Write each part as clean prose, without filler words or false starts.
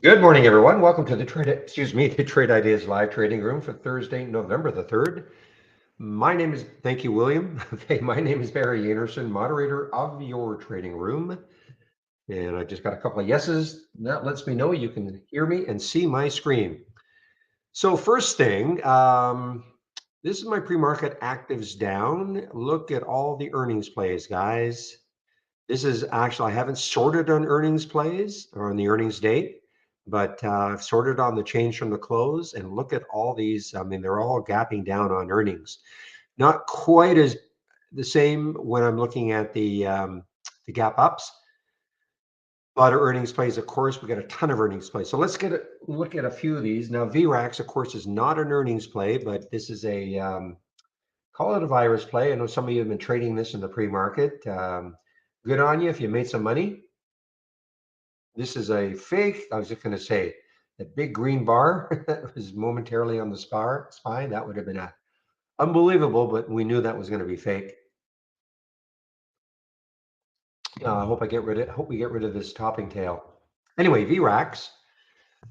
Good morning, everyone. Welcome to the the Trade Ideas Live Trading Room for Thursday, November the 3rd. Thank you, William. Okay, my name is Barry Anderson, moderator of your trading room. And I just got a couple of yeses. That lets me know you can hear me and see my screen. So first thing, this is my pre-market actives down. Look at all the earnings plays, guys. This is actually, I haven't sorted on earnings plays or on the earnings date, but I've sorted on the change from the close and look at all these. I mean, they're all gapping down on earnings. Not quite as the same when I'm looking at the gap ups. A lot of earnings plays, of course, we got a ton of earnings plays. So let's look at a few of these. Now, VRAX, of course, is not an earnings play, but this is call it a virus play. I know some of you have been trading this in the pre-market. Good on you if you made some money. This is a fake. I was just going to say the big green bar that was momentarily on the spine. That would have been unbelievable, but we knew that was going to be fake. I hope we get rid of this topping tail. Anyway, VRAX,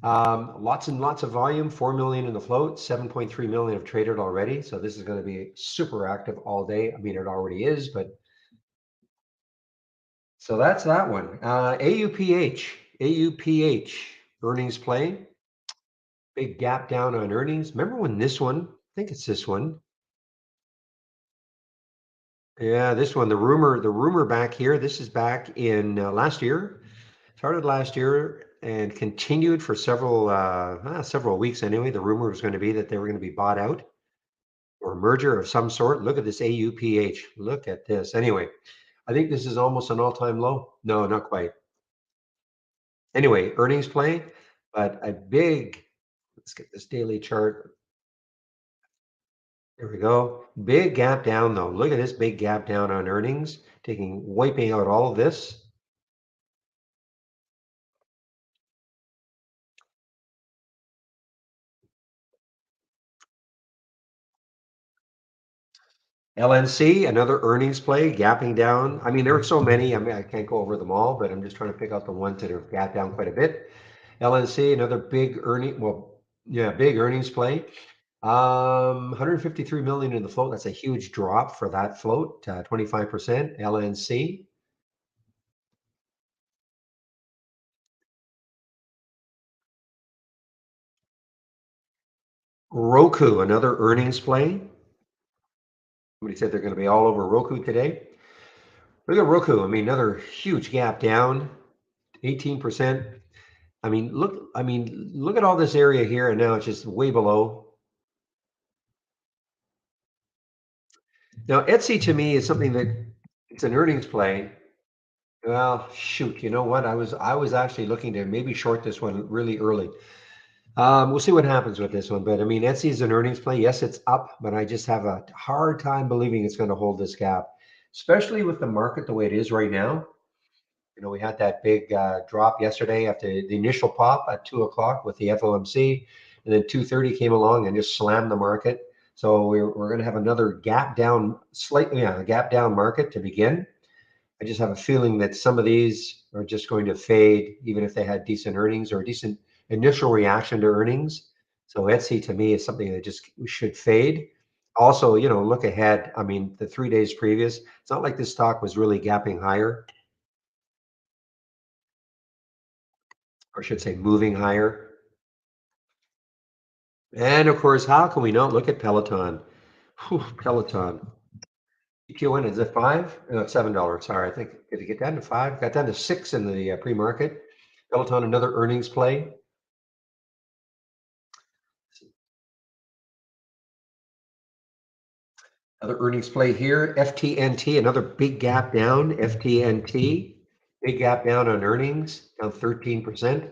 lots and lots of volume, 4 million in the float, 7.3 million have traded already. So this is going to be super active all day. I mean, it already is, but so that's that one. AUPH earnings play. Big gap down on earnings. Remember when this one, I think it's this one. Yeah, this one, the rumor back here, this is back in last year, started last year and continued for several weeks anyway. The rumor was going to be that they were going to be bought out or a merger of some sort. Look at this AUPH. Look at this. Anyway, I think this is almost an all-time low. No, not quite. Anyway, earnings play, but let's get this daily chart. There we go. Big gap down though. Look at this big gap down on earnings, wiping out all of this. LNC, another earnings play, gapping down. I mean, there are so many. I mean, I can't go over them all, but I'm just trying to pick out the ones that have gapped down quite a bit. LNC, another big earnings play. 153 million in the float. That's a huge drop for that float, 25%. LNC. Roku, another earnings play. Somebody said they're going to be all over Roku today. Look at Roku. I mean, another huge gap down, 18%. Look at all this area here, and now it's just way below. Now, Etsy to me is something that it's an earnings play. Well, shoot, you know what? I was actually looking to maybe short this one really early. We'll see what happens with this one, but I mean, Etsy is an earnings play. Yes, it's up, but I just have a hard time believing it's going to hold this gap, especially with the market the way it is right now. You know, we had that big drop yesterday after the initial pop at 2 o'clock with the FOMC, and then 2:30 came along and just slammed the market. So we're going to have another gap down, a gap down market to begin. I just have a feeling that some of these are just going to fade, even if they had decent earnings or a decent initial reaction to earnings. So Etsy to me is something that just should fade. Also, look ahead. I mean, the 3 days previous, it's not like this stock was really gapping higher, or I should say moving higher. And of course, how can we not look at Peloton? Whew, Peloton. EQN is at five? No, $7. Sorry, I think did it get down to five? Got down to six in the pre-market. Peloton, another earnings play. Another earnings play here. FTNT, another big gap down. FTNT, big gap down on earnings, down 13%.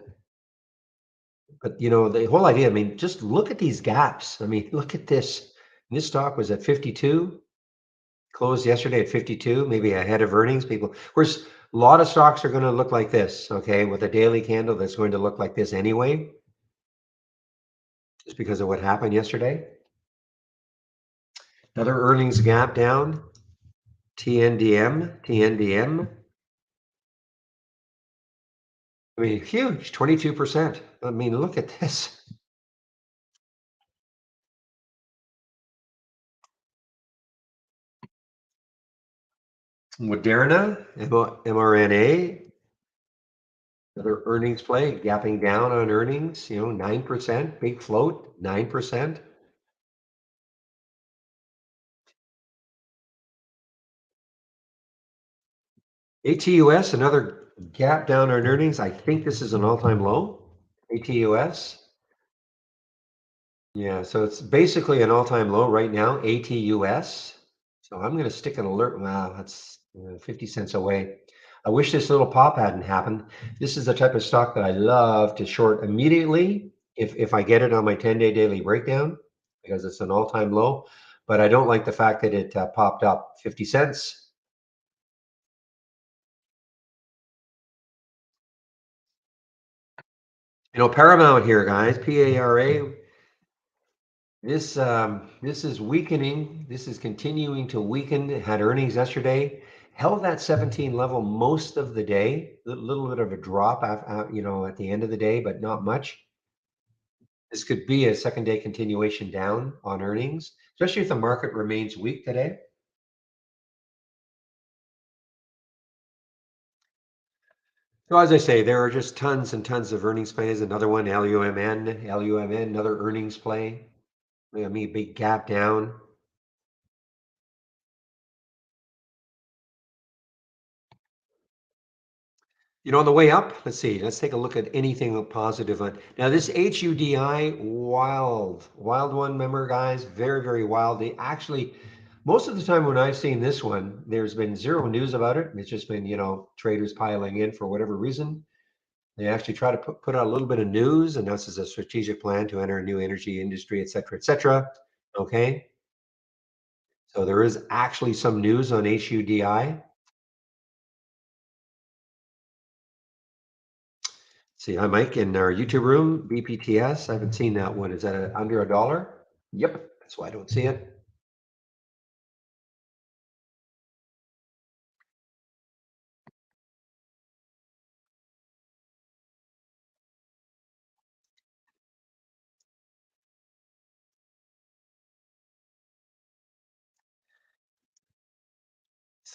But the whole idea, I mean, just look at these gaps. I mean, look at this. This stock was at 52, closed yesterday at 52, maybe ahead of earnings. Of course, a lot of stocks are going to look like this, okay, with a daily candle that's going to look like this anyway, just because of what happened yesterday. Another earnings gap down. TNDM. I mean, huge, 22%. I mean, look at this. Moderna, mRNA, another earnings play, gapping down on earnings, 9%, big float, 9%. ATUS, another gap down on earnings. I think this is an all-time low. ATUS. Yeah, so it's basically an all-time low right now, ATUS. So I'm going to stick an alert. Wow, that's 50 cents away. I wish this little pop hadn't happened. This is the type of stock that I love to short immediately if I get it on my 10-day daily breakdown because it's an all-time low. But I don't like the fact that it popped up 50 cents. Paramount here, guys, PARA. This is weakening. This is continuing to weaken. It had earnings yesterday, held that 17 level most of the day. A little bit of a drop, at the end of the day, but not much. This could be a second day continuation down on earnings, especially if the market remains weak today. So as I say, there are just tons and tons of earnings plays. Another one, LUMN, another earnings play. I mean, big gap down. On the way up, let's see, let's take a look at anything positive on. Now, this HUDI, wild one, remember, guys? Very, very wild. They actually, most of the time when I've seen this one, there's been zero news about it. It's just been, traders piling in for whatever reason. They actually try to put out a little bit of news, and this is a strategic plan to enter a new energy industry, et cetera, et cetera. Okay. So there is actually some news on HUDI. See, hi, Mike, in our YouTube room, BPTS. I haven't seen that one. Is that under a dollar? Yep, that's why I don't see it.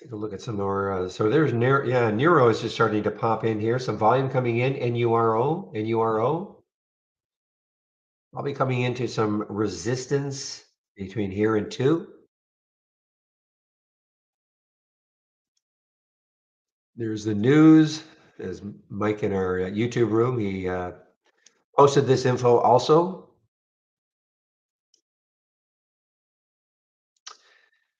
Let's take a look at some more. So there's Neuro is just starting to pop in here. Some volume coming in. NURO. Probably coming into some resistance between here and two. There's the news. There's Mike in our YouTube room. He posted this info also.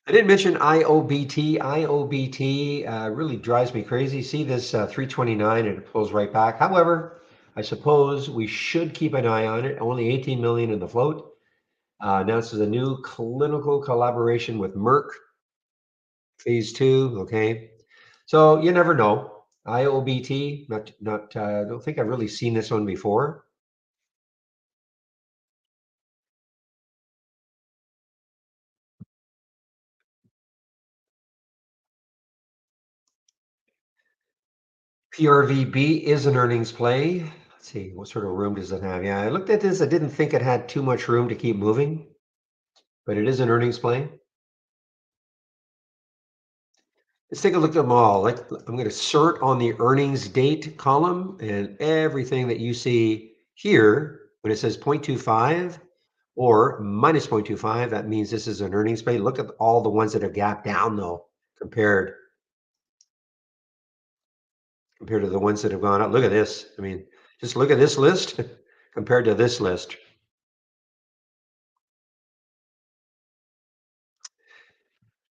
I didn't mention IOBT. IOBT really drives me crazy. See this 329 and it pulls right back. However, I suppose we should keep an eye on it. Only 18 million in the float. Announces a new clinical collaboration with Merck, phase 2. Okay, so you never know. IOBT. Not. I don't think I've really seen this one before. PRVB is an earnings play. Let's see, what sort of room does it have? Yeah, I looked at this. I didn't think it had too much room to keep moving, but it is an earnings play. Let's take a look at them all. I'm going to sort on the earnings date column, and everything that you see here, when it says 0.25 or minus 0.25, that means this is an earnings play. Look at all the ones that have gapped down, though, compared to the ones that have gone up. Look at this. I mean, just look at this list compared to this list.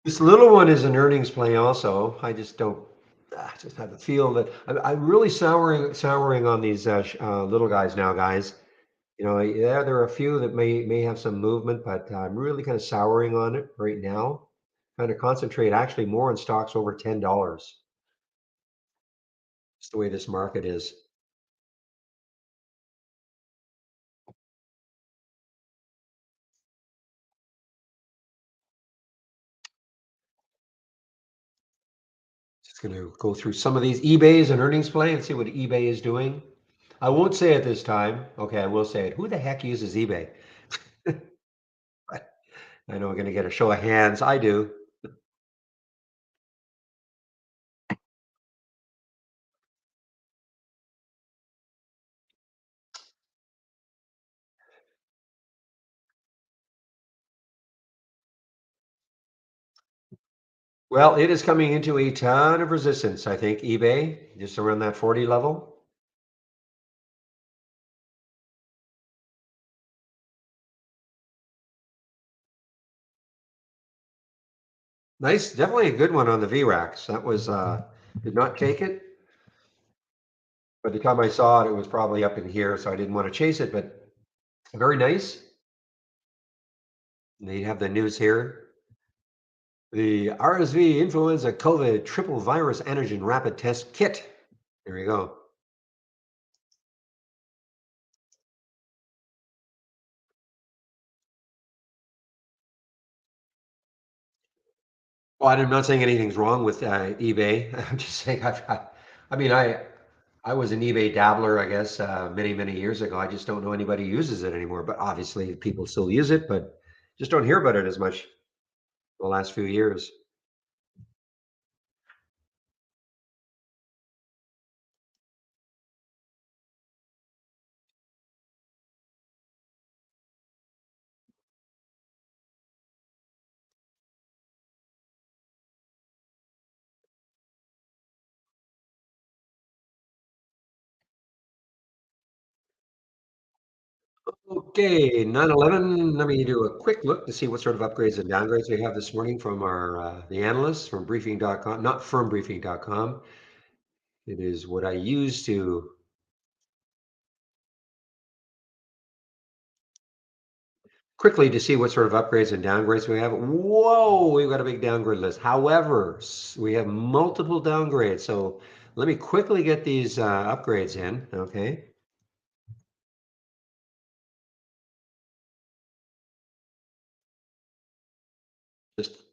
This little one is an earnings play also. I just don't, I just have a feel that I'm really souring on these little guys now, guys. Yeah, there are a few that may have some movement, but I'm really kind of souring on it right now. Kind of concentrate actually more on stocks over $10. It's the way this market is. going to go through some of these eBay's and earnings play and see what eBay is doing. I won't say it this time. Okay, I will say it. Who the heck uses eBay? I know we're going to get a show of hands. I do. Well, it is coming into a ton of resistance, I think, eBay, just around that 40 level. Nice, definitely a good one on the VRAX. That was did not take it. By the time I saw it, it was probably up in here, so I didn't want to chase it, but very nice. They have the news here. The RSV influenza COVID triple virus antigen rapid test kit. There you go. Well, I'm not saying anything's wrong with eBay. I'm just saying I mean, I was an eBay dabbler, I guess, many, many years ago. I just don't know anybody uses it anymore. But obviously, people still use it, but just don't hear about it as much the last few years. Okay, 9/11. Let me do a quick look to see what sort of upgrades and downgrades we have this morning from our the analysts from briefing.com, not from briefing.com. It is what I use to quickly to see what sort of upgrades and downgrades we have. Whoa, we've got a big downgrade list. However, we have multiple downgrades. So let me quickly get these upgrades in. Okay.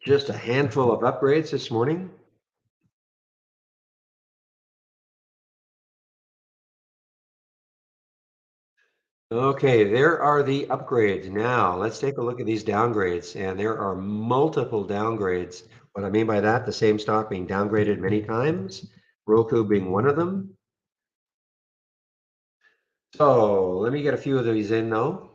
Just a handful of upgrades this morning. Okay, there are the upgrades. Now, let's take a look at these downgrades. And there are multiple downgrades. What I mean by that, the same stock being downgraded many times, Roku being one of them. So let me get a few of these in though.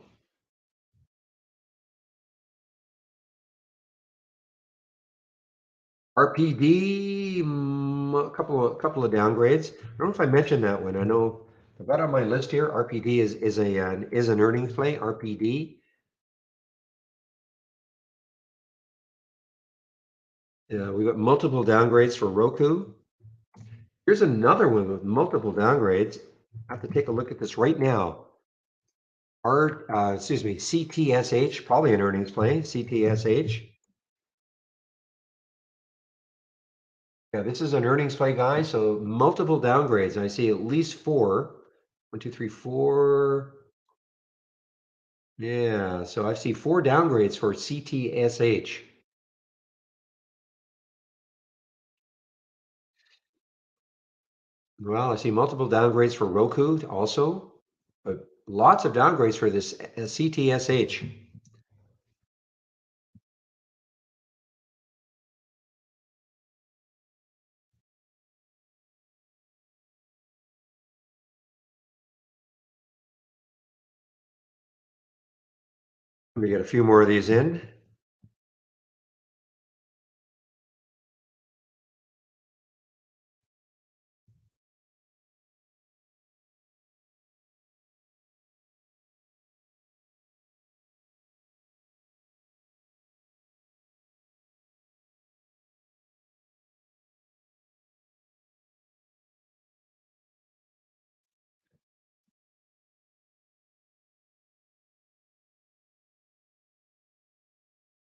RPD, a couple of downgrades. I don't know if I mentioned that one. I know I've got on my list here. RPD is an earnings play. RPD. We've got multiple downgrades for Roku. Here's another one with multiple downgrades. I have to take a look at this right now. Excuse me, CTSH, probably an earnings play. CTSH. Yeah, this is an earnings play, guys. So multiple downgrades. I see at least four. One, two, three, four. Yeah, so I see four downgrades for CTSH. Well, I see multiple downgrades for Roku also, but lots of downgrades for this CTSH. Let me get a few more of these in.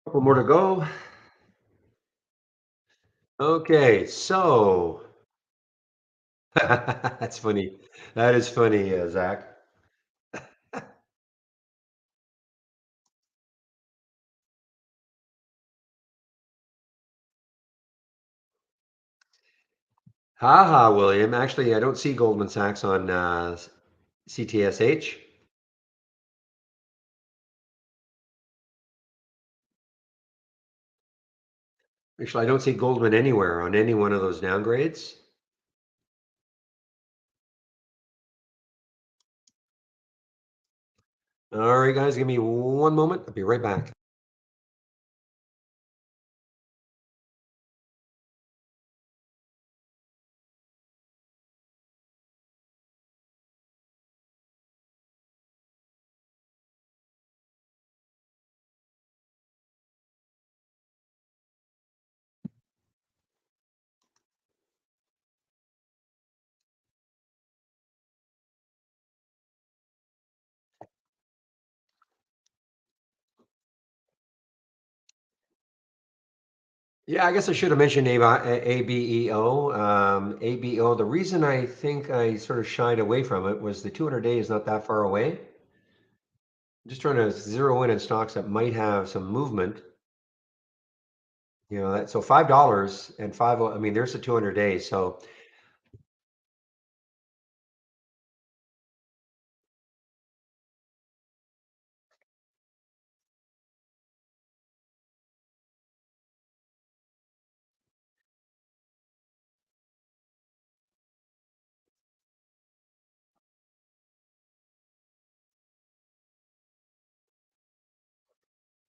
Couple more to go. Okay, so that's funny. That is funny, Zach. Haha, William. Actually, I don't see Goldman Sachs on CTSH. Actually, I don't see Goldman anywhere on any one of those downgrades. All right, guys, give me one moment. I'll be right back. Yeah, I guess I should have mentioned ABEO. ABO, the reason I think I sort of shied away from it was the 200-day is not that far away. I'm just trying to zero in on stocks that might have some movement. So $5 and five. I mean, there's the 200 days. So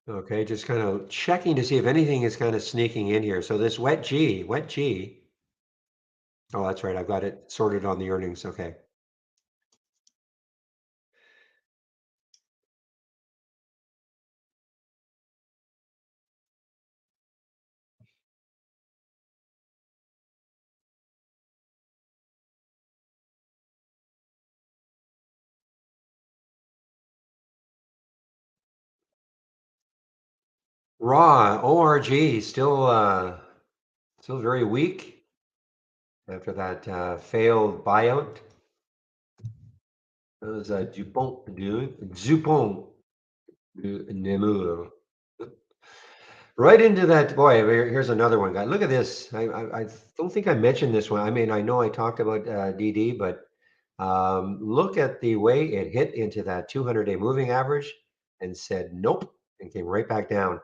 okay, just kind of checking to see if anything is kind of sneaking in here. So this wet G. Oh, that's right. I've got it sorted on the earnings. Okay. Raw ORG still very weak after that failed buyout. That was Dupont de Nemours. Right into that, boy, here's another one, guy. Look at this. I don't think I mentioned this one. I mean, I know I talked about DD, but look at the way it hit into that 200-day moving average and said nope and came right back down.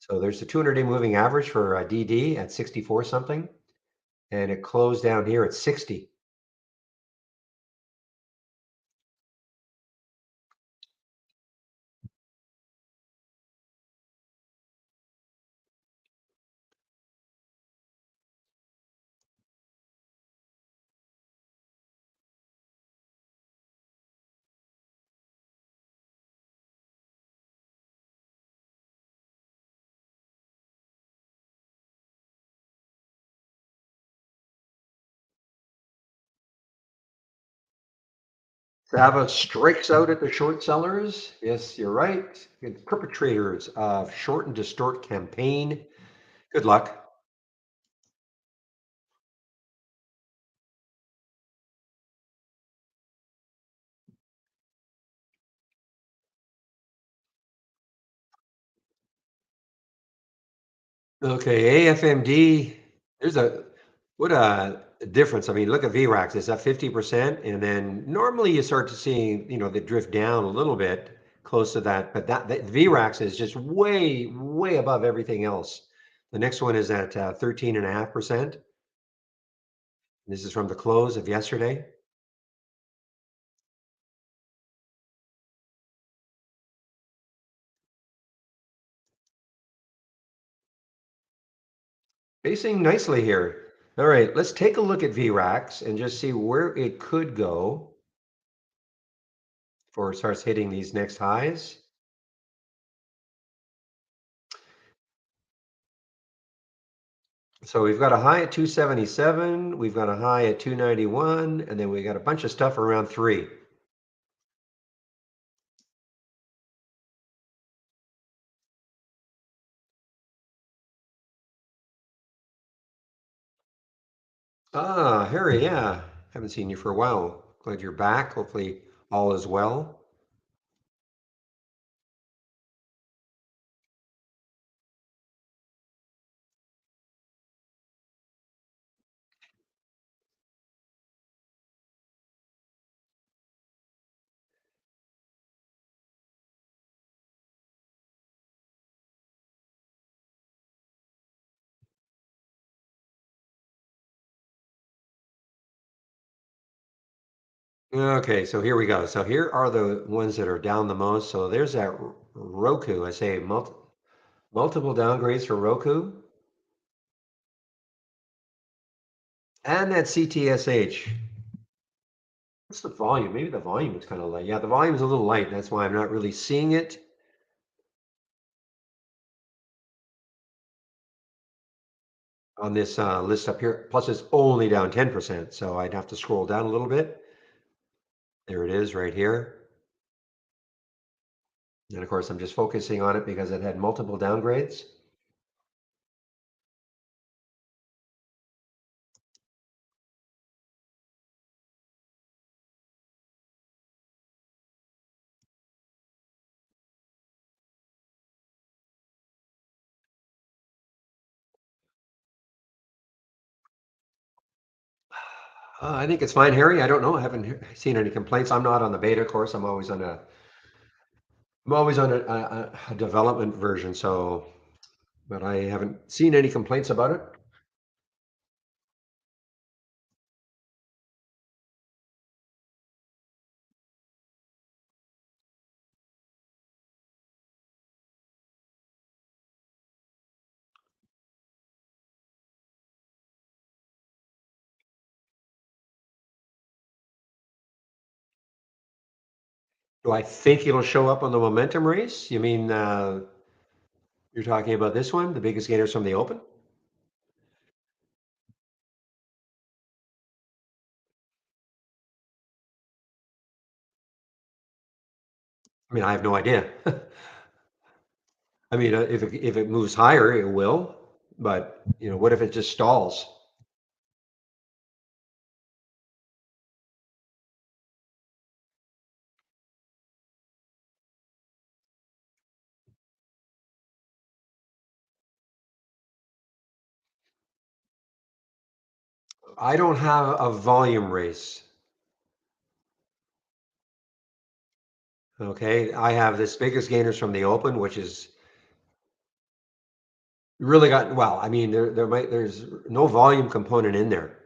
So there's the 200-day moving average for DD at 64 something, and it closed down here at 60. Sava strikes out at the short sellers. Yes, you're right. Good perpetrators of short and distort campaign. Good luck. Okay, AFMD. There's a what a difference. I mean, look at VRAX. It's at 50%, and then normally you start to see, the drift down a little bit close to that, but that VRAX is just way, way above everything else. The next one is at 13.5%. This is from the close of yesterday. Facing nicely here. All right, let's take a look at VRAX and just see where it could go before it starts hitting these next highs. So we've got a high at 277, we've got a high at 291, and then we got a bunch of stuff around 3. Ah, Harry, yeah. Haven't seen you for a while. Glad you're back. Hopefully all is well. Okay, so here we go. So here are the ones that are down the most. So there's that Roku. I say multiple downgrades for Roku. And that CTSH. What's the volume? Maybe the volume is kind of light. Yeah, the volume is a little light. That's why I'm not really seeing it on this list up here. Plus, it's only down 10%. So I'd have to scroll down a little bit. There it is right here. And of course, I'm just focusing on it because it had multiple downgrades. I think it's fine, Harry. I don't know. I haven't seen any complaints. I'm not on the beta course. I'm always on a development version. So, but I haven't seen any complaints about it. Do I think it'll show up on the momentum race? You mean you're talking about this one, the biggest gainers from the open? I mean, I have no idea. I mean, if it moves higher, it will. But what if it just stalls? I don't have a volume race. Okay, I have this biggest gainers from the open, which is really got well. I mean, there's no volume component in there,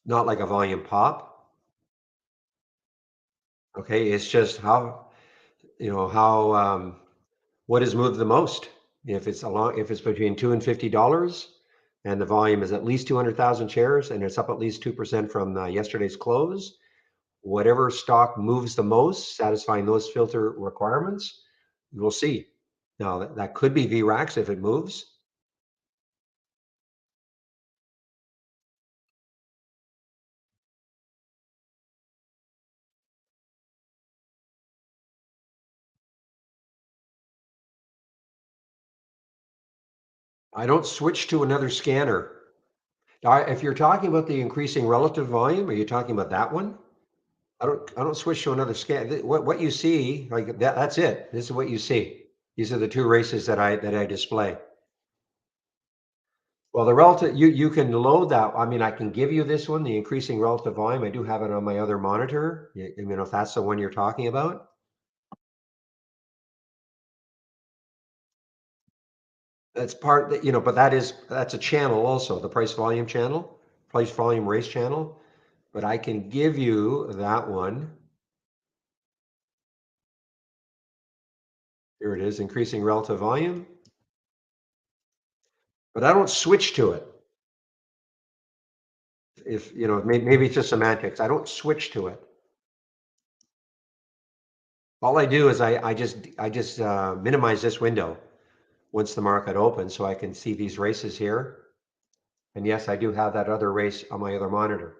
not like a volume pop. Okay, it's just how what is moved the most. If it's between $2 and $50, and the volume is at least 200,000 shares, and it's up at least 2% from yesterday's close, whatever stock moves the most, satisfying those filter requirements, we'll see. Now that could be VRAX if it moves. I don't switch to another scanner. If you're talking about the increasing relative volume, are you talking about that one? I don't switch to another scan. What you see, like that's it. This is what you see. These are the two races that I display. Well, the relative, you can load that. I mean, I can give you this one, the increasing relative volume. I do have it on my other monitor. If that's the one you're talking about. That's part that, but that's a channel also, the price volume channel, price volume race channel. But I can give you that one. Here it is, increasing relative volume. But I don't switch to it. If maybe it's just semantics. I don't switch to it. All I do is I just minimize this window once the market opens, so I can see these races here. And yes, I do have that other race on my other monitor.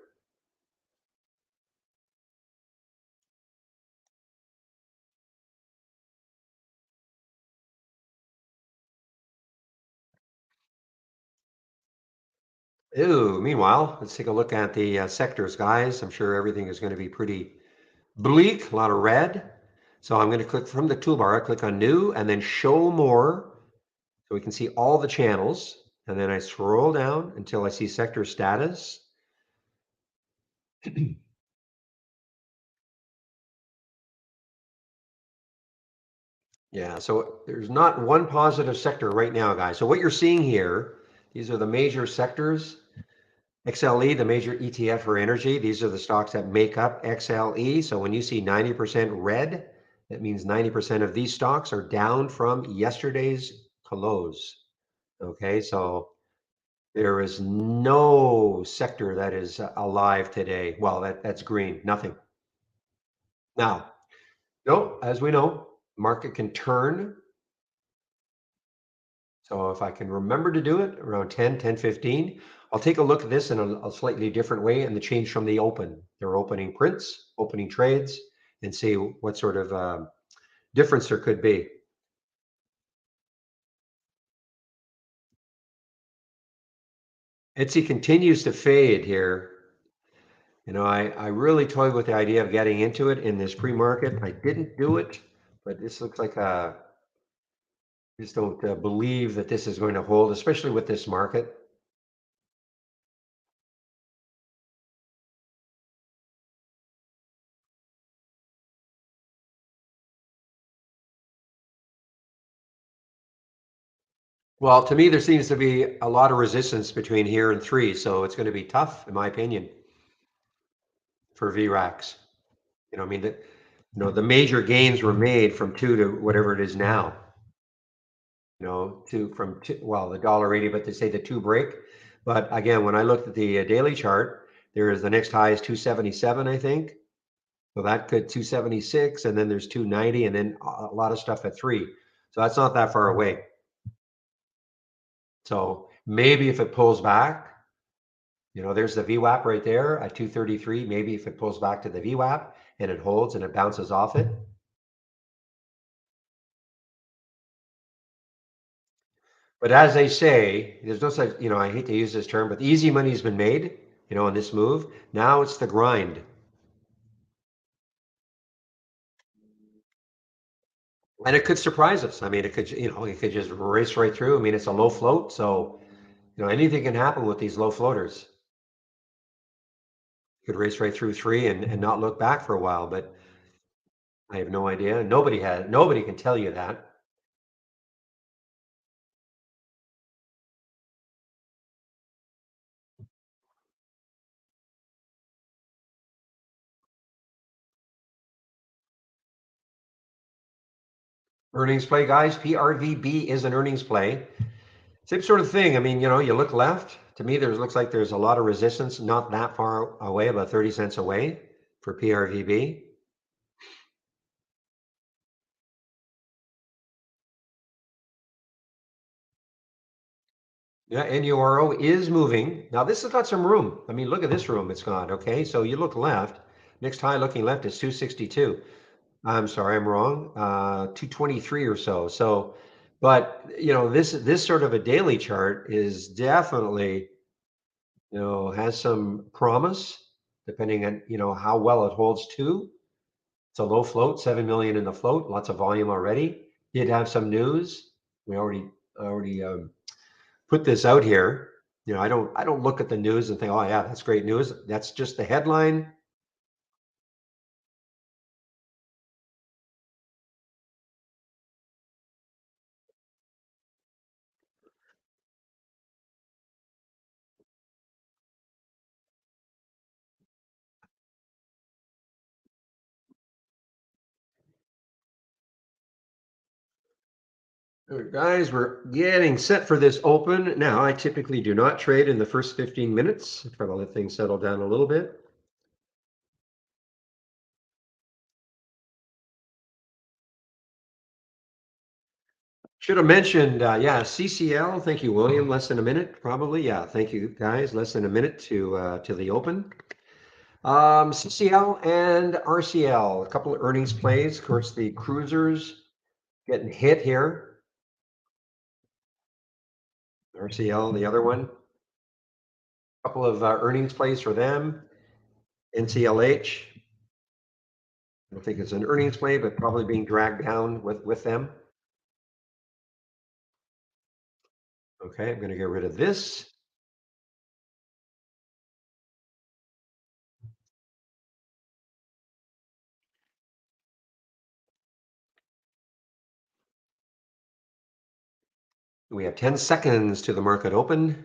Ooh, meanwhile, let's take a look at the sectors, guys. I'm sure everything is going to be pretty bleak, a lot of red. So I'm going to click from the toolbar, I click on new and then show more. So we can see all the channels. And then I scroll down until I see sector status. Yeah, so there's not one positive sector right now, guys. So what you're seeing here, these are the major sectors. XLE, the major ETF for energy, these are the stocks that make up XLE. So when you see 90% red, that means 90% of these stocks are down from yesterday's close. Okay, so there is no sector that is alive today. Well, that's green, nothing. Now, no, as we know, market can turn. So if I can remember to do it around 10:15, I'll take a look at this in a slightly different way and the change from the open. Their opening prints, opening trades, and see what sort of difference there could be. Etsy continues to fade here. You know, I really toyed with the idea of getting into it in this pre-market. I didn't do it, but this looks like just don't believe that this is going to hold, especially with this market. Well, to me, there seems to be a lot of resistance between here and three, so it's going to be tough, in my opinion, for VRAX. You know, I mean, the major gains were made from two to whatever it is now. You know, from two, well, the dollar 80, but they say the two break. But again, when I looked at the daily chart, there is the next high is 277, I think. So that could 276, and then there's 290, and then a lot of stuff at three. So that's not that far away. So maybe if it pulls back, you know, there's the VWAP right there at 233. Maybe if it pulls back to the VWAP and it holds and it bounces off it. But as they say, there's no such, you know, I hate to use this term, but the easy money's been made, you know, on this move. Now it's the grind. And it could surprise us. I mean, it could, you know, it could just race right through. I mean, it's a low float. So, you know, anything can happen with these low floaters. It could race right through three and not look back for a while, but I have no idea. Nobody can tell you that. Earnings play, guys. PRVB is an earnings play. Same sort of thing. I mean, you know, you look left. To me, there looks like there's a lot of resistance, not that far away, about 30 cents away for PRVB. Yeah, NURO is moving. Now, this has got some room. I mean, look at this room it's got. Okay, so you look left. Next high looking left is 262. I'm sorry, I'm wrong. 223 or so. So, but you know, this sort of a daily chart is definitely, you know, has some promise depending on, you know, how well it holds to. It's a low float, 7 million in the float, lots of volume already. Did have some news. We already put this out here. You know, I don't look at the news and think, oh yeah, that's great news. That's just the headline. All right, guys, we're getting set for this open. Now, I typically do not trade in the first 15 minutes. Try to let things settle down a little bit. Should have mentioned, yeah, CCL. Thank you, William. Less than a minute, probably. Yeah, thank you, guys. Less than a minute to the open. CCL and RCL, a couple of earnings plays. Of course, the cruisers getting hit here. RCL, the other one. A couple of earnings plays for them. NCLH. I don't think it's an earnings play, but probably being dragged down with them. Okay, I'm going to get rid of this. We have 10 seconds to the market open.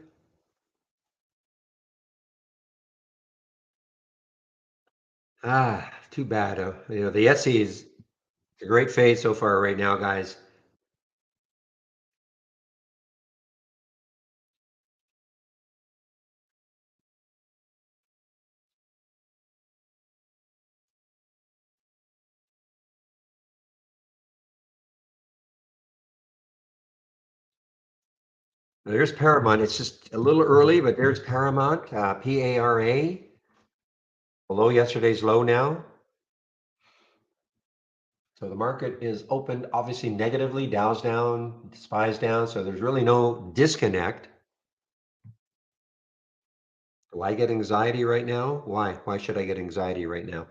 Too bad. The Etsy is a great fade so far right now, guys. There's Paramount. It's just a little early, but there's Paramount, PARA, below yesterday's low now. So the market is opened obviously negatively. Dow's down, SPY's down. So there's really no disconnect. Do I get anxiety right now? Why? Why should I get anxiety right now?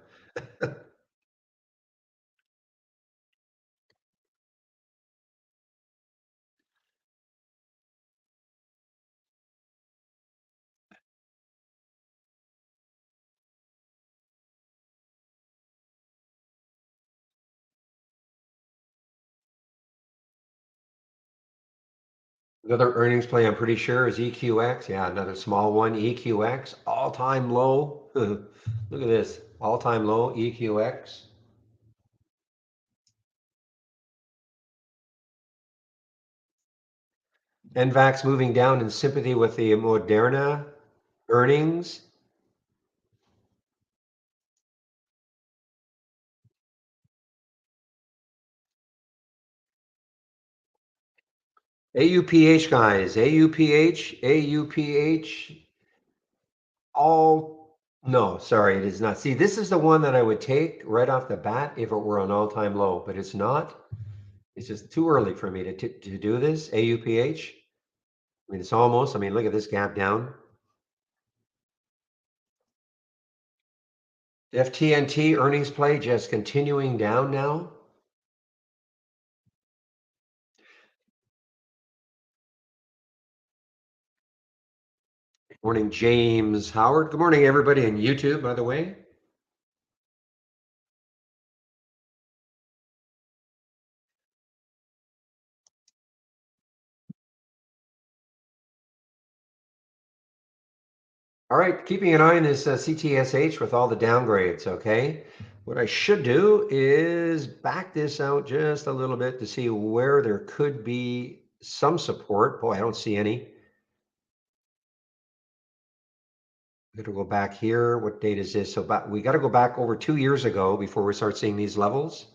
Another earnings play I'm pretty sure is EQX. Yeah, another small one. EQX, all-time low. Look at this, all-time low, EQX. NVAX moving down in sympathy with the Moderna earnings. AUPH, guys, AUPH, all, no, sorry, it is not. See, this is the one that I would take right off the bat if it were an all-time low, but it's not. It's just too early for me to do this, AUPH. I mean, it's almost, I mean, look at this gap down. FTNT earnings play just continuing down now. Morning, James Howard. Good morning, everybody on YouTube, by the way. All right, keeping an eye on this CTSH with all the downgrades, okay? What I should do is back this out just a little bit to see where there could be some support. Boy, I don't see any. I'm gonna go back here. What date is this? So we got to go back over 2 years ago before we start seeing these levels.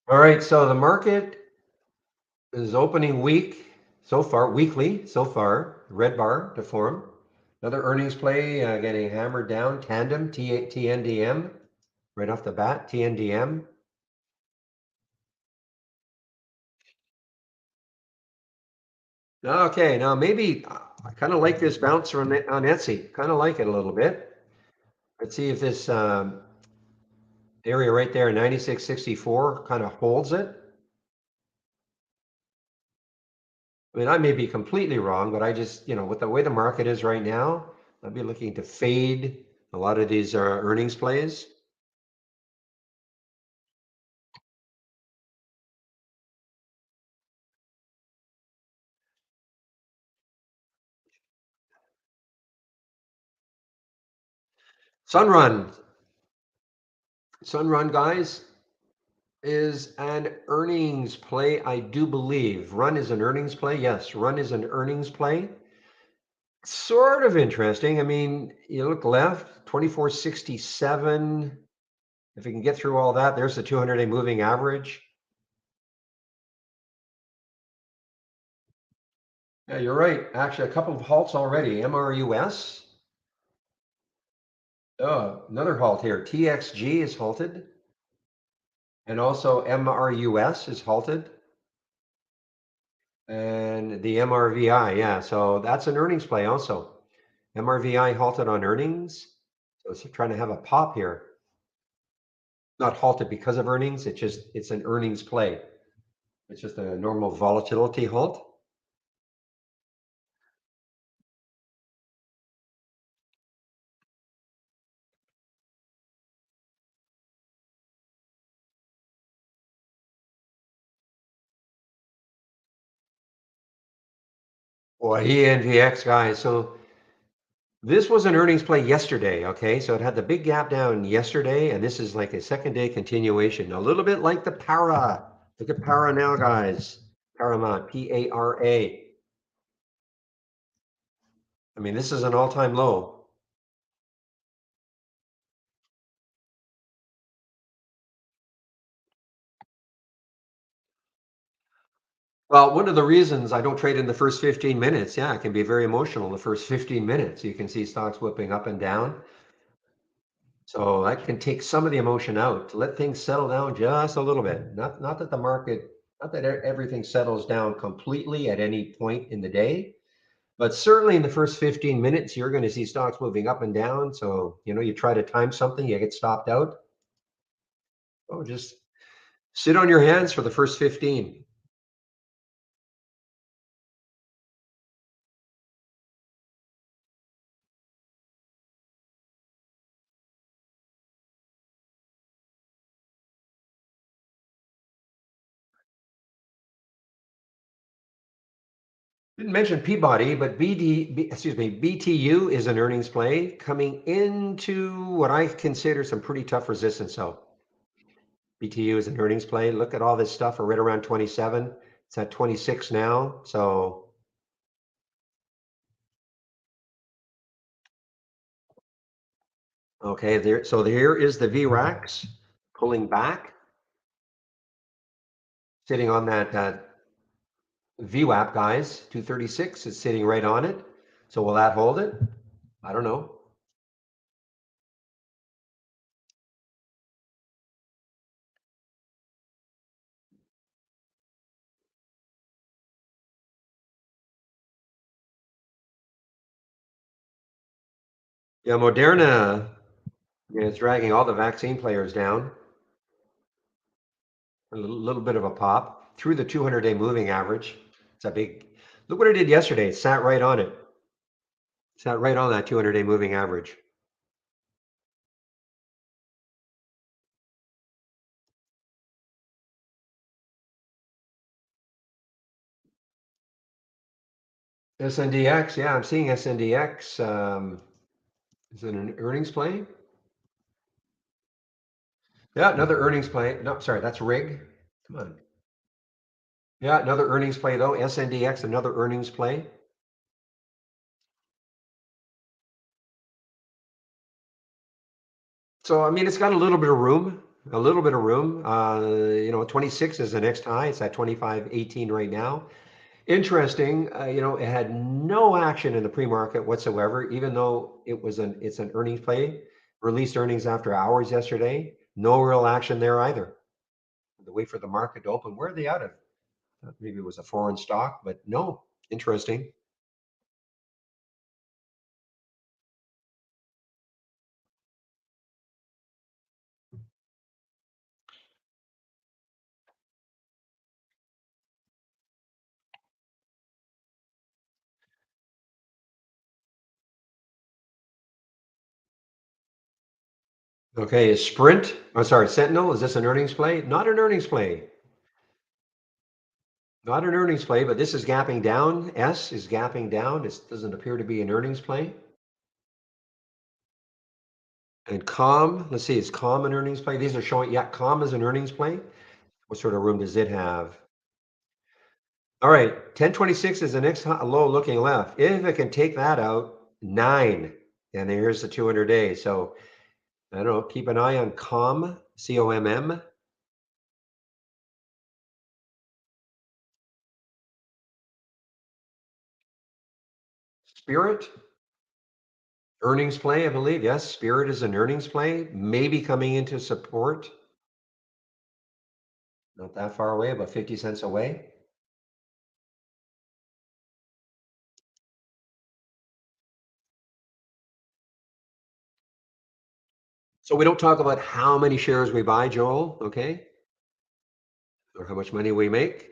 All right, so the market is opening week so far, weekly so far, red bar to form. Another earnings play getting hammered down, Tandem, TNDM, right off the bat, TNDM. Okay, now maybe I kind of like this bounce on Etsy, kind of like it a little bit. Let's see if this area right there, 96.64, kind of holds it. I mean, I may be completely wrong, but I just, with the way the market is right now, I'd be looking to fade a lot of these earnings plays. Sunrun, Sunrun, guys, is an earnings play, I do believe. Run is an earnings play. Yes, Run is an earnings play. Sort of interesting. I mean, you look left, 2467. If you can get through all that, there's the 200-day moving average. Yeah, you're right. Actually, a couple of halts already. MRUS. Oh, another halt here. TXG is halted. And also MRUS is halted. And the MRVI, yeah. So that's an earnings play also. MRVI halted on earnings. So it's trying to have a pop here. Not halted because of earnings. It's an earnings play. It's just a normal volatility halt. Boy, ENVX guys. So this was an earnings play yesterday. Okay. So it had the big gap down yesterday, and this is like a second day continuation. A little bit like the Para. Look at Para now, guys. Paramount, Para. I mean, this is an all-time low. Well, one of the reasons I don't trade in the first 15 minutes, yeah, it can be very emotional in the first 15 minutes. You can see stocks whipping up and down. So that can take some of the emotion out to let things settle down just a little bit. Not that the market, not that everything settles down completely at any point in the day, but certainly in the first 15 minutes, you're going to see stocks moving up and down. So, you try to time something, you get stopped out. Oh, just sit on your hands for the first 15. Didn't mention Peabody, but BTU is an earnings play coming into what I consider some pretty tough resistance. So BTU is an earnings play. Look at all this stuff. We're right around 27. It's at 26 now. So, okay, there. So here is the VRAX pulling back, sitting on that VWAP, guys. 236 is sitting right on it. So will that hold it? I don't know. Yeah, Moderna is dragging all the vaccine players down. A little bit of a pop through the 200-day moving average. It's a big. Look what it did yesterday. It sat right on it. Sat right on that 200-day moving average. SNDX, yeah, I'm seeing SNDX. Is it an earnings play? Yeah, another earnings play. No, sorry, that's RIG. Come on. Yeah, another earnings play though. SNDX, another earnings play. So I mean, it's got a little bit of room. A little bit of room. 26 is the next high. It's at 25.18 right now. Interesting. It had no action in the pre-market whatsoever, even though it's an earnings play. Released earnings after hours yesterday. No real action there either. To wait for the market to open. Where are they out of? Maybe it was a foreign stock, but no. Interesting. Okay, is Sprint? I'm sorry, Sentinel. Is this an earnings play? Not an earnings play. Not an earnings play, but this is gapping down. S is gapping down. This doesn't appear to be an earnings play. And COM, let's see, is COM an earnings play? These are showing, yeah, COM is an earnings play. What sort of room does it have? All right, 1026 is the next low looking left. If it can take that out, 9. And here's the 200 days. So I don't know, keep an eye on COM, COMM. Spirit, earnings play, I believe. Yes, Spirit is an earnings play, maybe coming into support. Not that far away, about 50 cents away. So we don't talk about how many shares we buy, Joel, okay? Or how much money we make.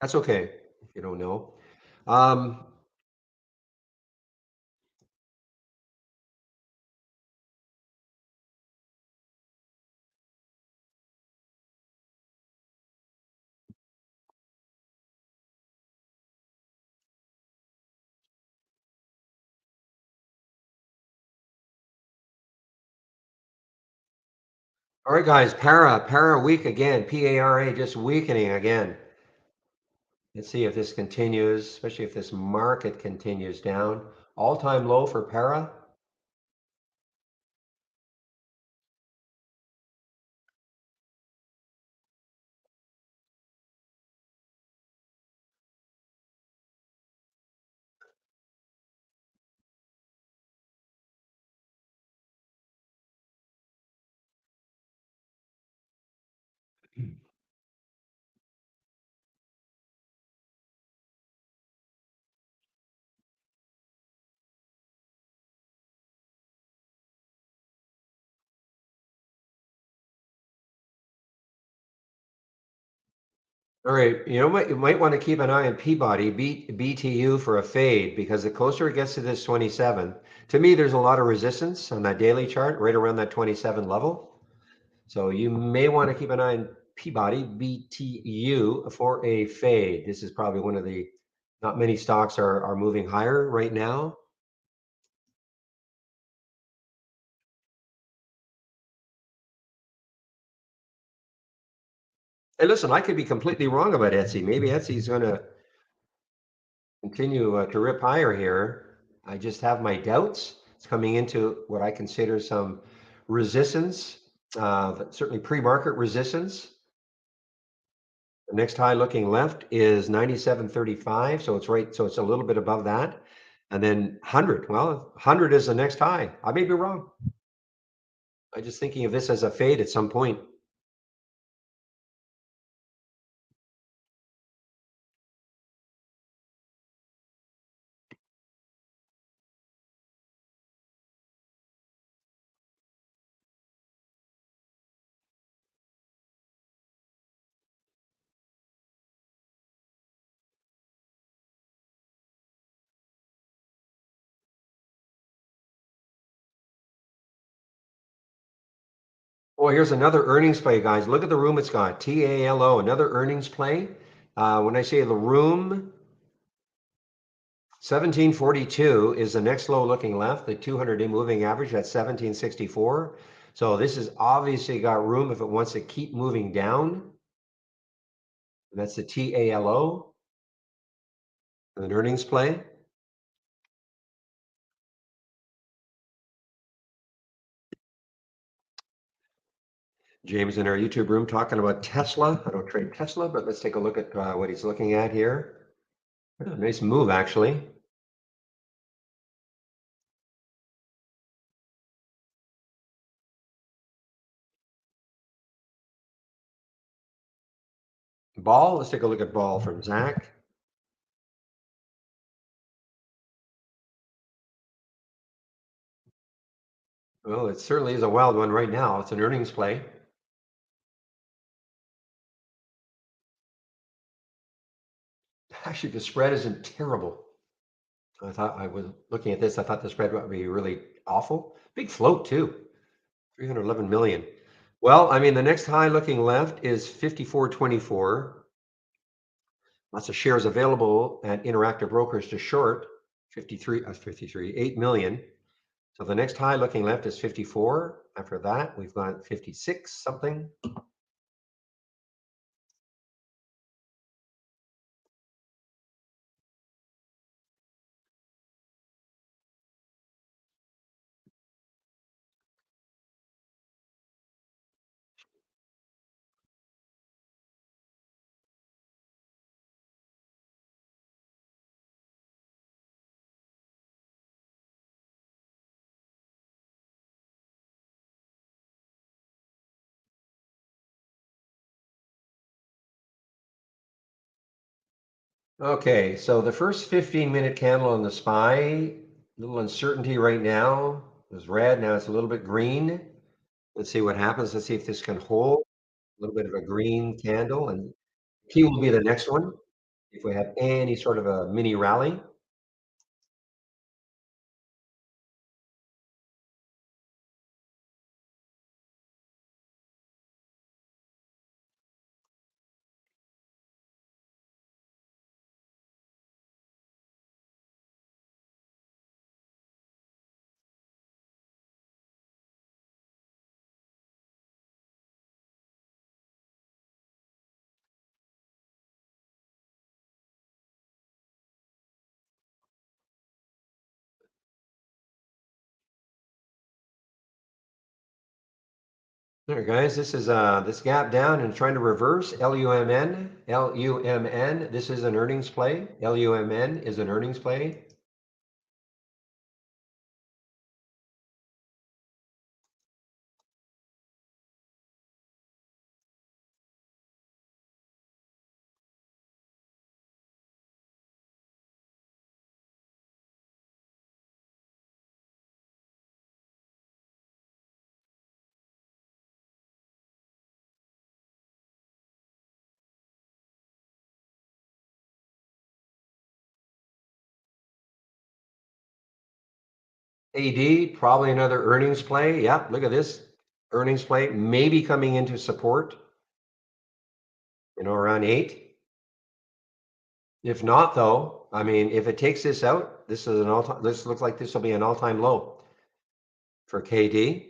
That's okay if you don't know. Um, All right, guys, para weak again. PARA just weakening again. Let's see if this continues, especially if this market continues down. All-time low for para. All right, what? You might want to keep an eye on Peabody, BTU for a fade, because the closer it gets to this 27, to me, there's a lot of resistance on that daily chart right around that 27 level. So you may want to keep an eye on Peabody, BTU for a fade. This is probably one of the, not many stocks are moving higher right now. Hey, listen, I could be completely wrong about Etsy. Maybe Etsy's going to continue to rip higher here. I just have my doubts. It's coming into what I consider some resistance, certainly pre-market resistance. The next high looking left is 97.35, so it's right, so it's a little bit above that. And then 100, well, 100 is the next high. I may be wrong. I'm just thinking of this as a fade at some point. Well, here's another earnings play, guys. Look at the room it's got. TALO, another earnings play. When I say the room, 1742 is the next low looking left, the 200-day moving average at 1764. So this has obviously got room if it wants to keep moving down. And that's the TALO, an earnings play. James in our YouTube room talking about Tesla. I don't trade Tesla, but let's take a look at what he's looking at here. Nice move, actually. Ball, let's take a look at ball from Zach. Well, it certainly is a wild one right now. It's an earnings play. Actually, the spread isn't terrible. I thought I was looking at this. I thought the spread would be really awful. Big float too, 311 million. Well, I mean, the next high looking left is 54.24. Lots of shares available at Interactive Brokers to short 8 million. So the next high looking left is 54. After that, we've got 56 something. Okay, so the first 15-minute candle on the SPY, little uncertainty right now. It was red, now it's a little bit green. Let's see what happens. Let's see if this can hold. A little bit of a green candle, and key will be the next one. If we have any sort of a mini rally. There, guys, this is this gap down and trying to reverse LUMN, LUMN. This is an earnings play. LUMN is an earnings play. AD, probably another earnings play. Yeah, look at this earnings play, maybe coming into support, around 8. If not, though, I mean, if it takes this out, this is an all-time, this looks like this will be an all-time low for KD.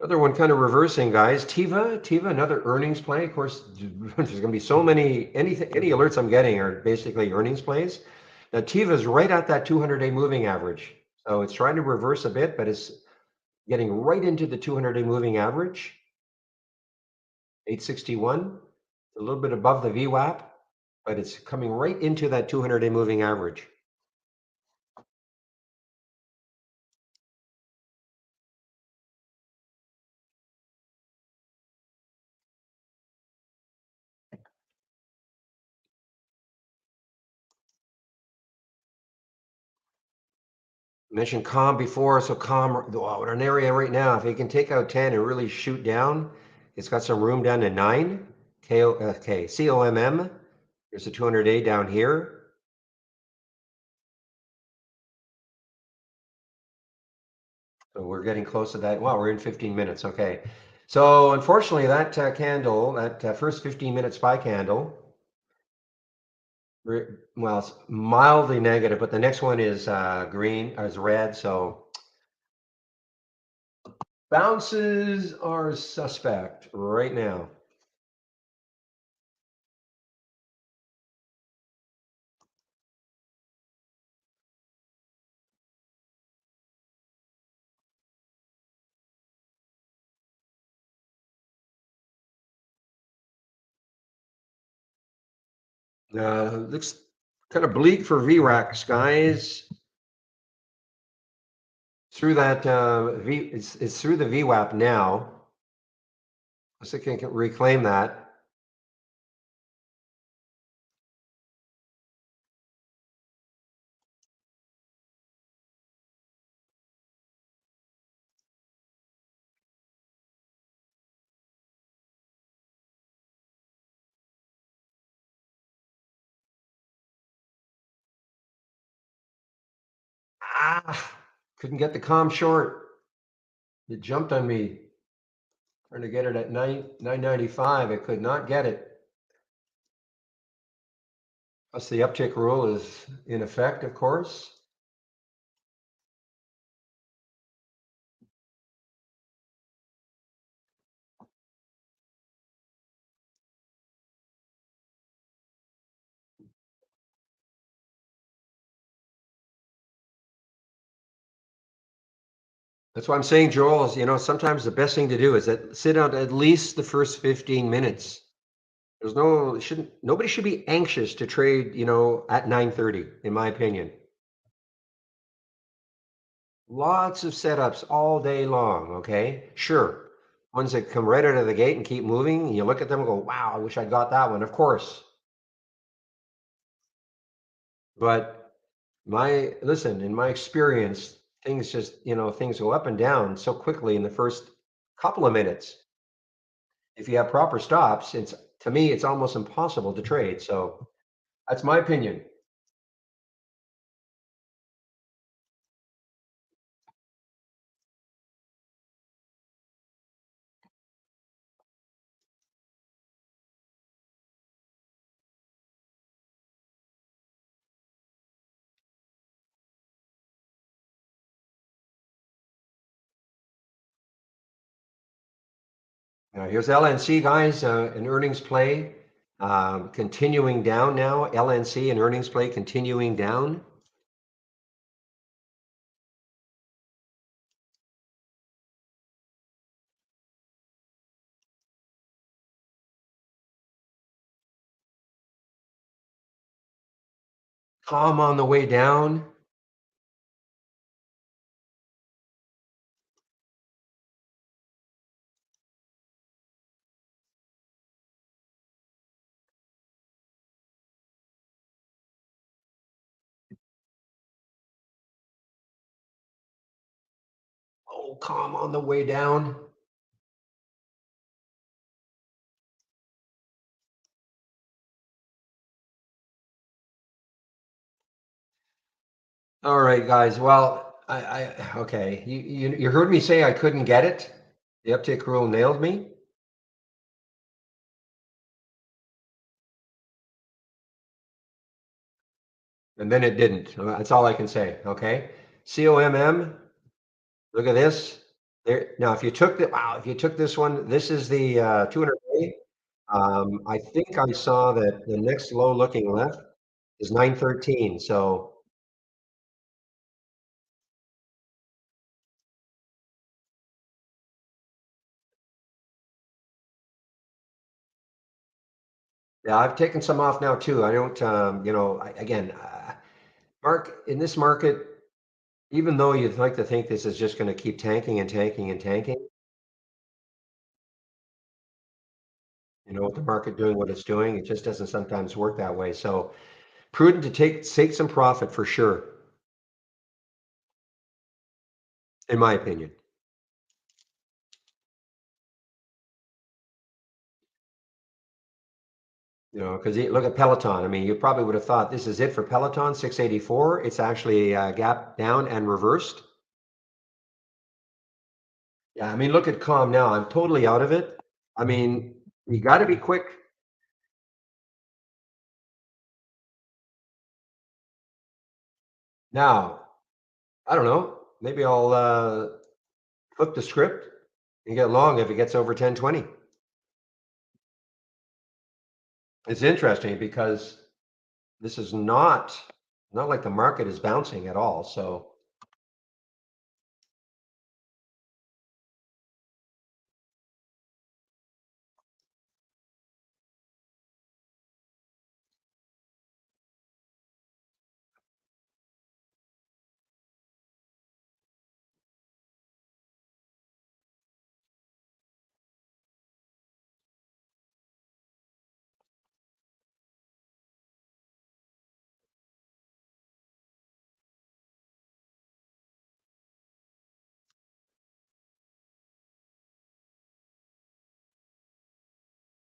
Other one kind of reversing, guys. Tiva, another earnings play. Of course, there's going to be so many, any alerts I'm getting are basically earnings plays. Now, Tiva is right at that 200-day moving average. So it's trying to reverse a bit, but it's getting right into the 200-day moving average. 861, a little bit above the VWAP, but it's coming right into that 200-day moving average. Mentioned COM before, so COM, wow, in an area right now, if it can take out 10 and really shoot down, it's got some room down to 9. Okay, COMM, there's a 200-day down here. So we're getting close to that. Wow, we're in 15 minutes. Okay. So unfortunately, that candle, that first 15-minute SPY candle, well, it's mildly negative, but the next one is green, is red. So bounces are suspect right now. Looks kind of bleak for VRAX, guys. Through that it's through the VWAP now. Let's see if I can reclaim that. Couldn't get the COM short. It jumped on me. Trying to get it at 995. I could not get it. Plus the uptick rule is in effect, of course. That's why I'm saying, Joel, is, sometimes the best thing to do is sit out at least the first 15 minutes. Nobody should be anxious to trade, at 9:30, in my opinion. Lots of setups all day long, okay? Sure. Ones that come right out of the gate and keep moving, you look at them and go, wow, I wish I got that one, of course. But listen, in my experience, things just, things go up and down so quickly in the first couple of minutes. If you have proper stops, to me, it's almost impossible to trade. So that's my opinion. Here's LNC, guys, an earnings play continuing down now. LNC, an earnings play continuing down. Calm on the way down. Oh, calm on the way down. All right, guys. Well, okay. You heard me say I couldn't get it. The uptick rule nailed me. And then it didn't. That's all I can say. Okay. COMM. Look at this. There. Now, if you took this one, this is the 200 day. I think I saw that the next low looking left is 913. So yeah, I've taken some off now too. I don't, again, Mark, in this market, even though you'd like to think this is just going to keep tanking and tanking and tanking, with the market doing what it's doing, it just doesn't sometimes work that way. So prudent to take some profit for sure, in my opinion. Because look at Peloton. I mean, you probably would have thought this is it for Peloton, 684. It's actually gap down and reversed. Yeah, I mean, look at Calm now. I'm totally out of it. I mean, you got to be quick. Now, I don't know. Maybe I'll flip the script and get long if it gets over 1020. It's interesting because this is not like the market is bouncing at all. So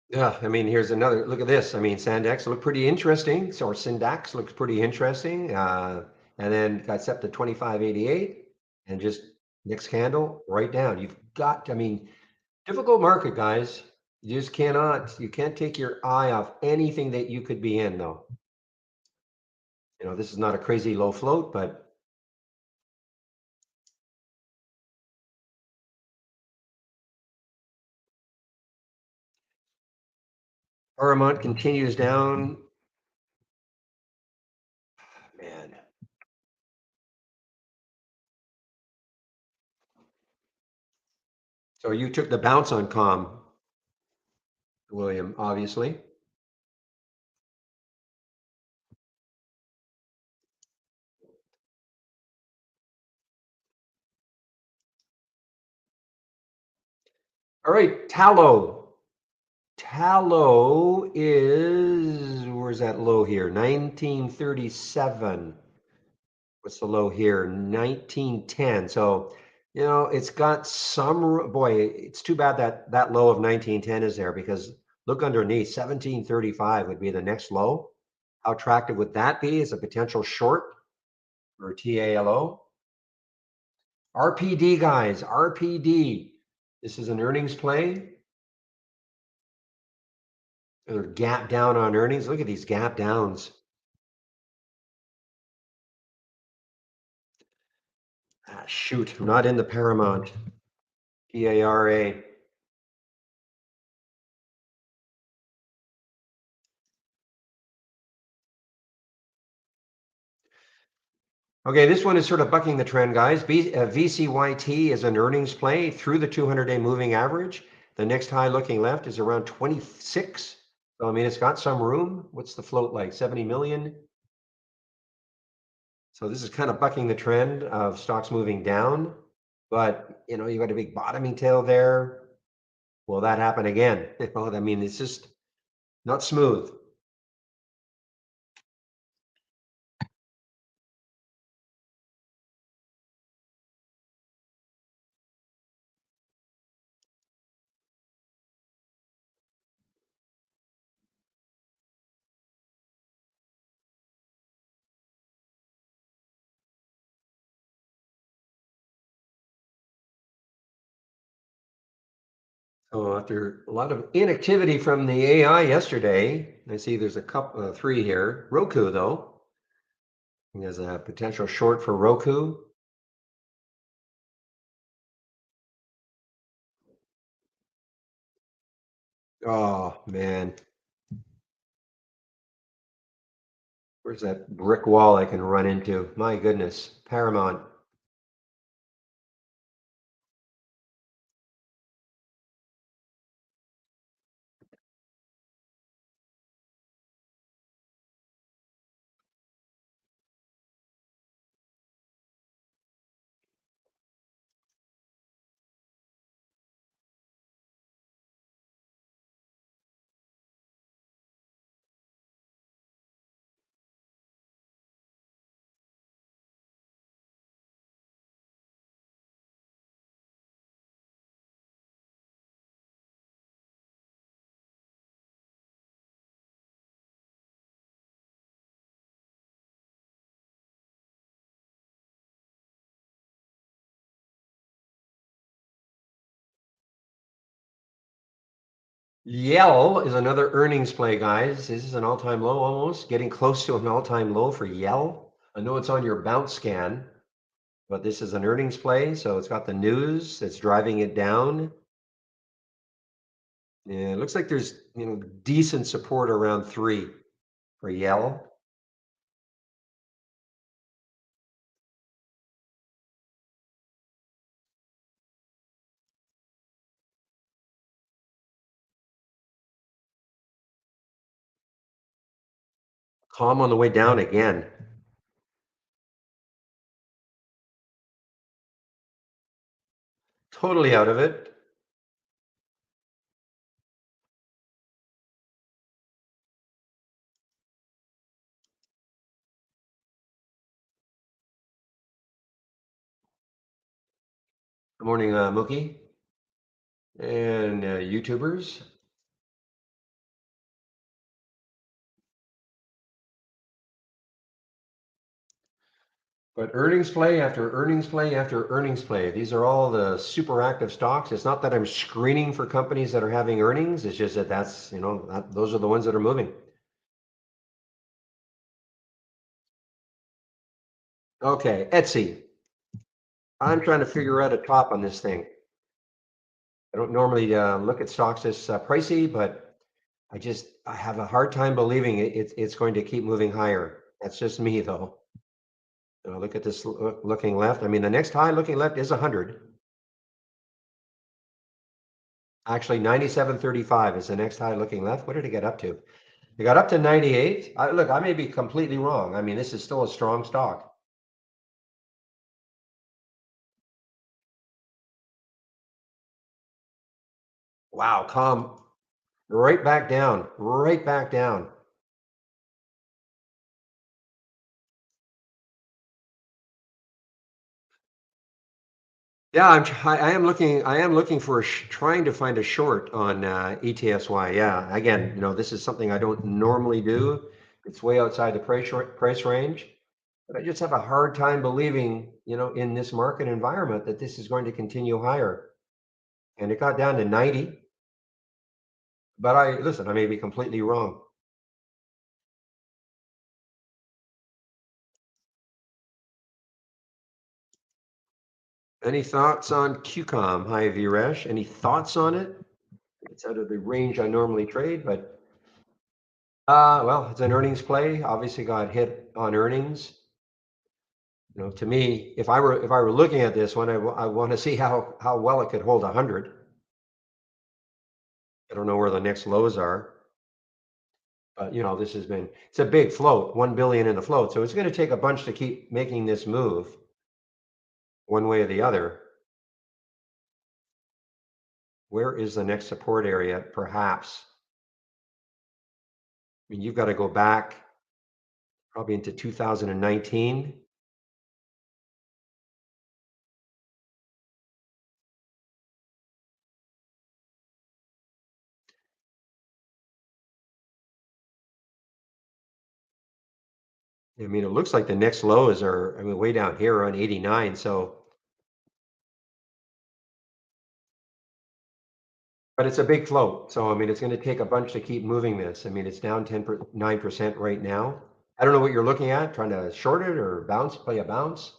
yeah, I mean, here's another look at this. I mean, Sandex looked pretty interesting. So, or Syndax looks pretty interesting. And then got up to 2588 and just next candle right down. I mean, difficult market, guys. You can't take your eye off anything that you could be in, though. This is not a crazy low float, but Paramount continues down. Man. So you took the bounce on Calm, William, obviously. All right, Tallow. Tallow is, where's that low here? 1937. What's the low here? 1910. So, it's got boy, it's too bad that that low of 1910 is there because look underneath, 1735 would be the next low. How attractive would that be as a potential short for TALO? RPD, guys, RPD. This is an earnings play. They're gap down on earnings. Look at these gap downs. Shoot, I'm not in the Paramount. PARA. Okay, this one is sort of bucking the trend, guys. VCYT is an earnings play through the 200-day moving average. The next high looking left is around 26. So, I mean, it's got some room. What's the float like? 70 million. So this is kind of bucking the trend of stocks moving down. But, you know, you got a big bottoming tail there. Will that happen again? Well, I mean, it's just not smooth. So after a lot of inactivity from the AI yesterday, I see there's a couple, three here. Roku, though, there's a potential short for Roku. Oh man, where's that brick wall I can run into? My goodness, Paramount. Yell is another earnings play, guys. This is an all-time low almost, getting close to an all-time low for Yell. I know it's on your bounce scan, but this is an earnings play, so it's got the news that's driving it down. Yeah, it looks like there's, you know, decent support around 3 for Yell. Calm on the way down again. Totally out of it. Good morning, Mookie and YouTubers. But earnings play after earnings play after earnings play. These are all the super active stocks. It's not that I'm screening for companies that are having earnings. It's just that that's, you know, those are the ones that are moving. Okay, Etsy. I'm trying to figure out a top on this thing. I don't normally look at stocks this pricey, but I have a hard time believing it's going to keep moving higher. That's just me though. Look at this looking left. I mean, the next high looking left is 100. Actually, 97.35 is the next high looking left. What did it get up to? It got up to 98. Look, I may be completely wrong. I mean, this is still a strong stock. Wow, calm. Right back down. Right back down. Yeah, I am looking. I am looking for trying to find a short on ETSY. Yeah, again, you know, this is something I don't normally do. It's way outside the price range, but I just have a hard time believing, you know, in this market environment that this is going to continue higher. And it got down to 90. But listen, I may be completely wrong. Any thoughts on QCOM? Hi, Viresh. Any thoughts on it? It's out of the range I normally trade, but well, it's an earnings play. Obviously got hit on earnings. To me, if I were looking at this one, I want to see how well it could hold 100. I don't know where the next lows are, but this it's a big float, 1 billion in the float. So it's going to take a bunch to keep making this move one way or the other. Where is the next support area? Perhaps. I mean, you've got to go back probably into 2019. I mean, it looks like the next lows are, way down here on 89. So, but it's a big float. So, I mean, it's going to take a bunch to keep moving this. I mean, it's down 9% right now. I don't know what you're looking at, trying to short it or bounce, play a bounce.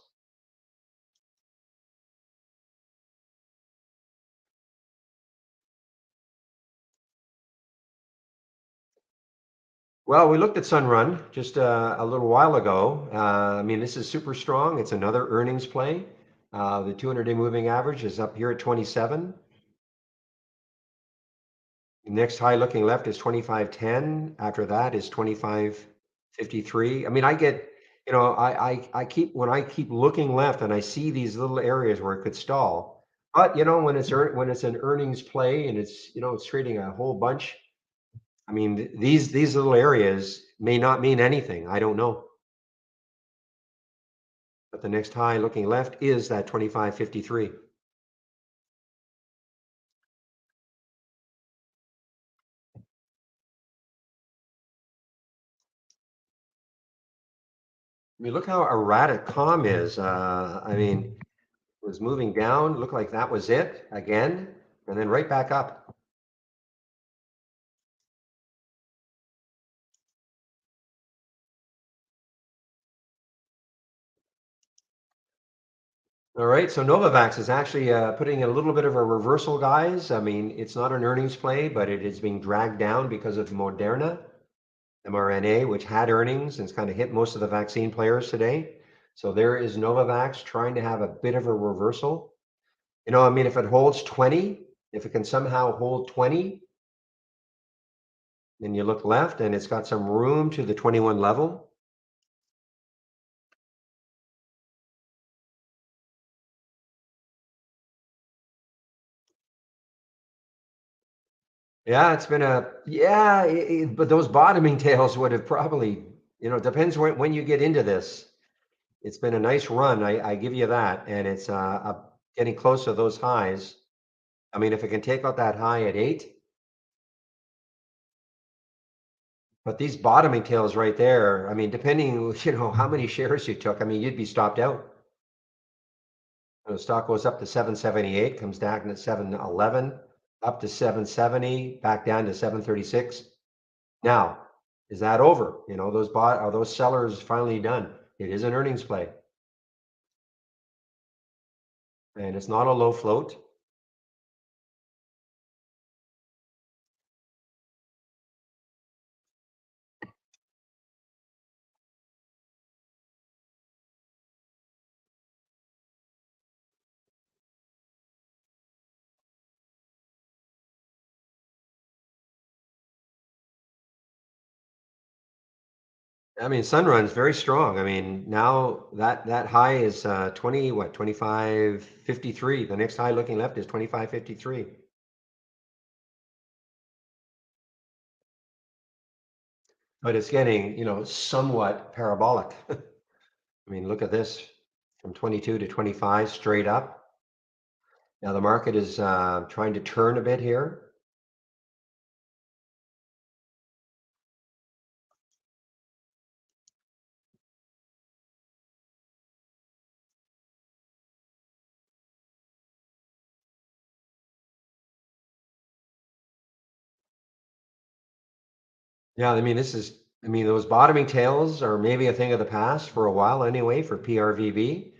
Well, we looked at Sunrun just a little while ago. I mean, this is super strong. It's another earnings play. The 200-day moving average is up here at 27. Next high looking left is 25.10. After that is 25.53. I mean, I get, I keep when I keep looking left and I see these little areas where it could stall. But when it's an earnings play and it's trading a whole bunch. I mean, these little areas may not mean anything. I don't know. But the next high looking left is that 25.53. I mean, look how erratic calm is. I mean, it was moving down, looked like that was it again, and then right back up. All right, so Novavax is actually putting in a little bit of a reversal, guys. I mean, it's not an earnings play, but it is being dragged down because of Moderna, mRNA, which had earnings and it's kind of hit most of the vaccine players today. So there is Novavax trying to have a bit of a reversal. I mean, if it holds 20, if it can somehow hold 20, then you look left and it's got some room to the 21 level. Yeah, it's been but those bottoming tails would have probably, depends when you get into this. It's been a nice run. I give you that. And it's getting close to those highs. I mean, if it can take out that high at 8, but these bottoming tails right there, I mean, depending, how many shares you took, I mean, you'd be stopped out. The stock goes up to 778, comes down to 711, up to 770, back down to 736. Now, is that over? Are those sellers finally done? It is an earnings play. And it's not a low float. I mean, Sunrun's very strong. I mean, now that high is 25.53. The next high looking left is 25.53. But it's getting, somewhat parabolic. I mean, look at this from 22 to 25 straight up. Now the market is trying to turn a bit here. Yeah, I mean, those bottoming tails are maybe a thing of the past for a while anyway for PRVB.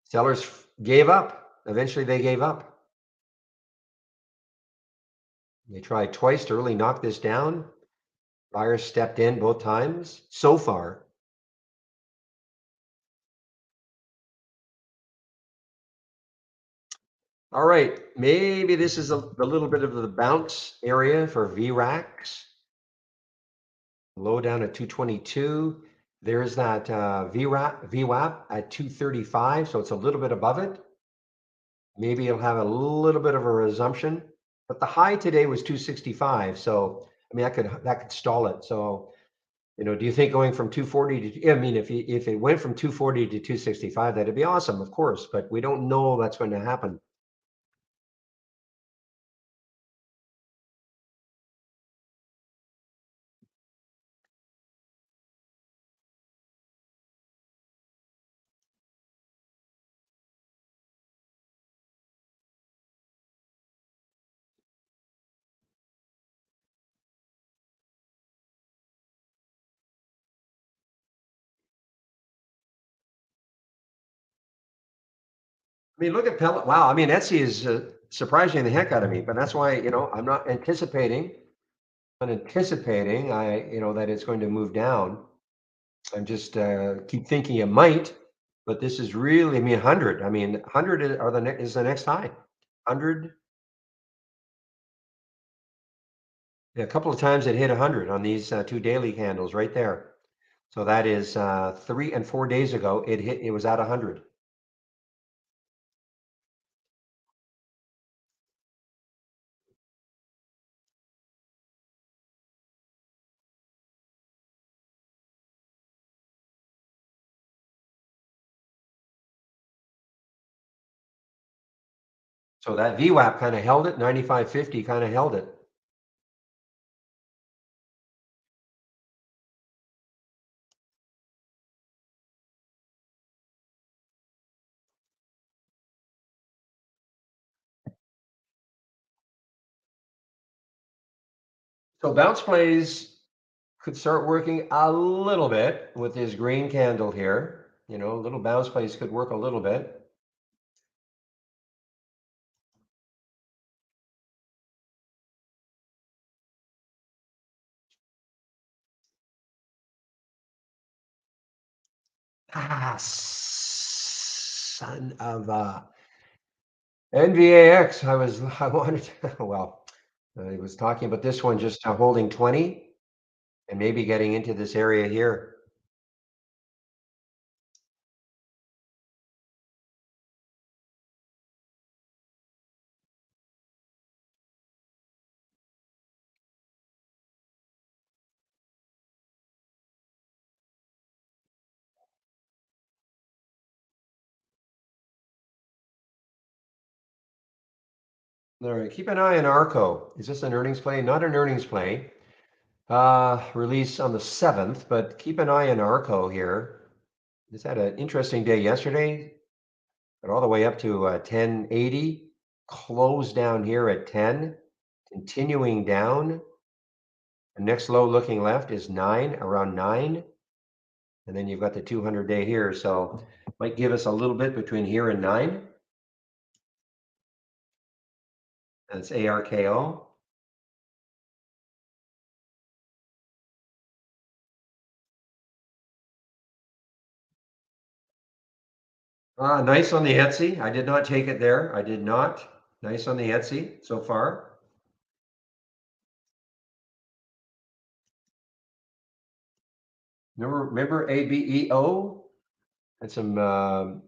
Sellers gave up. Eventually they gave up. They tried twice to really knock this down. Buyers stepped in both times. So far, All right, maybe this is a little bit of the bounce area for VRAX. Low down at 222. There's that VWAP at 235, so it's a little bit above it. Maybe it'll have a little bit of a resumption, but the high today was 265. So I mean that could stall it. So do you think going from 240 to, I mean, if it went from 240 to 265, that'd be awesome, of course, but we don't know that's going to happen. I mean, look at Pellet. Wow. I mean, Etsy is surprising the heck out of me, but that's why, I'm not anticipating that it's going to move down. I'm just keep thinking it might, but this is really, I mean, 100. I mean, 100 is the next high. 100. Yeah, a couple of times it hit 100 on these two daily candles right there. So that is 3 and 4 days ago. It was at 100. So that VWAP kind of held it. 95.50 kind of held it. So bounce plays could start working a little bit with this green candle here. Little bounce plays could work a little bit. Son of a NVAX. I wanted to, well, I was talking about this one just holding 20 and maybe getting into this area here. All right, keep an eye on Arco. Is this an earnings play? Not an earnings play. Release on the 7th, but keep an eye on Arco here. This had an interesting day yesterday, but all the way up to 1080. Close down here at 10, continuing down. The next low looking left is 9, around 9. And then you've got the 200-day here. So might give us a little bit between here and 9. That's ARKO. Nice on the Etsy. I did not take it there. I did not. Nice on the Etsy so far. Remember ABEO? And some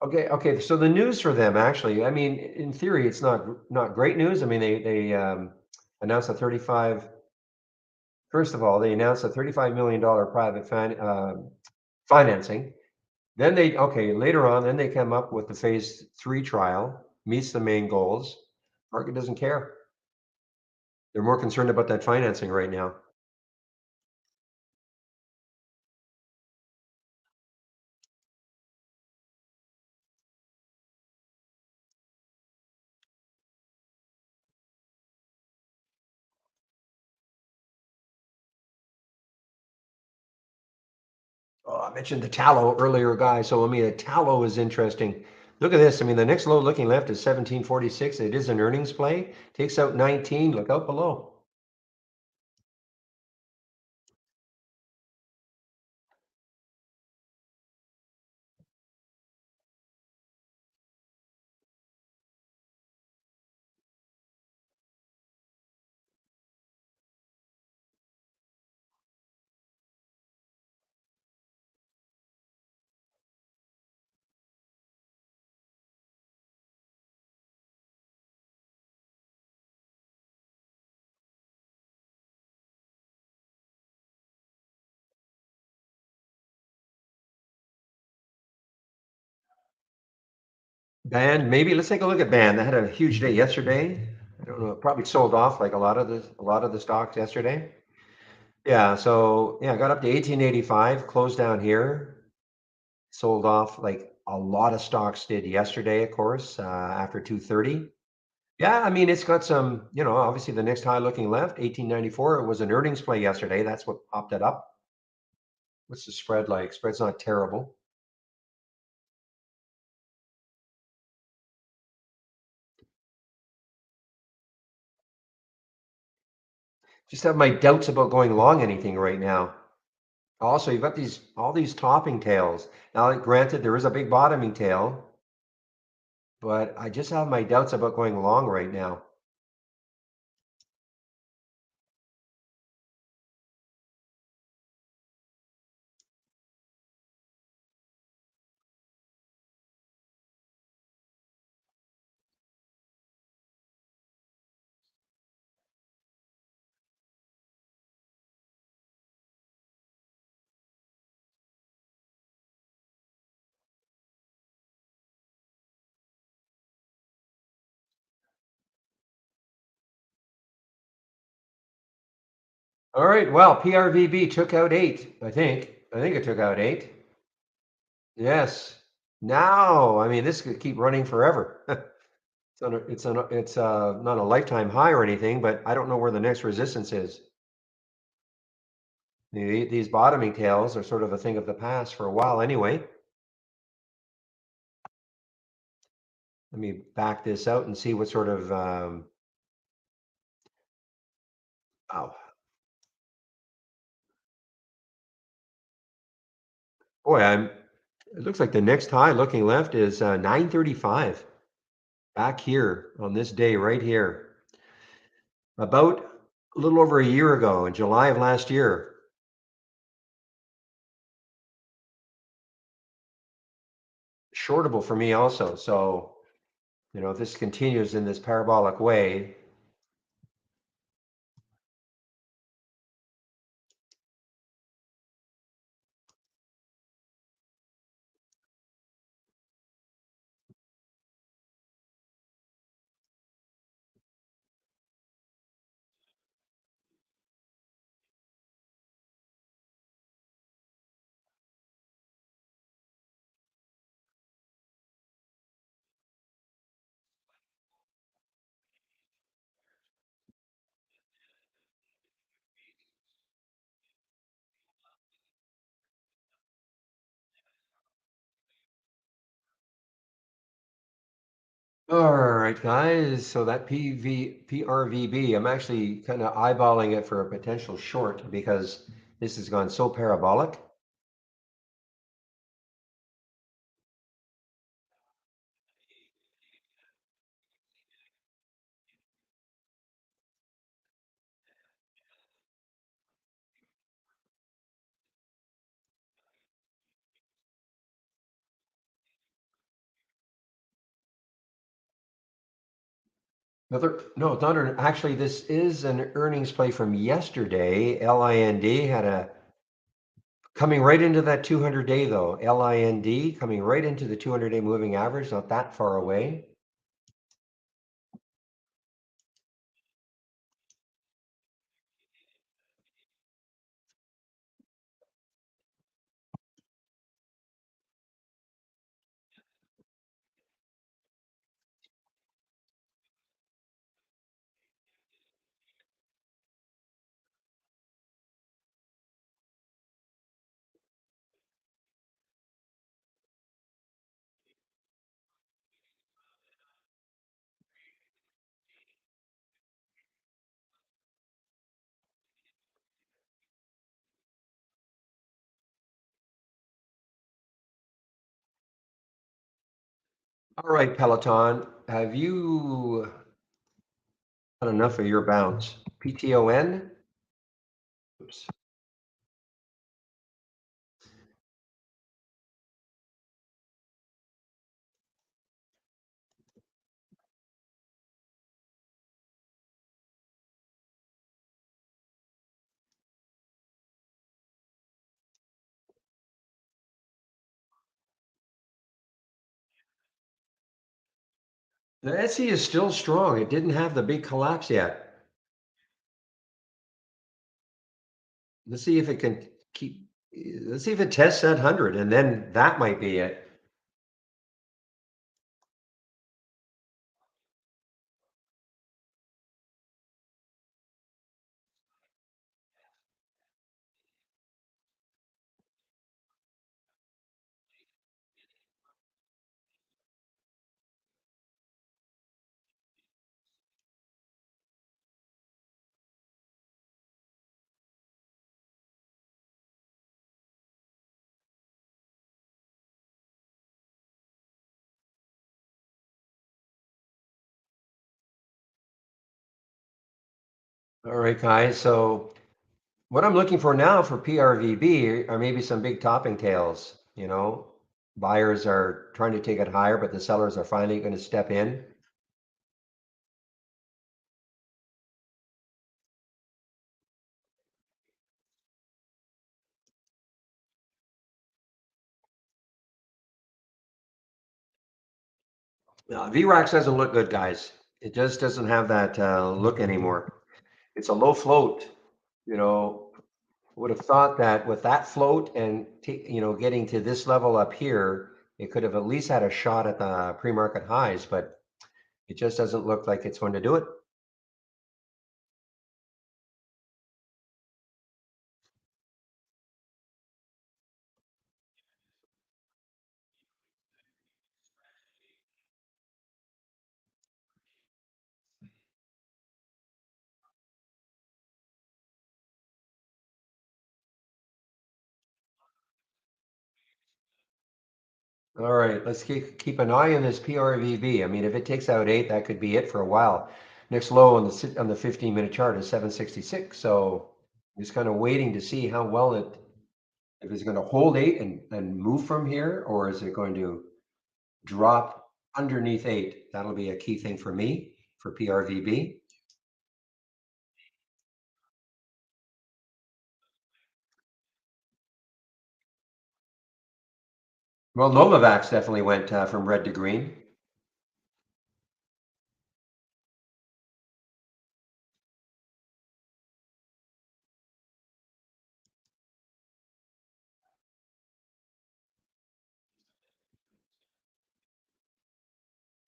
okay. So the news for them actually, I mean, in theory, it's not great news. I mean, they announced a 35. First of all, they announced a $35 million private financing. Then later on, then they come up with the phase 3 trial, meets the main goals. Market doesn't care. They're more concerned about that financing right now. Oh, I mentioned the tallow earlier, guys. So I mean, the tallow is interesting. Look at this. I mean, the next low looking left is 1746. It is an earnings play. Takes out 19. Look out below. Band, maybe let's take a look at Band. They had a huge day yesterday. I don't know, it probably sold off like a lot of the stocks yesterday. Yeah, so yeah, got up to 1885, closed down here, sold off like a lot of stocks did yesterday, of course, after 2:30. Yeah, I mean, it's got some, obviously the next high looking left, 1894. It was an earnings play yesterday. That's what popped it up. What's the spread like? Spread's not terrible. Just have my doubts about going long anything right now. Also, you've got all these topping tails. Now, granted, there is a big bottoming tail, but I just have my doubts about going long right now. All right, well, PRVB took out eight, I think. I think it took out eight. Yes. Now, I mean, this could keep running forever. It's not a lifetime high or anything, but I don't know where the next resistance is. These bottoming tails are sort of a thing of the past for a while anyway. Let me back this out and see what sort of, oh, boy, it looks like the next high looking left is 935 back here on this day right here. About a little over a year ago in July of last year. Shortable for me also. So, if this continues in this parabolic way, all right, guys. So that PRVB, I'm actually kind of eyeballing it for a potential short because this has gone so parabolic. No, it's not actually, this is an earnings play from yesterday. LIND had a coming right into that 200-day though. LIND coming right into the 200-day moving average, not that far away. All right, Peloton, have you had enough of your bounce? PTON? Oops. The Etsy is still strong. It didn't have the big collapse yet. Let's see if it can keep. Let's see if it tests that 100, and then that might be it. All right, guys. So what I'm looking for now for PRVB are maybe some big topping tails. Buyers are trying to take it higher, but the sellers are finally going to step in. VRAX doesn't look good, guys. It just doesn't have that look anymore. It's a low float. You know, would have thought that with that float and getting to this level up here, it could have at least had a shot at the pre-market highs, but it just doesn't look like it's going to do it. All right, let's keep an eye on this PRVB. I mean, if it takes out 8, that could be it for a while. Next low on the 15-minute chart is 766. So just kind of waiting to see how well if it's going to hold 8 and move from here, or is it going to drop underneath 8? That'll be a key thing for me for PRVB. Well, Novavax definitely went from red to green.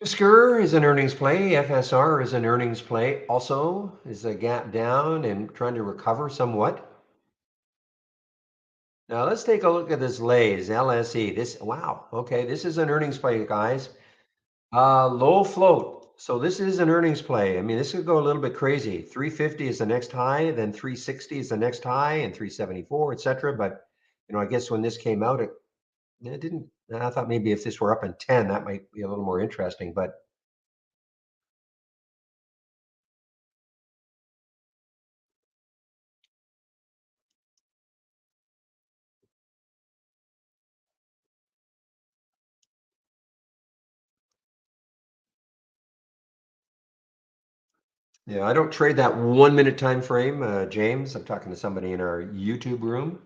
Fisker is an earnings play. FSR is an earnings play. Also, is a gap down and trying to recover somewhat. Now let's take a look at this Lays LSE. Wow. Okay, this is an earnings play, guys. Low float. So this is an earnings play. I mean, this could go a little bit crazy. 350 is the next high, then 360 is the next high, and 374, etc. But I guess when this came out, it didn't. I thought maybe if this were up in 10, that might be a little more interesting. But yeah, I don't trade that 1 minute time frame, James. I'm talking to somebody in our YouTube room.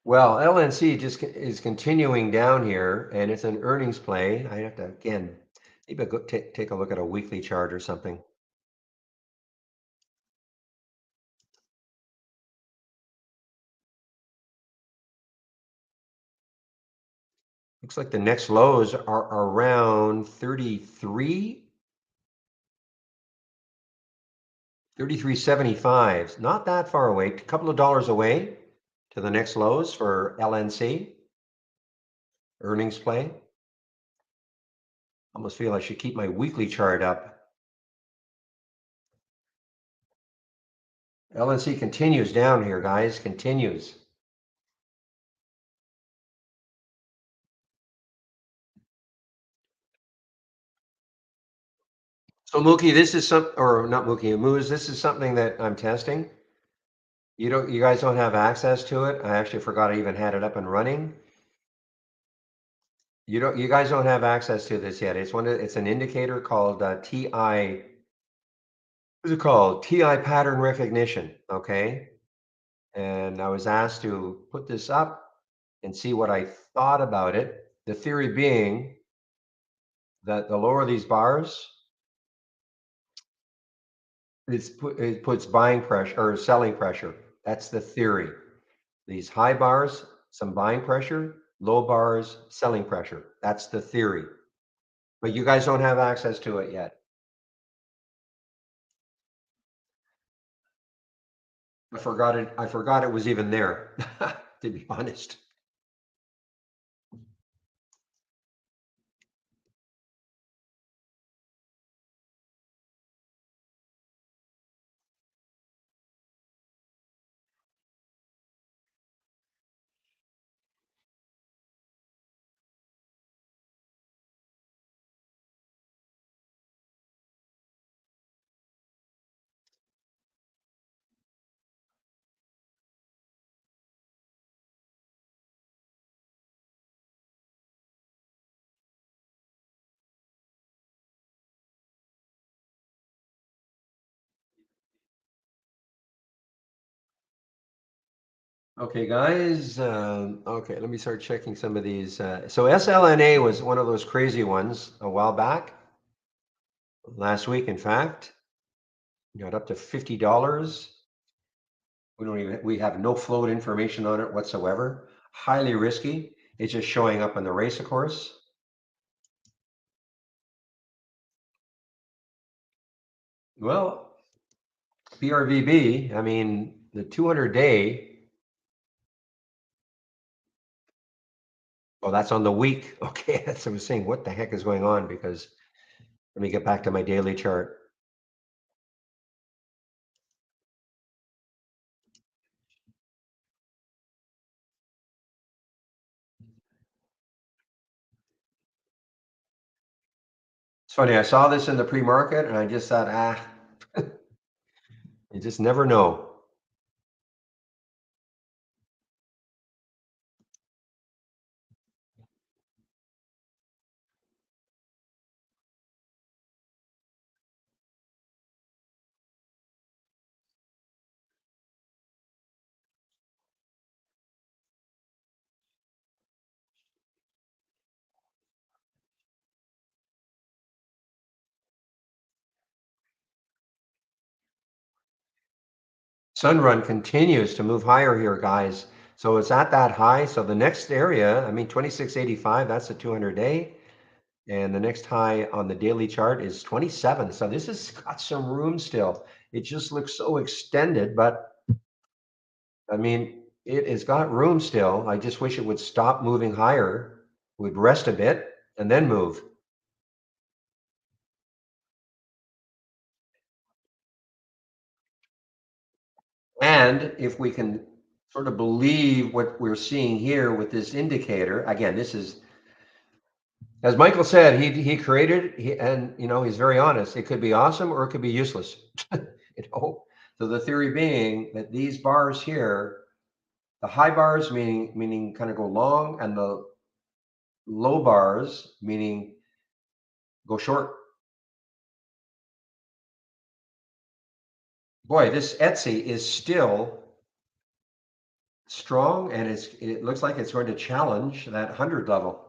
Well, LNC just is continuing down here, and it's an earnings play. I have to again, maybe go take a look at a weekly chart or something. Looks like the next lows are around 33, 33.75. Not that far away, a couple of dollars away to the next lows for LNC earnings play. Almost feel I should keep my weekly chart up. LNC continues down here, guys, continues. So Mookie, this is or not Mookie, Moose, this is something that I'm testing. You guys don't have access to it. I actually forgot I even had it up and running. You guys don't have access to this yet. It's an indicator called TI. What's it called? TI pattern recognition. Okay. And I was asked to put this up and see what I thought about it. The theory being that the lower these bars, it puts buying pressure or selling pressure. That's the theory. These high bars, some buying pressure, low bars, selling pressure. That's the theory. But you guys don't have access to it yet. I forgot it was even there, to be honest. Okay, guys. Okay, let me start checking some of these. So SLNA was one of those crazy ones a while back. Last week, in fact, got up to $50. We have no float information on it whatsoever. Highly risky. It's just showing up on the race, of course. Well, BRVB, I mean, the 200-day. Oh, that's on the week. Okay, that's what I was saying. What the heck is going on? Because let me get back to my daily chart. It's funny. I saw this in the pre-market, and I just thought, you just never know. Sunrun continues to move higher here, guys. So it's at that high. So the next area, I mean, 2685, that's the 200-day. And the next high on the daily chart is 27. So this has got some room still. It just looks so extended, but I mean, it has got room still. I just wish it would stop moving higher, would rest a bit, and then move. And if we can sort of believe what we're seeing here with this indicator, again, this is, as Michael said, he created, and he's very honest. It could be awesome or it could be useless. you know. So the theory being that these bars here, the high bars meaning kind of go long, and the low bars meaning go short. Boy, this Etsy is still strong, and it looks like it's going to challenge that 100 level.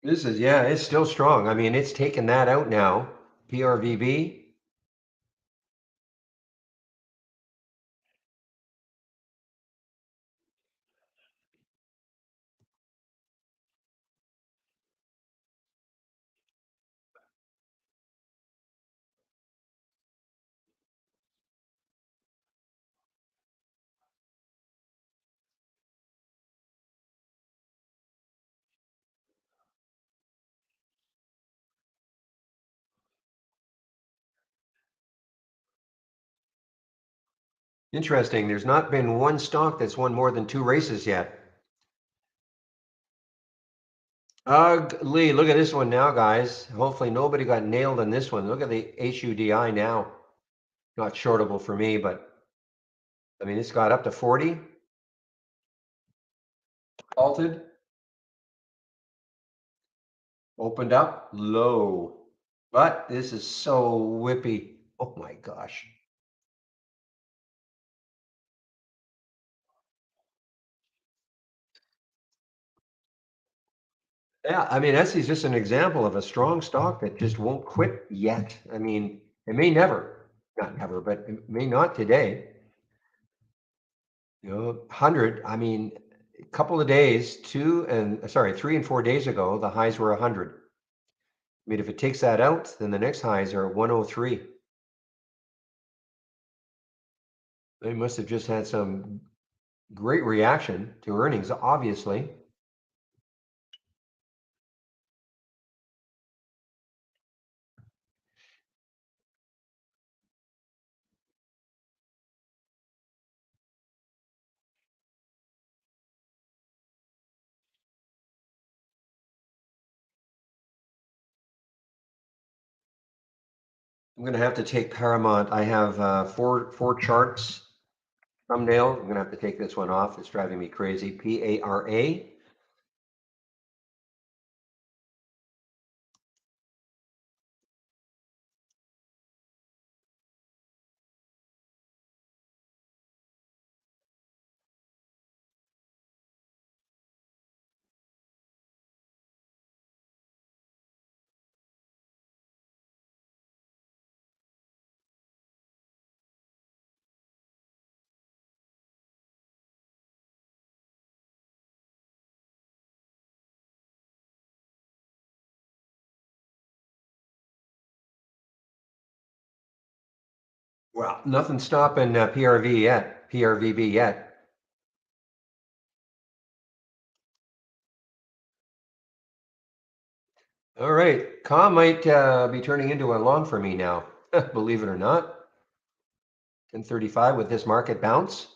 This is, yeah, it's still strong. I mean, it's taken that out now. PRVB. Interesting. There's not been one stock that's won more than two races yet. Lee, look at this one now, guys. Hopefully nobody got nailed on this one. Look at the HUDI now. Not shortable for me, but I mean, it's got up to 40. Halted. Opened up. Low. But this is so whippy. Oh my gosh. Yeah, I mean, Etsy's just an example of a strong stock that just won't quit yet. I mean, it may never, not never, but it may not today. 100, I mean, a couple of days, 3 and 4 days ago, the highs were 100. I mean, if it takes that out, then the next highs are 103. They must have just had some great reaction to earnings, obviously. I'm gonna have to take Paramount. I have four charts thumbnail. I'm gonna have to take this one off. It's driving me crazy. PARA. Well, nothing stopping PRV yet. PRVB yet. All right, Com might be turning into a long for me now. Believe it or not. 1035 with this market bounce.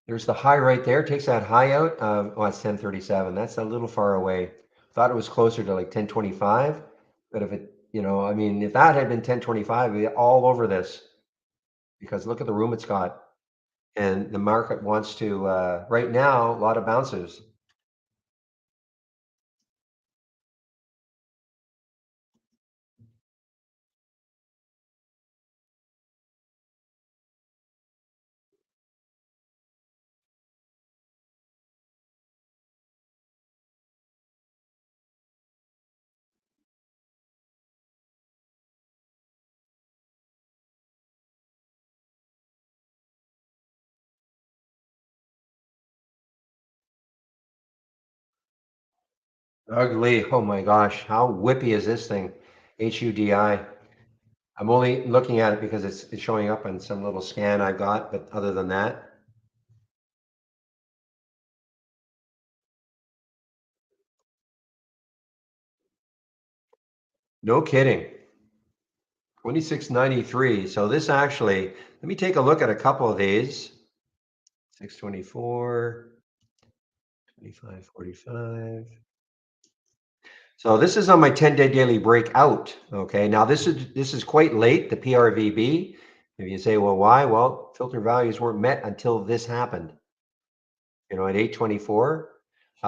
There's the high right there. Takes that high out. Oh, it's 1037. That's a little far away. Thought it was closer to like 1025. But if it, I mean, if that had been 1025, we'd be all over this because look at the room it's got. And the market wants to, right now, a lot of bounces. Ugly. Oh my gosh. How whippy is this thing? HUDI. I'm only looking at it because it's showing up on some little scan I got, but other than that, no kidding. 2693. So this actually, let me take a look at a couple of these. 624, 2545. So this is on my 10-day daily breakout. Okay. Now this is quite late, the PRVB. If you say, well, why? Well, filter values weren't met until this happened. At 824.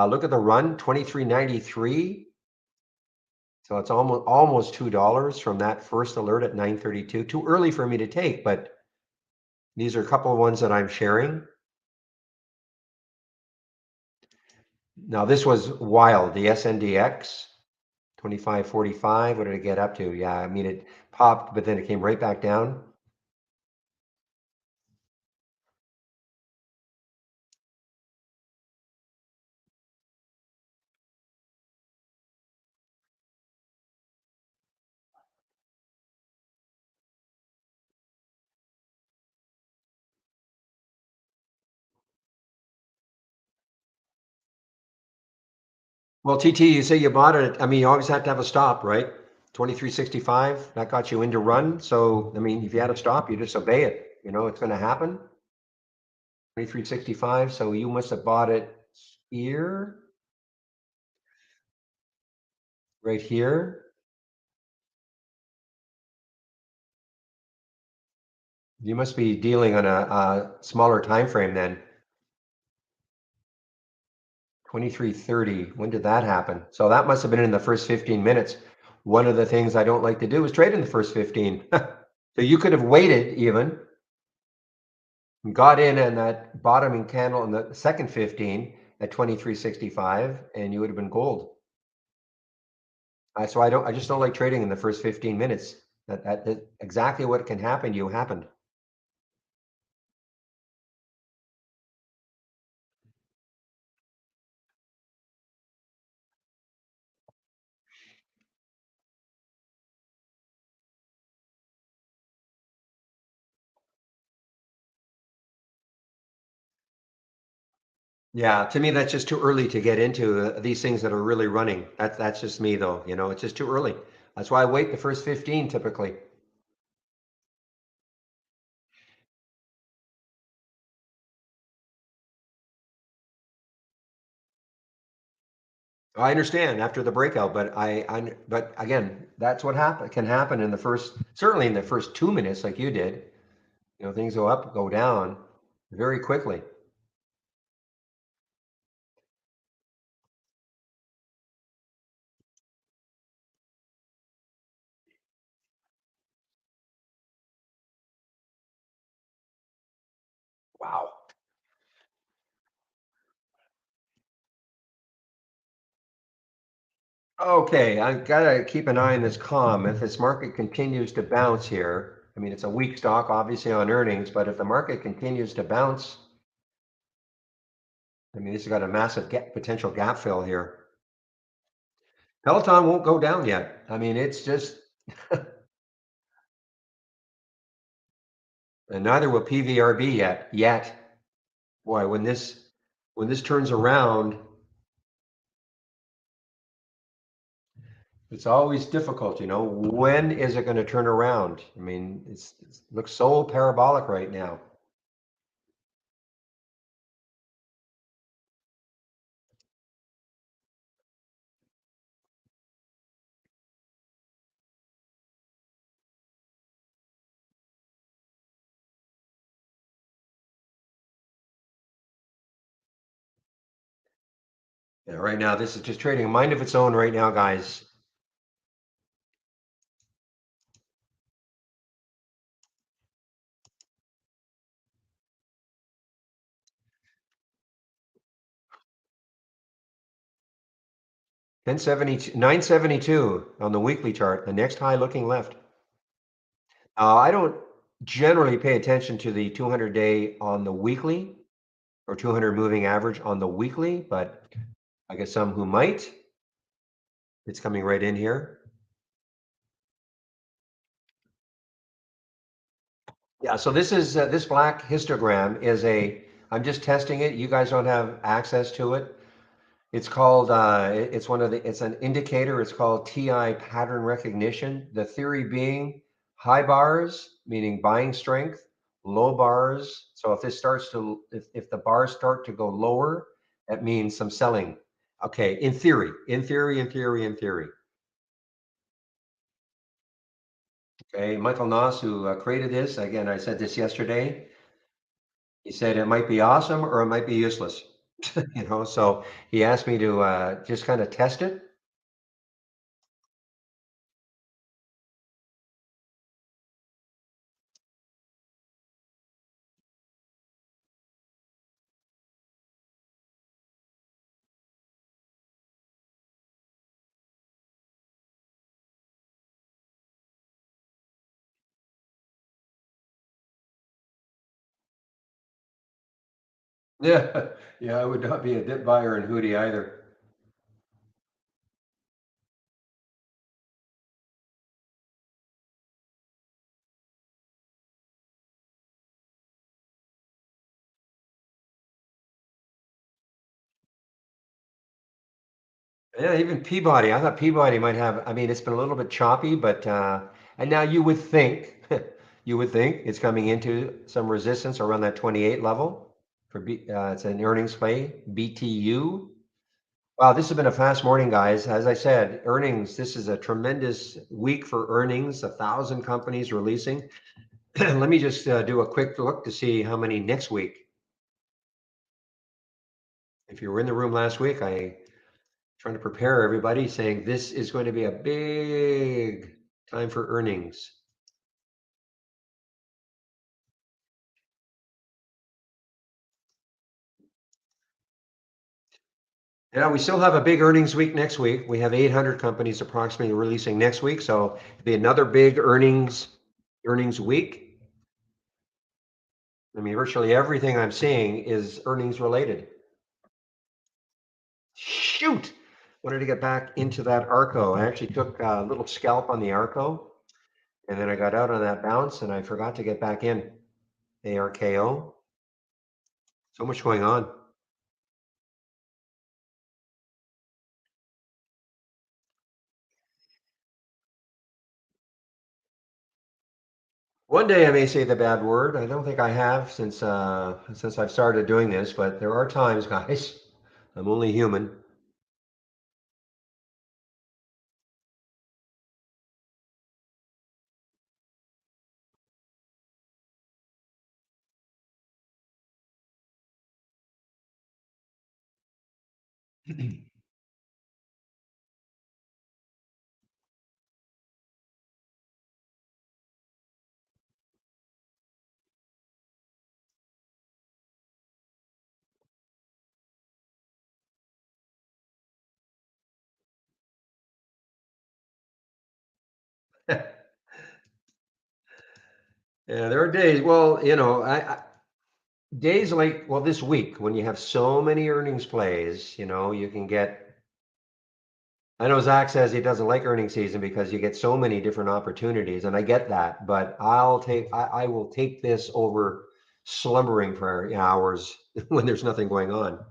Look at the run, 2393. So it's almost $2 from that first alert at 932. Too early for me to take, but these are a couple of ones that I'm sharing. Now this was wild. The SNDX 2545. What did it get up to? Yeah, I mean it popped, but then it came right back down. Well, TT, you say you bought it. I mean, you always have to have a stop, right? 2365, that got you into run. So, I mean, if you had a stop, you just obey it. You know, it's going to happen. 2365. So you must have bought it here, right here. You must be dealing on a smaller time frame then. 2330. When did that happen? So that must have been in the first 15 minutes. One of the things I don't like to do is trade in the first 15. So you could have waited even, got in on that bottoming candle in the second 15 at 2365, and you would have been gold. So I just don't like trading in the first 15 minutes. That exactly what can happen to you happened. Yeah, to me, that's just too early to get into these things that are really running. That's just me though, you know, it's just too early. That's why I wait the first 15 typically. I understand after the breakout, but but again, that's what can happen in the first, certainly in the first 2 minutes, like you did. You know, things go up, go down very quickly. Wow. Okay, I gotta keep an eye on this calm. If this market continues to bounce here, I mean, it's a weak stock, obviously on earnings, but if the market continues to bounce, I mean, this has got a massive potential gap fill here. Peloton won't go down yet. I mean, it's just, and neither will PVRB yet. Yet, boy, when this turns around, it's always difficult, you know. When is it going to turn around? I mean, it looks so parabolic right now. Yeah, right now, this is just trading a mind of its own right now, guys. 1072, 972 on the weekly chart, the next high looking left. I don't generally pay attention to the 200-day on the weekly or 200 moving average on the weekly, but I guess some who might. It's coming right in here. Yeah, so this black histogram is I'm just testing it. You guys don't have access to it. It's called, it's an indicator. It's called TI pattern recognition. The theory being high bars, meaning buying strength, low bars. So if the bars start to go lower, that means some selling. Okay, in theory, in theory, in theory, in theory. Okay, Michael Noss, who created this, again, I said this yesterday. He said it might be awesome or it might be useless. You know, so he asked me to just kind of test it. Yeah, yeah, I would not be a dip buyer in Hootie either. Yeah, even Peabody. I thought Peabody might have, I mean, it's been a little bit choppy, but and now you would think you would think it's coming into some resistance around that 28 level for it's an earnings play, BTU. Wow, this has been a fast morning, guys. As I said, earnings, this is a tremendous week for earnings, 1,000 companies releasing. Let me just do a quick look to see how many next week. If you were in the room last week, I trying to prepare everybody saying this is going to be a big time for earnings. Yeah, we still have a big earnings week next week. We have 800 companies approximately releasing next week, so it'll be another big earnings week. I mean, virtually everything I'm seeing is earnings related. Shoot, wanted to get back into that ARCO. I actually took a little scalp on the ARCO, and then I got out on that bounce, and I forgot to get back in. ARKO. So much going on. One day I may say the bad word. I don't think I have since I've started doing this, but there are times, guys. I'm only human. Yeah, there are days. Well, days like this week when you have so many earnings plays, you can get. I know Zach says he doesn't like earnings season because you get so many different opportunities, and I get that. But I will take this over slumbering for hours when there's nothing going on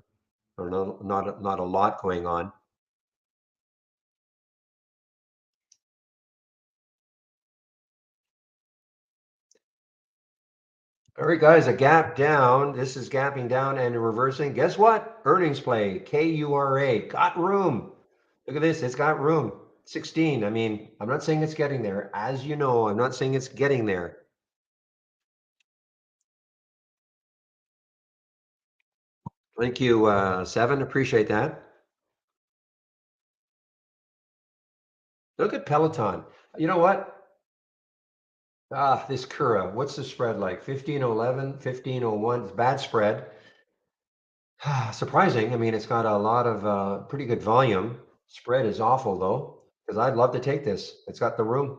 or not a lot going on. All right, guys, a gap down. This is gapping down and reversing. Guess what? Earnings play, KURA, got room. Look at this, it's got room. 16. I mean, I'm not saying it's getting there. As you know, I'm not saying it's getting there. Thank you, Seven. Appreciate that. Look at Peloton. You know what? This Kura, what's the spread like? 1511, 1501. It's bad spread. Surprising. I mean, it's got a lot of pretty good volume. Spread is awful though, because I'd love to take this. It's got the room.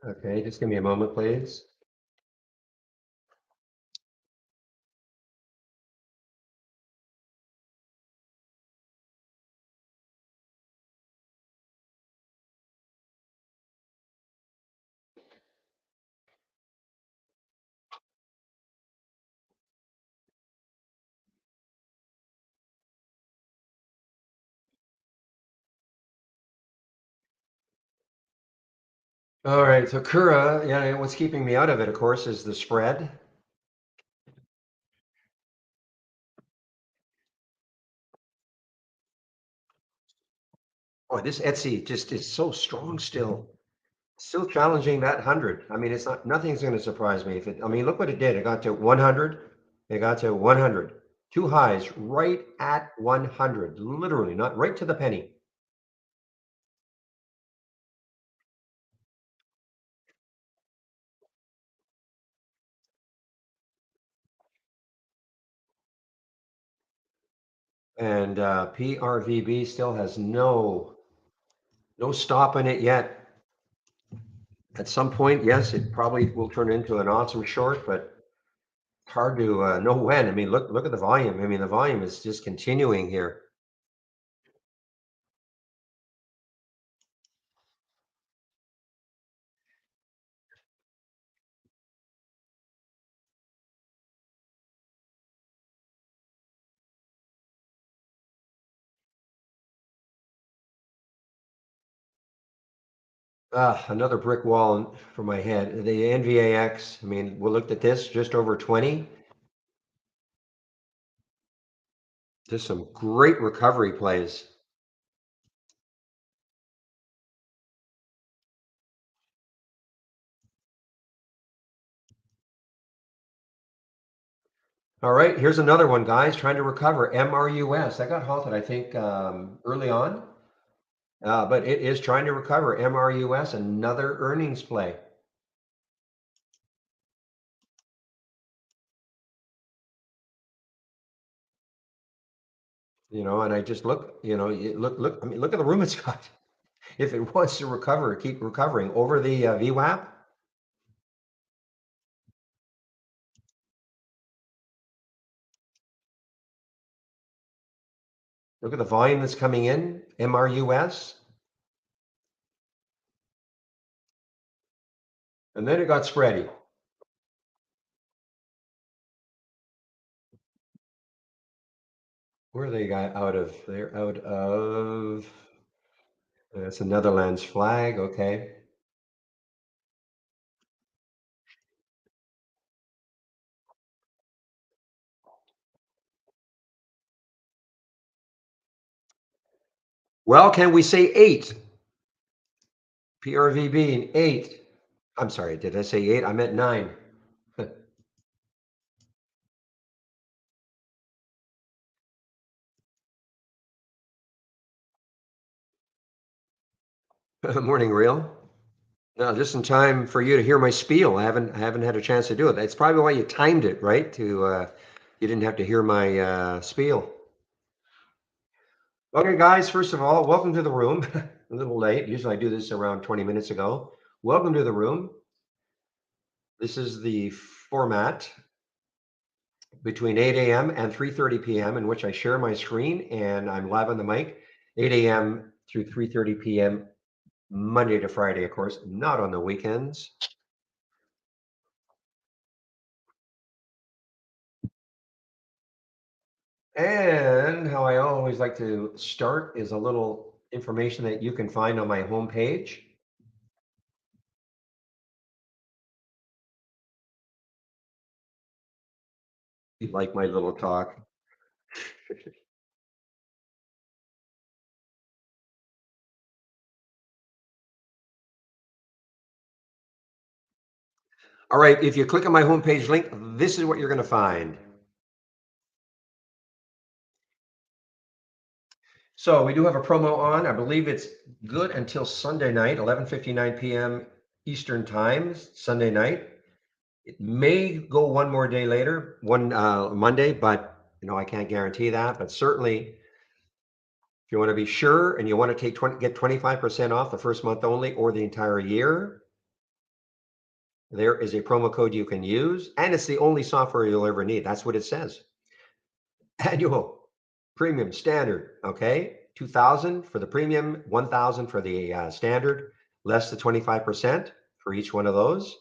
Okay, just give me a moment, please. All right, so Kura, yeah, what's keeping me out of it, of course, is the spread. Boy, this Etsy just is so strong still. Still challenging that 100. I mean, it's not nothing's going to surprise me if it. I mean, look what it did. It got to 100. It got to 100. Two highs right at 100. Literally, not right to the penny. And PRVB still has no stop in it yet. At some point, yes, it probably will turn into an awesome short, but hard to know when. I mean, look at the volume. I mean, the volume is just continuing here. Another brick wall for my head. The NVAX, I mean, we looked at this just over 20. Just some great recovery plays. All right, here's another one, guys, trying to recover. MRUS. That got halted, I think, early on, but it is trying to recover. MRUS, another earnings play. You know, and I just look, you know, look. I mean, look at the room it's got. If it wants to recover, keep recovering over the VWAP. Look at the volume that's coming in. MRUS. And then it got spready. Where are they got out of? They're out of, that's a Netherlands flag. Okay. Well, can we say 8? PRVB 8. I'm sorry, did I say 8? I meant 9. Morning, Real. No, just in time for you to hear my spiel. I haven't had a chance to do it. That's probably why you timed it, right? To you didn't have to hear my spiel. Okay, guys, first of all, welcome to the room. A little late. Usually I do this around 20 minutes ago. Welcome to the room. This is the format between 8 a.m. and 3:30 p.m. in which I share my screen and I'm live on the mic, 8 a.m. through 3:30 p.m. Monday to Friday, of course, not on the weekends. And how I always like to start is a little information that you can find on my homepage. You like my little talk. All right, if you click on my homepage link, this is what you're going to find. So we do have a promo on. I believe it's good until Sunday night, 11:59 p.m. Eastern Time, Sunday night. It may go one more day later, one Monday, but you know I can't guarantee that. But certainly, if you want to be sure and you want to get 25% off the first month only or the entire year, there is a promo code you can use, and it's the only software you'll ever need. That's what it says. Annual premium standard, okay? 2,000 for the premium, 1,000 for the standard, less than 25% for each one of those.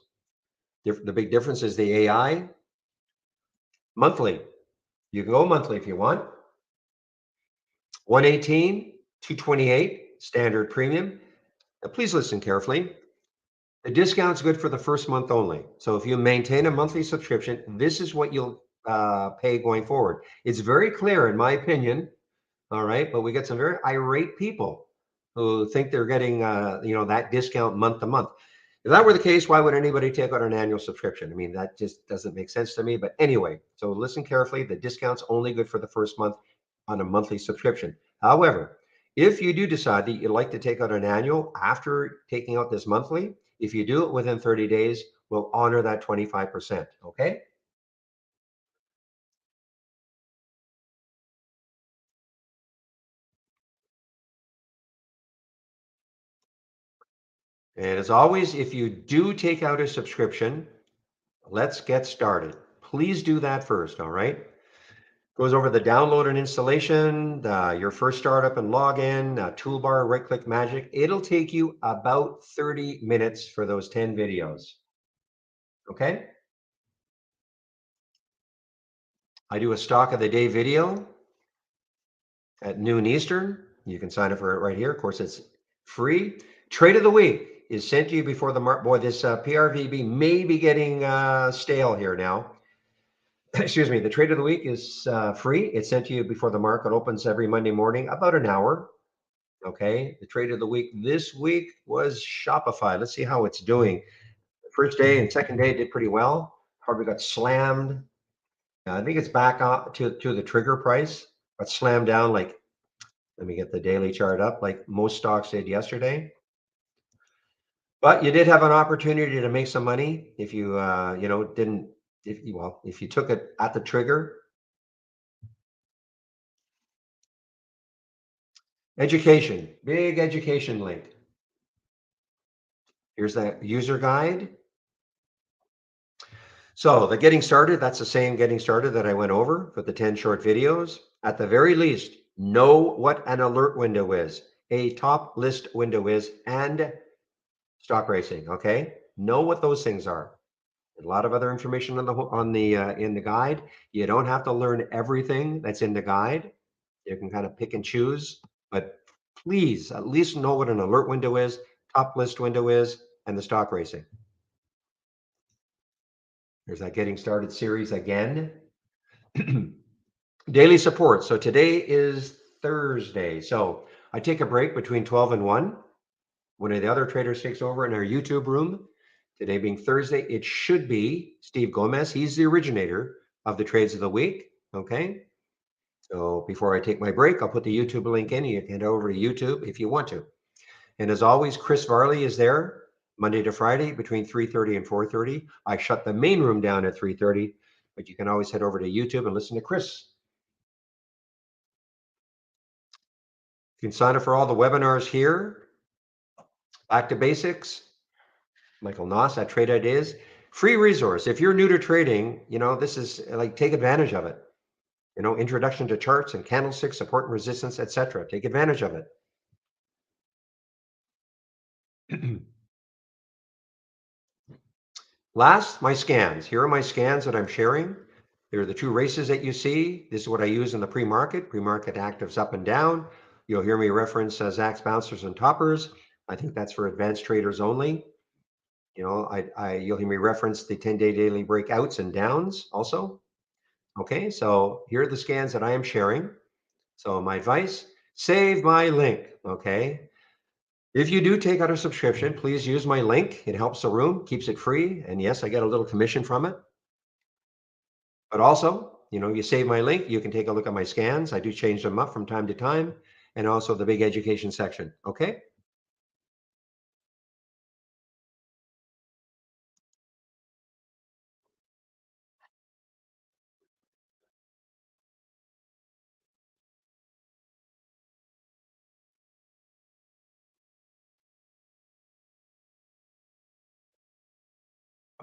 The big difference is the AI. Monthly, you can go monthly if you want. 118, 228 standard premium. Now, please listen carefully. The discount's good for the first month only. So if you maintain a monthly subscription, this is what you'll pay going forward. It's very clear, in my opinion. All right, but we get some very irate people who think they're getting, that discount month to month. If that were the case, why would anybody take out an annual subscription? I mean, that just doesn't make sense to me. But anyway, so listen carefully. The discount's only good for the first month on a monthly subscription. However, if you do decide that you'd like to take out an annual after taking out this monthly, if you do it within 30 days, we'll honor that 25%. Okay. And as always, if you do take out a subscription, let's get started. Please do that first, all right? Goes over the download and installation, your first startup and login, toolbar, right click magic. It'll take you about 30 minutes for those 10 videos. Okay. I do a stock of the day video at noon Eastern. You can sign up for it right here. Of course, it's free. Trade of the week is sent to you before the mark. Boy, this PRVB may be getting stale here now. Excuse me. The trade of the week is free. It's sent to you before the market opens every Monday morning, about an hour. Okay. The trade of the week this week was Shopify. Let's see how it's doing. The first day and second day did pretty well. Probably got slammed. I think it's back up to the trigger price, but slammed down like, let me get the daily chart up, like most stocks did yesterday. But you did have an opportunity to make some money if you, didn't, if you took it at the trigger. Education, big education link. Here's that user guide. So the getting started, that's the same getting started that I went over for the 10 short videos. At the very least, know what an alert window is, a top list window is, and stock racing. Okay, know what those things are. A lot of other information on the in the guide. You don't have to learn everything that's in the guide. You can kind of pick and choose, but please at least know what an alert window is, top list window is, and the stock racing. There's that getting started series again. Daily support. So today is Thursday. So I take a break between 12 and 1. One of the other traders takes over in our YouTube room. Today being Thursday, it should be Steve Gomez. He's the originator of the trades of the week. Okay. So before I take my break, I'll put the YouTube link in. You can head over to YouTube if you want to. And as always, Chris Varley is there Monday to Friday between 3:30 and 4:30. I shut the main room down at 3:30, but you can always head over to YouTube and listen to Chris. You can sign up for all the webinars here. Back to basics. Michael Noss at Trade Ideas. Free resource. If you're new to trading, this is like, take advantage of it. Introduction to charts and candlesticks, support and resistance, etc. Take advantage of it. Last, my scans. Here are my scans that I'm sharing. There are the two races that you see. This is what I use in the pre-market. Pre-market actives up and down. You'll hear me reference Zach's bouncers and toppers. I think that's for advanced traders only. You'll hear me reference the 10-day daily breakouts and downs also. Okay, so here are the scans that I am sharing. So my advice, save my link. Okay. If you do take out a subscription, please use my link. It helps the room, keeps it free. And yes, I get a little commission from it. But also, you save my link, you can take a look at my scans. I do change them up from time to time, and also the big education section. Okay.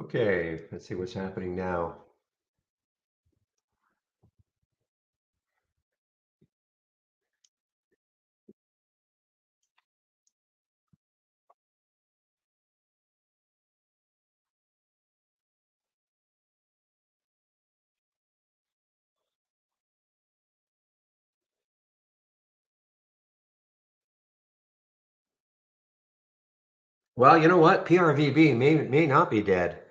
Okay. Let's see what's happening now. Well, you know what? PRVB may not be dead.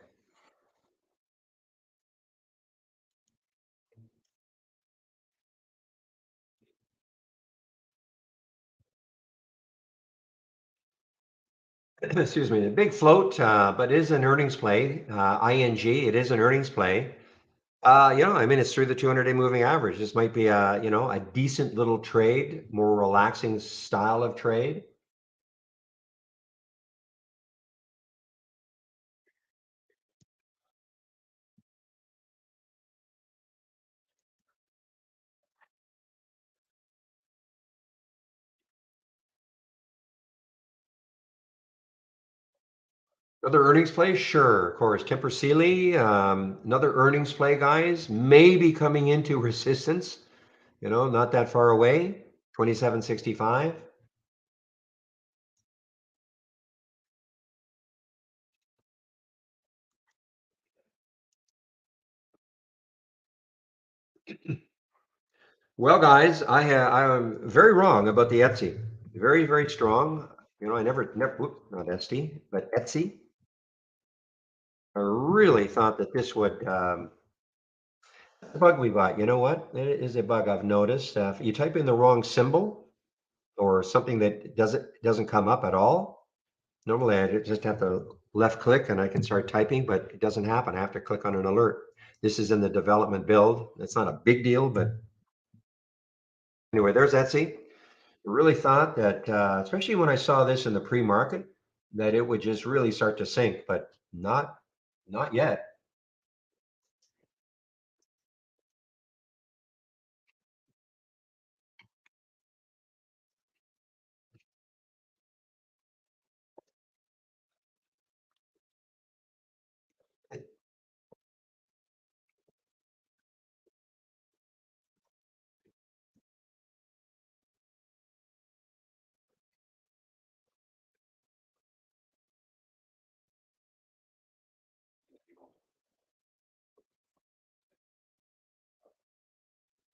Excuse me. The big float, but is an earnings play. ING, it is an earnings play. It's through the 200-day moving average. This might be a decent little trade, more relaxing style of trade. Other earnings play? Sure, of course. Timper Sealy, another earnings play, guys, maybe coming into resistance, not that far away, 27.65. Well, guys, I'm very wrong about the Etsy. Very, very strong. I never, whoop, not Etsy, but Etsy. I really thought that this would, the bug we got, you know what? It is a bug I've noticed. If you type in the wrong symbol or something that doesn't come up at all, normally I just have to left click and I can start typing, but it doesn't happen. I have to click on an alert. This is in the development build. It's not a big deal, but anyway, there's Etsy. Really thought that, especially when I saw this in the pre-market, that it would just really start to sink, but not yet.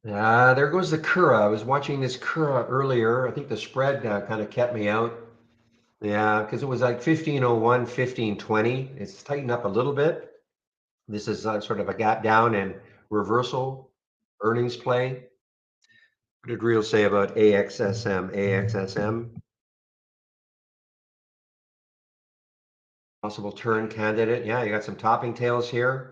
There goes the Kura. I was watching this Kura earlier. I think the spread kind of kept me out. Yeah, because it was like 1501, 1520. It's tightened up a little bit. This is sort of a gap down and reversal earnings play. What did Real say about AXSM? AXSM, possible turn candidate. Yeah, you got some topping tails here.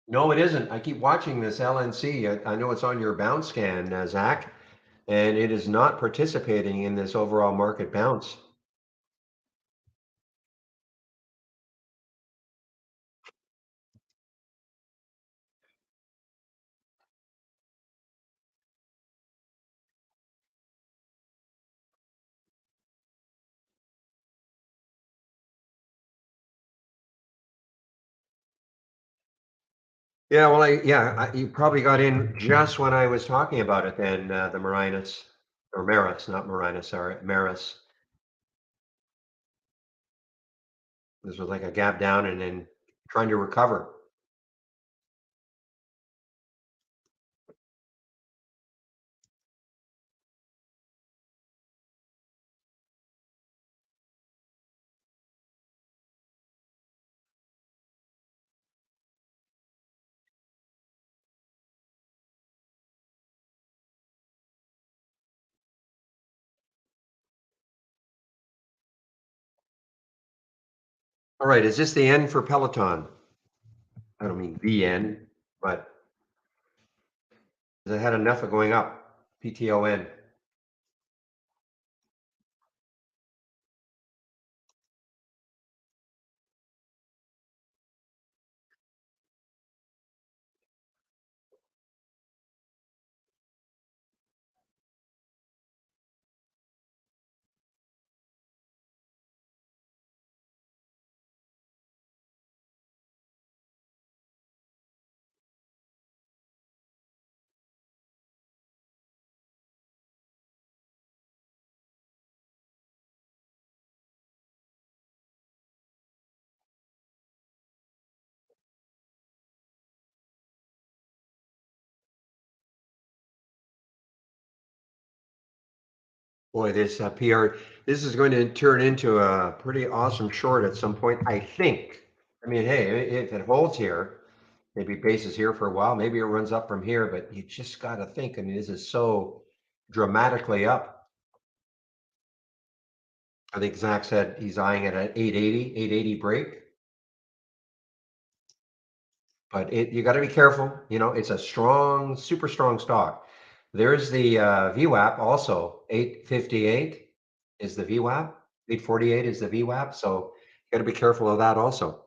No, it isn't. I keep watching this LNC. I know it's on your bounce scan, Zach, and it is not participating in this overall market bounce. Yeah, well, you probably got in just when I was talking about it then, the Marinus, or Maris, not Marinus, sorry, Maris. This was like a gap down and then trying to recover. All right, is this the end for Peloton? I don't mean the end, but I had enough of going up, PTON. Boy, this PR, this is going to turn into a pretty awesome short at some point, I think. I mean, hey, if it holds here, maybe bases here for a while, maybe it runs up from here, but you just got to think, I mean, this is so dramatically up. I think Zach said he's eyeing it at 880, 880 break. but you got to be careful. It's a strong, super strong stock. There's the VWAP also. 858 is the VWAP. 848 is the VWAP. So you got to be careful of that also.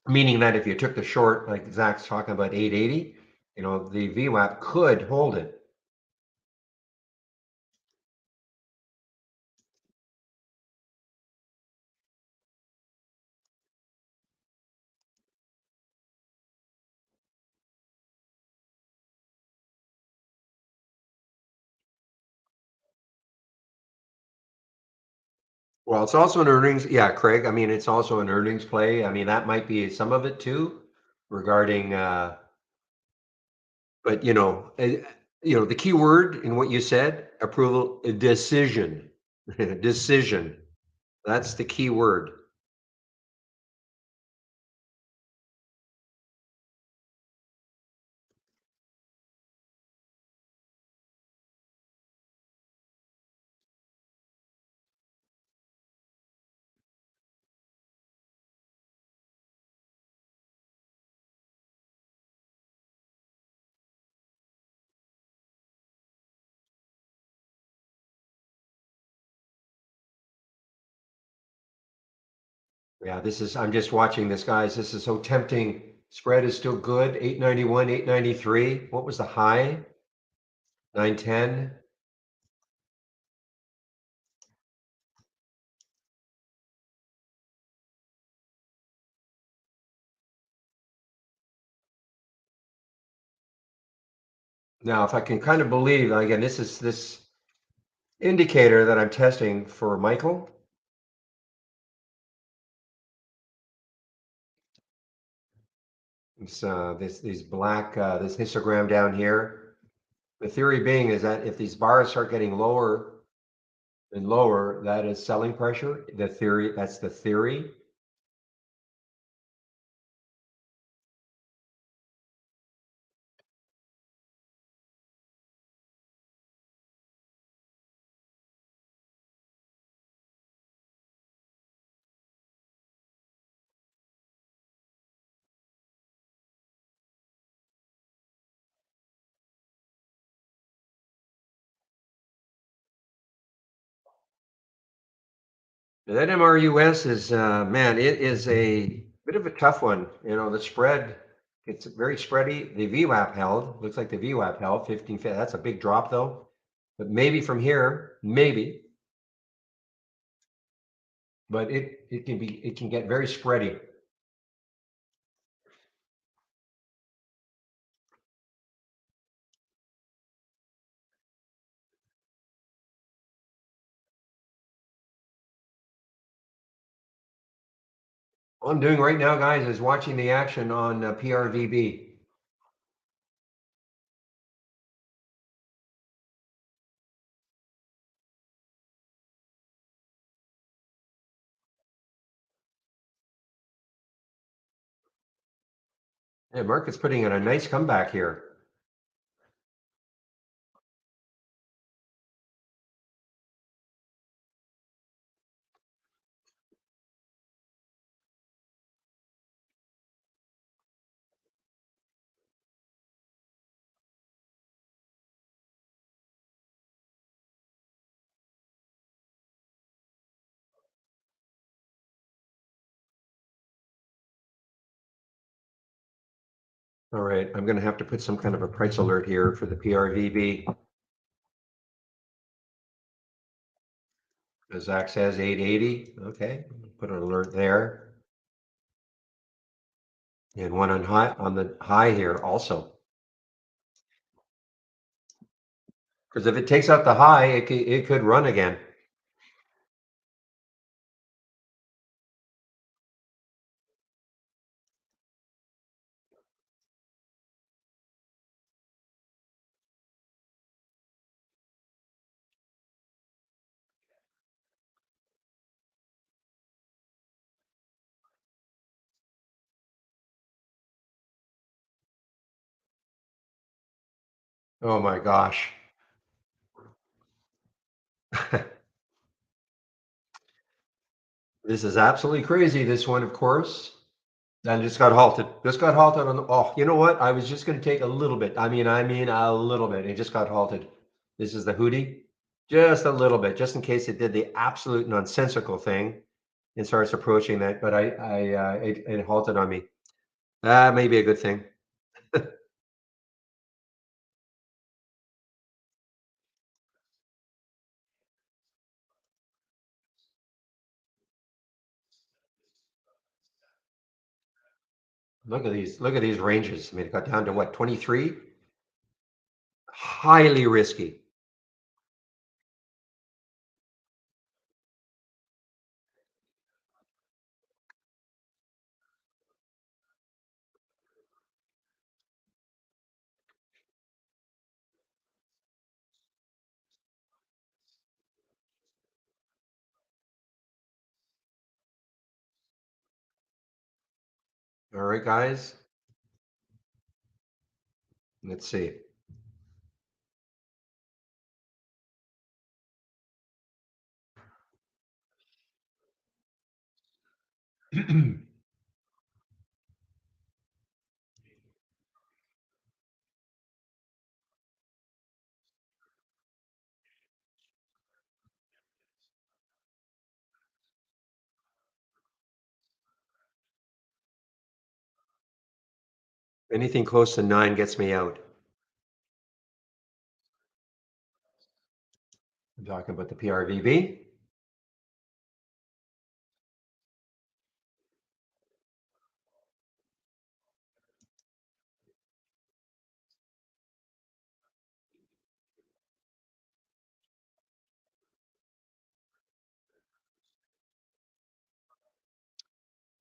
Meaning that if you took the short, like Zach's talking about 880, the VWAP could hold it. Well, it's also an earnings. Yeah, Craig. I mean, it's also an earnings play. I mean, that might be some of it too, regarding. But the key word in what you said, approval, decision, decision. That's the key word. Yeah, I'm just watching this, guys. This is so tempting. Spread is still good. 891, 893. What was the high? 910. Now, if I can kind of believe, again, this is this indicator that I'm testing for Michael. It's these black, this histogram down here. The theory being is that if these bars start getting lower and lower, that is selling pressure. That's the theory. That MRUS is, man, it is a bit of a tough one. The spread, it's very spready. The VWAP held, looks like the VWAP held 15. That's a big drop though. But maybe from here, maybe, but it can get very spready. All I'm doing right now, guys, is watching the action on PRVB. Yeah, market's putting in a nice comeback here. All right, I'm going to have to put some kind of a price alert here for the PRVB. As Zach says, 880. Okay, put an alert there. And one on the high here also. Because if it takes out the high, it could run again. Oh my gosh. This is absolutely crazy. This one, of course. And just got halted. Just got halted on the. Oh, you know what? I was just going to take a little bit. I mean, a little bit. It just got halted. This is the Hootie. Just a little bit, just in case it did the absolute nonsensical thing and starts approaching that. But it halted on me. That may be a good thing. Look at these. Look at these ranges. I mean, it got down to what, 23? Highly risky. All right, guys. Let's see. Anything close to 9 gets me out. I'm talking about the PRVB.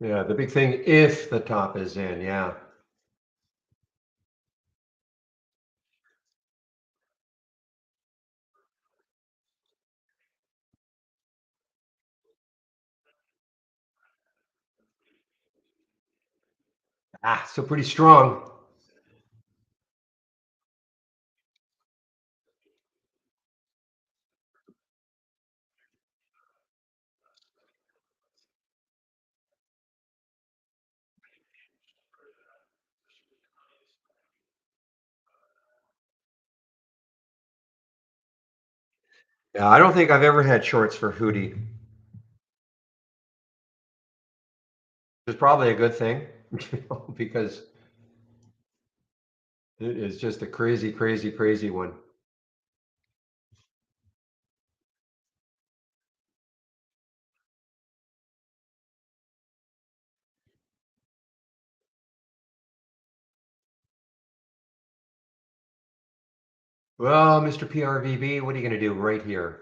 Yeah, the big thing, if the top is in, yeah. So pretty strong. Yeah, I don't think I've ever had shorts for Hootie. It's probably a good thing, because it is just a crazy, crazy, crazy one. Well, Mr. PRVB, what are you going to do right here?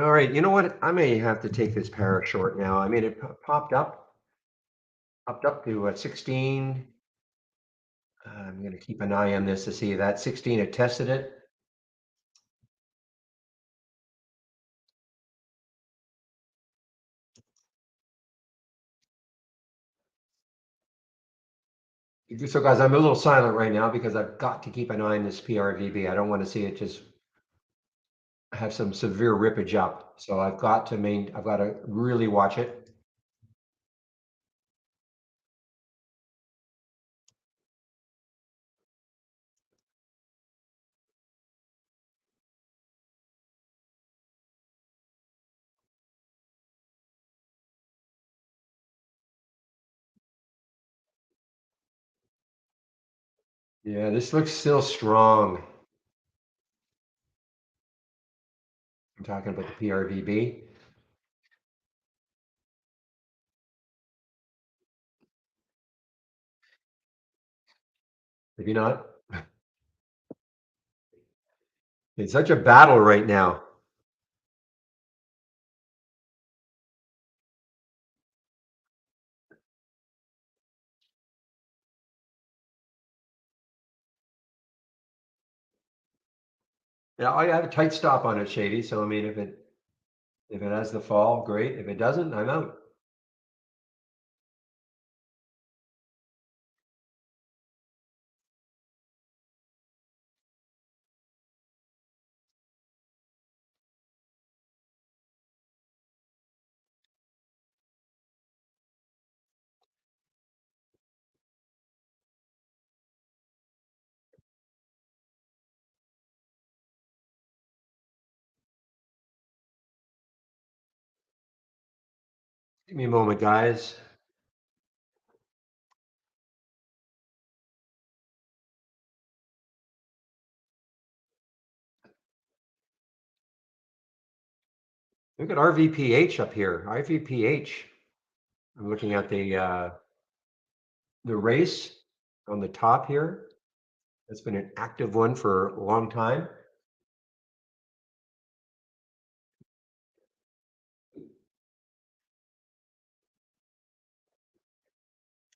All right, you know what? I may have to take this para short now. I mean, it popped up to 16. I'm going to keep an eye on this to see that 16 had tested it. So, guys, I'm a little silent right now because I've got to keep an eye on this PRVB. I don't want to see it just have some severe rippage up. So I've got to really watch it. Yeah, this looks still strong. I'm talking about the PRVB. Maybe not. It's such a battle right now. Yeah, I have a tight stop on it, Shady. So I mean, if it has the fall, great. If it doesn't, I'm out. Give me a moment, guys. Look at RVPH up here. RVPH. I'm looking at the race on the top here. It's been an active one for a long time.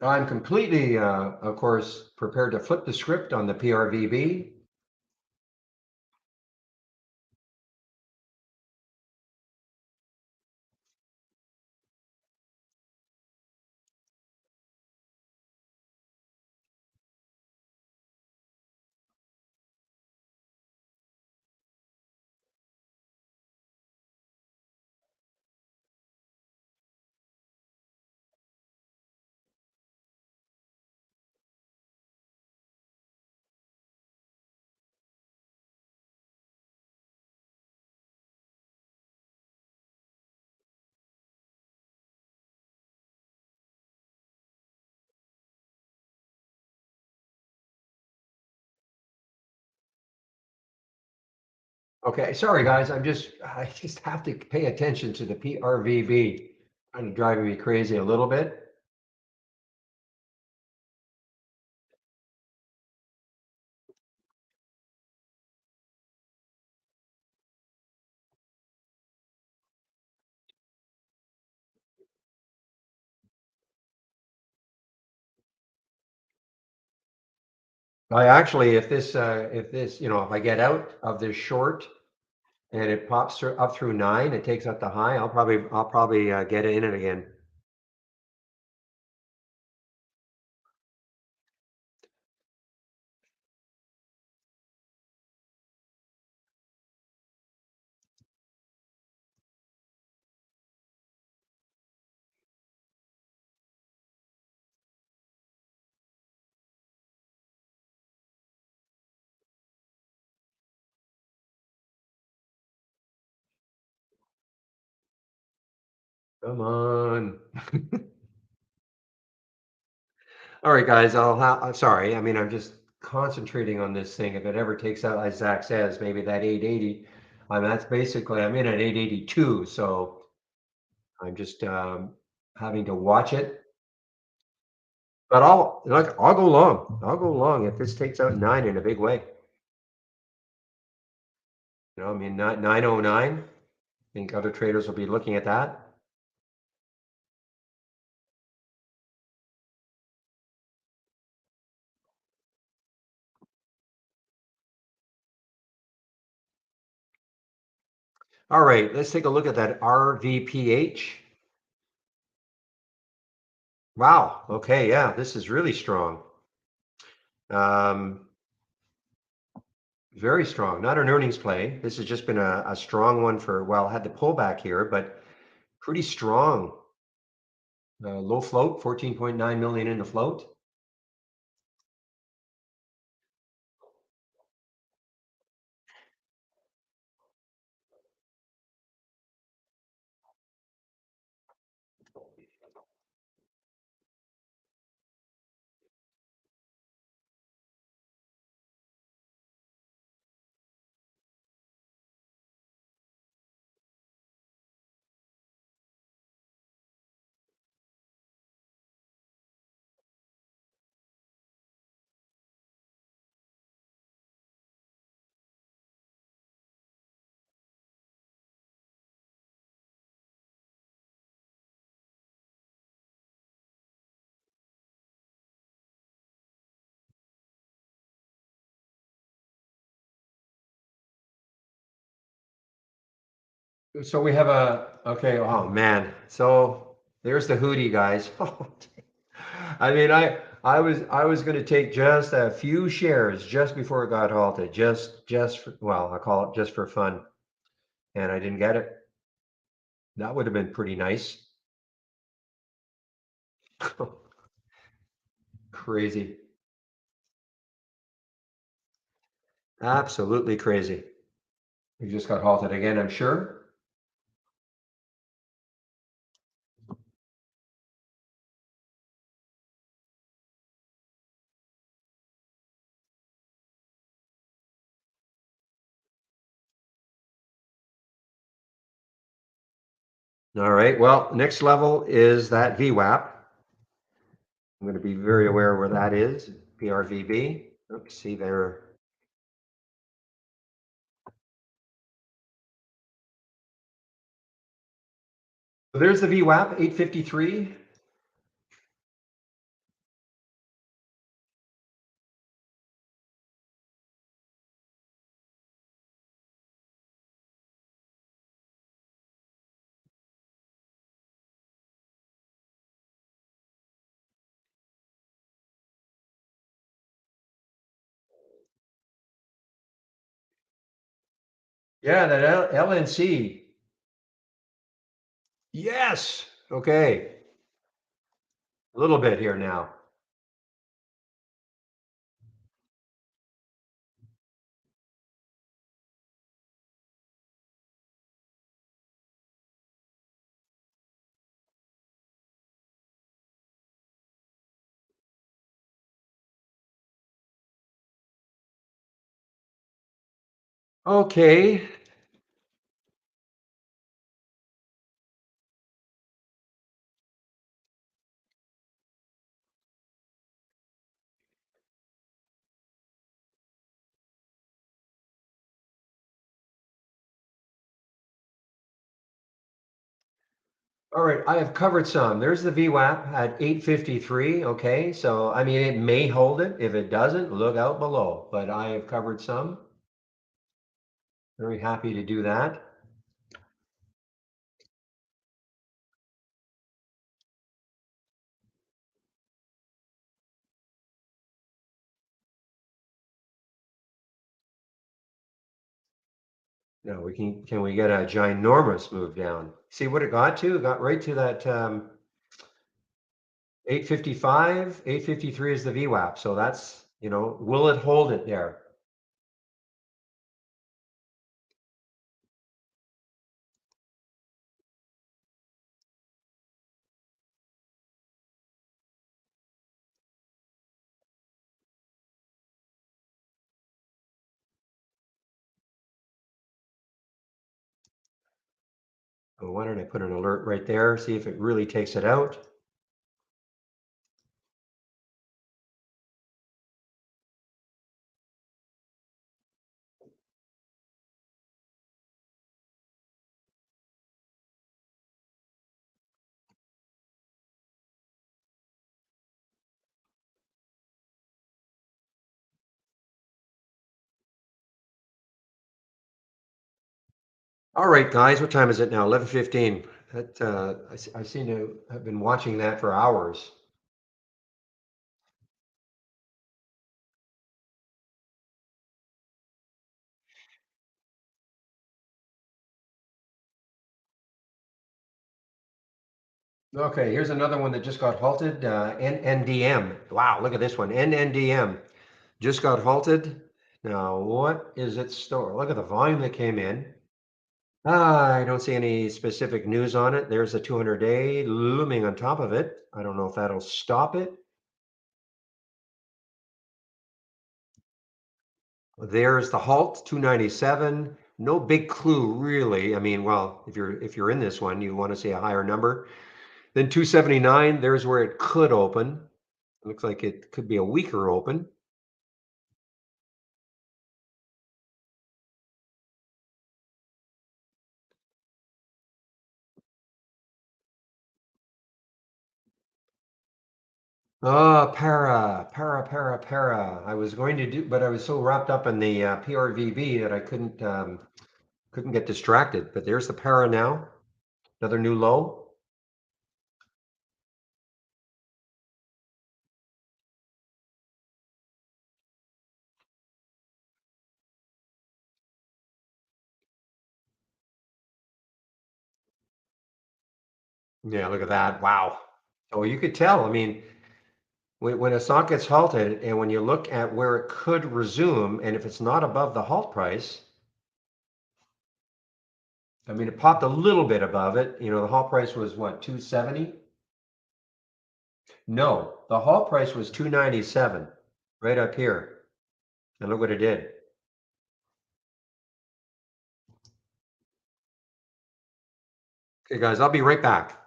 I'm completely, of course, prepared to flip the script on the PRVB. Okay, sorry guys, I just have to pay attention to the PRVB. Kind of driving me crazy a little bit. I actually, if I get out of this short and it pops up through 9, it takes out the high, I'll probably get in it again. Come on. All right, guys, I'm sorry. I mean, I'm just concentrating on this thing. If it ever takes out, as Zach says, maybe that 880, that's basically, I'm in at 882. So I'm just having to watch it. But I'll go long. I'll go long if this takes out 9 in a big way. I mean, 909. I think other traders will be looking at that. All right, let's take a look at that RVPH. Wow. Okay. Yeah, this is really strong. Um, Very strong. Not an earnings play. This has just been a strong one well, had the pullback here, but pretty strong. Low float, 14.9 million in the float. So we have okay, oh man. So there's the Hootie guys. I mean, I was going to take just a few shares just before it got halted, just for, well, I call it just for fun, and I didn't get it. That would have been pretty nice. Crazy. Absolutely crazy. We just got halted again, I'm sure. All right. Well, next level is that VWAP. I'm going to be very aware where that is. PRVB. Oops, see there. So there's the VWAP, 853. Yeah, that LNC. Yes. Okay. A little bit here now. Okay. All right. I have covered some. There's the VWAP at 853. Okay. So, I mean, it may hold it. If it doesn't, look out below. But I have covered some. Very happy to do that. No, can we get a ginormous move down? See what it got to? It got right to that 855, 853 is the VWAP. So that's, will it hold it there? Oh, why don't I put an alert right there? See if it really takes it out. All right, guys, what time is it now? 11:15. That I seem to have been watching that for hours. Okay, here's another one that just got halted. NNDM. Wow, look at this one. NNDM just got halted. Now, what is its story? Look at the volume that came in. I don't see any specific news on it. There's a 200-day looming on top of it. I don't know if that'll stop it. There's the halt, 297. No big clue really. I mean, well, if you're in this one, you want to see a higher number. Then 279, there's where it could open. It looks like it could be a weaker open. Oh, para. I was going to do, but I was so wrapped up in the PRVB that I couldn't Couldn't get distracted, but there's the para now. Another new low. Yeah, look at that. Wow. So you could tell. I mean, when a stock gets halted and when you look at where it could resume, and if it's not above the halt price, I mean, it popped a little bit above it. You know, the halt price was what, 270? No, the halt price was 297, right up here. And look what it did. Okay, guys, I'll be right back.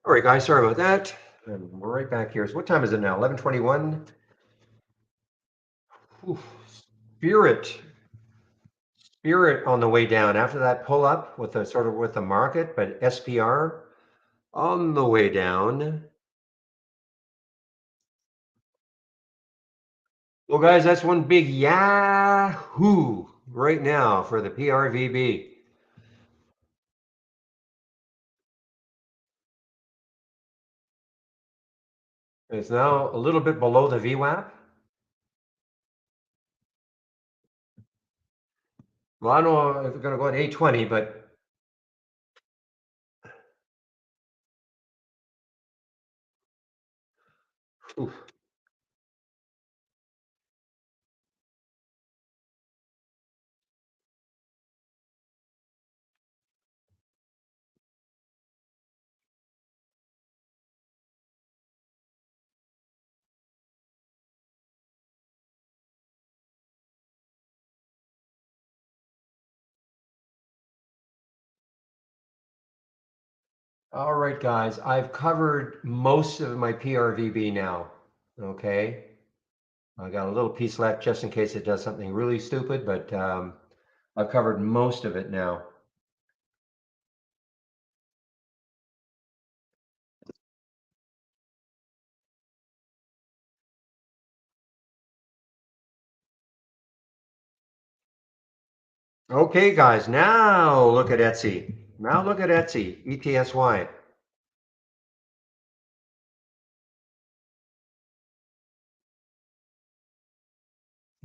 All right, guys, sorry about that. And we're right back here. So what time is it now? 11:21. Spirit, spirit on the way down after that pull up with the sort of with the market, but SPR on the way down. Well, guys, that's one big Yahoo right now for the PRVB. It's now a little bit below the VWAP. Well, I don't know if we're going to go at 820, but oof. All right, guys, I've covered most of my PRVB now. Okay. I got a little piece left just in case it does something really stupid, but I've covered most of it now. Okay, guys, now look at Etsy. Now look at Etsy, ETSY.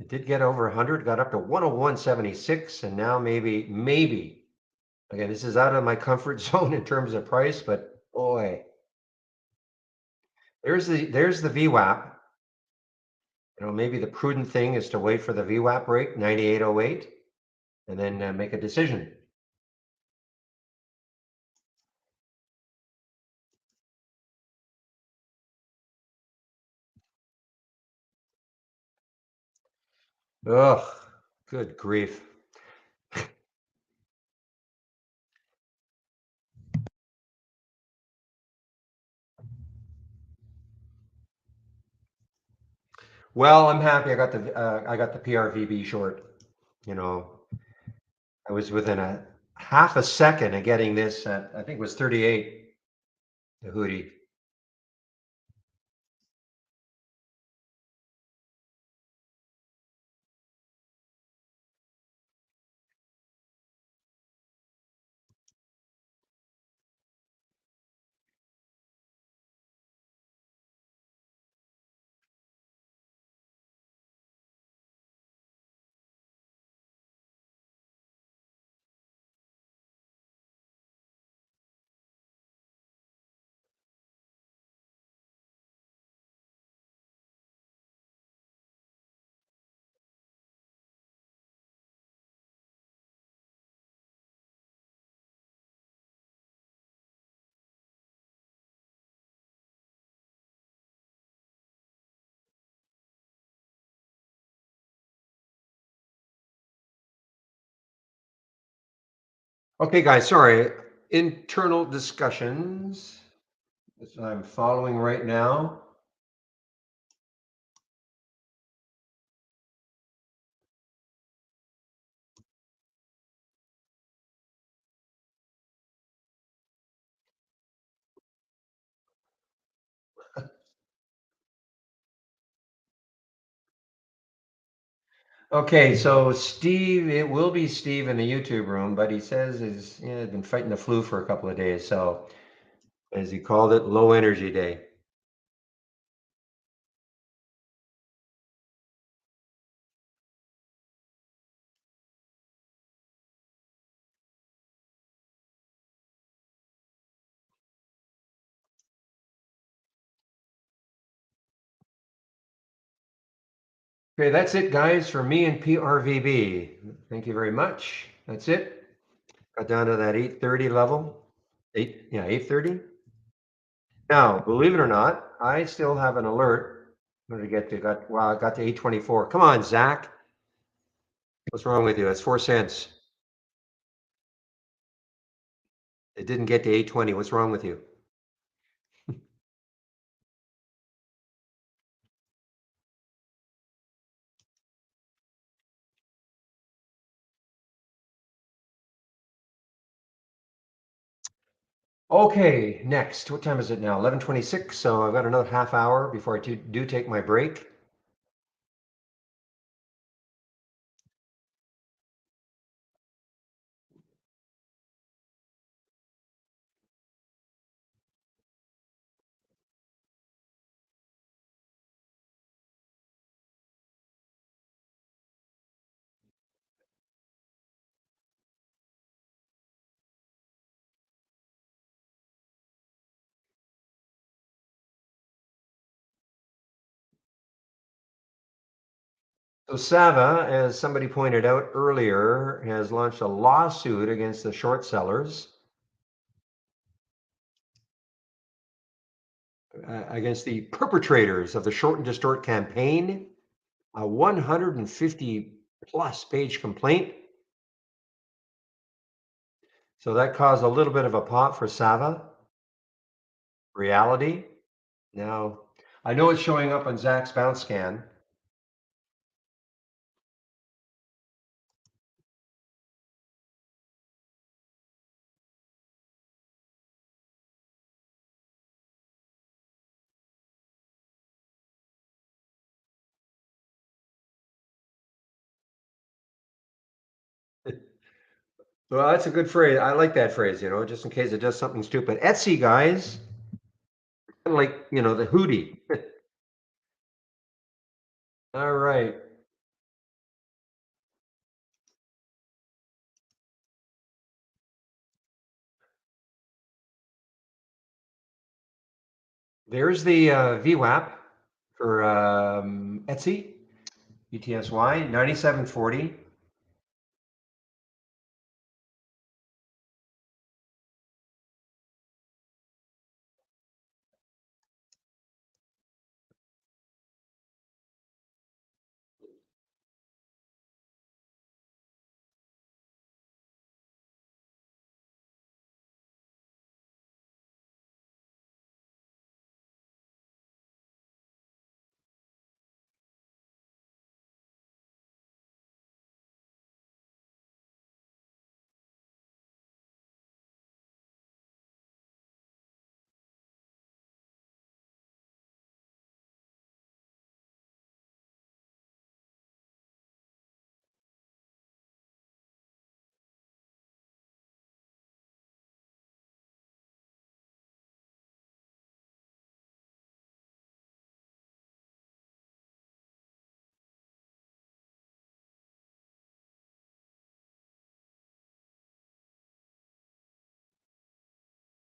It did get over 100, got up to 101.76, and now maybe. Again, this is out of my comfort zone in terms of price, but boy, there's the VWAP. You know, maybe the prudent thing is to wait for the VWAP break, 98.08, and then make a decision. Ugh, good grief. Well, I'm happy I got the PRVB short. You know, I was within a half a second of getting this at, I think it was 38, the hoodie. Okay, guys, sorry. Internal discussions that I'm following right now. Okay, so Steve, it will be Steve in the YouTube room, but he says he's been fighting the flu for a couple of days. So, as he called it, low energy day. Okay, that's it, guys, for me and PRVB. Thank you very much. That's it. Got down to that 830 level. 830. Now, believe it or not, I still have an alert. What did I get to? I got to 824. Come on, Zach. What's wrong with you? That's 4 cents. It didn't get to 820. What's wrong with you? Okay, next. What time is it now? 11:26. So I've got another half hour before I do take my break. So Sava, as somebody pointed out earlier, has launched a lawsuit against the short sellers, against the perpetrators of the Short and Distort campaign, a 150 plus page complaint. So that caused a little bit of a pop for Sava. Reality. Now, I know it's showing up on Zach's bounce scan. Well, that's a good phrase. I like that phrase, just in case it does something stupid. Etsy guys, kind of like, the hootie. All right. There's the VWAP for Etsy, ETSY, 9740.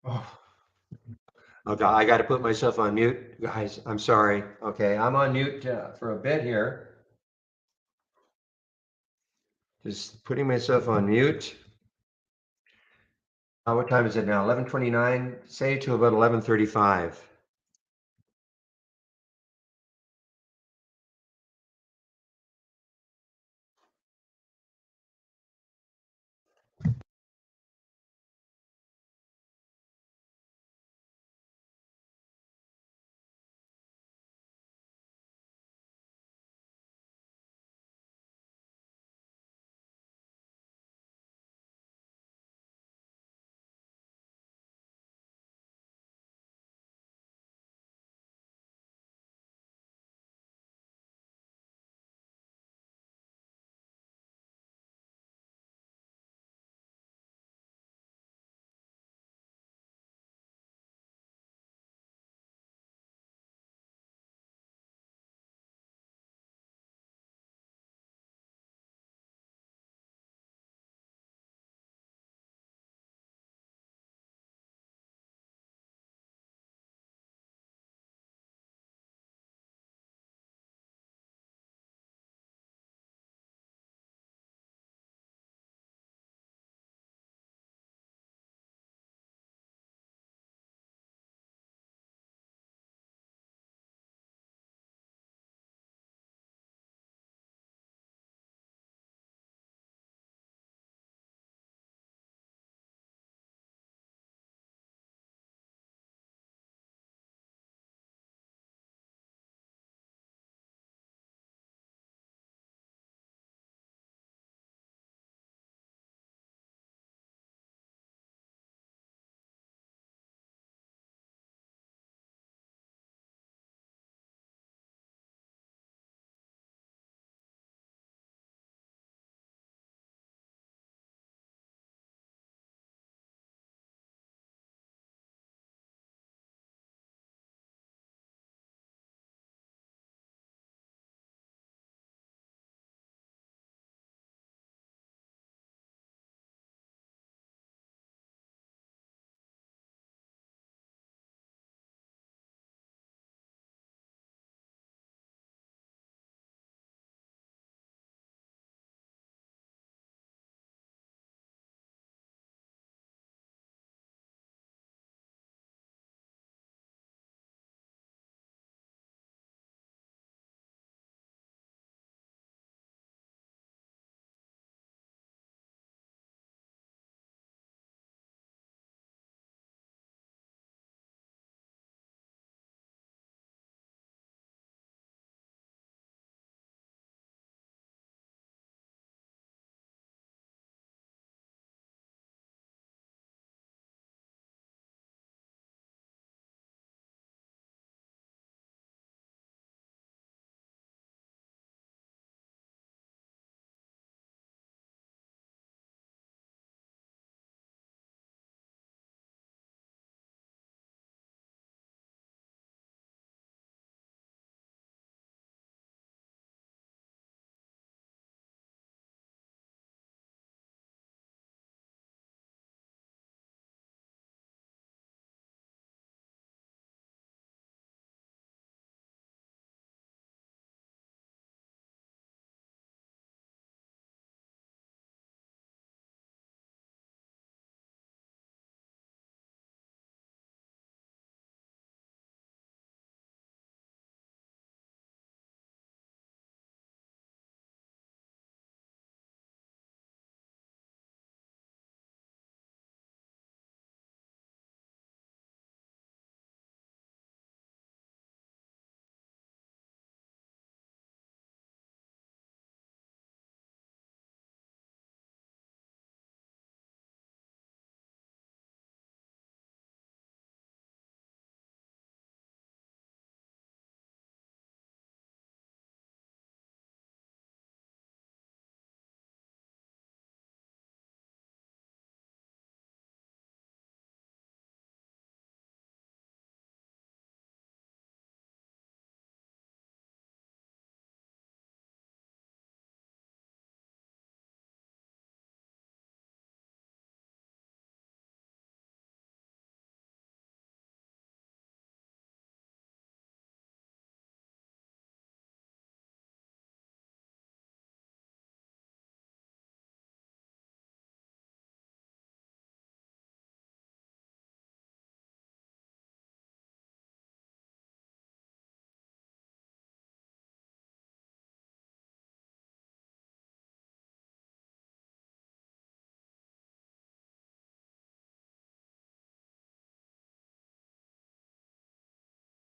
Oh, okay, I got to put myself on mute, guys. I'm sorry. Okay, I'm on mute for a bit here. Just putting myself on mute. What time is it now? 11:29. Say to about 11:35.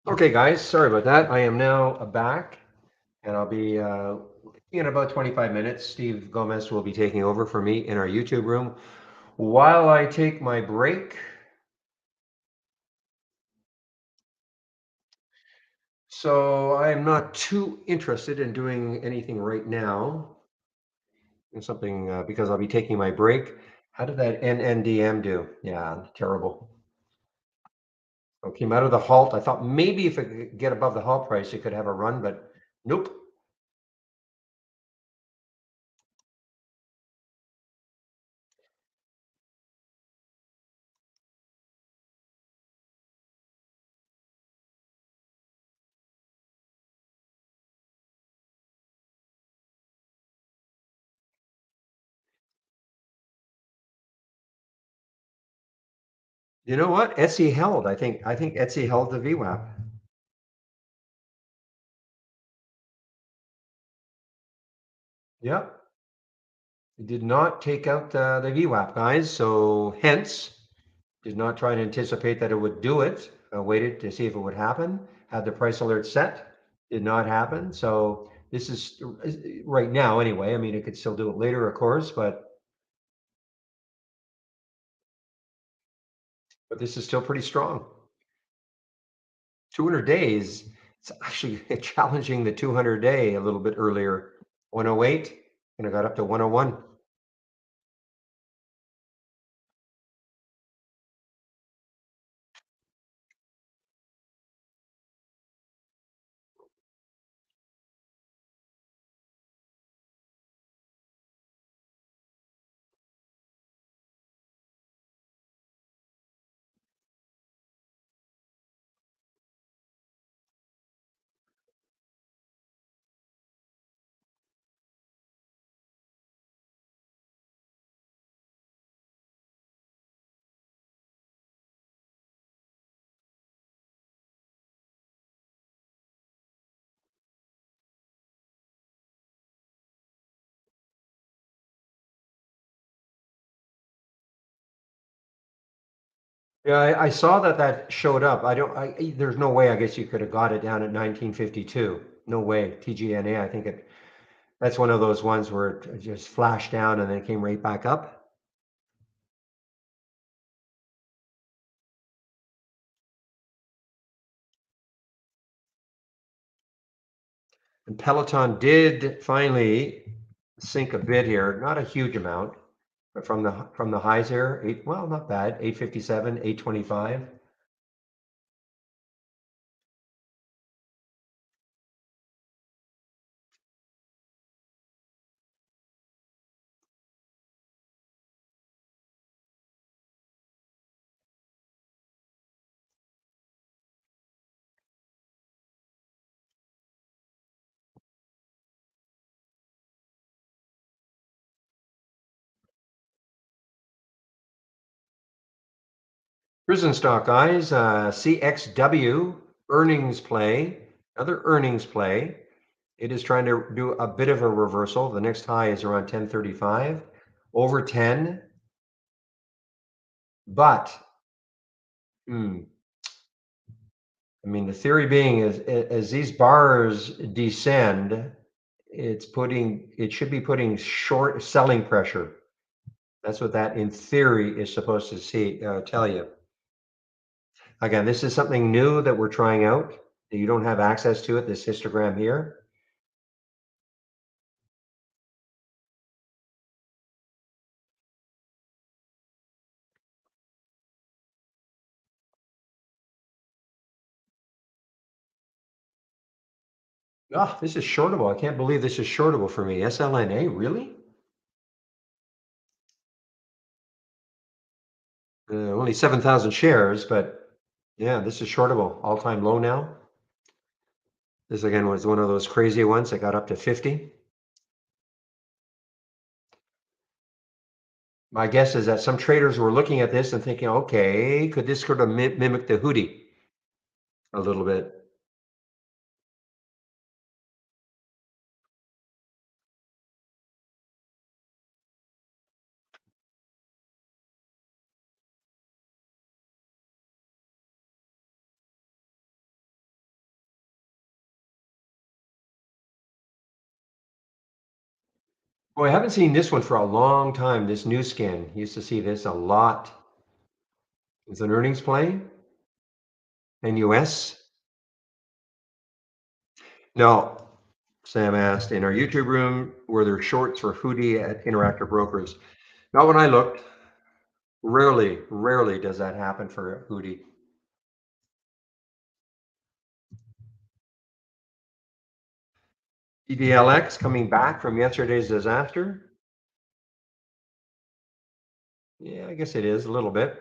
Okay, guys, sorry about that. I am now back, and I'll be in about 25 minutes. Steve Gomez will be taking over for me in our YouTube room while I take my break. So I am not too interested in doing anything right now. Something because I'll be taking my break. How did that NNDM do? Yeah, terrible. So came out of the halt. I thought maybe if it could get above the halt price, it could have a run, but nope. You know what? Etsy held. I think Etsy held the VWAP. Yep. It did not take out the VWAP, guys. So hence, did not try to anticipate that it would do it. Waited to see if it would happen. Had the price alert set. Did not happen. So this is right now anyway. I mean, it could still do it later, of course, but this is still pretty strong. 200 days. It's actually challenging the 200 day a little bit earlier. 108, and it got up to 101. Yeah, I saw that that showed up. There's no way, I guess you could have got it down at 1952. No way. TGNA, I think that's one of those ones where it just flashed down and then came right back up. And Peloton did finally sink a bit here, not a huge amount, but from the highs here, well, not bad, 857, 825. Prison stock, guys, CXW earnings play, another earnings play. It is trying to do a bit of a reversal. The next high is around 1035, over 10. But, I mean, the theory being is as these bars descend, it should be putting short selling pressure. That's what that in theory is supposed to tell you. Again, this is something new that we're trying out. You don't have access to it, this histogram here. Oh, this is shortable. I can't believe this is shortable for me. SLNA, really? Only 7,000 shares, but yeah, this is shortable. All-time low now. This again was one of those crazy ones that got up to 50. My guess is that some traders were looking at this and thinking, okay, could this sort of mimic the hoodie a little bit? Boy, I haven't seen this one for a long time. This new skin. Used to see this a lot. Is an earnings play in US? No. Sam asked, in our YouTube room, were there shorts for Hootie at Interactive Brokers? Not when I looked. Rarely does that happen for Hootie. EDLX coming back from yesterday's disaster? Yeah, I guess it is a little bit.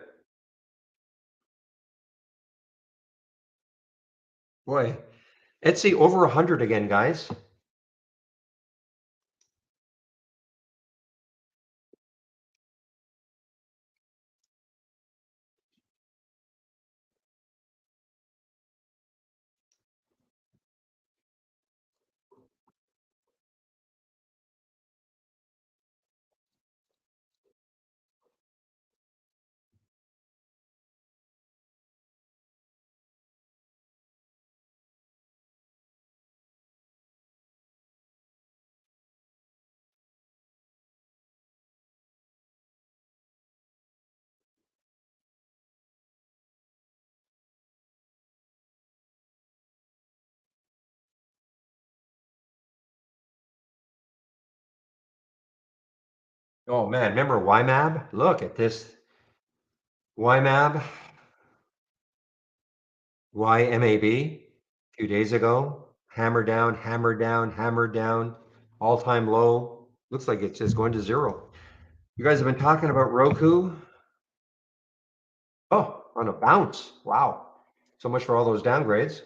Boy, Etsy over 100 again, guys. Oh man, remember YMAB? Look at this YMAB, YMAB, a few days ago. Hammer down, hammer down, hammer down, all-time low. Looks like it's just going to zero. You guys have been talking about Roku. Oh, on a bounce. Wow. So much for all those downgrades.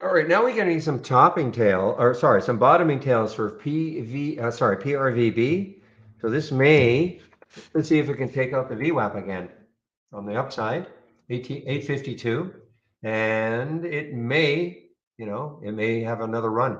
All right, now we're getting some topping tail, or sorry, some bottoming tails for PRVB. So this may, let's see if we can take out the VWAP again on the upside, 852, and it may, it may have another run.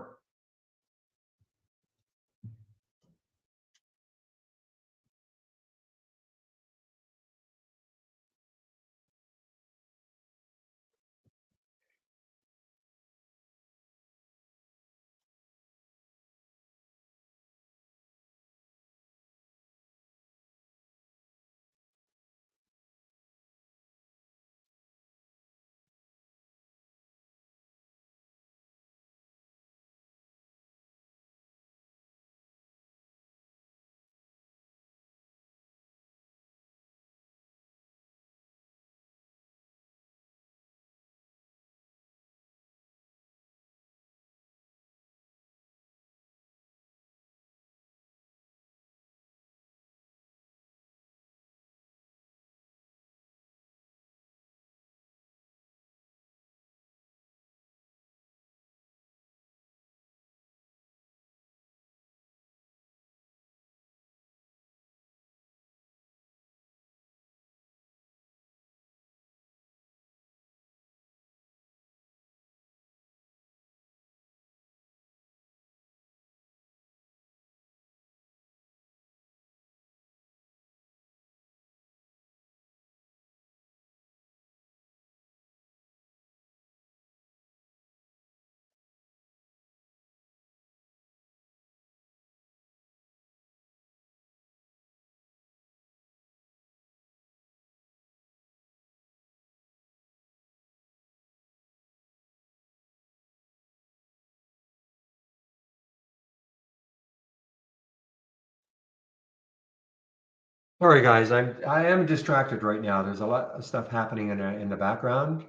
All right, guys, I am distracted right now. There's a lot of stuff happening in the background.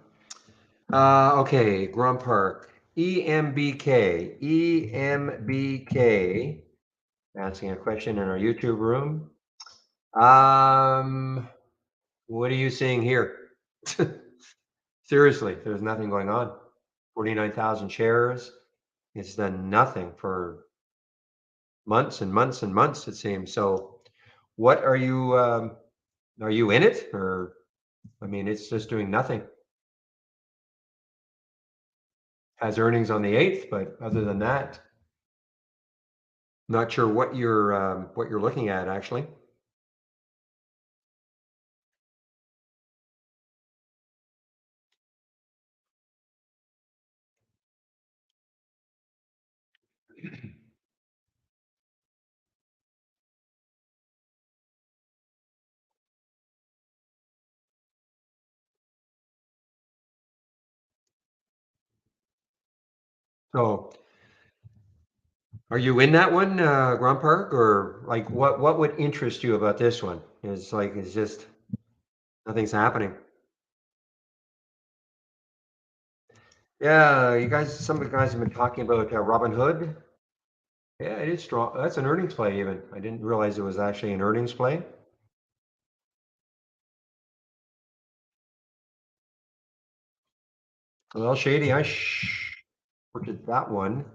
Okay, Grum Park, EMBK, asking a question in our YouTube room. What are you seeing here? Seriously, there's nothing going on. 49,000 shares. It's done nothing for months and months and months, it seems. So, what are you in it, or I mean, it's just doing nothing. Has earnings on the 8th, but other than that, not sure what you're looking at actually. So, are you in that one, Grand Park, or like what would interest you about this one? It's just nothing's happening. Yeah, some of the guys have been talking about Robin Hood. Yeah, it is strong. That's an earnings play even. I didn't realize it was actually an earnings play. Well, Shady, looked at that one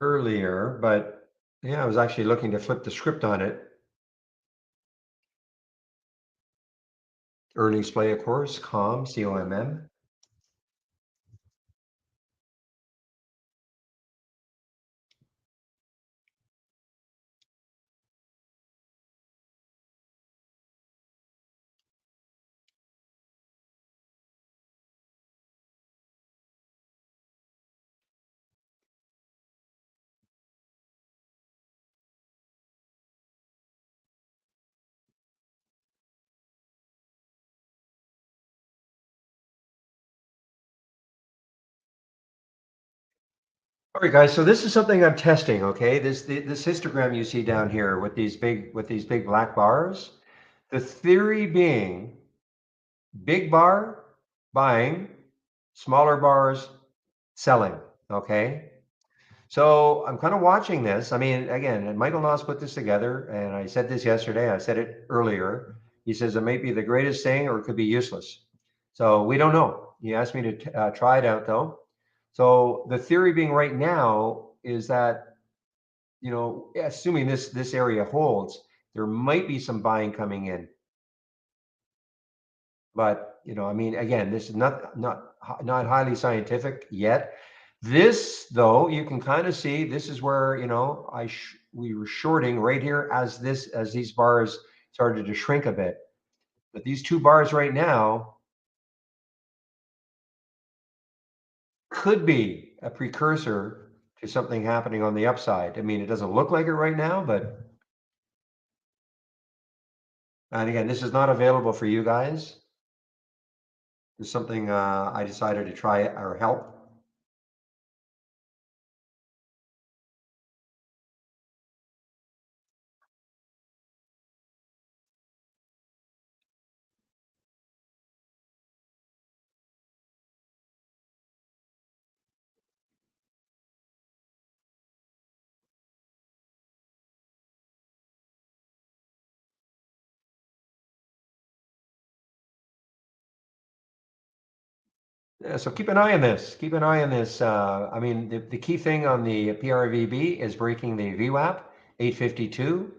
earlier, but yeah, I was actually looking to flip the script on it. Earnings play, of course, COMM. All right, guys. So this is something I'm testing. Okay, this histogram you see down here with these big black bars. The theory being big bar buying, smaller bars selling. Okay. So I'm kind of watching this. I mean, again, and Michael Noss put this together, and I said this yesterday. I said it earlier. He says it may be the greatest thing, or it could be useless. So we don't know. He asked me to try it out, though. So the theory being right now is that assuming this area holds, there might be some buying coming in. But I mean, again, this is not highly scientific yet. This, though, you can kind of see this is where we were shorting right here as these bars started to shrink a bit. But these two bars right now could be a precursor to something happening on the upside. I mean, it doesn't look like it right now, but and again, this is not available for you guys. It's something I decided to try or help. Yeah, so keep an eye on this. Keep an eye on this. I mean, the key thing on the PRVB is breaking the VWAP 852.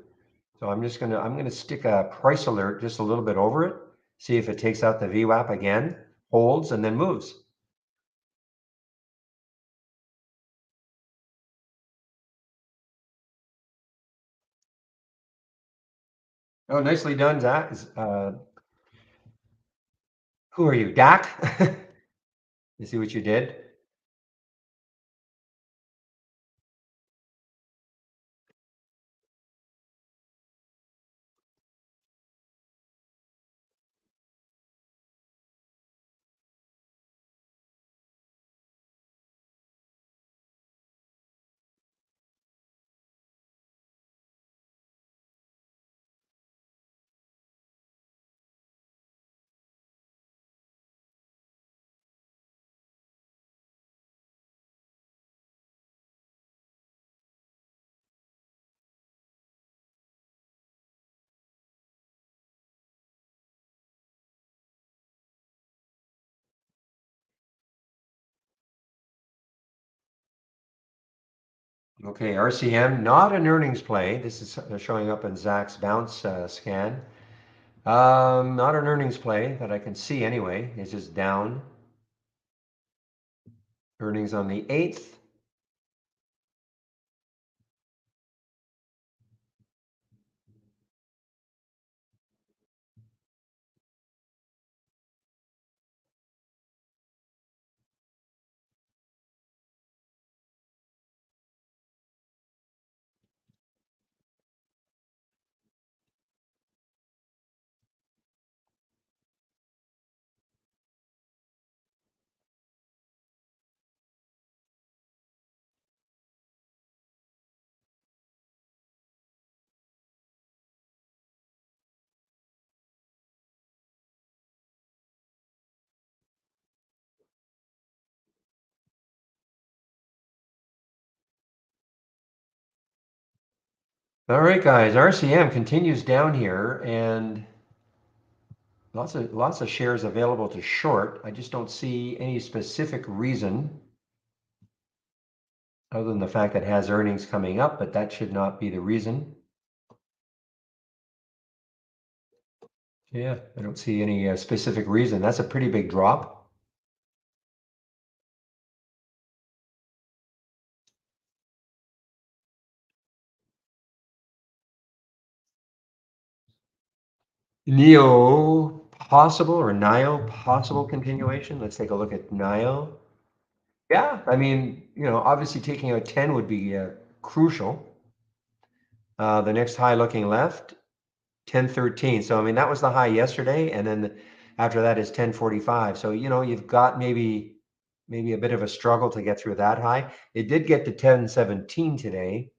So I'm gonna stick a price alert just a little bit over it, see if it takes out the VWAP again, holds, and then moves. Oh, nicely done, Zach. Who are you, Dak? You see what you did? Okay, RCM, not an earnings play. This is showing up in Zach's bounce scan. Not an earnings play that I can see anyway. It's just down. Earnings on the 8th. All right, guys, RCM continues down here and lots of shares available to short. I just don't see any specific reason other than the fact that it has earnings coming up, but that should not be the reason. Yeah, I don't see any specific reason. That's a pretty big drop. NIO possible or NIO possible continuation. Let's take a look at NIO. Yeah, I mean, obviously taking out 10 would be crucial. The next high looking left, 1013. So, I mean, that was the high yesterday. And then after that is 1045. So, you've got maybe a bit of a struggle to get through that high. It did get to 1017 today.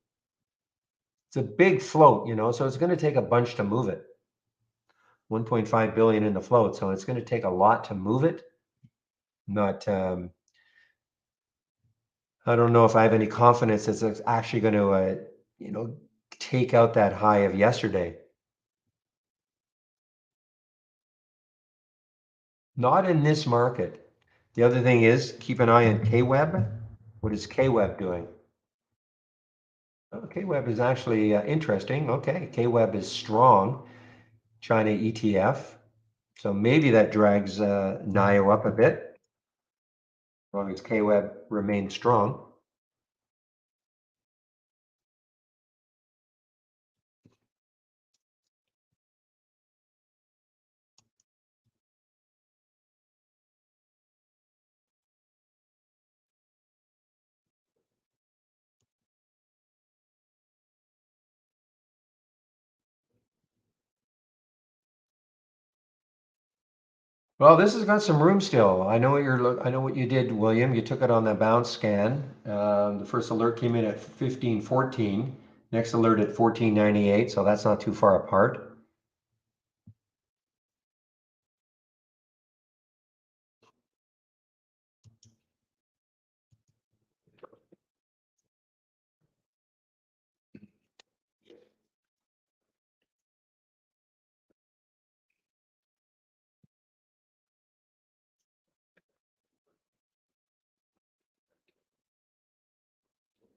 It's a big float, so it's going to take a bunch to move it. 1.5 billion in the float. So it's going to take a lot to move it. Not, I don't know if I have any confidence that it's actually going to, take out that high of yesterday. Not in this market. The other thing is keep an eye on KWEB. What is KWEB doing? Oh, KWEB is actually interesting. Okay, KWEB is strong. China ETF. So maybe that drags NIO up a bit, as long as KWEB remains strong. Well, this has got some room still. I know what you did, William. You took it on the bounce scan. The first alert came in at 1514. Next alert at 1498. So that's not too far apart.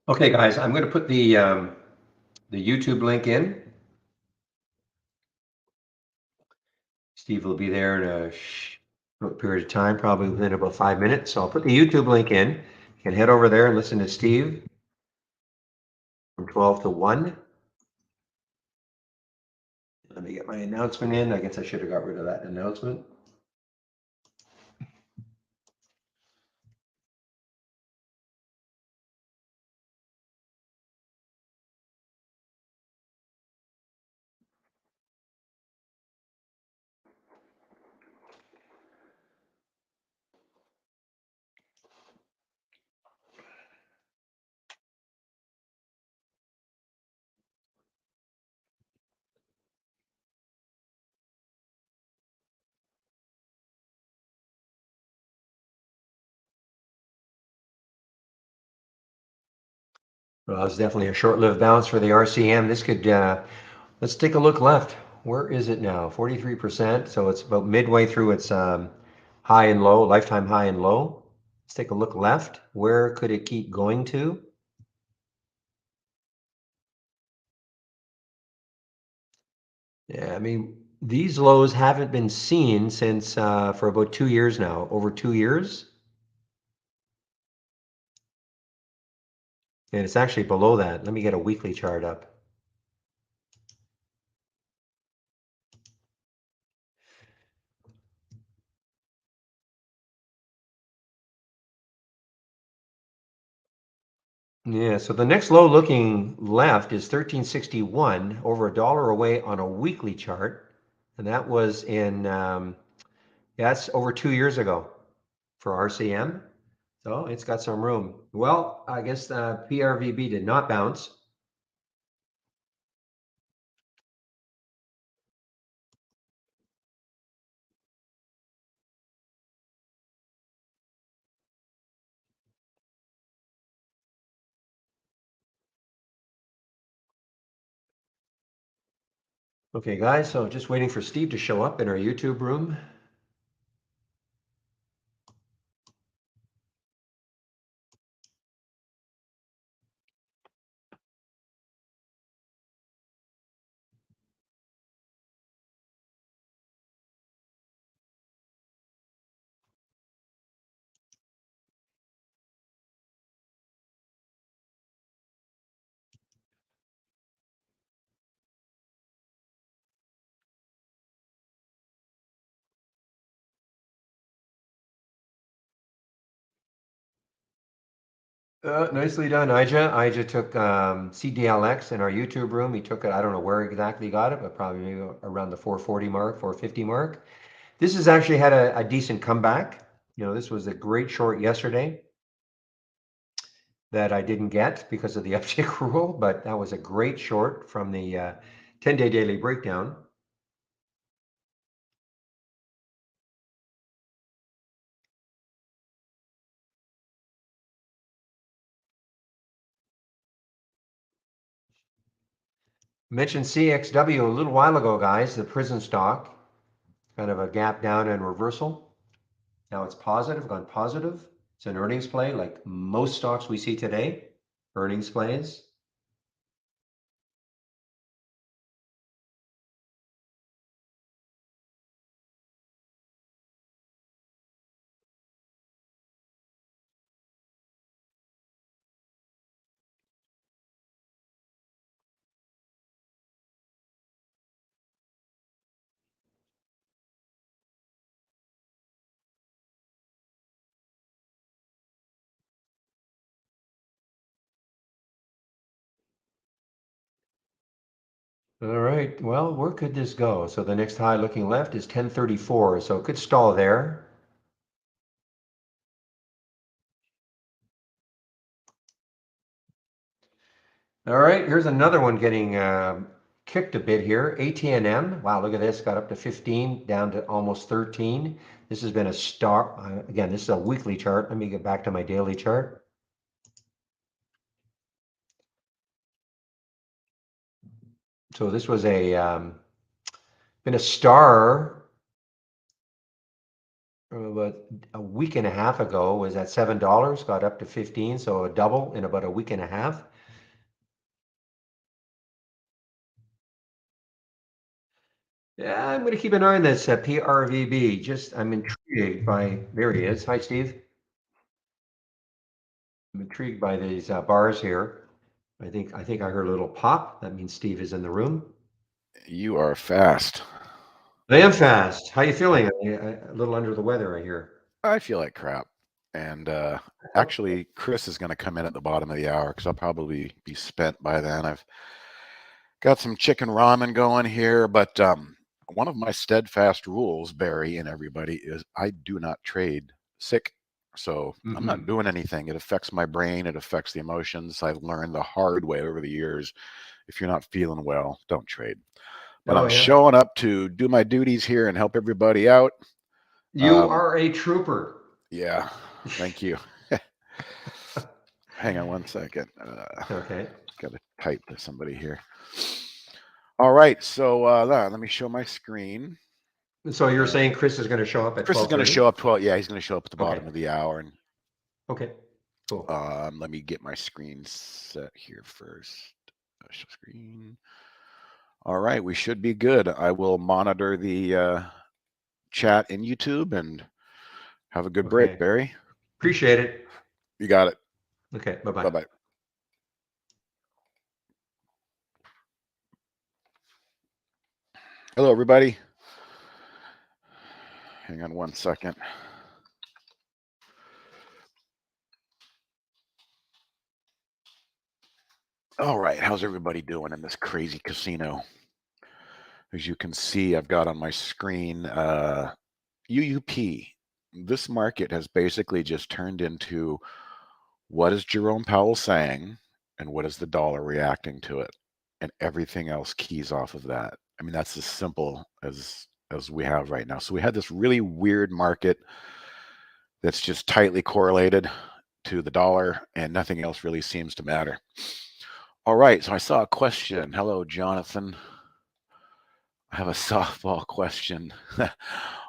Okay, guys, I'm going to put the YouTube link in. Steve will be there in a short period of time, probably within about 5 minutes. So I'll put the YouTube link in. You can head over there and listen to Steve from 12 to 1. Let me get my announcement in. I guess I should have got rid of that announcement. Well, it's definitely a short-lived bounce for the RCM. This could, let's take a look left. Where is it now? 43%. So it's about midway through its high and low, lifetime high and low. Let's take a look left. Where could it keep going to? Yeah, I mean, these lows haven't been seen since for about 2 years now, over 2 years. And it's actually below that. Let me get a weekly chart up. Yeah, so the next low looking left is 1361, over $1 away on a weekly chart. And that was in, yeah, that's over 2 years ago for RCM. So it's got some room. Well, I guess PRVB did not bounce. Okay, guys, so just waiting for Steve to show up in our YouTube room. Nicely done, Ija. Ija took CDLX in our YouTube room. He took it, I don't know where exactly he got it, but probably maybe around the 440 mark, 450 mark. This has actually had a decent comeback. You know, this was a great short yesterday that I didn't get because of the uptick rule, but that was a great short from the 10-day daily breakdown. Mentioned CXW a little while ago, guys, the prison stock, kind of a gap down and reversal. Now it's positive, gone positive. It's an earnings play like most stocks we see today, earnings plays. All right, well, where could this go? So the next high looking left is 1034, so it could stall there. All right, here's another one getting kicked a bit here. ATNM, wow, look at this, got up to 15, down to almost 13. This has been a star. Again, this is a weekly chart. Let me get back to my daily chart. So this was been a star about a week and a half ago, was at $7, got up to 15, so a double in about a week and a half. Yeah, I'm going to keep an eye on this PRVB. Just, I'm intrigued by, there he is. Hi, Steve. I'm intrigued by these bars here. I think I heard a little pop. That means Steve is in the room. You are fast. I am fast. How you feeling? A little under the weather, I hear. I feel like crap. And actually, Chris is going to come in at the bottom of the hour because I'll probably be spent by then. I've got some chicken ramen going here, but one of my steadfast rules, Barry and everybody, is I do not trade sick. So I'm not doing anything. It affects my brain. It affects the emotions. I've learned the hard way over the years. If you're not feeling well, don't trade. But Oh I'm yeah. showing up to do my duties here and help everybody out. You are a trooper. Yeah, thank you. Hang on one second. Okay. Got to type to somebody here. All right, so let me show my screen. So you're saying Chris is going to show up at Chris is going to 12:30? show up 12. Yeah, he's going to show up at the Okay. bottom of the hour. And Okay. Cool. let me get my screen set here first. Show screen. All right, we should be good. I will monitor the chat in YouTube, and have a good break, Okay. Barry. Appreciate it. You got it. Okay. Bye-bye. Bye-bye. Hello, everybody. Hang on one second. All right, how's everybody doing in this crazy casino? As you can see, I've got on my screen UUP. This market has basically just turned into what is Jerome Powell saying and what is the dollar reacting to it, and everything else keys off of that. I mean, that's as simple as we have right now. So we had this really weird market that's just tightly correlated to the dollar, and nothing else really seems to matter. All right, so I saw a question. Hello, Jonathan. I have a softball question.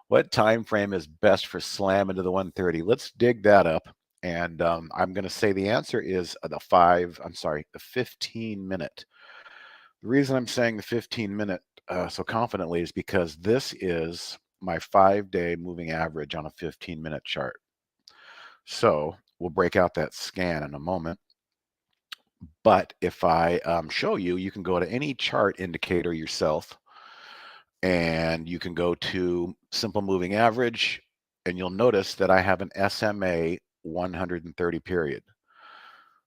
What time frame is best for slam into the 130? Let's dig that up. And I'm going to say the answer is the 15 minute. The reason I'm saying the 15 minute so confidently is because this is my 5-day moving average on a 15-minute chart. So we'll break out that scan in a moment. But if I show you, you can go to any chart indicator yourself, and you can go to simple moving average, and you'll notice that I have an SMA 130 period.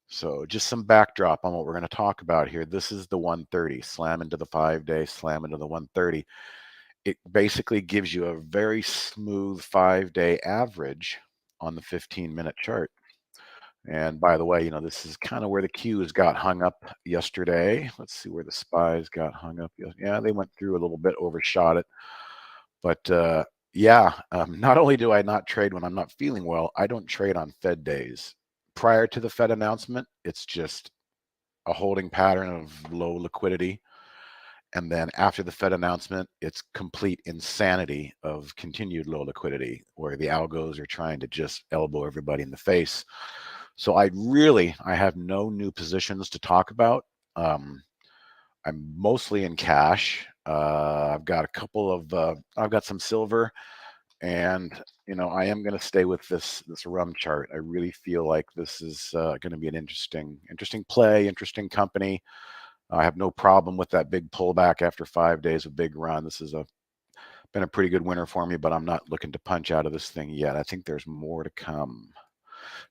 So just some backdrop on what we're going to talk about here. This is the 130, slam into the 5-day, slam into the 130. It basically gives you a very smooth 5-day average on the 15-minute chart. And by the way, you know, this is kind of where the Qs got hung up yesterday. Let's see where the SPYs got hung up. Yeah, they went through a little bit, overshot it. But yeah, not only do I not trade when I'm not feeling well, I don't trade on Fed days. Prior to the Fed announcement, it's just a holding pattern of low liquidity. And then after the Fed announcement, it's complete insanity of continued low liquidity, where the algos are trying to just elbow everybody in the face. So I have no new positions to talk about. I'm mostly in cash. I've got a couple of, I've got some silver, and you know, I am going to stay with this rum chart. I really feel like this is going to be an interesting play, interesting company. I have no problem with that big pullback after 5 days of big run. This has been a pretty good winner for me, but I'm not looking to punch out of this thing yet. I think there's more to come.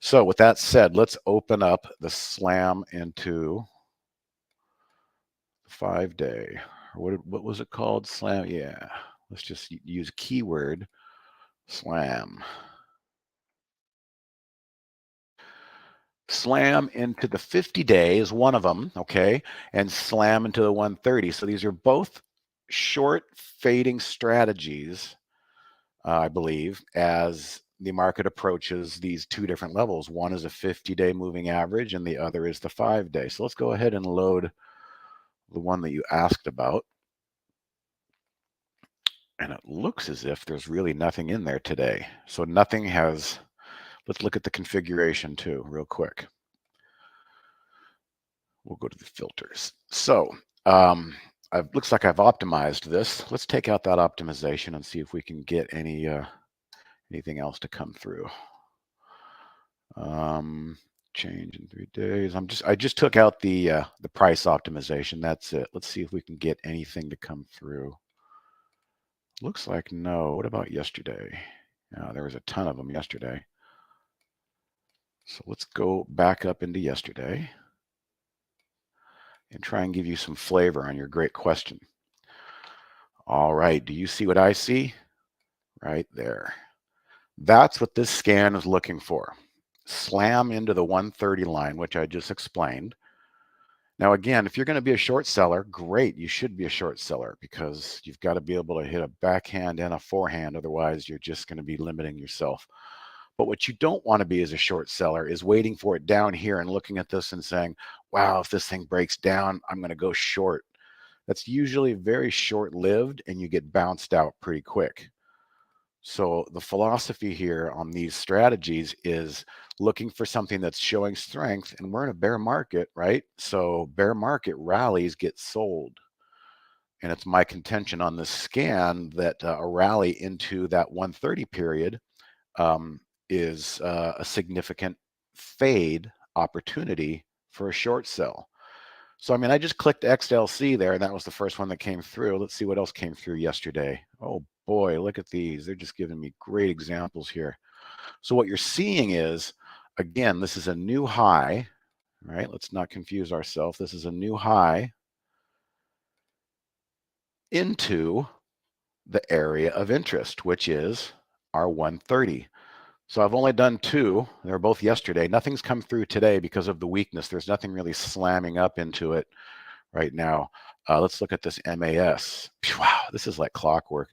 So with that said, let's open up the slam into the 5-day. What was it called? Slam. Yeah. Let's just use keyword slam. Slam into the 50-day is one of them, okay, and slam into the 130. So these are both short fading strategies, I believe, as the market approaches these two different levels. One is a 50-day moving average, and the other is the 5-day. So let's go ahead and load the one that you asked about. And it looks as if there's really nothing in there today. So nothing has, let's look at the configuration too, real quick. We'll go to the filters. So looks like I've optimized this. Let's take out that optimization and see if we can get anything else to come through. Change in 3 days. I just took out the price optimization. That's it. Let's see if we can get anything to come through. Looks like no. What about yesterday? There was a ton of them yesterday. So let's go back up into yesterday and try and give you some flavor on your great question. All right, do you see what I see? Right there. That's what this scan is looking for. Slam into the 130 line, which I just explained. Now, again, if you're going to be a short seller, great, you should be a short seller, because you've got to be able to hit a backhand and a forehand. Otherwise, you're just going to be limiting yourself. But what you don't want to be as a short seller is waiting for it down here and looking at this and saying, wow, if this thing breaks down, I'm going to go short. That's usually very short-lived, and you get bounced out pretty quick. So the philosophy here on these strategies is looking for something that's showing strength, and we're in a bear market, right? So bear market rallies get sold. And it's my contention on this scan that a rally into that 130 period is a significant fade opportunity for a short sell. So, I mean, I just clicked XLC there, and that was the first one that came through. Let's see what else came through yesterday. Oh boy, look at these. They're just giving me great examples here. So what you're seeing is, again, this is a new high, right? Let's not confuse ourselves. This is a new high into the area of interest, which is our 130. So I've only done two. They're both yesterday. Nothing's come through today because of the weakness. There's nothing really slamming up into it right now. Let's look at this MAS. Wow, this is like clockwork.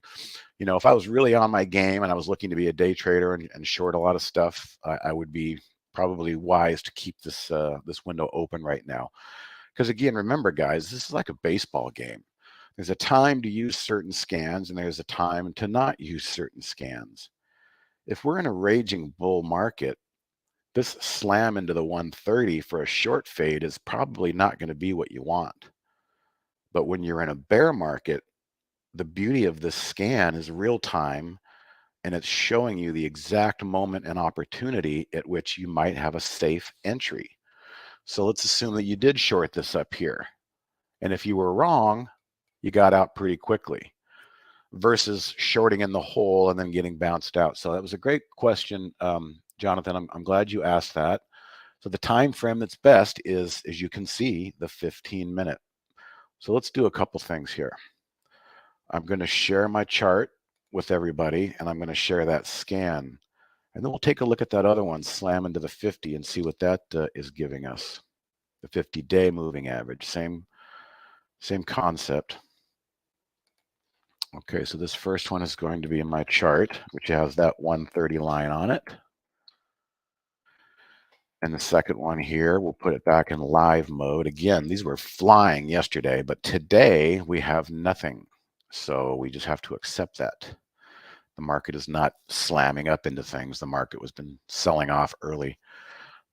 You know, if I was really on my game and I was looking to be a day trader and short a lot of stuff, I would be probably wise to keep this this window open right now. Because again, remember, guys, this is like a baseball game. There's a time to use certain scans and there's a time to not use certain scans. If we're in a raging bull market, this slam into the 130 for a short fade is probably not going to be what you want. But when you're in a bear market, the beauty of this scan is real time, and it's showing you the exact moment and opportunity at which you might have a safe entry. So let's assume that you did short this up here. And if you were wrong, you got out pretty quickly versus shorting in the hole and then getting bounced out. So that was a great question, Jonathan. I'm glad you asked that. So the time frame that's best is, as you can see, the 15-minute. So let's do a couple things here. I'm going to share my chart with everybody, and I'm going to share that scan. And then we'll take a look at that other one, slam into the 50, and see what that is giving us. The 50-day moving average, same concept. Okay, so this first one is going to be in my chart, which has that 130 line on it. And the second one here, we'll put it back in live mode. Again, these were flying yesterday, but today we have nothing. So we just have to accept that. The market is not slamming up into things. The market has been selling off early.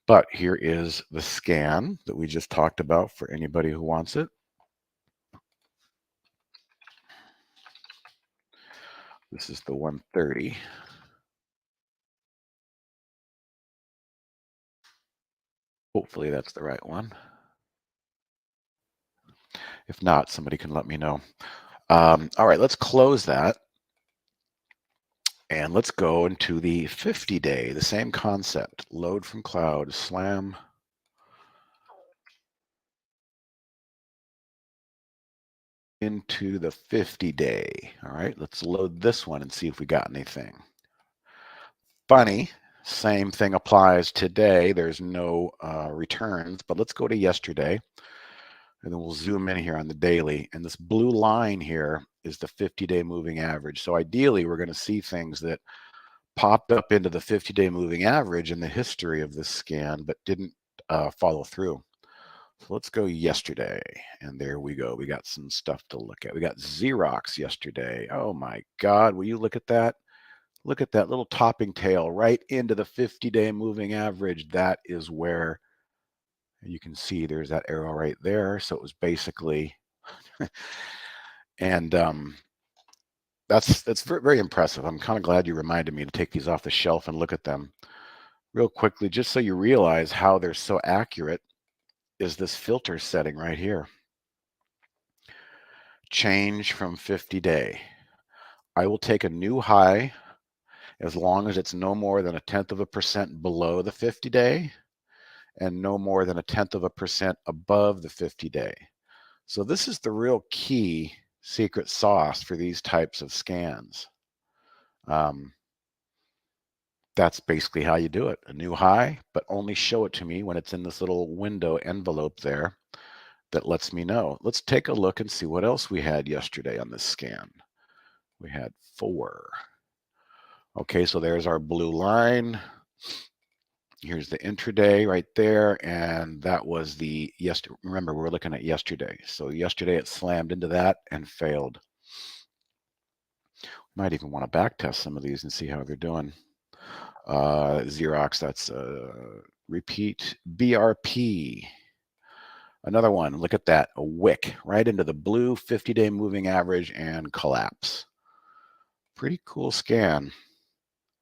But here is the scan that we just talked about for anybody who wants it. This is the 130. Hopefully that's the right one. If not, somebody can let me know. All right, let's close that. And let's go into the 50-day, the same concept. Load from cloud, slam. Into the 50-day. All right, let's load this one and see if we got anything. Funny, same thing applies today. There's no returns, but let's go to yesterday. And then we'll zoom in here on the daily. And this blue line here is the 50-day moving average. So ideally, we're going to see things that popped up into the 50-day moving average in the history of this scan, but didn't follow through. So let's go yesterday. And there we go. We got some stuff to look at. We got Xerox yesterday. Oh my God, will you look at that? Look at that little topping tail right into the 50-day moving average. That is where you can see there's that arrow right there. So it was basically, and that's very, very impressive. I'm kind of glad you reminded me to take these off the shelf and look at them real quickly, just so you realize how they're so accurate. Is this filter setting right here. Change from 50-day. I will take a new high as long as it's no more than 0.1% below the 50-day and no more than 0.1% above the 50-day. So this is the real key secret sauce for these types of scans. That's basically how you do it. A new high, but only show it to me when it's in this little window envelope there that lets me know. Let's take a look and see what else we had yesterday on this scan. We had 4. Okay, so there's our blue line. Here's the intraday right there, and that was the yesterday. Remember, we're looking at yesterday. So yesterday it slammed into that and failed. Might even want to back test some of these and see how they're doing. Xerox, that's repeat BRP. Another one, look at that, a wick right into the blue 50-day moving average and collapse. Pretty cool scan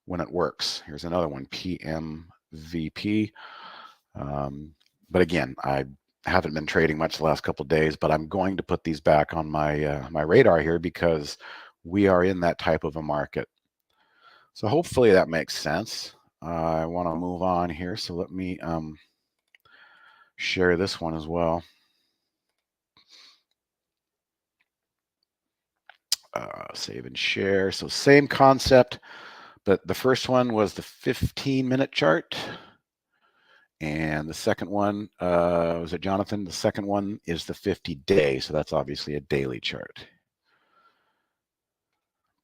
when it works. Here's another one, PMVP. But again, I haven't been trading much the last couple of days, but I'm going to put these back on my my radar here because we are in that type of a market. So hopefully that makes sense. I want to move on here, so let me share this one as well. Save and share. So same concept, but the first one was the 15-minute chart. And the second one, was it Jonathan? The second one is the 50-day. So that's obviously a daily chart.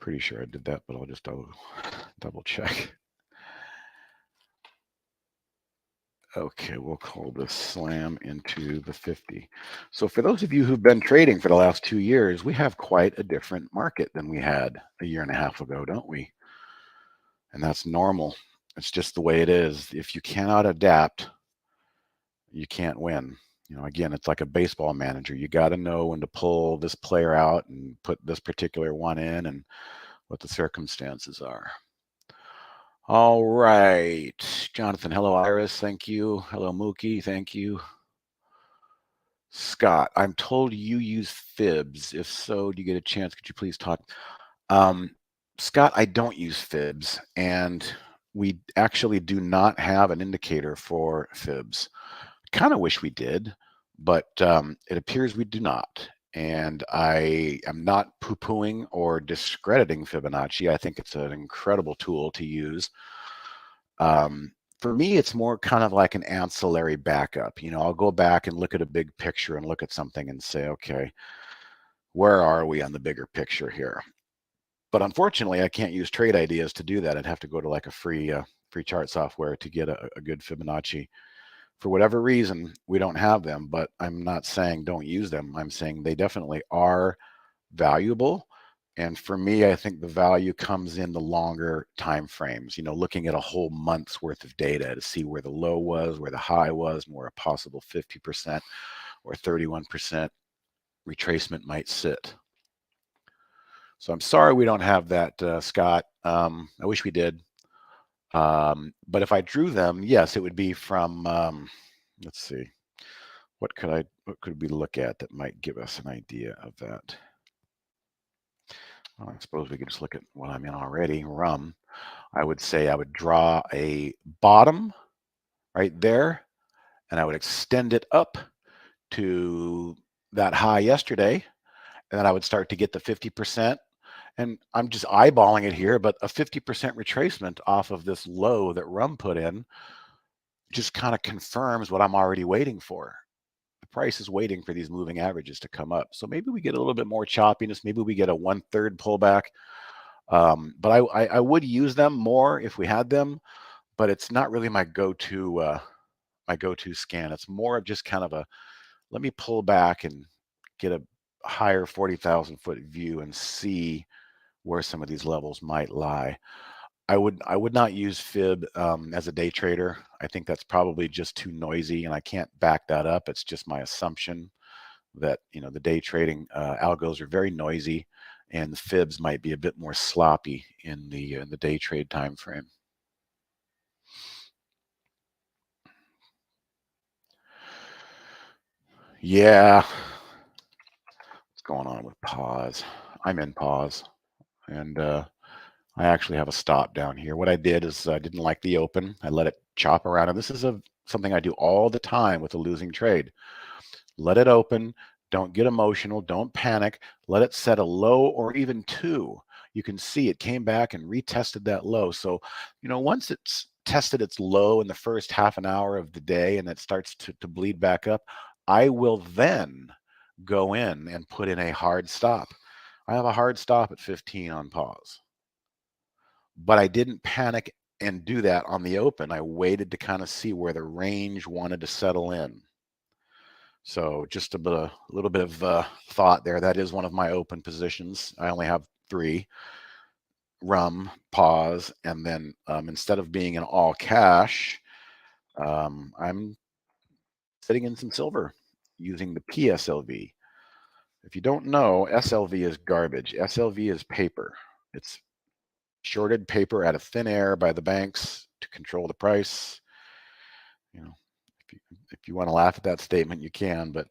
Pretty sure I did that, but I'll just double check. Okay, we'll call this slam into the 50. So for those of you who've been trading for the last 2 years, we have quite a different market than we had a year and a half ago, don't we? And that's normal. It's just the way it is. If you cannot adapt, you can't win. You know, again, it's like a baseball manager. You got to know when to pull this player out and put this particular one in and what the circumstances are. All right, Jonathan. Hello, Iris. Thank you. Hello, Mookie. Thank you. Scott, I'm told you use fibs. If so, do you get a chance? Could you please talk? Scott, I don't use fibs, and we actually do not have an indicator for fibs. Kind of wish we did, but it appears we do not. And I am not poo-pooing or discrediting Fibonacci. I think it's an incredible tool to use. For me, it's more kind of like an ancillary backup. You know, I'll go back and look at a big picture and look at something and say, okay, where are we on the bigger picture here? But unfortunately, I can't use Trade Ideas to do that. I'd have to go to like a free chart software to get a good Fibonacci. For whatever reason, we don't have them, but I'm not saying don't use them. I'm saying they definitely are valuable. And for me, I think the value comes in the longer time frames, you know, looking at a whole month's worth of data to see where the low was, where the high was, and where a possible 50% or 31% retracement might sit. So I'm sorry we don't have that, Scott. I wish we did. But if I drew them, yes, it would be from, let's see, what could we look at that might give us an idea of that? Well, I suppose we could just look at what I'm in already, RUM. I would say I would draw a bottom right there, and I would extend it up to that high yesterday, and then I would start to get the 50%. And I'm just eyeballing it here, but a 50% retracement off of this low that RUM put in just kind of confirms what I'm already waiting for. The price is waiting for these moving averages to come up. So maybe we get a little bit more choppiness. Maybe we get a 1/3 pullback. But I would use them more if we had them, but it's not really my go-to scan. It's more of just kind of a, let me pull back and get a higher 40,000 foot view and see where some of these levels might lie. I would not use fib as a day trader. I think that's probably just too noisy, and I can't back that up. It's just my assumption that, you know, the day trading algos are very noisy, and the fibs might be a bit more sloppy in the day trade time frame. Yeah, what's going on with pause? I'm in pause, and I actually have a stop down here. What I did is I didn't like the open. I let it chop around, and this is something I do all the time with a losing trade. Let it open. Don't get emotional. Don't panic. Let it set a low or even two. You can see it came back and retested that low. So, you know, once it's tested its low in the first half an hour of the day and it starts to bleed back up, I will then go in and put in a hard stop. I have a hard stop at 15 on pause. But I didn't panic and do that on the open. I waited to kind of see where the range wanted to settle in. So just a little bit of thought there. That is one of my open positions. I only have 3. RUM, pause, and then instead of being in all cash, I'm sitting in some silver. using the PSLV. If you don't know, SLV is garbage. SLV is paper. It's shorted paper out of thin air by the banks to control the price. You know, if you want to laugh at that statement, you can, but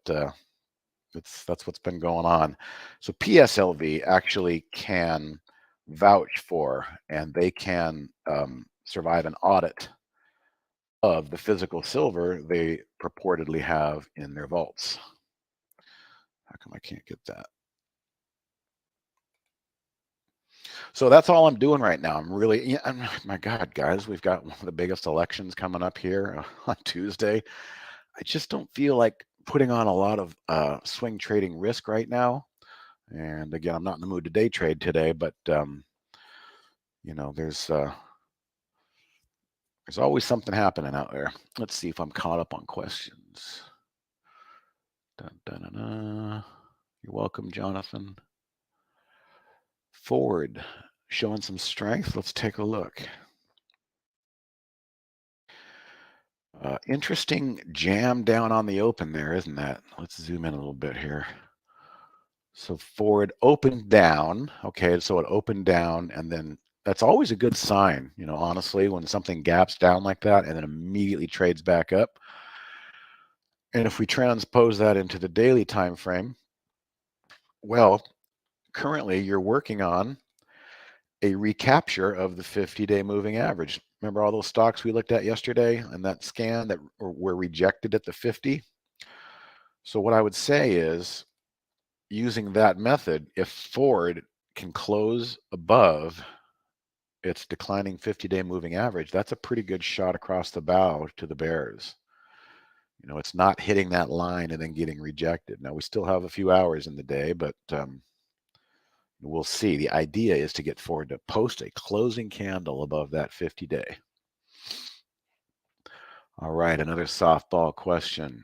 that's what's been going on. So PSLV actually can vouch for, and they can survive an audit of the physical silver they purportedly have in their vaults. How come I can't get that? So that's all I'm doing right now. My God, guys, we've got one of the biggest elections coming up here on Tuesday. I just don't feel like putting on a lot of swing trading risk right now. And again, I'm not in the mood to day trade today, but you know, there's always something happening out there. Let's see if I'm caught up on questions. Dun, dun, dun, dun. You're welcome, Jonathan. Forward, showing some strength. Let's take a look. Interesting jam down on the open there, isn't that? Let's zoom in a little bit here. So forward opened down. Okay, so it opened down, and then that's always a good sign, you know, honestly, when something gaps down like that and then immediately trades back up. And if we transpose that into the daily time frame, well, currently you're working on a recapture of the 50-day moving average. Remember all those stocks we looked at yesterday and that scan that were rejected at the 50? So what I would say is, using that method, if Ford can close above its declining 50-day moving average, that's a pretty good shot across the bow to the bears. You know, it's not hitting that line and then getting rejected. Now, we still have a few hours in the day, but we'll see. The idea is to get Ford to post a closing candle above that 50-day. All right, another softball question.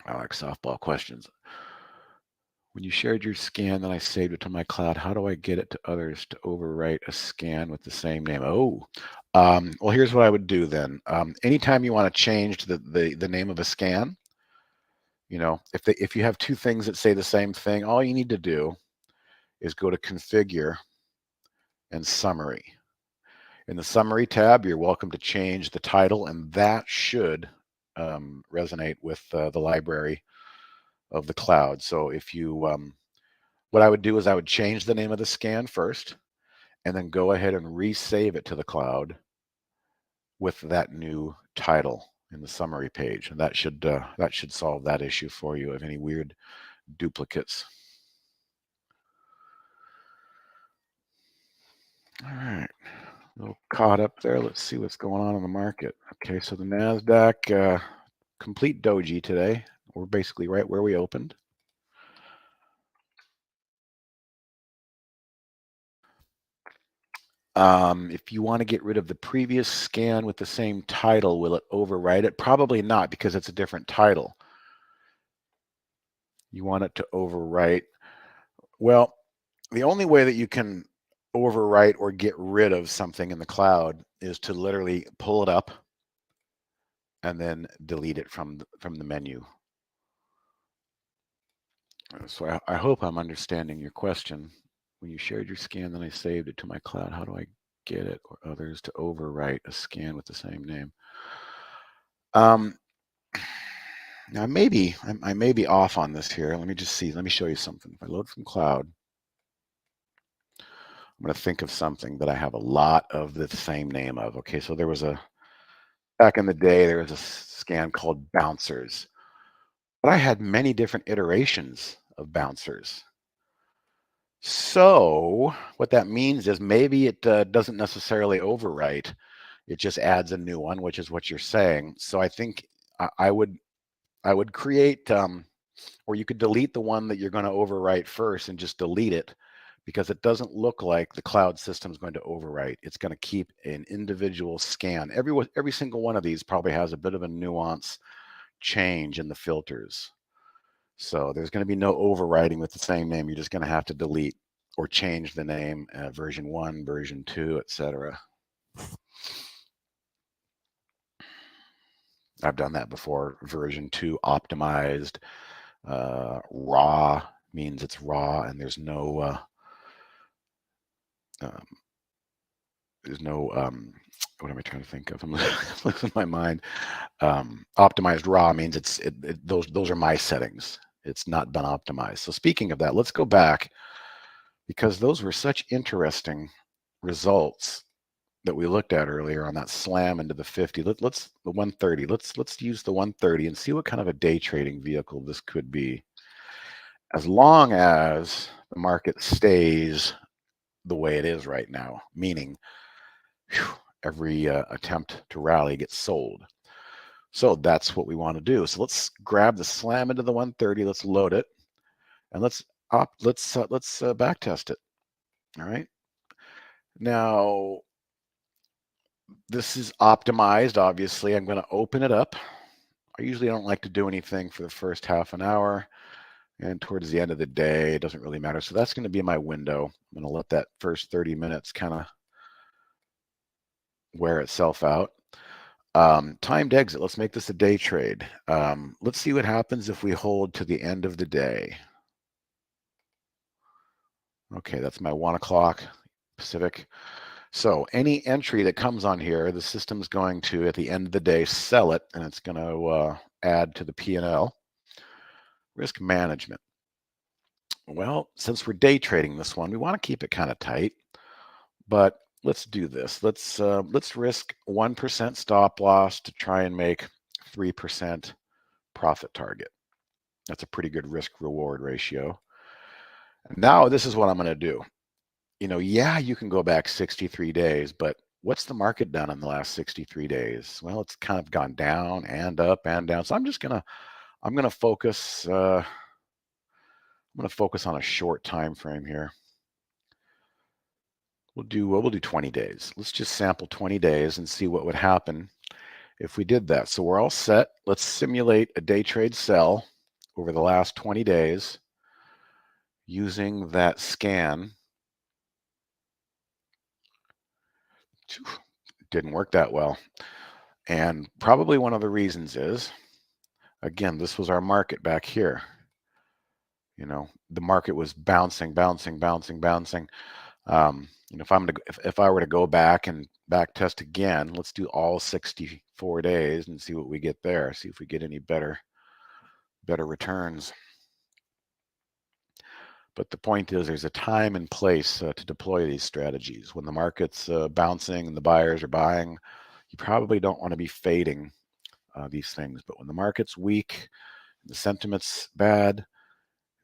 I like softball questions. When you shared your scan, then I saved it to my cloud. How do I get it to others to overwrite a scan with the same name? Oh, well, here's what I would do then. Anytime you want to change the name of a scan, you know, if you have two things that say the same thing, all you need to do is go to Configure and Summary. In the Summary tab, you're welcome to change the title, and that should resonate with the library of the cloud. So if you, what I would do is I would change the name of the scan first, and then go ahead and resave it to the cloud with that new title in the summary page, and that should solve that issue for you of any weird duplicates. All right, a little caught up there. Let's see what's going on in the market. Okay, so the NASDAQ complete doji today. We're basically right where we opened. If you want to get rid of the previous scan with the same title, will it overwrite it? Probably not, because it's a different title. You want it to overwrite. Well, the only way that you can overwrite or get rid of something in the cloud is to literally pull it up and then delete it from the menu. So I hope I'm understanding your question. When you shared your scan, then I saved it to my cloud. How do I get it or others to overwrite a scan with the same name? Now I may be off on this here. Let me just see. Let me show you something. If I load from cloud, I'm going to think of something that I have a lot of the same name of. Okay, so back in the day, there was a scan called Bouncers, but I had many different iterations of Bouncers. So what that means is maybe it doesn't necessarily overwrite. It just adds a new one, which is what you're saying. So I think I would create, or you could delete the one that you're going to overwrite first and just delete it, because it doesn't look like the cloud system is going to overwrite. It's going to keep an individual scan. Every single one of these probably has a bit of a nuance change in the filters. So there's going to be no overwriting with the same name. You're just going to have to delete or change the name, version 1, version 2, etc. I've done that before. Version 2 optimized. Raw means it's raw and there's no what am I trying to think of? I'm losing my mind. Optimized raw means those are my settings. It's not been optimized. So speaking of that, let's go back, because those were such interesting results that we looked at earlier on that slam into the 50. Let's the 130. Let's use the 130 and see what kind of a day trading vehicle this could be. As long as the market stays the way it is right now, meaning every attempt to rally gets sold. So that's what we want to do. So let's grab the slam into the 130. Let's load it, and let's back test it. All right. Now this is optimized. Obviously, I'm going to open it up. I usually don't like to do anything for the first half an hour, and towards the end of the day, it doesn't really matter. So that's going to be my window. I'm going to let that first 30 minutes kind of wear itself out. Timed exit. Let's make this a day trade. Let's see what happens if we hold to the end of the day. Okay, that's my 1 o'clock Pacific. So any entry that comes on here, the system's going to, at the end of the day, sell it, and it's going to add to the P&L. Risk management. Well, since we're day trading this one, we want to keep it kind of tight, but let's do this. Let's risk 1% stop loss to try and make 3% profit target. That's a pretty good risk reward ratio. Now this is what I'm going to do. Yeah, you can go back 63 days, but what's the market done in the last 63 days? Well, it's kind of gone down and up and down. So I'm going to focus on a short time frame here. We'll do 20 days. Let's just sample 20 days and see what would happen if we did that. So we're all set. Let's simulate a day trade sell over the last 20 days using that scan. Didn't work that well. And probably one of the reasons is, again, this was our market back here. The market was bouncing. If I were to go back and back test again, let's do all 64 days and see what we get there. See if we get any better returns. But the point is, there's a time and place to deploy these strategies. When the market's bouncing and the buyers are buying, you probably don't want to be fading these things. But when the market's weak, the sentiment's bad,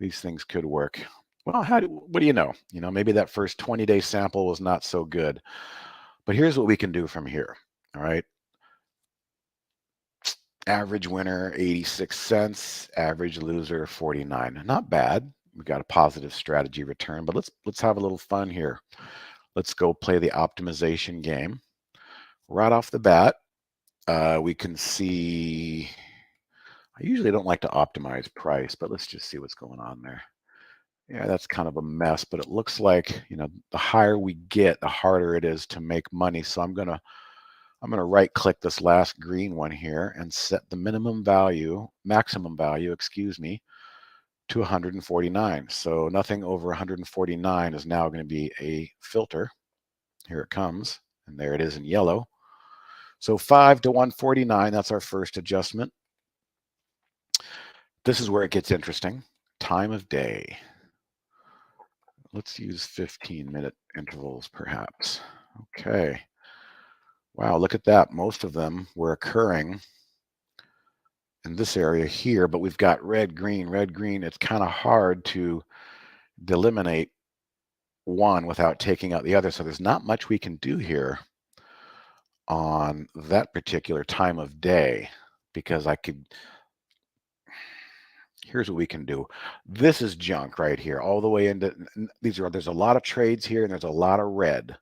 these things could work. Well, what do you know? Maybe that first 20-day sample was not so good. But here's what we can do from here. All right. Average winner, 86 cents. Average loser, 49. Not bad. We got a positive strategy return, but let's have a little fun here. Let's go play the optimization game. Right off the bat, we can see, I usually don't like to optimize price, but let's just see what's going on there. Yeah, that's kind of a mess, but it looks like, the higher we get, the harder it is to make money. So I'm going to right click this last green one here and set the maximum value, to 149. So nothing over 149 is now going to be a filter. Here it comes, and there it is in yellow. So 5 to 149, that's our first adjustment. This is where it gets interesting. Time of day. Let's use 15-minute intervals, perhaps. Okay. Wow, look at that. Most of them were occurring in this area here, but we've got red, green. It's kind of hard to delimitate one without taking out the other. So there's not much we can do here on that particular time of day, because here's what we can do. This is junk right here, all the way into there's a lot of trades here and there's a lot of red.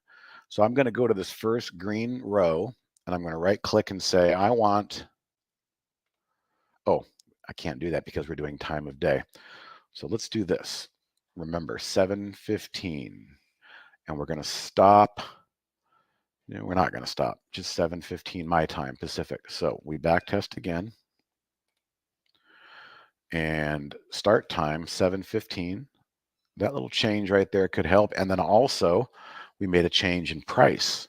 So I'm going to go to this first green row and I'm going to right click and say, I want, I can't do that because we're doing time of day. So let's do this. Remember, 7:15, and we're going to stop We're not going to stop. Just 7:15 my time Pacific. So we back test again. And start time 7:15. That little change right there could help. And then also we made a change in price.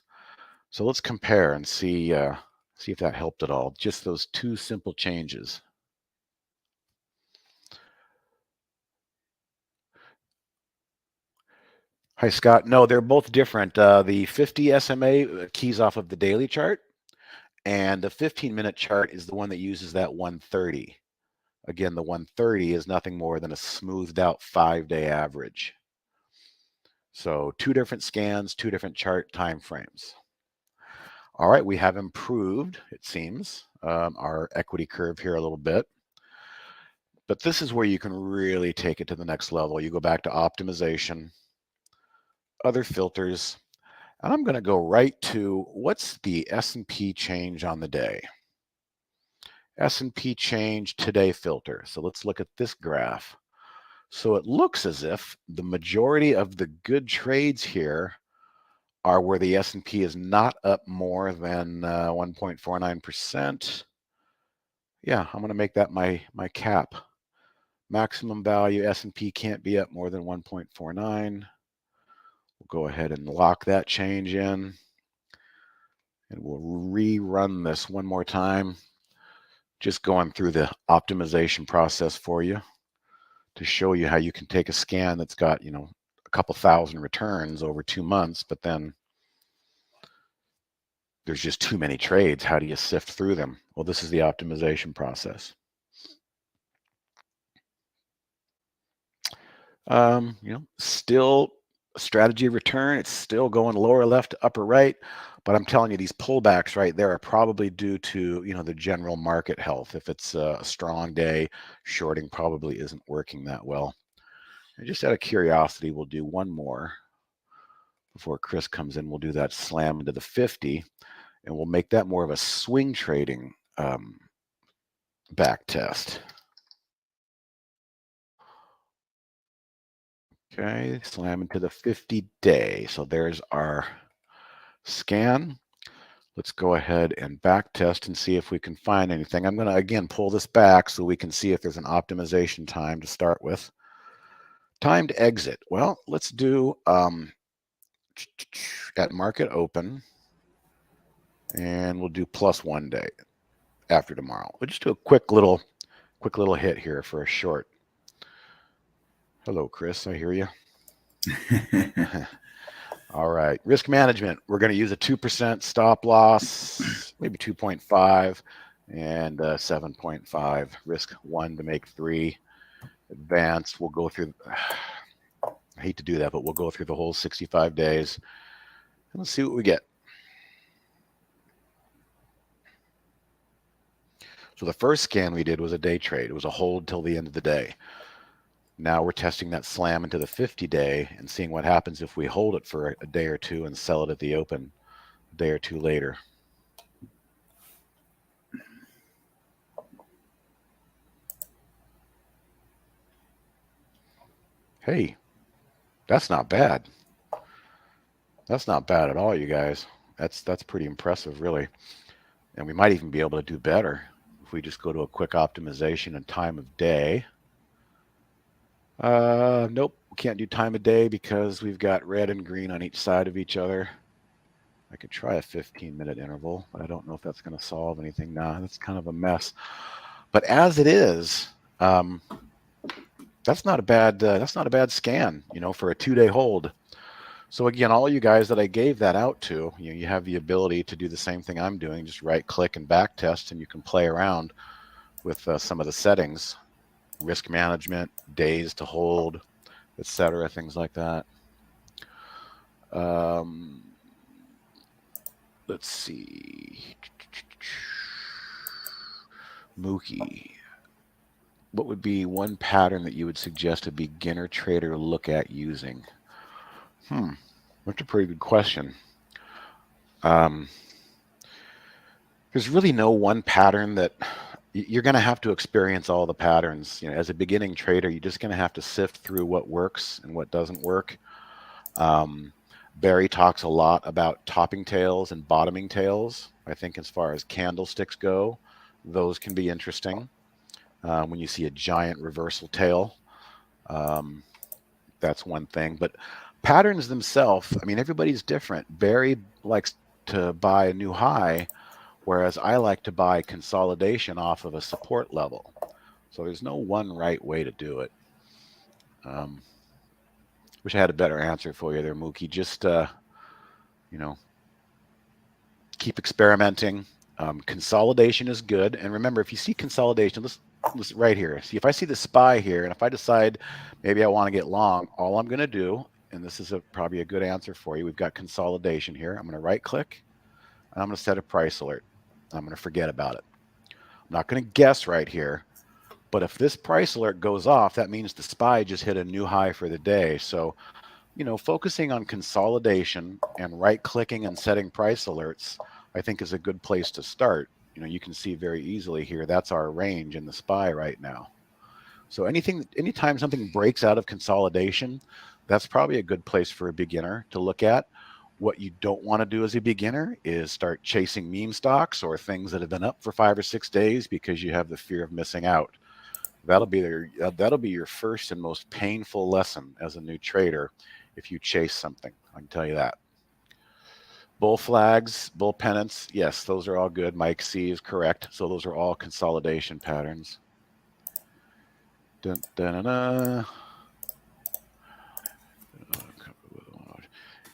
So let's compare and see if that helped at all. Just those two simple changes. Hi, Scott. No, they're both different. The 50 SMA keys off of the daily chart, and the 15-minute chart is the one that uses that 130. Again, the 130 is nothing more than a smoothed out 5-day average. So 2 different scans, 2 different chart time frames. All right, we have improved, it seems, our equity curve here a little bit. But this is where you can really take it to the next level. You go back to optimization, other filters, and I'm going to go right to what's the S&P change on the day. S&P change today filter. So let's look at this graph. So it looks as if the majority of the good trades here are where the S&P is not up more than 1.49%. Yeah, I'm going to make that my cap. Maximum value S&P can't be up more than 1.49. We'll go ahead and lock that change in. And we'll rerun this one more time. Just going through the optimization process for you to show you how you can take a scan that's got, a couple thousand returns over 2 months, but then there's just too many trades. How do you sift through them? Well, this is the optimization process. Still strategy return. It's still going lower left to upper right, but I'm telling you, these pullbacks right there are probably due to, the general market health. If it's a strong day, shorting probably isn't working that well. And just out of curiosity, we'll do one more before Chris comes in. We'll do that slam into the 50, and we'll make that more of a swing trading back test. Okay, slam into the 50-day. So there's our scan. Let's go ahead and back test and see if we can find anything. I'm going to, again, pull this back so we can see if there's an optimization time to start with. Timed exit. Well, let's do at market open, and we'll do +1 day after tomorrow. We'll just do a quick little hit here for a short. Hello, Chris. I hear you. All right. Risk management. We're going to use a 2% stop loss, maybe 2.5 and 7.5. Risk 1 to make 3. Advanced. We'll go through. I hate to do that, but we'll go through the whole 65 days. And let's see what we get. So the first scan we did was a day trade. It was a hold till the end of the day. Now we're testing that slam into the 50-day and seeing what happens if we hold it for a day or two and sell it at the open a day or two later. Hey, that's not bad. That's not bad at all, you guys. That's pretty impressive, really. And we might even be able to do better if we just go to a quick optimization and time of day. Nope, we can't do time of day because we've got red and green on each side of each other. I could try a 15-minute interval, but I don't know if that's going to solve anything. Nah, that's kind of a mess. But as it is, that's not a bad scan, for a 2-day hold. So again, all you guys that I gave that out to, you have the ability to do the same thing I'm doing. Just right click and back test, and you can play around with some of the settings. Risk management, days to hold, etc., things like that. Let's see. Mookie. What would be one pattern that you would suggest a beginner trader look at using? That's a pretty good question. There's really no one pattern that you're going to have to experience all the patterns. As a beginning trader, you're just going to have to sift through what works and what doesn't work. Barry talks a lot about topping tails and bottoming tails. I think as far as candlesticks go, those can be interesting. When you see a giant reversal tail, um, that's one thing. But patterns themselves, I mean, everybody's different. Barry likes to buy a new high, whereas I like to buy consolidation off of a support level. So there's no one right way to do it. Wish I had a better answer for you there, Mookie. Just keep experimenting. Consolidation is good, and remember, if you see consolidation, let's right here. See, if I see the SPY here, and if I decide maybe I want to get long, all I'm going to do, and this is probably a good answer for you. We've got consolidation here. I'm going to right click, and I'm going to set a price alert. I'm going to forget about it. I'm not going to guess right here. But if this price alert goes off, that means the SPY just hit a new high for the day. So, focusing on consolidation and right-clicking and setting price alerts, I think is a good place to start. You can see very easily here, that's our range in the SPY right now. So anytime something breaks out of consolidation, that's probably a good place for a beginner to look at. What you don't want to do as a beginner is start chasing meme stocks or things that have been up for 5 or 6 days because you have the fear of missing out. That'll be your first and most painful lesson as a new trader if you chase something. I can tell you that. Bull flags, bull pennants, yes, those are all good. Mike C is correct. So those are all consolidation patterns. Dun, dun, dun, dun.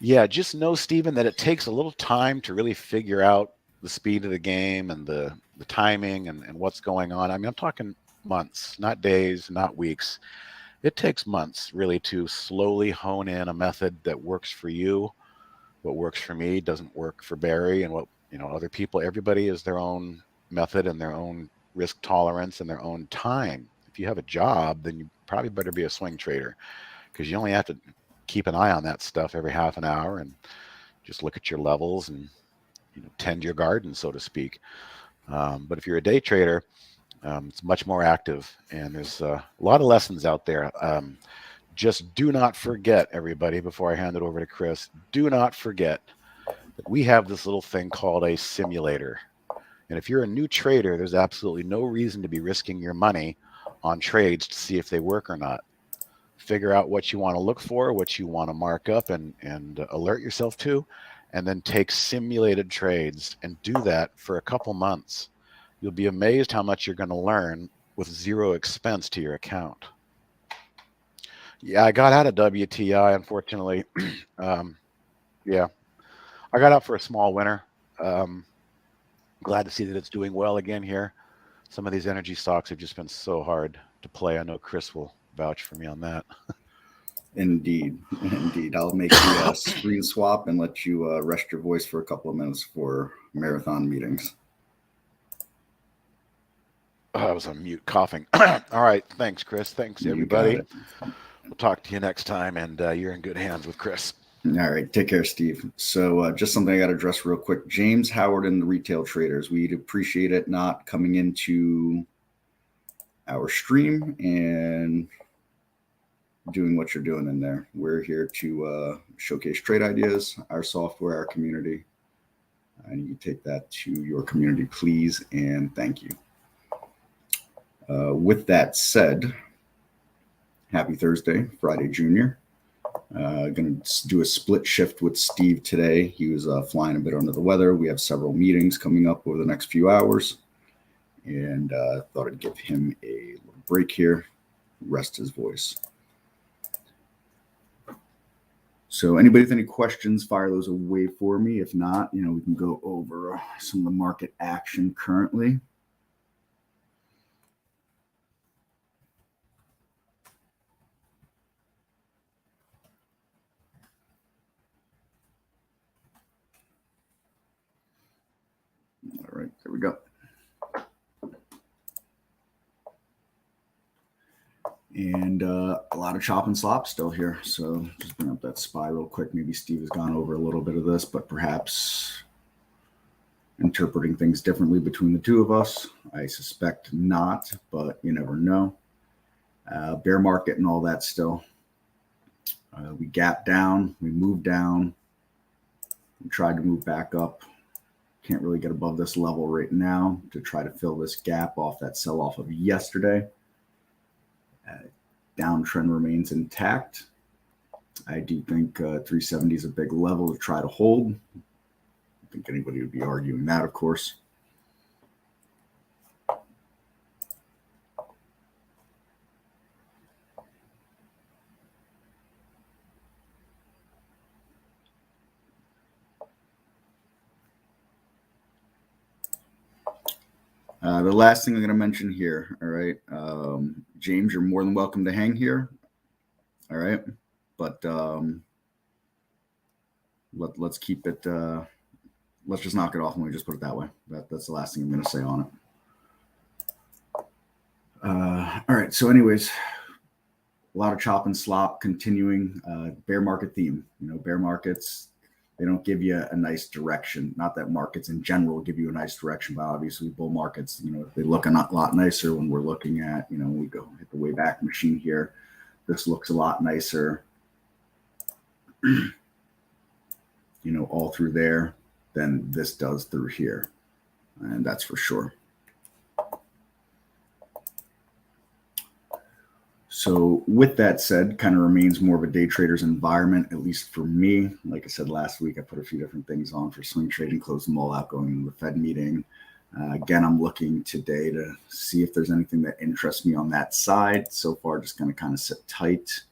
Yeah, just know, Stephen, that it takes a little time to really figure out the speed of the game and the timing and what's going on. I mean, I'm talking months, not days, not weeks. It takes months really to slowly hone in a method that works for you. What works for me doesn't work for Barry, and what other people. Everybody is their own method and their own risk tolerance and their own time. If you have a job, then you probably better be a swing trader, because you only have to keep an eye on that stuff every half an hour and just look at your levels and tend your garden, so to speak. But if you're a day trader, it's much more active, and there's a lot of lessons out there. Just do not forget, everybody, before I hand it over to Chris, do not forget that we have this little thing called a simulator. And if you're a new trader, there's absolutely no reason to be risking your money on trades to see if they work or not. Figure out what you want to look for, what you want to mark up and alert yourself to, and then take simulated trades and do that for a couple months. You'll be amazed how much you're going to learn with zero expense to your account. Yeah, I got out of WTI, unfortunately. Yeah, I got out for a small winner. Glad to see that it's doing well again here. Some of these energy stocks have just been so hard to play. I know Chris will vouch for me on that. Indeed. I'll make the screen swap and let you rest your voice for a couple of minutes for marathon meetings. I was on mute coughing. All right. Thanks, Chris. Thanks, everybody. We'll talk to you next time, and you're in good hands with Chris. All right. Take care, Steve. So just something I got to address real quick. James Howard and the retail traders, we'd appreciate it not coming into our stream and doing what you're doing in there. We're here to showcase trade ideas, our software, our community. And you take that to your community, please, and thank you. With that said, happy Thursday, Friday Junior. Going to do a split shift with Steve today. He was flying a bit under the weather. We have several meetings coming up over the next few hours, and thought I'd give him a little break here, rest his voice. So anybody with any questions, fire those away for me. If not, we can go over some of the market action currently. All right, there we go. And a lot of chop and slop still here. So just bring up that SPY real quick. Maybe Steve has gone over a little bit of this, but perhaps interpreting things differently between the two of us. I suspect not, but you never know. Bear market and all that still. We gap down, we move down, We tried to move back up. Can't really get above this level right now to try to fill this gap off that sell-off of yesterday. Downtrend remains intact. I do think 370 is a big level to try to hold. I think anybody would be arguing that, of course. The last thing I'm going to mention here, all right, James, you're more than welcome to hang here, all right, but let's keep it, let's just knock it off. Let me just put it that way. That's the last thing I'm going to say on it. All right, so anyways, a lot of chop and slop continuing. Bear market theme. Bear markets, they don't give you a nice direction. Not that markets in general give you a nice direction, but obviously bull markets, they look a lot nicer when we're looking at, we go hit the way back machine here. This looks a lot nicer, all through there than this does through here. And that's for sure. So with that said, kind of remains more of a day trader's environment, at least for me. Like I said last week, I put a few different things on for swing trading, closed them all out going into the Fed meeting. Again, I'm looking today to see if there's anything that interests me on that side. So far, just going to kind of sit tight.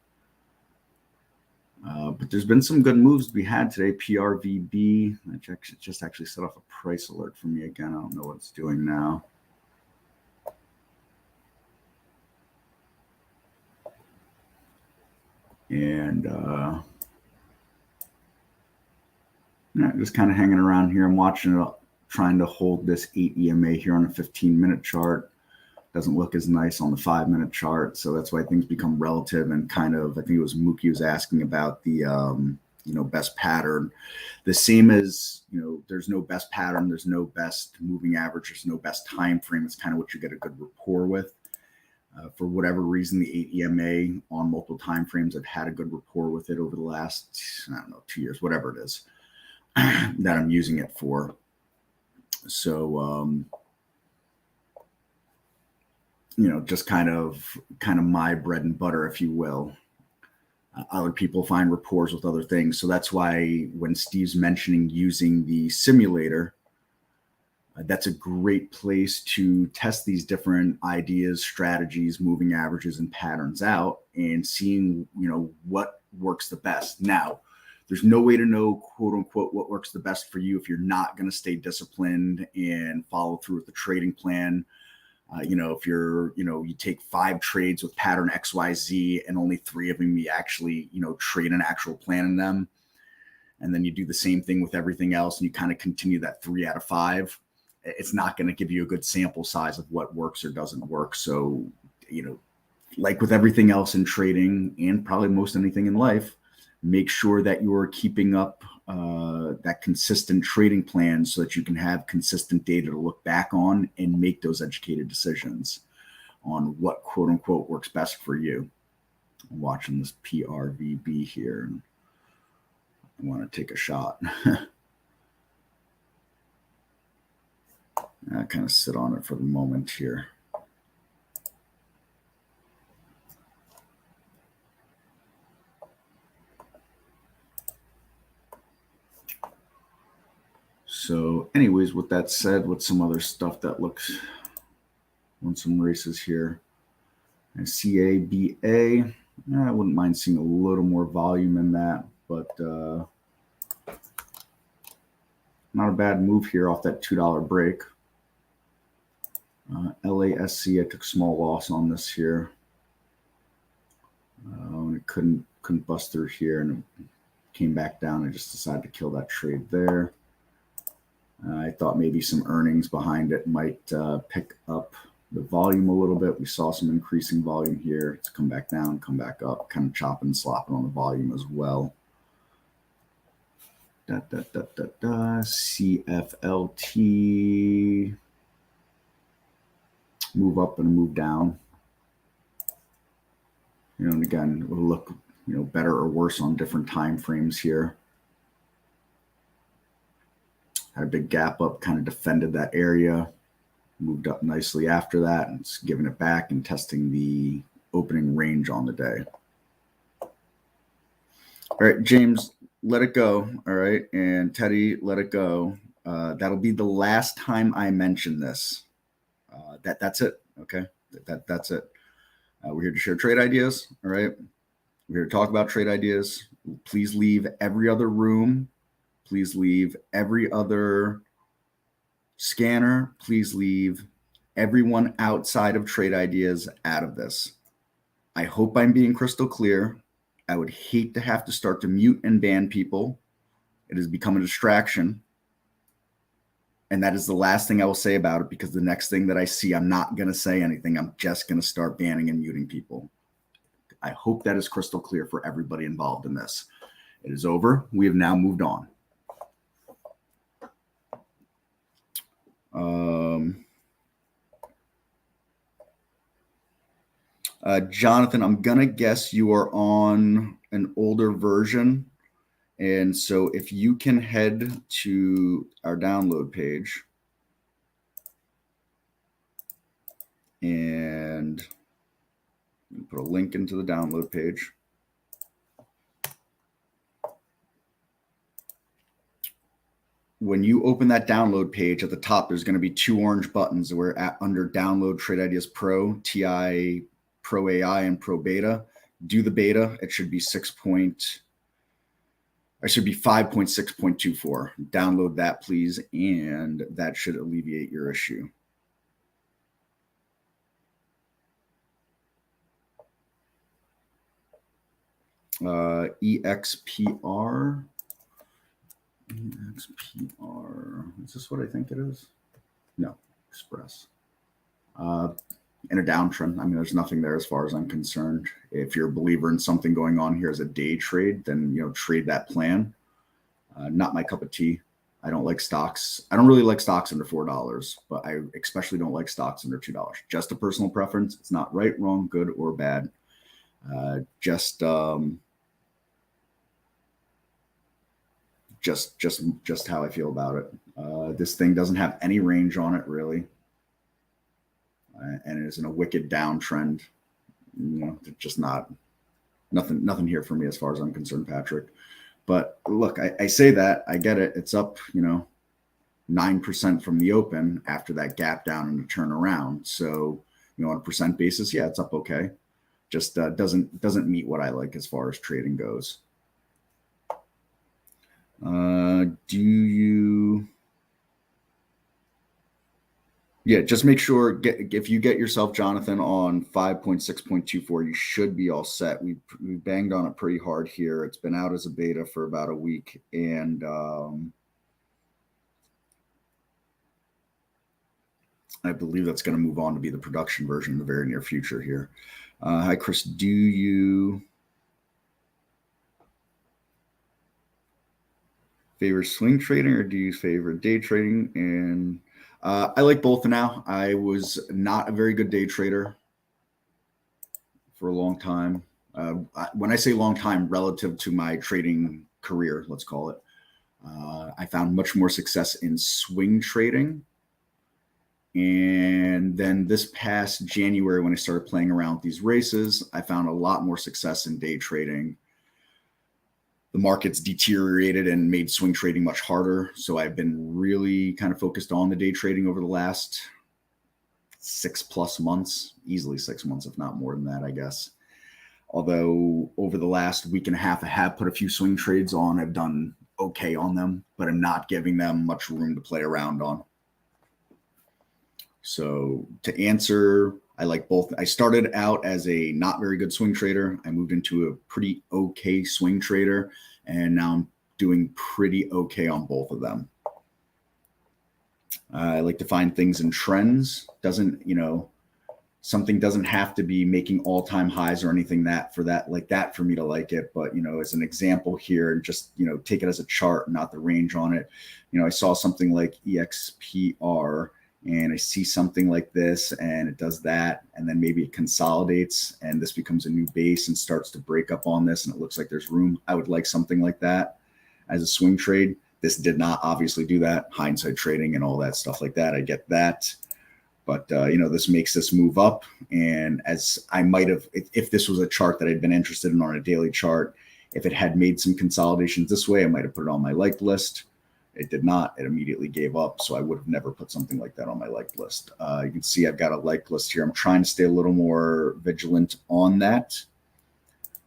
But there's been some good moves to be had today. PRVB, that just actually set off a price alert for me again. I don't know what it's doing now. And just kind of hanging around here. I'm watching it, trying to hold this 8 EMA here on a 15-minute chart. Doesn't look as nice on the 5-minute chart. So that's why things become relative and kind of, I think it was Mookie was asking about the, best pattern. The same as, there's no best pattern. There's no best moving average. There's no best time frame. It's kind of what you get a good rapport with. For whatever reason, the 8 EMA on multiple time frames, I've had a good rapport with it over the last, 2 years, whatever it is that I'm using it for. So, just kind of my bread and butter, if you will. Other people find rapports with other things. So that's why when Steve's mentioning using the simulator, that's a great place to test these different ideas, strategies, moving averages, and patterns out and seeing, what works the best. Now, there's no way to know, quote unquote, what works the best for you if you're not going to stay disciplined and follow through with the trading plan. If you're, you take 5 trades with pattern XYZ and only 3 of them you actually, trade an actual plan in them. And then you do the same thing with everything else and you kind of continue that 3 out of 5. It's not going to give you a good sample size of what works or doesn't work. So, like with everything else in trading and probably most anything in life, make sure that you're keeping up that consistent trading plan so that you can have consistent data to look back on and make those educated decisions on what quote unquote works best for you. I'm watching this PRVB here and I want to take a shot. I kind of sit on it for the moment here. So anyways, with that said, with some other stuff that looks on some races here, and CABA, I wouldn't mind seeing a little more volume in that, but not a bad move here off that $2 break. LASC, I took small loss on this here. When it couldn't bust through here and it came back down, I just decided to kill that trade there. I thought maybe some earnings behind it might pick up the volume a little bit. We saw some increasing volume here. It's come back down, come back up, kind of chopping and slopping on the volume as well. CFLT. Move up and move down. And again, we'll look, better or worse on different time frames here. Had a big gap up, kind of defended that area, moved up nicely after that, and it's giving it back and testing the opening range on the day. All right, James, let it go. All right, and Teddy, let it go. That'll be the last time I mention this. That's it. Okay, that's it. We're here to share trade ideas. All right, we're here to talk about trade ideas. Please leave every other room. Please leave every other scanner. Please leave everyone outside of trade ideas out of this. I hope I'm being crystal clear. I would hate to have to start to mute and ban people. It has become a distraction. And that is the last thing I will say about it, because the next thing that I see, I'm not going to say anything. I'm just going to start banning and muting people. I hope that is crystal clear for everybody involved in this. It is over. We have now moved on. Jonathan, I'm going to guess you are on an older version. And so if you can head to our download page and put a link into the download page. When you open that download page, at the top, there's going to be 2 orange buttons where under Download Trade Ideas Pro, TI Pro AI, and Pro Beta. Do the beta. It should be 5.6.24. Download that, please, and that should alleviate your issue. EXPR. Is this what I think it is? No, Express. In a downtrend. I mean, there's nothing there as far as I'm concerned. If you're a believer in something going on here as a day trade, then, trade that plan. Not my cup of tea. I don't like stocks. I don't really like stocks under $4, but I especially don't like stocks under $2. Just a personal preference. It's not right, wrong, good, or bad. Just how I feel about it. This thing doesn't have any range on it, really. And it is in a wicked downtrend. Just nothing here for me as far as I'm concerned, Patrick. But look, I say that, I get it. It's up, 9% from the open after that gap down and a turnaround. So, on a percent basis, yeah, it's up okay. Just doesn't meet what I like as far as trading goes. Just make sure, if you get yourself, Jonathan, on 5.6.24, you should be all set. We banged on it pretty hard here. It's been out as a beta for about a week, and I believe that's going to move on to be the production version in the very near future here. Hi, Chris. Do you favor swing trading or do you favor day trading? And I like both now. I was not a very good day trader for a long time. When I say long time, relative to my trading career, let's call it, I found much more success in swing trading. And then this past January, when I started playing around with these races, I found a lot more success in day trading. The markets deteriorated and made swing trading much harder. So I've been really kind of focused on the day trading over the last 6+ months, easily 6 months, if not more than that, I guess. Although over the last week and a half, I have put a few swing trades on. I've done okay on them, but I'm not giving them much room to play around on. So to answer, I like both. I started out as a not very good swing trader. I moved into a pretty okay swing trader, and now I'm doing pretty okay on both of them. I like to find things in trends. Something doesn't have to be making all-time highs or anything for me to like it. But, as an example here, and just, take it as a chart, not the range on it. I saw something like EXPR, and I see something like this and it does that, and then maybe it consolidates and this becomes a new base and starts to break up on this and it looks like there's room. I would like something like that as a swing trade. This did not obviously do that. Hindsight trading and all that stuff like that. I get that. But, this makes this move up. And as I might have, if this was a chart that I'd been interested in on a daily chart, if it had made some consolidations this way, I might have put it on my liked list. It did not. It immediately gave up. So I would have never put something like that on my liked list. You can see I've got a liked list here. I'm trying to stay a little more vigilant on that.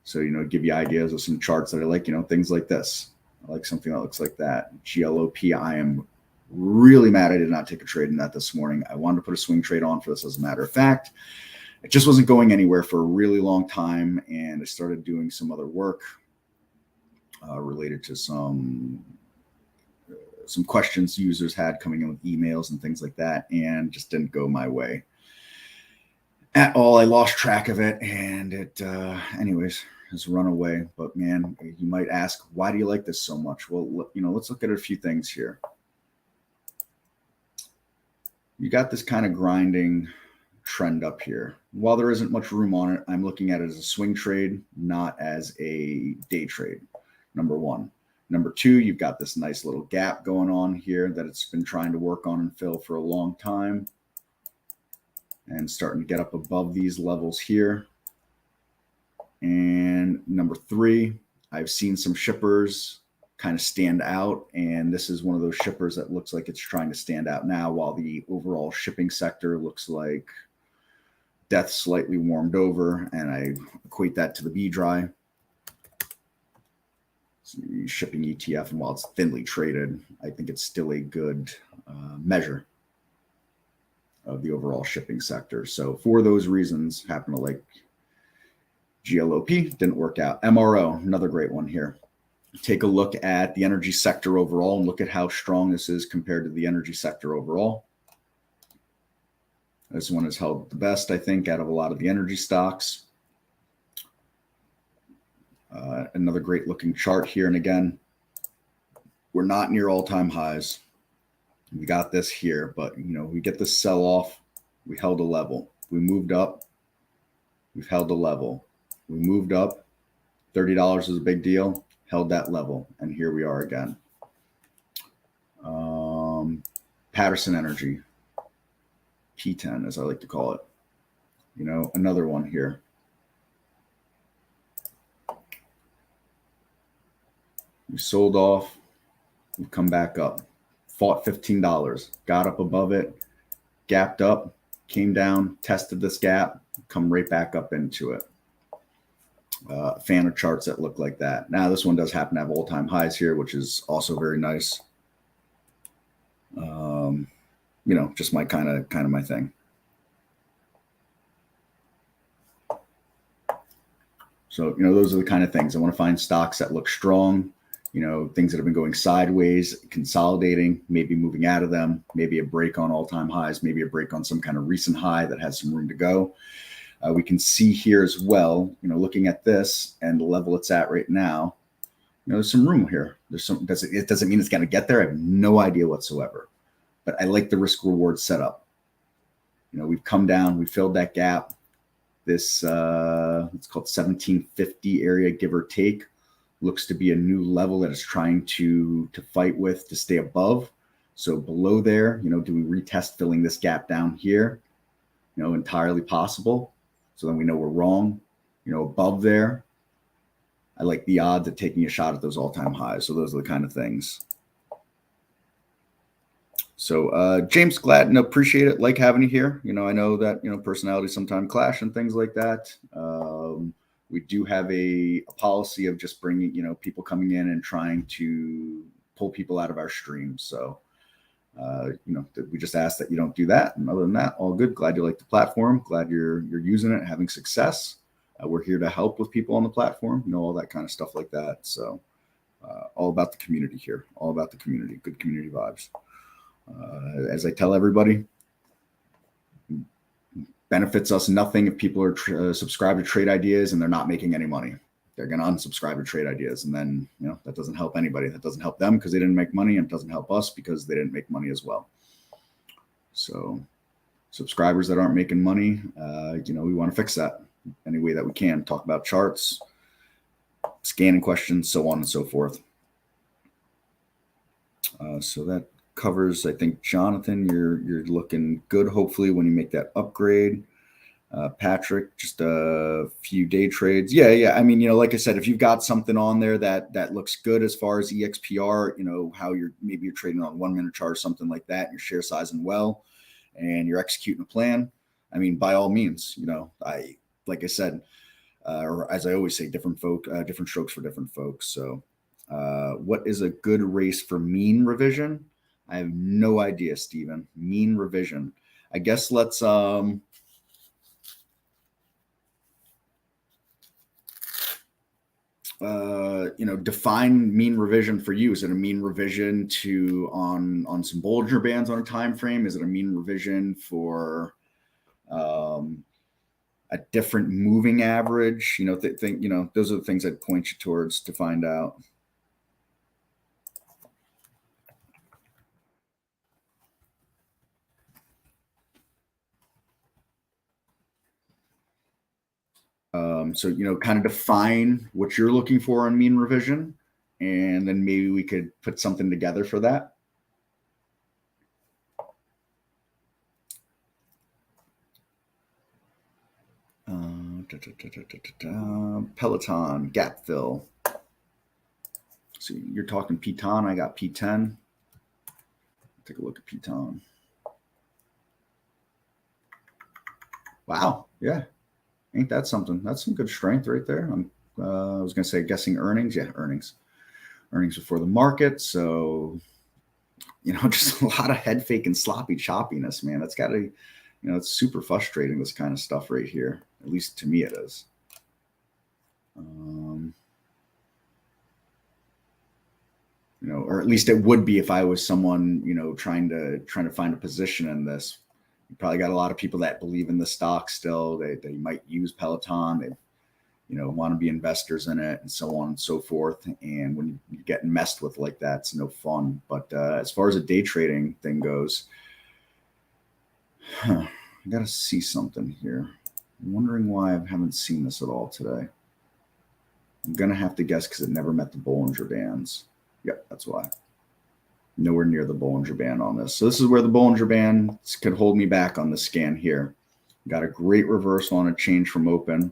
So, give you ideas of some charts that I like, things like this. I like something that looks like that. GLOP, I am really mad I did not take a trade in that this morning. I wanted to put a swing trade on for this as a matter of fact. It just wasn't going anywhere for a really long time. And I started doing some other work related to some questions users had coming in with emails and things like that, and just didn't go my way at all. I lost track of it, and it anyways has run away. But man, you might ask, why do you like this so much? Well, let's look at a few things here. You got this kind of grinding trend up here. While there isn't much room on it, I'm looking at it as a swing trade, not as a day trade. Number one. Number two, you've got this nice little gap going on here that it's been trying to work on and fill for a long time, and starting to get up above these levels here. And number three, I've seen some shippers kind of stand out, and this is one of those shippers that looks like it's trying to stand out now, while the overall shipping sector looks like death slightly warmed over, and I equate that to the B-dry shipping ETF. And while it's thinly traded, I think it's still a good measure of the overall shipping sector. So for those reasons, happen to like GLOP, didn't work out. MRO, another great one here. Take a look at the energy sector overall and look at how strong this is compared to the energy sector overall. This one has held the best, I think, out of a lot of the energy stocks. Another great looking chart here. And again, we're not near all-time highs. We got this here, but we get this sell off. We held a level. We moved up. We've held a level. We moved up. $30 is a big deal. Held that level. And here we are again. Patterson Energy, P10, as I like to call it. Another one here. We sold off, we've come back up, fought $15, got up above it, gapped up, came down, tested this gap, come right back up into it. Fan of charts that look like that. Now, this one does happen to have all-time highs here, which is also very nice. Just my kind of my thing. So, those are the kind of things. I want to find stocks that look strong. Things that have been going sideways, consolidating, maybe moving out of them, maybe a break on all-time highs, maybe a break on some kind of recent high that has some room to go. We can see here as well, looking at this and the level it's at right now, there's some room here. It doesn't mean it's going to get there. I have no idea whatsoever, but I like the risk reward setup. We've come down, we filled that gap. This, it's called 1750 area, give or take. Looks to be a new level that is trying to fight with to stay above. So below there, do we retest filling this gap down here? Entirely possible. So then we know we're wrong. Above there, I like the odds of taking a shot at those all-time highs. So those are the kind of things. So James, glad and appreciate it. Like having you here. I know that, personalities sometimes clash and things like that. We do have a policy of just bringing, people coming in and trying to pull people out of our stream. So, we just ask that you don't do that. And other than that, all good. Glad you like the platform. Glad you're using it, having success. We're here to help with people on the platform, all that kind of stuff like that. So, all about the community here. All about the community. Good community vibes. As I tell everybody, benefits us nothing if people are subscribed to Trade Ideas and they're not making any money. They're going to unsubscribe to Trade Ideas, and then that doesn't help anybody. That doesn't help them because they didn't make money, and it doesn't help us because they didn't make money as well. So subscribers that aren't making money, we want to fix that any way that we can. Talk about charts, scanning questions, so on and so forth. So that covers, I think, Jonathan, you're looking good, hopefully, when you make that upgrade. Patrick, just a few day trades. Yeah. I mean, like I said, if you've got something on there that looks good as far as EXPR, how maybe you're trading on 1 minute chart or something like that, and you're share sizing well, and you're executing a plan. I mean, by all means, like I said, or as I always say, different strokes for different folks. So, what is a good race for mean revision? I have no idea, Steven. Mean revision. I guess let's define mean revision for you. Is it a mean revision on some Bollinger Bands on a time frame? Is it a mean revision for a different moving average? Those are the things I'd point you towards to find out. So, kind of define what you're looking for on mean revision, and then maybe we could put something together for that. Peloton, gap fill. So you're talking Piton, I got P10. Take a look at Piton. Wow, yeah. Ain't that something? That's some good strength right there. I was going to say guessing earnings. Yeah, earnings before the market. So, just a lot of head fake and sloppy choppiness, man. That's got to, it's super frustrating, this kind of stuff right here. At least to me it is. Or at least it would be if I was someone, trying to find a position in this. You probably got a lot of people that believe in the stock still. They might use Peloton. They, want to be investors in it, and so on and so forth. And when you're getting messed with like that, it's no fun. But as far as a day trading thing goes, I got to see something here. I'm wondering why I haven't seen this at all today. I'm going to have to guess because it never met the Bollinger Bands. Yep, that's why. Nowhere near the Bollinger Band on this. So this is where the Bollinger Band could hold me back on the scan here. Got a great reversal on a change from open.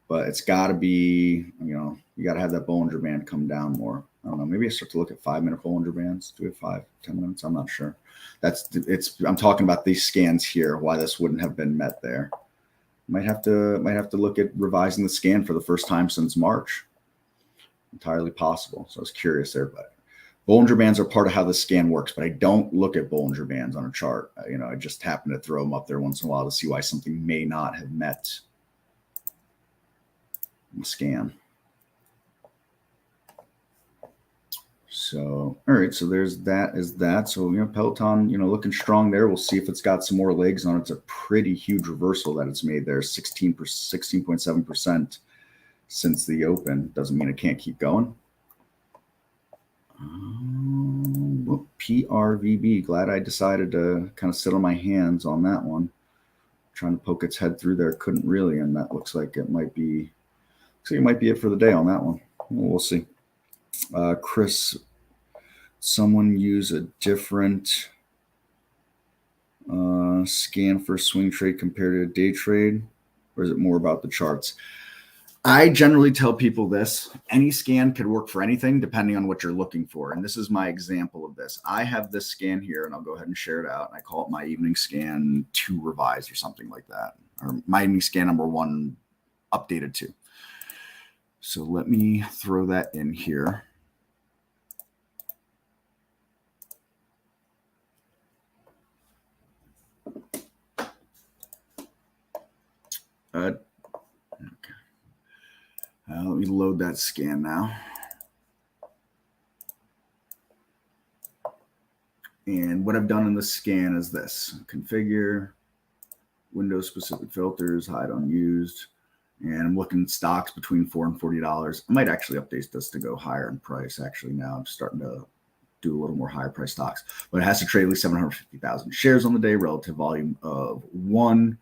But it's got to be, you got to have that Bollinger Band come down more. I don't know. Maybe I start to look at 5-minute Bollinger Bands. Do we have 5, 10 minutes? I'm not sure. I'm talking about these scans here, why this wouldn't have been met there. Might have to look at revising the scan for the first time since March. Entirely possible. So I was curious there, but Bollinger Bands are part of how the scan works, but I don't look at Bollinger Bands on a chart. I just happen to throw them up there once in a while to see why something may not have met the scan. So, all right. So there's that is that. So, Peloton, looking strong there. We'll see if it's got some more legs on it. It's a pretty huge reversal that it's made there. 16.7% since the open. Doesn't mean it can't keep going. PRVB. Glad I decided to kind of sit on my hands on that one. Trying to poke its head through there. Couldn't really. And that looks like it might be. So it might be it for the day on that one. We'll see. Chris, someone use a different scan for swing trade compared to a day trade, or is it more about the charts? I generally tell people this: any scan could work for anything depending on what you're looking for. And this is my example of this. I have this scan here, and I'll go ahead and share it out. And I call it my evening scan 2 revised or something like that, or my evening scan number 1 updated 2. So let me throw that in here. Okay. Let me load that scan now. And what I've done in the scan is this: configure, Windows specific filters, hide unused. And I'm looking at stocks between $4 and $40. I might actually update this to go higher in price. Actually, now I'm starting to do a little more higher price stocks. But it has to trade at least 750,000 shares on the day, relative volume of 1,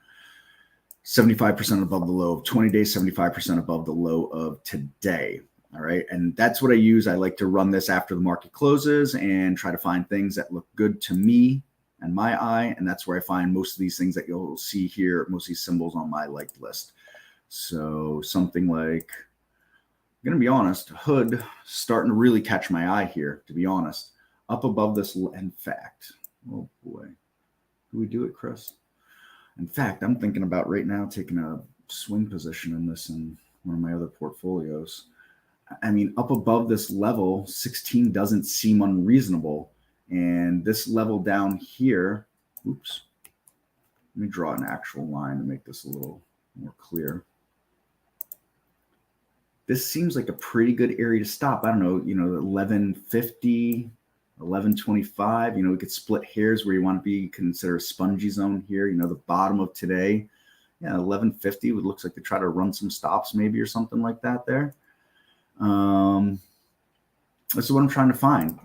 75% above the low of 20 days, 75% above the low of today. All right. And that's what I use. I like to run this after the market closes and try to find things that look good to me and my eye. And that's where I find most of these things that you'll see here, most of these symbols on my liked list. So something like, I'm going to be honest, hood starting to really catch my eye here, to be honest. Up above this, in fact, oh boy, do we do it, Chris? In fact, I'm thinking about right now taking a swing position in this in one of my other portfolios. I mean, up above this level, 16 doesn't seem unreasonable. And this level down here, oops, let me draw an actual line to make this a little more clear. This seems like a pretty good area to stop. I don't know, 1150, 1125, we could split hairs where you want to be, consider a spongy zone here, the bottom of today. Yeah, 1150 would looks like they try to run some stops maybe or something like that there. This is what I'm trying to find,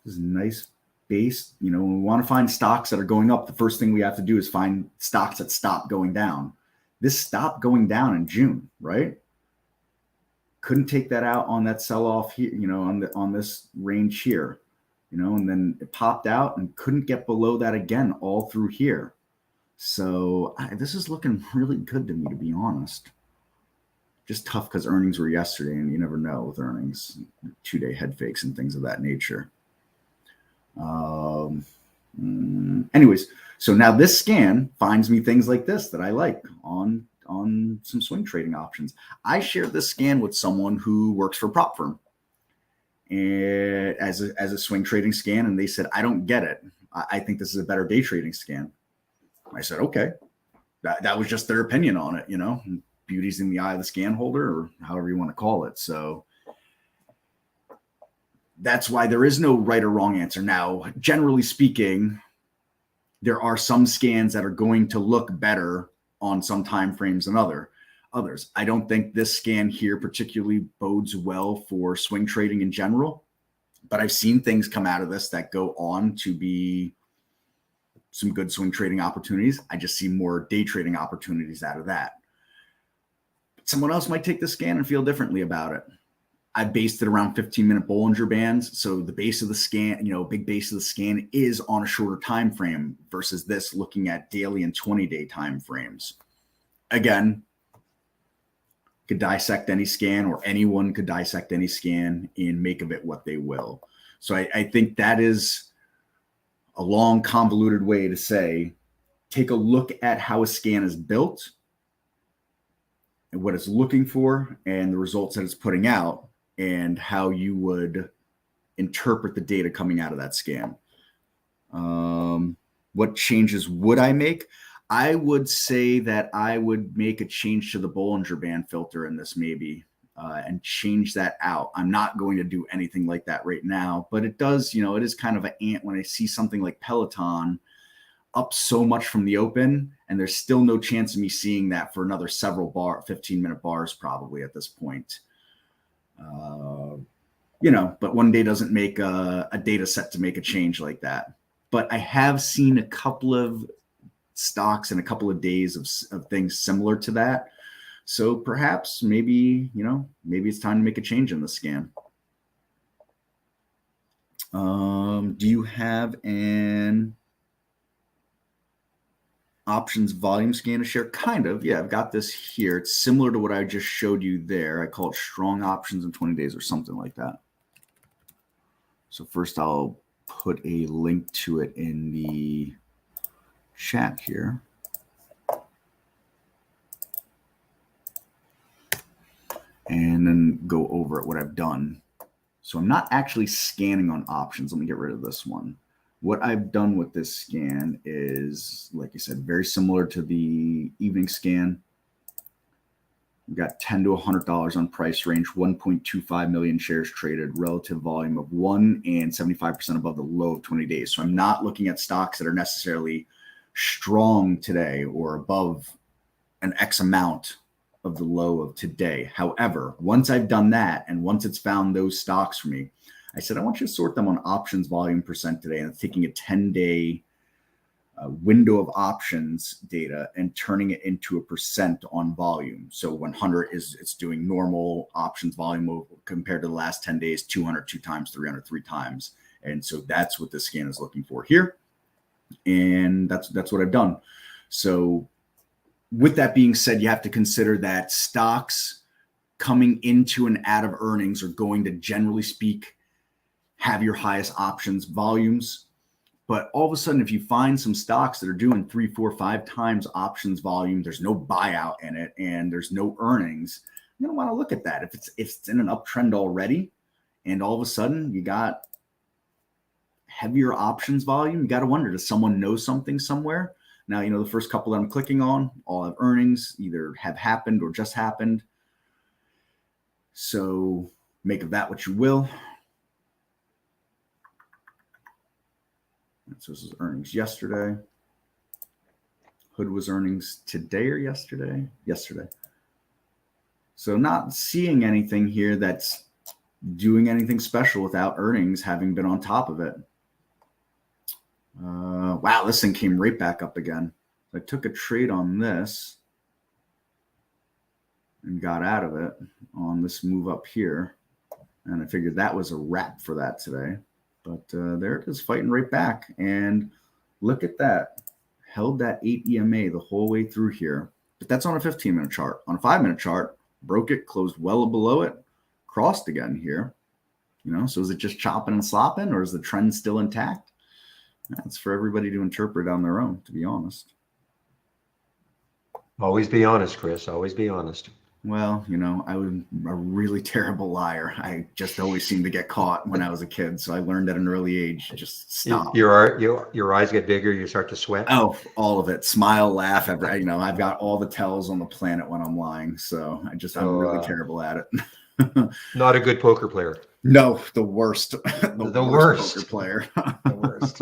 This is a nice base. When we want to find stocks that are going up, the first thing we have to do is find stocks that stop going down. This stopped going down in June, right? Couldn't take that out on that sell-off here, on this range here, and then it popped out and couldn't get below that again all through here. So this is looking really good to me, to be honest. Just tough because earnings were yesterday, and you never know with earnings, 2-day head fakes and things of that nature. Anyways, so now this scan finds me things like this that I like on some swing trading options. I shared this scan with someone who works for a prop firm and as a swing trading scan, and they said, I don't get it. I think this is a better day trading scan. I said, okay, that was just their opinion on it, Beauty's in the eye of the scan holder, or however you want to call it. So that's why there is no right or wrong answer. Now, generally speaking, there are some scans that are going to look better on some time frames than others. I don't think this scan here particularly bodes well for swing trading in general, but I've seen things come out of this that go on to be some good swing trading opportunities. I just see more day trading opportunities out of that. Someone else might take the scan and feel differently about it. I based it around 15-minute Bollinger Bands. So the base of the scan, big base of the scan is on a shorter time frame versus this looking at daily and 20-day time frames. Again, could dissect any scan, or anyone could dissect any scan and make of it what they will. So I think that is a long, convoluted way to say, take a look at how a scan is built and what it's looking for and the results that it's putting out, and how you would interpret the data coming out of that scan. What changes would I make? I would say that I would make a change to the Bollinger Band filter in this maybe, and change that out. I'm not going to do anything like that right now, but it does, it is kind of an ant when I see something like Peloton up so much from the open, and there's still no chance of me seeing that for another 15-minute bars probably at this point. But one day doesn't make a data set to make a change like that. But I have seen a couple of stocks in a couple of days of things similar to that. So perhaps maybe it's time to make a change in the scan. Do you have an options volume scan to share? Kind of. Yeah, I've got this here. It's similar to what I just showed you there. I call it strong options in 20 days or something like that. So first I'll put a link to it in the chat here. And then go over what I've done. So I'm not actually scanning on options. Let me get rid of this one. What I've done with this scan is, like you said, very similar to the evening scan. We've got $10 to $100 on price range, 1.25 million shares traded, relative volume of 1 and 75% above the low of 20 days. So I'm not looking at stocks that are necessarily strong today or above an X amount of the low of today. However, once I've done that, and once it's found those stocks for me, I said, I want you to sort them on options volume percent today, and it's taking a 10-day window of options data and turning it into a percent on volume. So when 100 it's doing normal options volume compared to the last 10 days, 200 2 times, 300 3 times. And so that's what the scan is looking for here. And that's what I've done. So with that being said, you have to consider that stocks coming into and out of earnings are going to, generally speak, have your highest options volumes. But all of a sudden, if you find some stocks that are doing 3, 4, 5 times options volume, there's no buyout in it and there's no earnings, you're going to want to look at that. If it's in an uptrend already and all of a sudden you got heavier options volume, you got to wonder, does someone know something somewhere? Now, the first couple that I'm clicking on all have earnings, either have happened or just happened. So make of that what you will. So this is earnings yesterday. Hood was earnings today or yesterday? Yesterday. So not seeing anything here that's doing anything special without earnings having been on top of it. Wow, this thing came right back up again. I took a trade on this and got out of it on this move up here. And I figured that was a wrap for that today. But there it is, fighting right back. And look at that. Held that 8 EMA the whole way through here. But that's on a 15-minute chart. On a 5-minute chart, broke it, closed well below it, crossed again here. So is it just chopping and slopping, or is the trend still intact? That's for everybody to interpret on their own, to be honest. Always be honest, Chris. Always be honest. Well, I was a really terrible liar. I just always seemed to get caught when I was a kid. So I learned at an early age, just stop. Your eyes get bigger. You start to sweat. Oh, all of it. Smile, laugh. I've got all the tells on the planet when I'm lying. So I'm really terrible at it. Not a good poker player. No, the worst. The worst poker player. The worst.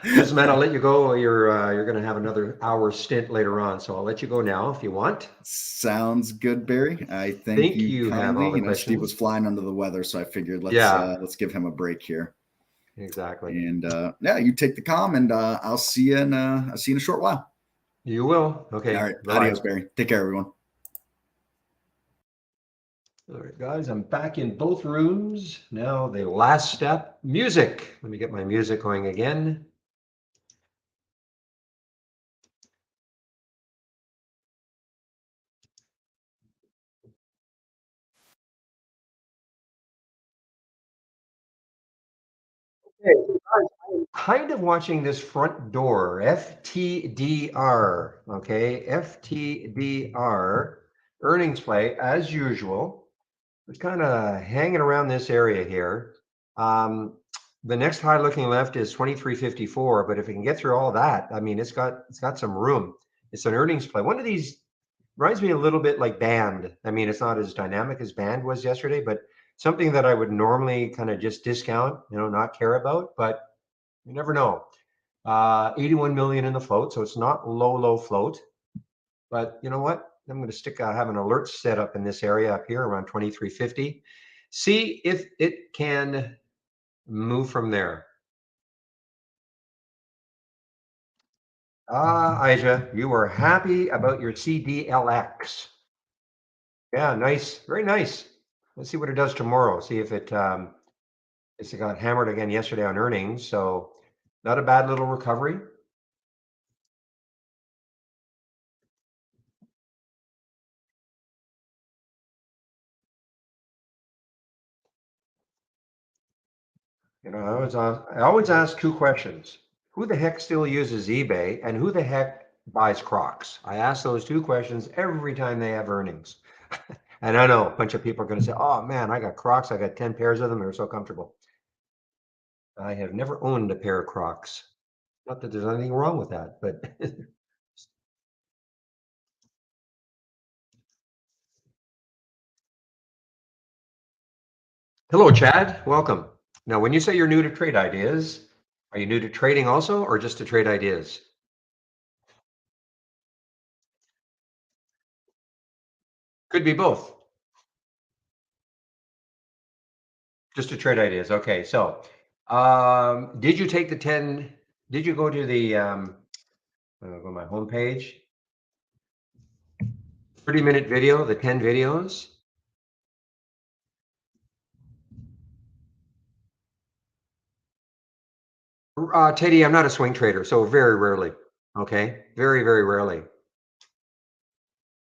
Listen, man, I'll let you go. You're going to have another hour stint later on, so I'll let you go now if you want. Sounds good, Barry. I think you have all the questions. Steve was flying under the weather, so I figured let's give him a break here. Exactly. And you take the comm, and I'll see you in a short while. You will. Okay. All right. Bye. Adios, Barry. Take care, everyone. All right, guys, I'm back in both rooms. Now the last step, music. Let me get my music going again. Okay, guys, I'm kind of watching this front door, FTDR, okay? FTDR, earnings play, as usual. It's kind of hanging around this area here. The next high looking left is 2354, but if it can get through all that, I mean, it's got some room. It's an earnings play. One of these reminds me a little bit like Band. I mean, it's not as dynamic as Band was yesterday, but something that I would normally kind of just discount, not care about, but you never know. 81 million in the float, so it's not low float. But you know what? I'm going to have an alert set up in this area up here around 2350. See if it can move from there. Aisha, you were happy about your CDLX. Yeah, nice. Very nice. Let's see what it does tomorrow. See if it got hammered again yesterday on earnings. So not a bad little recovery. I always ask two questions. Who the heck still uses eBay and who the heck buys Crocs? I ask those two questions every time they have earnings. And I know a bunch of people are going to say, oh man, I got Crocs. I got 10 pairs of them. They're so comfortable. I have never owned a pair of Crocs. Not that there's anything wrong with that, but hello, Chad. Welcome. Now, when you say you're new to Trade Ideas, are you new to trading also, or just to trade ideas? Could be both. Just to trade ideas. Okay, so did you take the 10 did you go to the go to my homepage? 30-minute video, the 10 videos. Teddy, I'm not a swing trader, so very rarely. Okay, very, very rarely.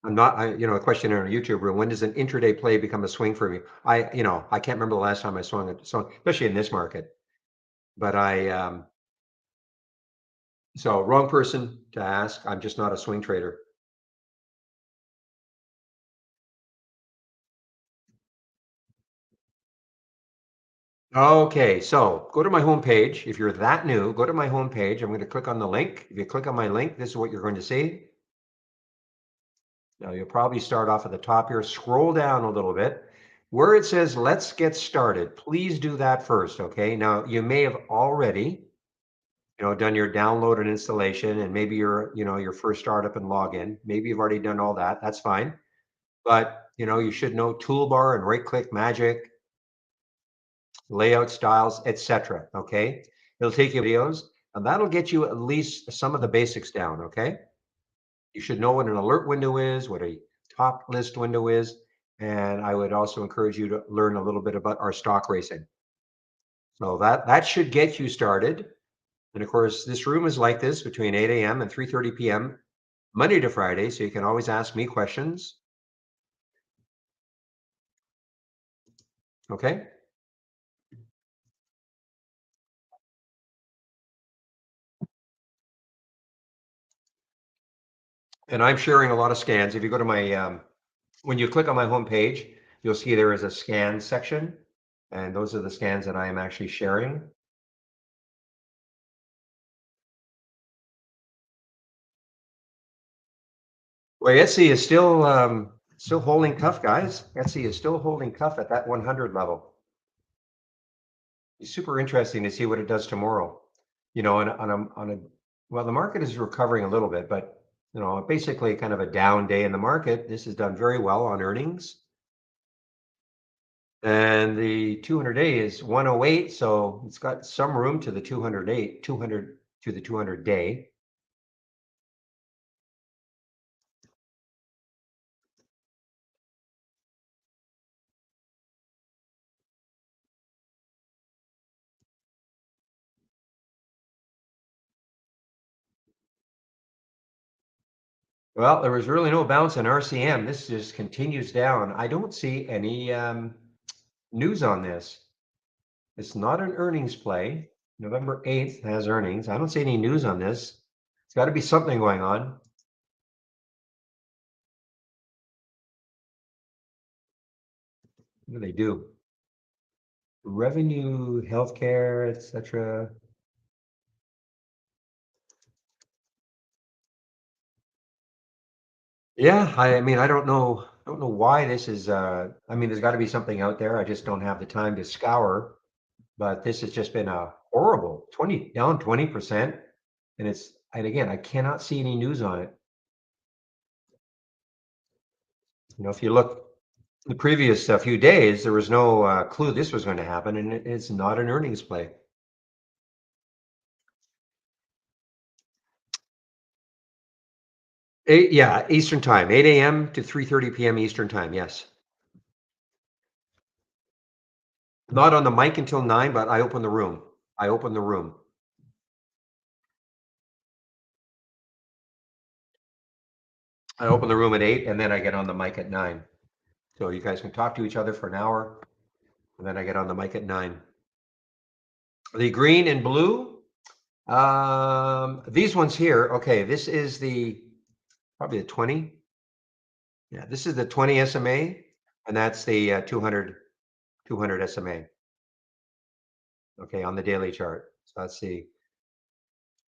I'm not. A question in our YouTube room: when does an intraday play become a swing for me? I can't remember the last time I swung, especially in this market. But so wrong person to ask. I'm just not a swing trader. Okay, so go to my homepage. If you're that new, go to my homepage. I'm going to click on the link. If you click on my link, this is what you're going to see. Now you'll probably start off at the top here, scroll down a little bit. Where it says, let's get started, please do that first, okay? Now you may have already, done your download and installation, and maybe your first startup and login. Maybe you've already done all that, that's fine. But, you should know toolbar and right click magic, layout styles, etc. Okay, it'll take you videos, and that'll get you at least some of the basics down. Okay, you should know what an alert window is, what a top list window is, and I would also encourage you to learn a little bit about our stock racing. So that should get you started. And of course, this room is like this between 8 a.m. and 3:30 p.m. Monday to Friday, so you can always ask me questions. Okay. And I'm sharing a lot of scans. If you go to my, when you click on my homepage, you'll see there is a scan section, and those are the scans that I am actually sharing. Well, Etsy is still holding tough, guys. Etsy is still holding tough at that 100 level. It's super interesting to see what it does tomorrow. Well, the market is recovering a little bit, but basically kind of a down day in the market. This has done very well on earnings. And the 200-day is 108, so it's got some room to the 200 to the 200-day. Well, there was really no bounce in RCM. This just continues down. I don't see any news on this. It's not an earnings play. November 8th has earnings. I don't see any news on this. It's got to be something going on. What do they do? Revenue, healthcare, etc. Yeah, I mean, I don't know why this is. I mean, there's got to be something out there. I just don't have the time to scour. But this has just been a horrible down 20%, and again, I cannot see any news on it. If you look the previous few days, there was no clue this was going to happen, and it's not an earnings play. Yeah, Eastern time, 8 a.m. to 3:30 p.m. Eastern time. Yes. Not on the mic until 9, but I open the room. I open the room. I open the room at 8, and then I get on the mic at 9. So you guys can talk to each other for an hour, and then I get on the mic at 9. The green and blue, these ones here. Okay, this is probably the 20. Yeah, this is the 20 SMA, and that's the 200 SMA. Okay, on the daily chart. So that's the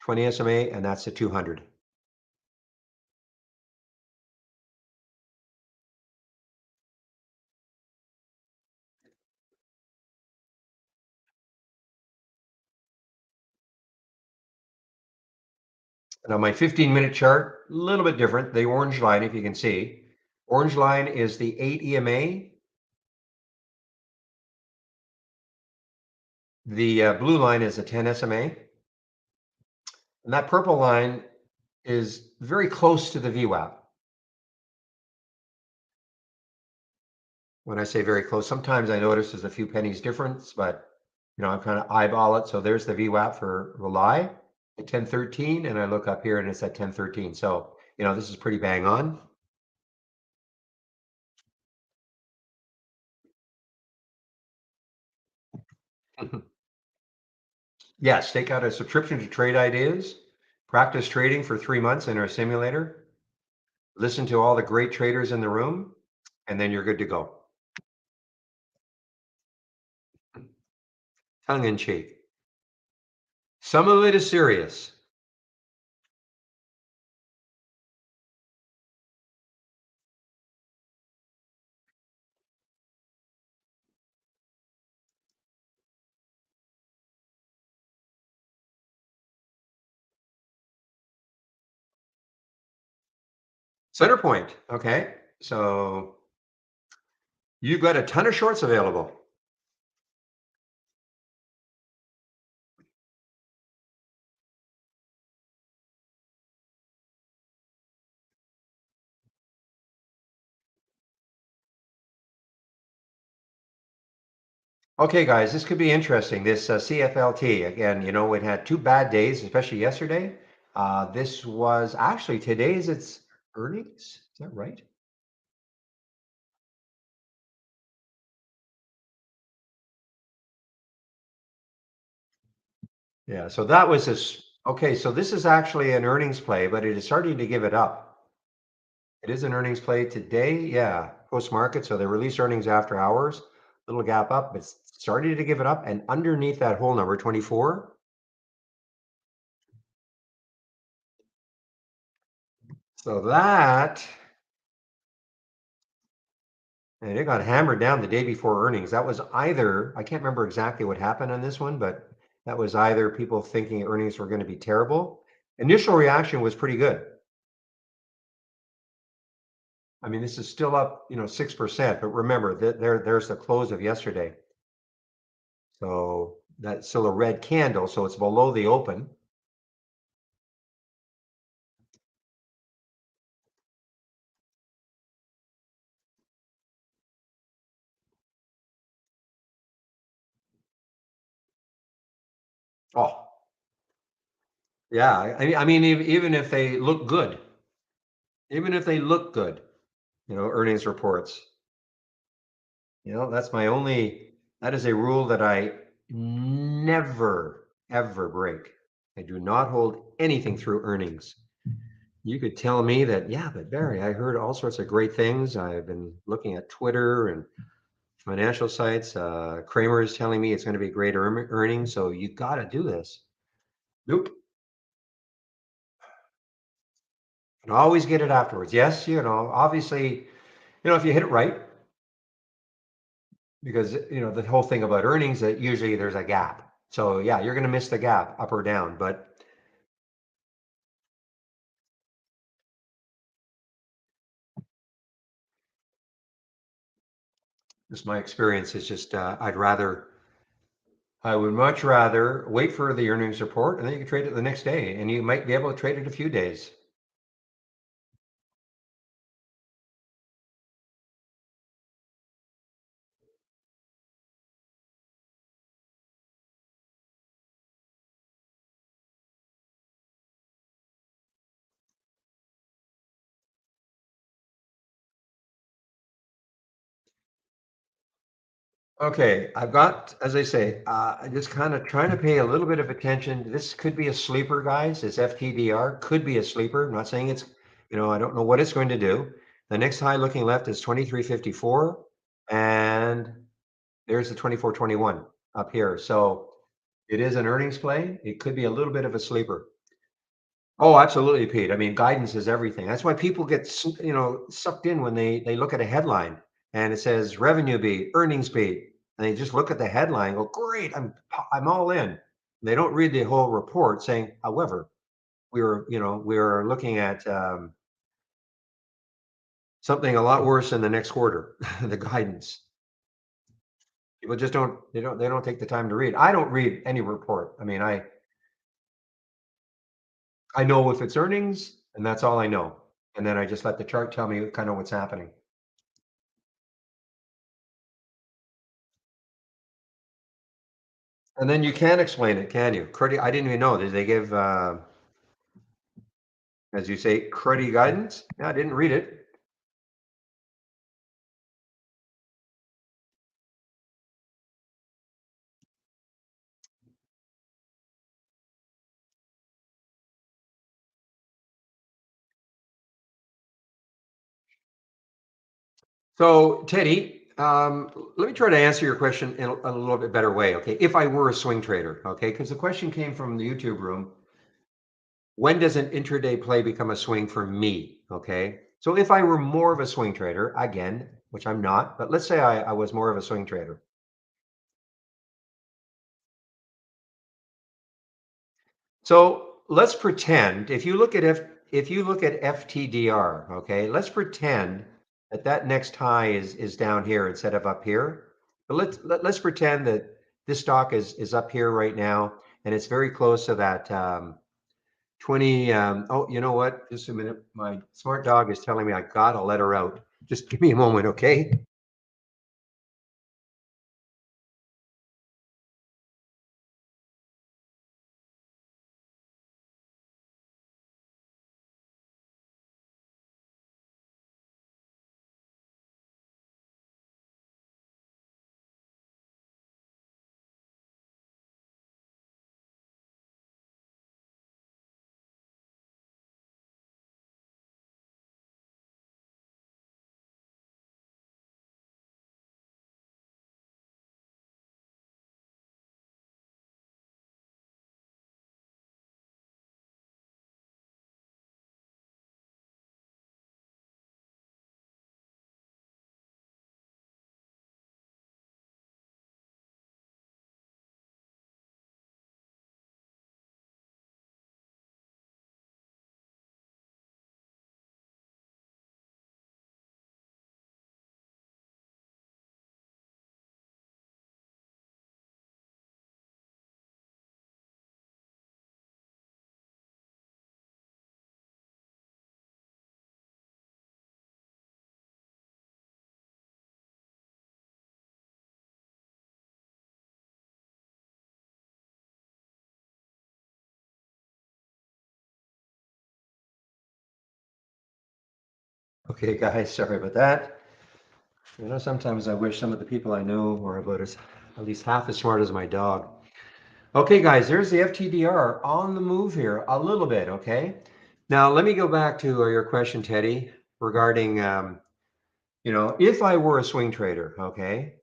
20 SMA, and that's the 200. Now my 15-minute chart, a little bit different. The orange line, if you can see, orange line is the 8 EMA. The blue line is the 10 SMA. And that purple line is very close to the VWAP. When I say very close, sometimes I notice there's a few pennies difference, but I kind of eyeball it. So there's the VWAP for Rely at 1013, and I look up here and it's at 1013. So, this is pretty bang on. Yes, take out a subscription to Trade Ideas, practice trading for 3 months in our simulator, listen to all the great traders in the room, and then you're good to go. Tongue in cheek. Some of it is serious. Center point. Okay. So you've got a ton of shorts available. Okay, guys, this could be interesting. This CFLT, again, it had 2 bad days, especially yesterday. This was actually today's its earnings. Is that right? Yeah, so that was this. Okay, so this is actually an earnings play, but it is starting to give it up. It is an earnings play today. Yeah, post market. So they release earnings after hours, little gap up, but it's starting to give it up. And underneath that whole number, 24. So that, and it got hammered down the day before earnings. That was either, I can't remember exactly what happened on this one, but that was either people thinking earnings were going to be terrible. Initial reaction was pretty good. I mean, this is still up, 6%, but remember that there's the close of yesterday. So that's still a red candle, so it's below the open. Oh, yeah. I mean, even if they look good, earnings reports, that is a rule that I never, ever break. I do not hold anything through earnings. You could tell me that, yeah, but Barry, I heard all sorts of great things. I've been looking at Twitter and financial sites. Kramer is telling me it's going to be great earnings, so you got to do this. Nope. And always get it afterwards. Yes, obviously, if you hit it right, because the whole thing about earnings that usually there's a gap. So yeah, you're going to miss the gap up or down, but just my experience is just I would much rather wait for the earnings report and then you can trade it the next day, and you might be able to trade it a few days. Okay, I've got, as I say, I just kind of trying to pay a little bit of attention. This could be a sleeper, guys. This FTDR could be a sleeper. I'm not saying it's, I don't know what it's going to do. The next high looking left is 23.54, and there's the 24.21 up here. So it is an earnings play. It could be a little bit of a sleeper. Oh, absolutely, Pete. I mean, guidance is everything. That's why people get, sucked in when they look at a headline and it says revenue beat, earnings beat, and they just look at the headline, and go, great, I'm all in. They don't read the whole report saying, however, we're looking at something a lot worse in the next quarter, the guidance. People just they don't take the time to read. I don't read any report. I mean, I know if it's earnings, and that's all I know. And then I just let the chart tell me kind of what's happening. And then you can explain it, can you? Cruddy, I didn't even know. Did they give, as you say, cruddy guidance? Yeah, I didn't read it. So, Teddy, let me try to answer your question in a little bit better way, okay? If I were a swing trader, okay? Because the question came from the YouTube room. When does an intraday play become a swing for me, okay? So if I were more of a swing trader, again, which I'm not, but let's say I was more of a swing trader. So let's pretend if you look at FTDR, okay, let's pretend that next high is down here instead of up here. But let's pretend that this stock is up here right now, and it's very close to that 20. Oh, you know what? Just a minute. My smart dog is telling me I gotta let her out. Just give me a moment, okay? Okay, guys, sorry about that. You know, sometimes I wish some of the people I know were about at least half as smart as my dog. Okay, guys, there's the FTDR on the move here a little bit, okay? Now, let me go back to your question, Teddy, regarding, if I were a swing trader, okay?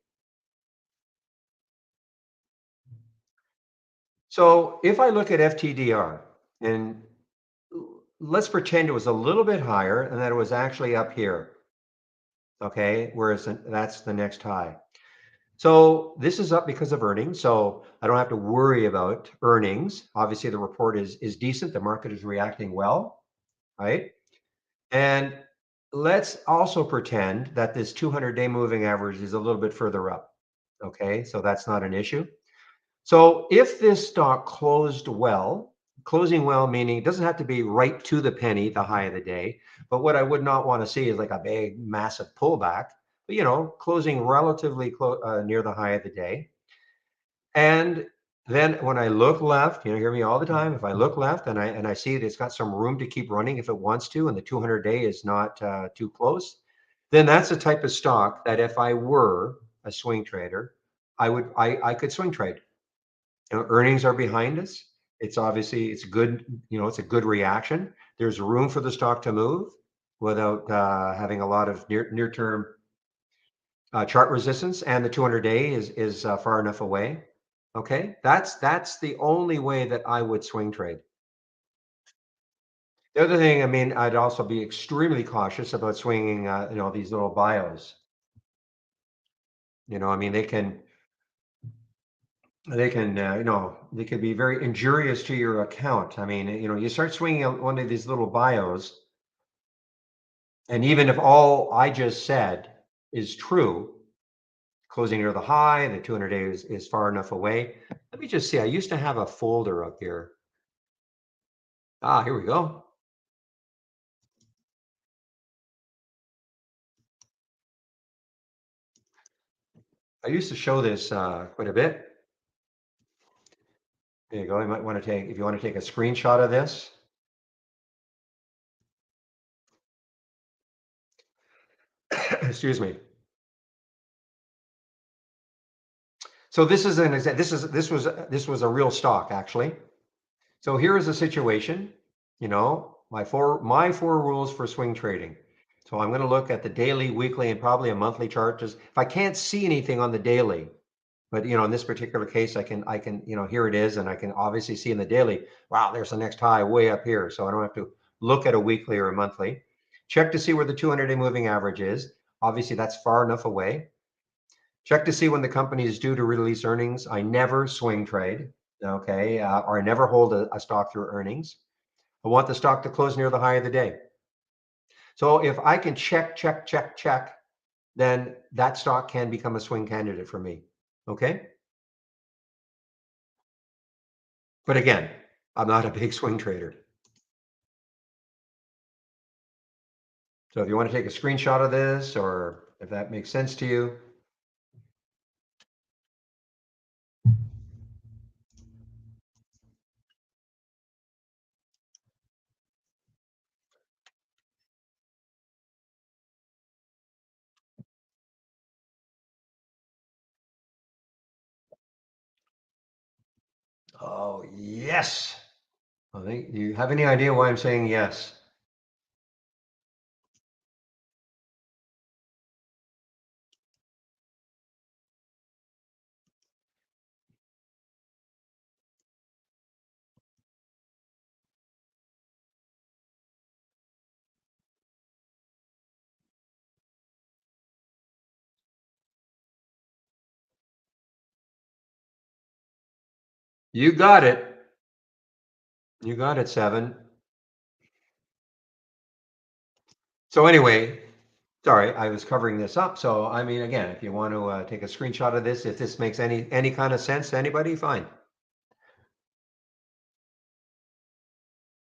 So if I look at FTDR and let's pretend it was a little bit higher and that it was actually up here, okay? Whereas that's the next high. So this is up because of earnings. So I don't have to worry about earnings. Obviously, the report is decent. The market is reacting well, right? And let's also pretend that this 200-day moving average is a little bit further up. Okay, so that's not an issue. So if this stock closed well, closing well meaning it doesn't have to be right to the penny, the high of the day, but what I would not want to see is like a big, massive pullback, but closing relatively near the high of the day. And then when I look left, hear me all the time. If I look left and I see that it's got some room to keep running if it wants to, and the 200-day is not too close, then that's the type of stock that if I were a swing trader, I could swing trade. Earnings are behind us. It's good. It's a good reaction. There's room for the stock to move without having a lot of near term chart resistance, and the 200-day is far enough away. Okay, that's the only way that I would swing trade. The other thing, I mean, I'd also be extremely cautious about swinging, these little bios. I mean, they can be very injurious to your account. I mean, you start swinging one of these little bios, and even if all I just said is true, closing near the high, the 200-day is far enough away. Let me just see. I used to have a folder up here. Here we go. I used to show this quite a bit. There you go. You might want to take, if you want to take a screenshot of this. Excuse me. So this is an example. This was a real stock actually. So here is a situation. You know, my four rules for swing trading. So I'm going to look at the daily, weekly, and probably a monthly chart. Just if I can't see anything on the daily, but you know, in this particular case, I can, you know, here it is, and I can obviously see in the daily, wow, there's the next high way up here. So I don't have to look at a weekly or a monthly. Check to see where the 200-day moving average is. Obviously, that's far enough away. Check to see when the company is due to release earnings. I never swing trade, okay, or I never hold a stock through earnings. I want the stock to close near the high of the day. So if I can check, then that stock can become a swing candidate for me, okay? But again, I'm not a big swing trader. So if you want to take a screenshot of this, or if that makes sense to you. Oh, yes. I think, do you have any idea why I'm saying yes? You got it. You got it, 7. So anyway, sorry, I was covering this up. So, I mean, again, if you want to take a screenshot of this, if this makes any kind of sense to anybody, fine.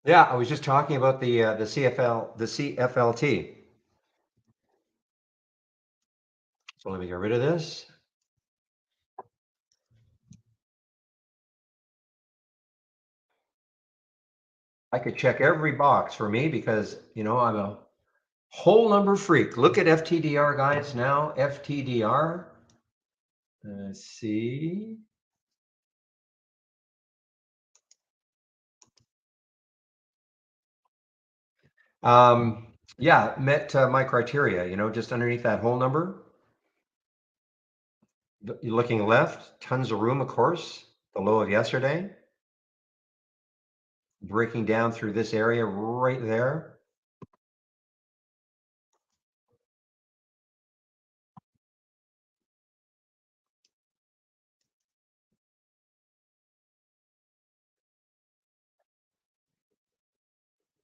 Yeah, I was just talking about the CFLT. So let me get rid of this. I could check every box for me because, you know, I'm a whole number freak. Look at FTDR, guys, now. FTDR. Let's see. Yeah, met my criteria, you know, just underneath that whole number. You're looking left, tons of room, of course, the low of yesterday. Breaking down through this area right there.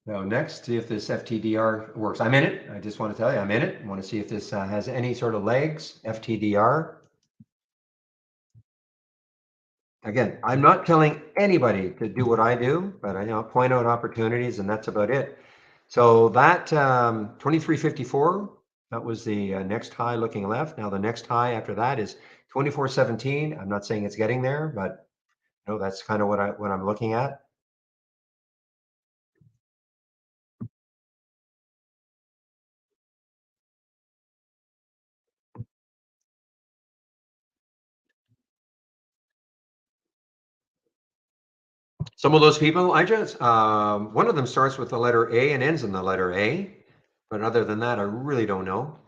Now next, see if this FTDR works. I'm in it. I just want to tell you, I'm in it. I want to see if this has any sort of legs, FTDR. Again, I'm not telling anybody to do what I do, but I point out opportunities, and that's about it. So that 2354, that was the next high looking left. Now the next high after that is 2417. I'm not saying it's getting there, but you know, that's kind of what I'm looking at. Some of those people, I just one of them starts with the letter A and ends in the letter A, but other than that, I really don't know.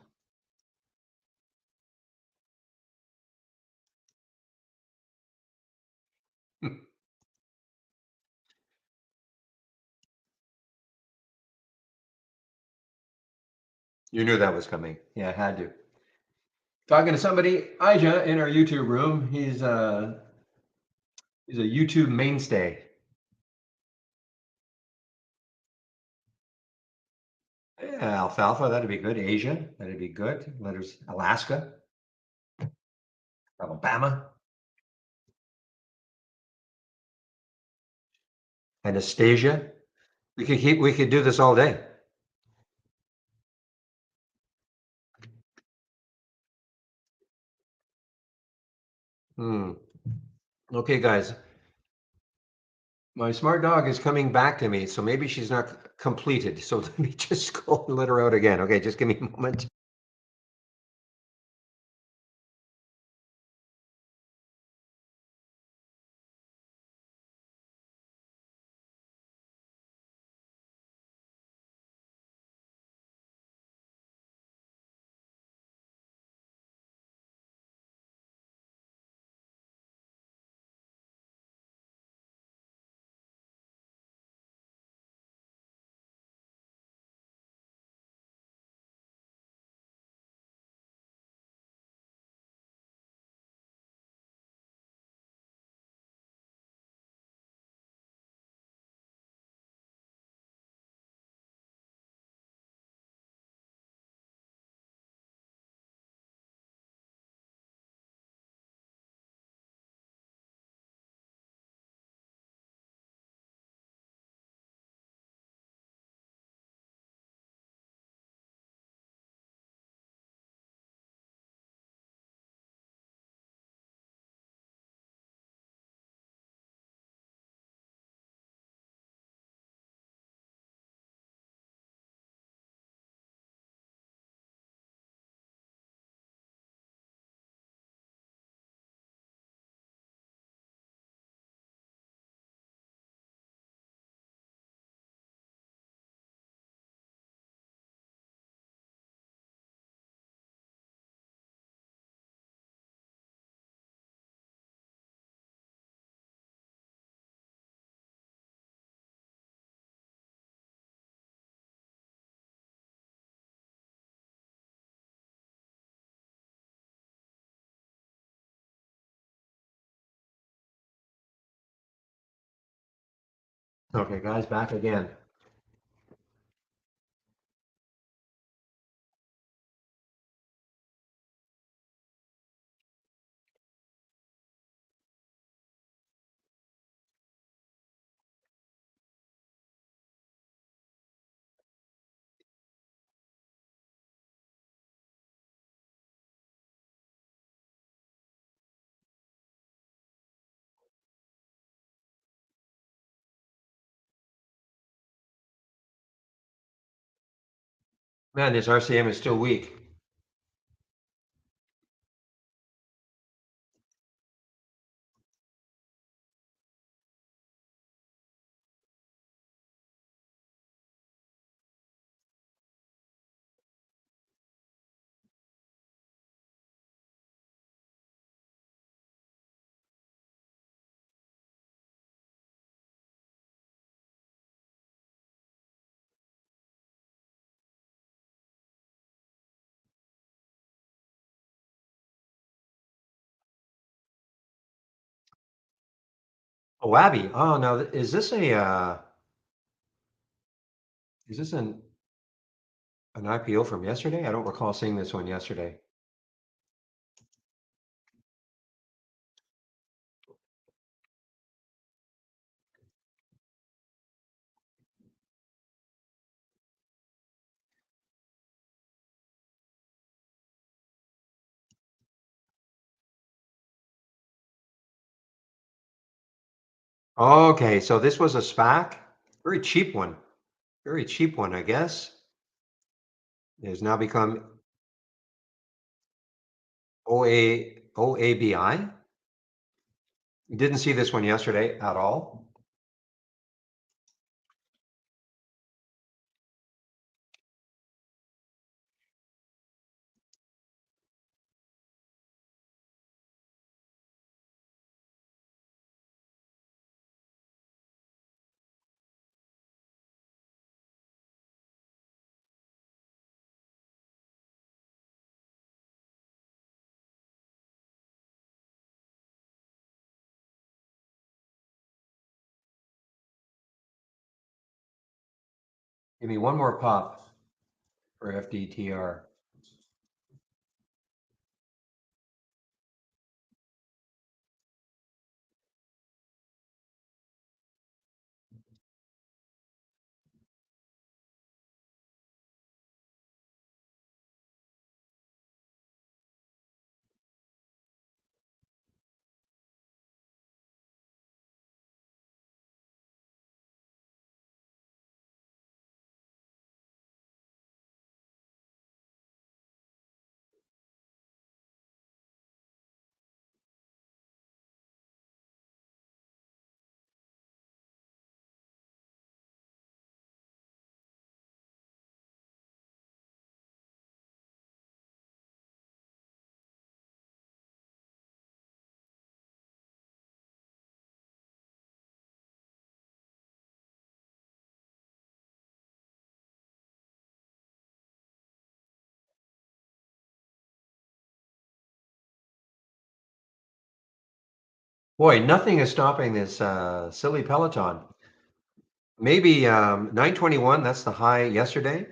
You knew that was coming. Yeah, I had to. Talking to somebody, Ija, in our YouTube room. He's a YouTube mainstay. Yeah, alfalfa, that'd be good. Asia, that'd be good. Letters Alaska, Alabama, Anastasia. We could do this all day. Hmm. Okay, guys. My smart dog is coming back to me, so maybe she's not completed. So let me just go and let her out again. Okay, just give me a moment. Okay, guys, back again. Man, this RCM is still weak. Oh, Abby. Oh, now is this an IPO from yesterday? I don't recall seeing this one yesterday. Okay, so this was a SPAC, very cheap one, I guess. It has now become OABI. Didn't see this one yesterday at all. Give me one more pop for FDTR. Boy, nothing is stopping this silly Peloton. Maybe 921, that's the high yesterday.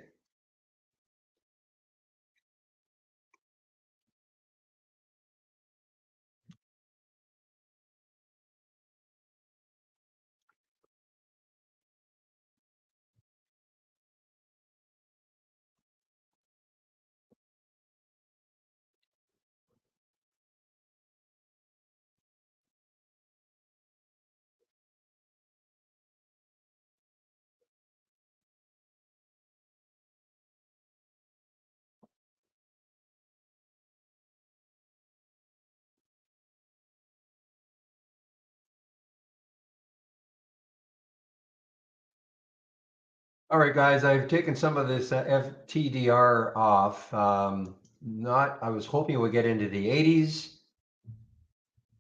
All right, guys, I've taken some of this FTDR off. I was hoping it would get into the 80s,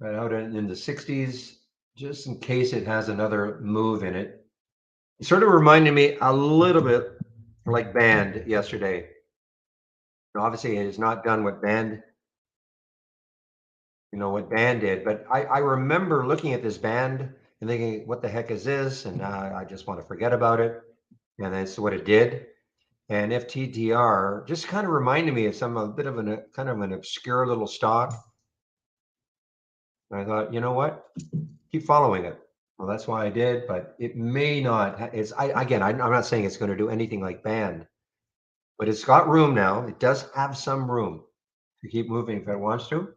but out in the 60s, just in case it has another move in it. It sort of reminded me a little bit like Band yesterday. Obviously, it has not done what Band, what Band did, but I remember looking at this Band and thinking, what the heck is this? And I just want to forget about it. And that's what it did. And FTDR just kind of reminded me of a bit of kind of an obscure little stock. And I thought, you know what? Keep following it. Well, that's why I did, but it may not. I'm not saying it's going to do anything like Band, but it's got room now. It does have some room to keep moving if it wants to.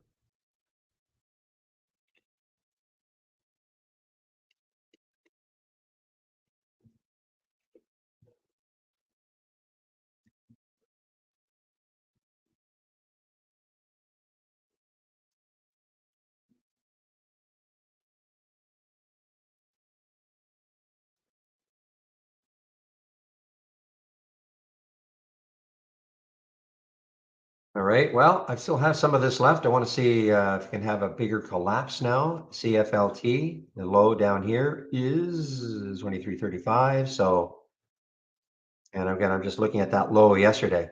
All right. Well, I still have some of this left. I want to see if we can have a bigger collapse now. CFLT, the low down here is 23.35. So, and again, I'm just looking at that low yesterday.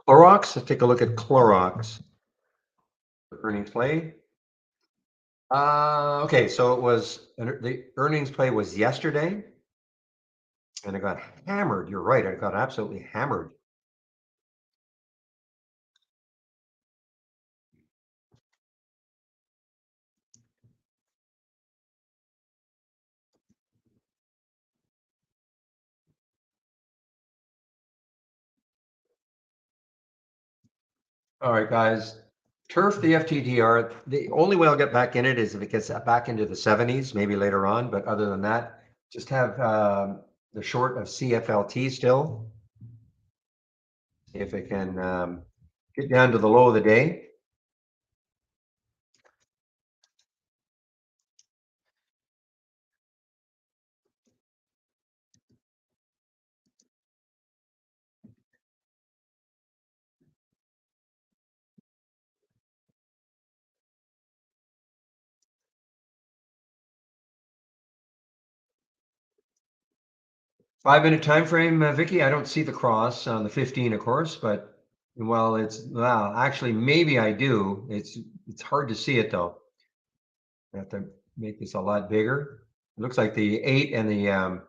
Clorox, let's take a look at Clorox. Earnings play. Okay, so the earnings play was yesterday, and it got hammered. You're right, it got absolutely hammered. All right, guys. Turf the FTDR. The only way I'll get back in it is if it gets back into the 70s, maybe later on. But other than that, just have the short of CFLT still. See if it can get down to the low of the day. Five-minute time frame, Vicky. I don't see the cross on the 15, of course, but actually maybe I do. It's hard to see it though. I have to make this a lot bigger. It looks like the 8 and the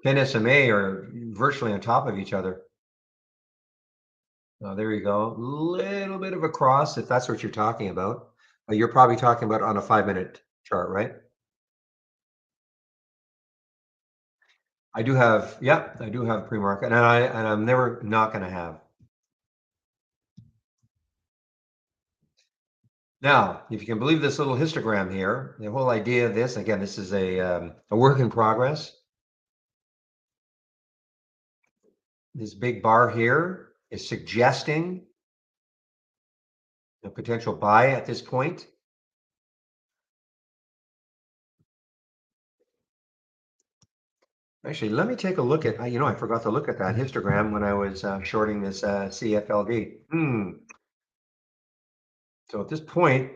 10 SMA are virtually on top of each other. Oh, there you go. Little bit of a cross, if that's what you're talking about. You're probably talking about on a 5-minute chart, right? I do have pre-market, and I'm never not going to have. Now, if you can believe this little histogram here, the whole idea of this, again, this is a work in progress. This big bar here is suggesting a potential buy at this point. Actually, let me take a look at, I forgot to look at that histogram when I was shorting this CFLD. So at this point,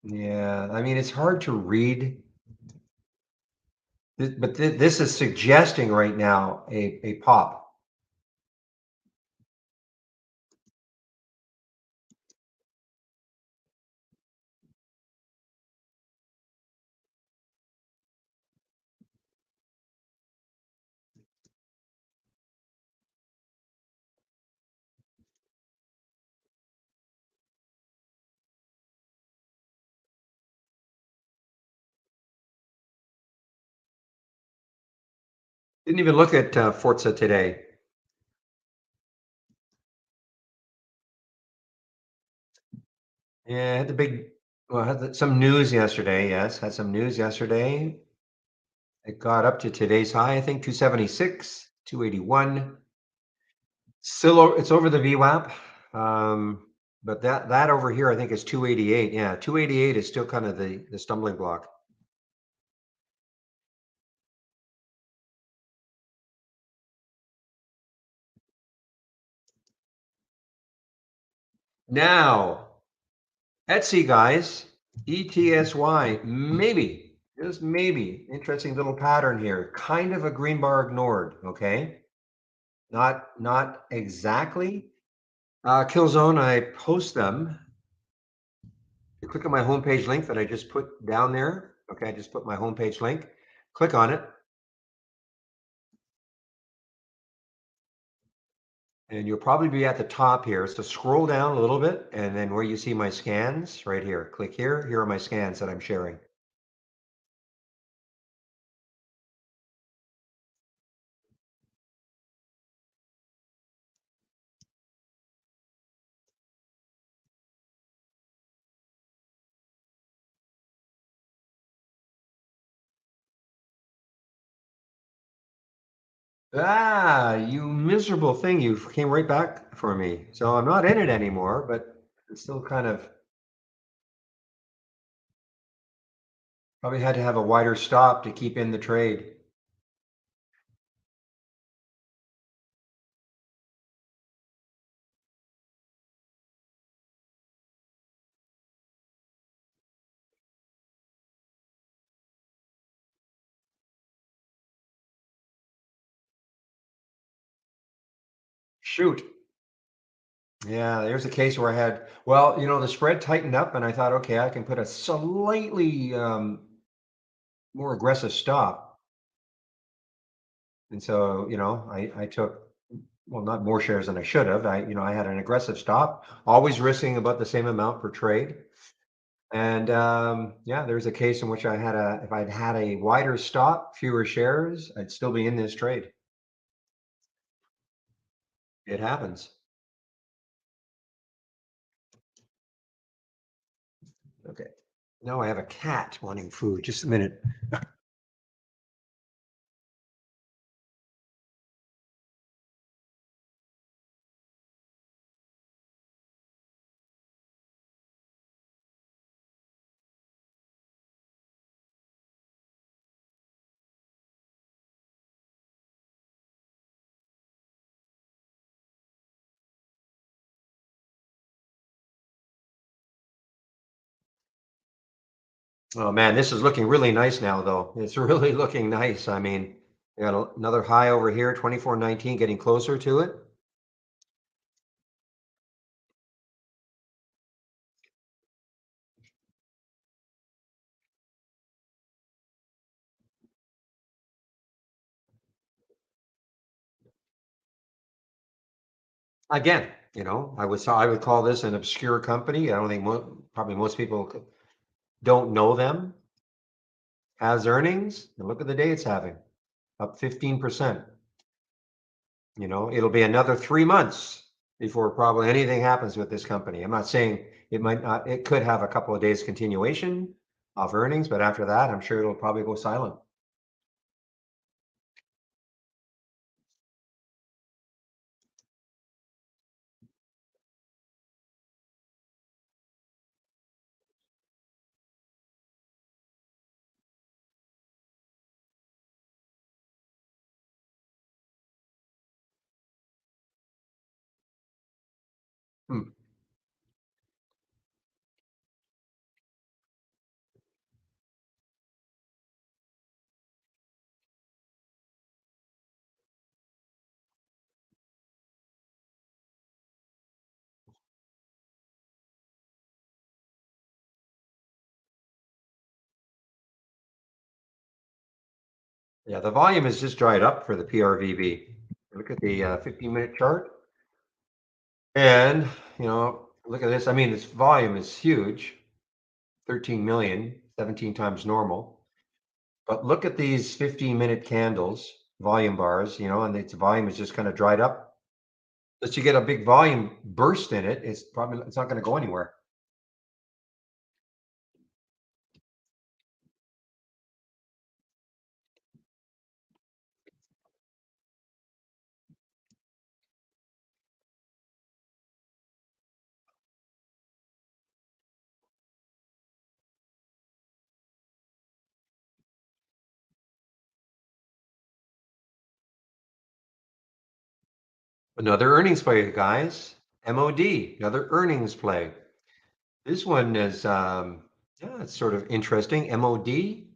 yeah, I mean, it's hard to read, but this is suggesting right now a pop. Didn't even look at Forza today. Yeah, had the big, well, some news yesterday. Yes, had some news yesterday. It got up to today's high, I think 276, 281. Still, it's over the VWAP. But that over here, I think is 288. Yeah, 288 is still kind of the stumbling block. Now, Etsy guys, ETSY, maybe, just maybe, interesting little pattern here. Kind of a green bar ignored, okay? Not exactly. Killzone, I post them. You click on my homepage link that I just put down there. Okay, I just put my homepage link. Click on it. And you'll probably be at the top here. So scroll down a little bit, and then where you see my scans, right here, click here. Here are my scans that I'm sharing. Ah, you miserable thing. You came right back for me. So I'm not in it anymore, but it's still kind of, probably had to have a wider stop to keep in the trade. Shoot. Yeah, there's a case where I had, well, the spread tightened up and I thought, okay, I can put a slightly more aggressive stop. And so, I took, well, not more shares than I should have. I had an aggressive stop, always risking about the same amount per trade. And yeah, there's a case in which if I'd had a wider stop, fewer shares, I'd still be in this trade. It happens. Okay. Now I have a cat wanting food. Just a minute. Oh man, this is looking really nice now, though. It's really looking nice. I mean, we got another high over here, 24.19, getting closer to it. Again, I would call this an obscure company. I don't think probably most people don't know them. Has earnings, and look at the day it's having, up 15%. It'll be another 3 months before probably anything happens with this company. I'm not saying it might not, it could have a couple of days continuation of earnings, but after that, I'm sure it'll probably go silent. Hmm. Yeah, the volume has just dried up for the PRVB. Look at the 15-minute chart. And, look at this. I mean, this volume is huge, 13 million, 17 times normal. But look at these 15-minute candles, volume bars, and its volume is just kind of dried up. Unless you get a big volume burst in it, it's not going to go anywhere. Another earnings play, guys. MOD, another earnings play. This one is, yeah, it's sort of interesting. MOD,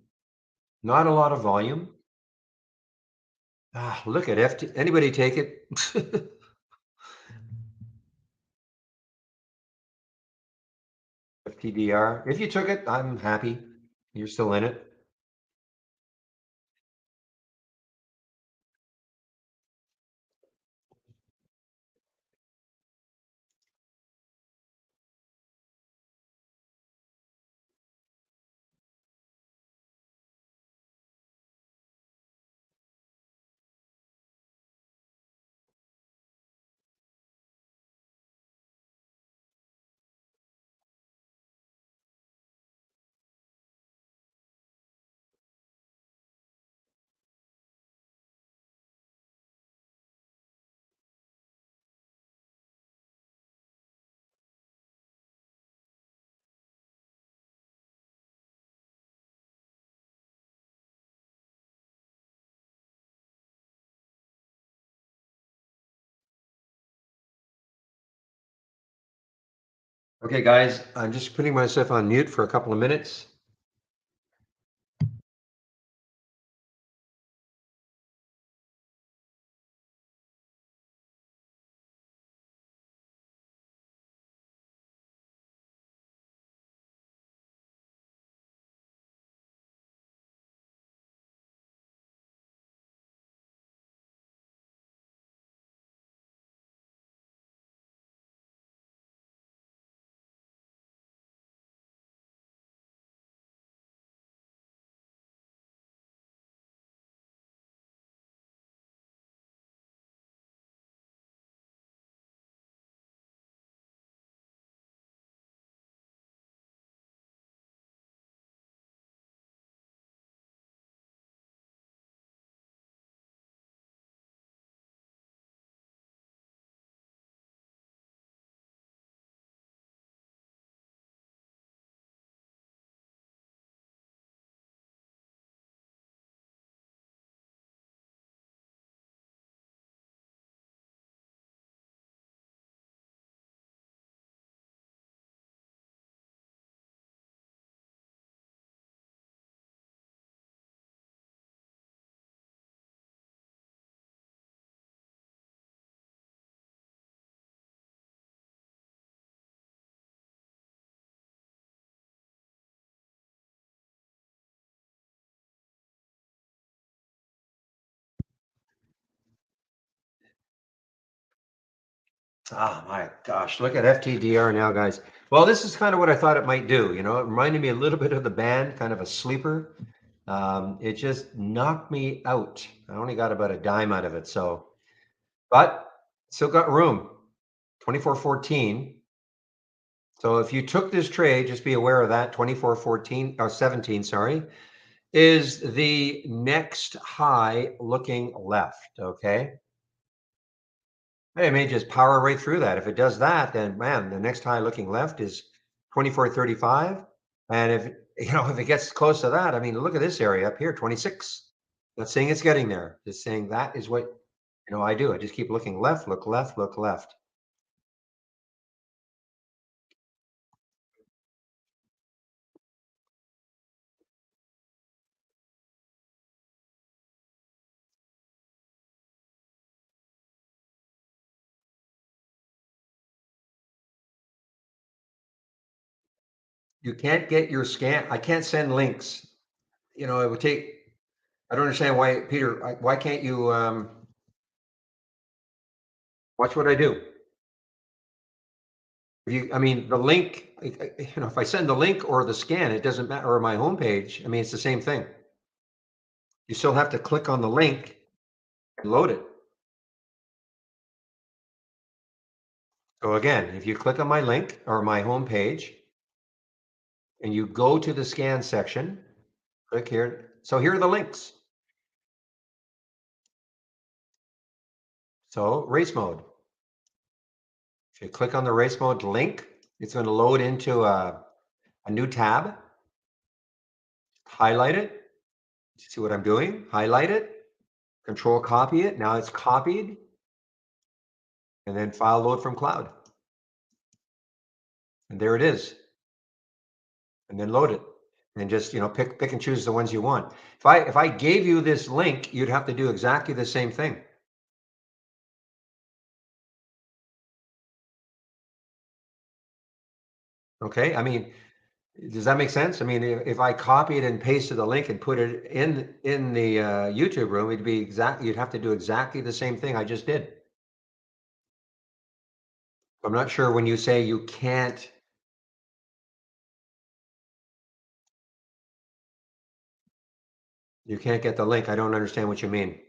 not a lot of volume. Look at FT. Anybody take it? FTDR. If you took it, I'm happy. You're still in it. Okay, guys, I'm just putting myself on mute for a couple of minutes. Oh my gosh, look at FTDR now, guys. Well, this is kind of what I thought it might do. It reminded me a little bit of the band, kind of a sleeper. It just knocked me out. I only got about a dime out of it. So, but still got room. 24.14. So if you took this trade, just be aware of that. 24.14 or 17, sorry, is the next high looking left. Okay. It may just power right through that. If it does that, then man, the next high looking left is 24.35. And if it gets close to that, I mean, look at this area up here, 26. Not saying it's getting there, just saying that is what I do. I just keep looking left, look left, look left. You can't get your scan. I can't send links. You know, it would take, I don't understand why, Peter, why can't you, watch what I do? If you, I mean, the link, you know, if I send the link or the scan, it doesn't matter, or my homepage, I mean, it's the same thing. You still have to click on the link and load it. So again, if you click on my link or my homepage and you go to the scan section, click here. So here are the links. So race mode. If you click on the race mode link, it's going to load into a new tab. Highlight it. See what I'm doing? Highlight it. Control copy it. Now it's copied. And then file load from cloud. And there it is. And then load it. And just, you know, pick and choose the ones you want. If I gave you this link, you'd have to do exactly the same thing. Okay, I mean, does that make sense? I mean, if I copied and pasted the link and put it in the YouTube room, it'd be exactly, you'd have to do exactly the same thing I just did. I'm not sure when you say you can't. You can't get the link. I don't understand what you mean.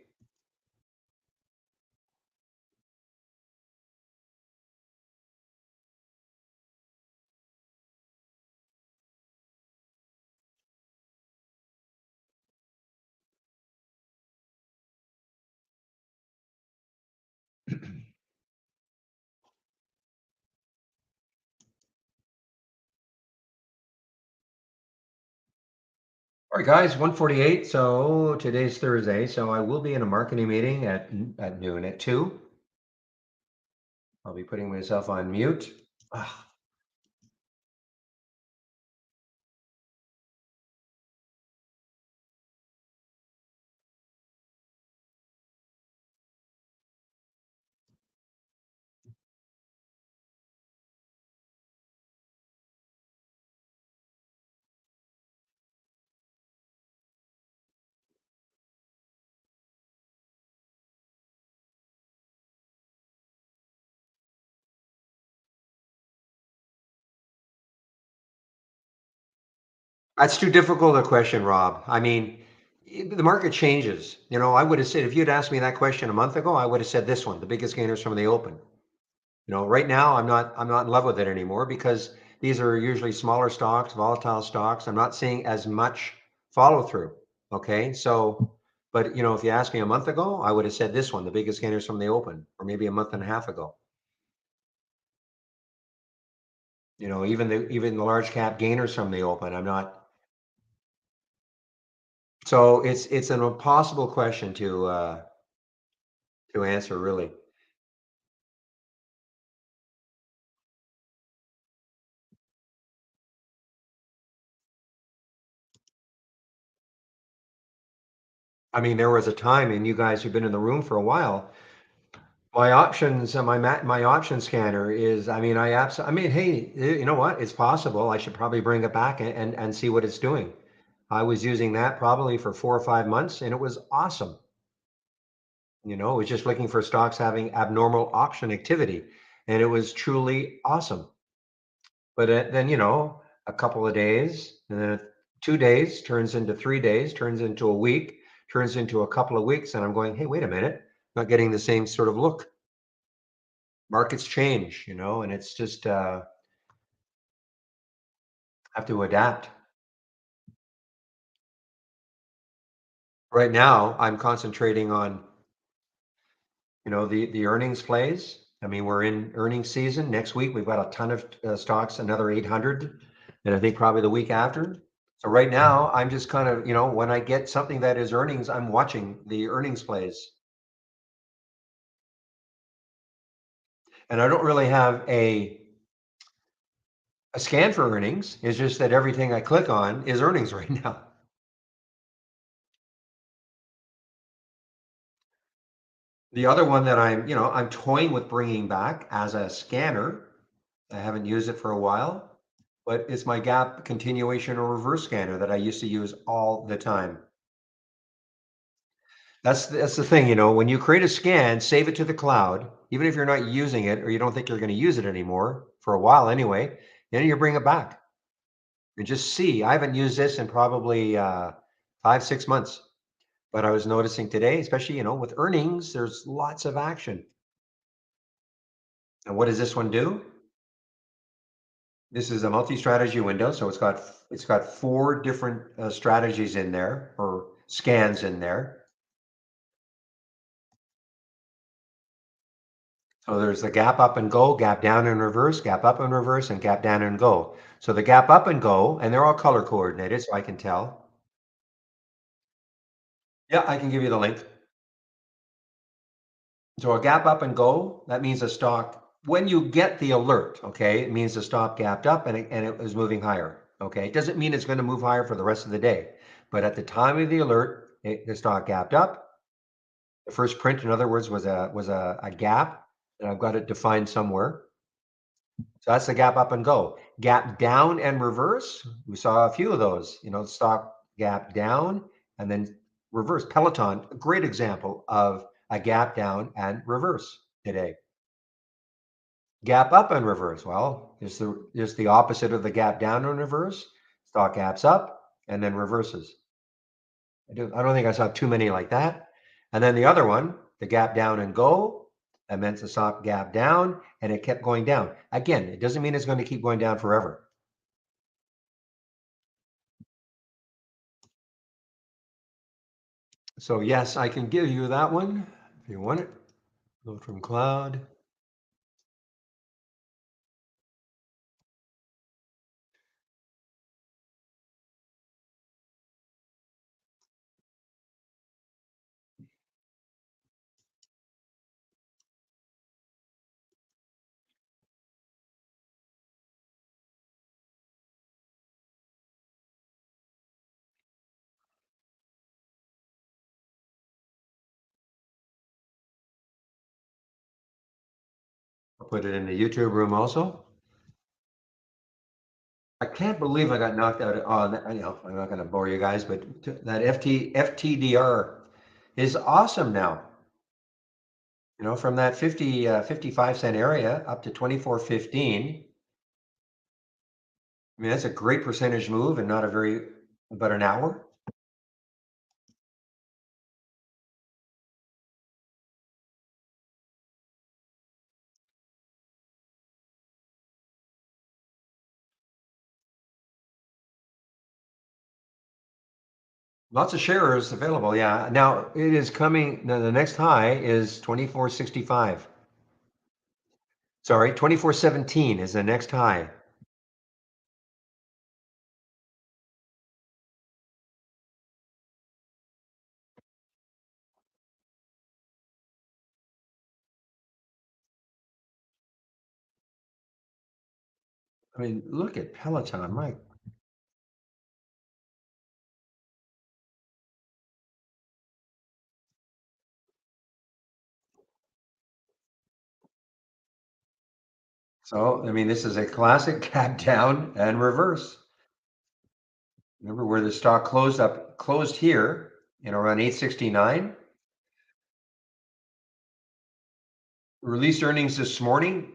All right, guys, 1:48. So today's Thursday. So I will be in a marketing meeting at noon at 2. I'll be putting myself on mute. That's too difficult a question, Rob. I mean, the market changes. You know, I would have said, if you'd asked me that question a month ago, I would have said this one, the biggest gainers from the open. You know, right now I'm not in love with it anymore because these are usually smaller stocks, volatile stocks. I'm not seeing as much follow through. Okay. So, but you know, if you asked me a month ago, I would have said this one, the biggest gainers from the open, or maybe a month and a half ago. You know, even the large cap gainers from the open, I'm not. So it's an impossible question to answer, really. I mean, there was a time, and you guys who've been in the room for a while, my options, my option scanner is, I mean, I mean, hey, you know what? It's possible. I should probably bring it back and see what it's doing. I was using that probably for 4 or 5 months, and it was awesome. You know, it was just looking for stocks having abnormal auction activity, and it was truly awesome. But then, you know, a couple of days, and then 2 days turns into 3 days, turns into a week, turns into a couple of weeks, and I'm going, hey, wait a minute, not getting the same sort of look. Markets change, you know, and it's just have to adapt. Right now, I'm concentrating on, you know, the earnings plays. I mean, we're in earnings season. Next week, we've got a ton of stocks, another 800, and I think probably the week after. So right now, I'm just kind of, you know, when I get something that is earnings, I'm watching the earnings plays. And I don't really have a scan for earnings. It's just that everything I click on is earnings right now. The other one that I'm, you know, I'm toying with bringing back as a scanner. I haven't used it for a while. but it's my gap continuation or reverse scanner that I used to use all the time. That's the thing, when you create a scan, save it to the cloud, even if you're not using it or you don't think you're going to use it anymore for a while anyway, then you bring it back and just see. I haven't used this in probably 5-6 months, but I was noticing today, especially, with earnings, there's lots of action. And what does this one do? This is a multi-strategy window, so it's got 4 different strategies in there, or scans in there. So there's the gap up and go, gap down and reverse, gap up and reverse, and gap down and go. So the gap up and go, and they're all color coordinated, so I can tell. Yeah, I can give you the link. So a gap up and go, that means a stock, when you get the alert, okay, it means the stock gapped up and it was moving higher. Okay, it doesn't mean it's going to move higher for the rest of the day, but at the time of the alert, the stock gapped up. The first print, in other words, was a gap, and I've got it defined somewhere. So that's the gap up and go. Gap down and reverse. We saw a few of those. Stock gap down and then reverse. Peloton, a great example of a gap down and reverse today. Gap up and reverse. Well, it's the opposite of the gap down and reverse. Stock gaps up and then reverses. I don't think I saw too many like that. And then the other one, the gap down and go. That meant the stock gap down and it kept going down. Again, it doesn't mean it's going to keep going down forever. So yes, I can give you that one if you want it. Load from cloud. I'll put it in the YouTube room also. I can't believe I got knocked out. I'm not going to bore you guys, but that FTDR is awesome now. From that 55 cent area up to 24.15. I mean, that's a great percentage move and not about an hour. Lots of shares available. Yeah. Now it is coming. Now the next high is 24.65. Sorry, 24.17 is the next high. I mean, look at Peloton, Mike. So, I mean, this is a classic gap down and reverse. Remember where the stock closed here, around 869. Released earnings this morning.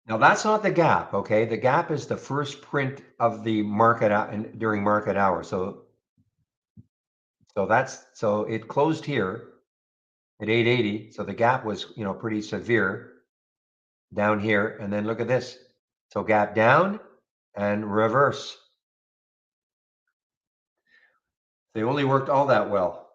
Now that's not the gap, okay? The gap is the first print of the market during market hours. So it closed here at 880. So the gap was, pretty severe down here. And then look at this. So gap down and reverse. They only worked all that well.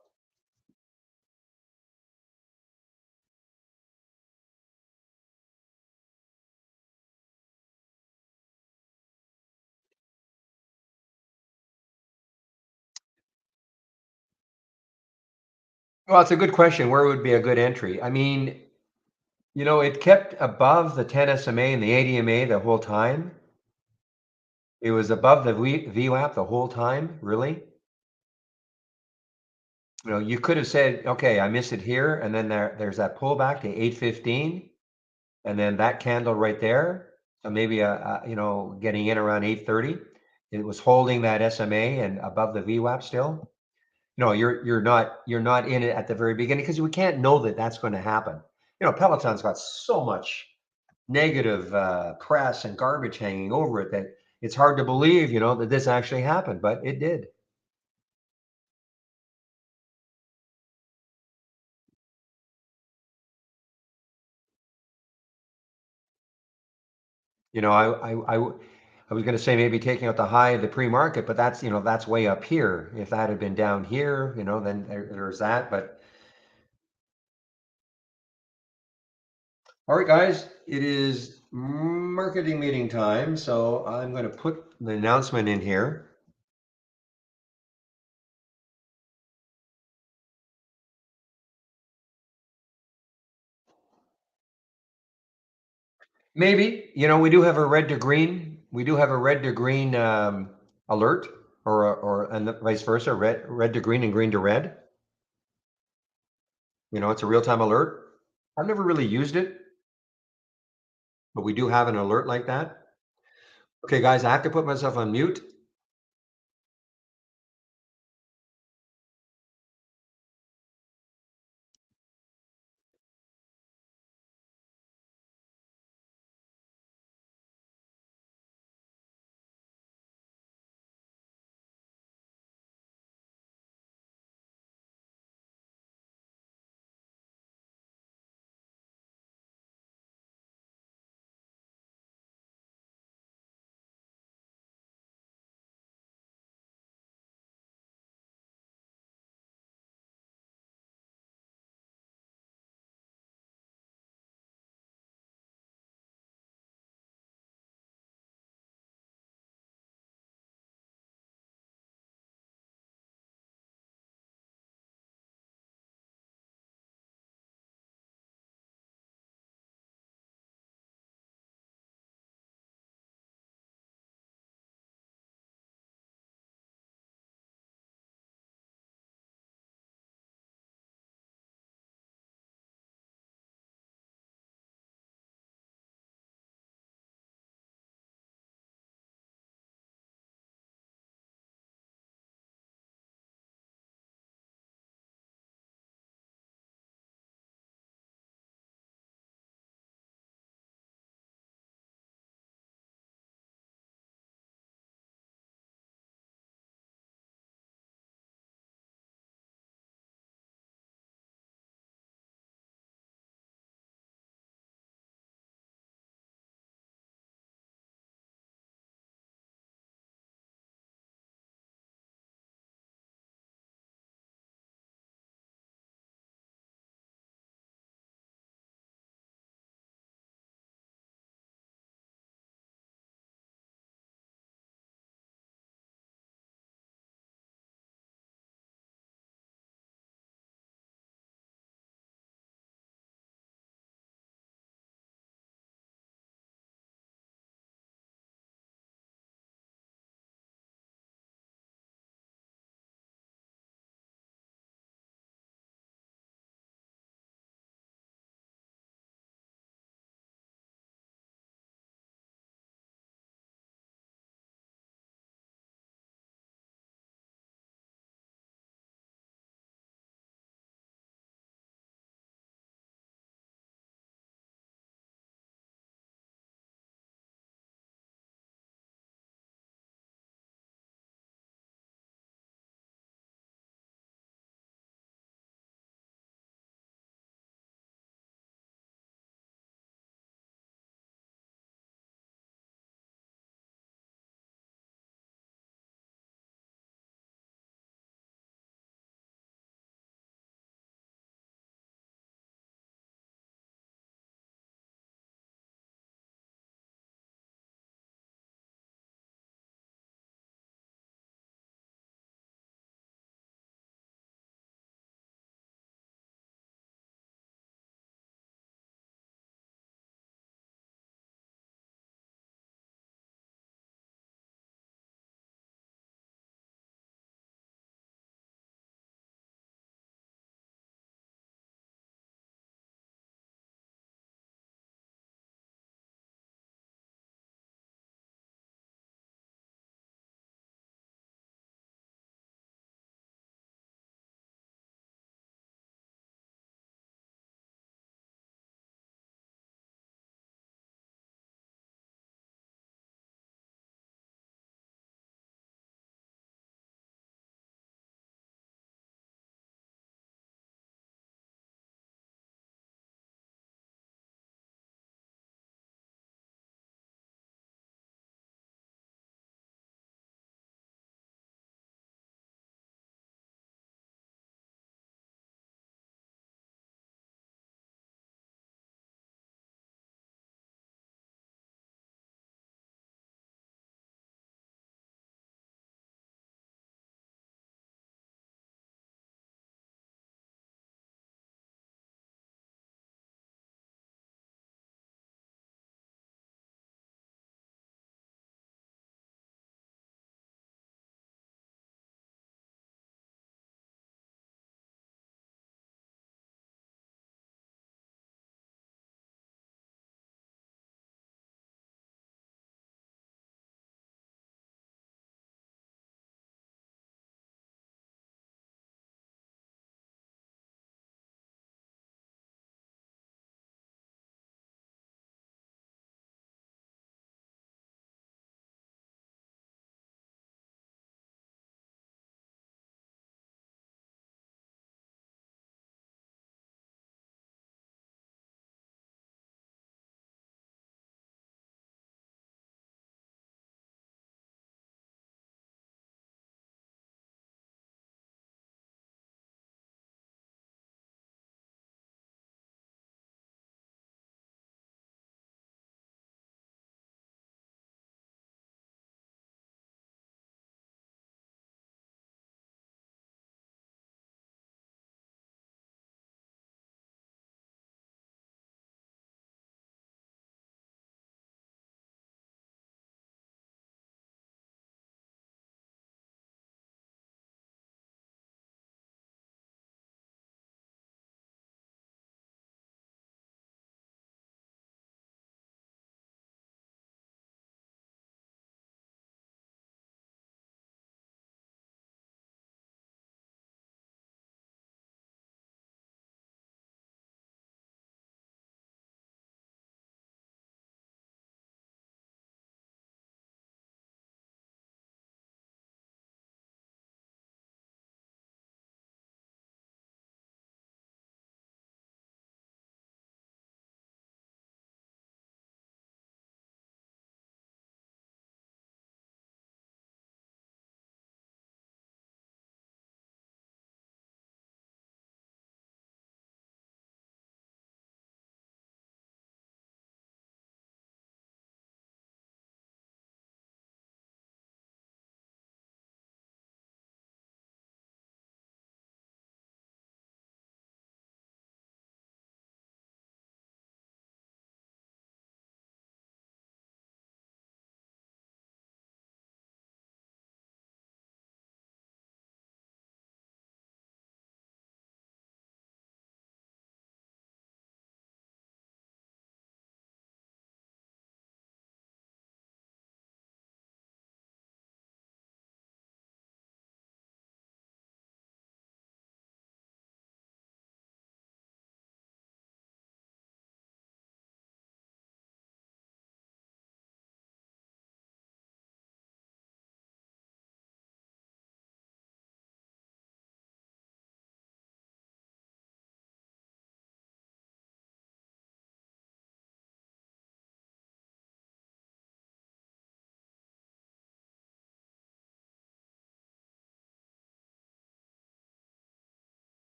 Well, it's a good question. Where would be a good entry? I mean, it kept above the 10 SMA and the 80 MA the whole time. It was above the VWAP the whole time, really. You could have said, okay, I missed it here, and then there's that pullback to 815, and then that candle right there. So maybe getting in around 8:30. It was holding that SMA and above the VWAP still. No, you're not in it at the very beginning because we can't know that that's going to happen. Peloton's got so much negative press and garbage hanging over it that it's hard to believe, that this actually happened, but it did. I was going to say maybe taking out the high of the pre-market, but that's way up here. If that had been down here, then there's that. But all right, guys, it is marketing meeting time, so I'm going to put the announcement in here. Maybe, we do have a red to green. We do have a red to green alert, and vice versa, red to green and green to red. It's a real-time alert. I've never really used it, but we do have an alert like that. Okay, guys, I have to put myself on mute.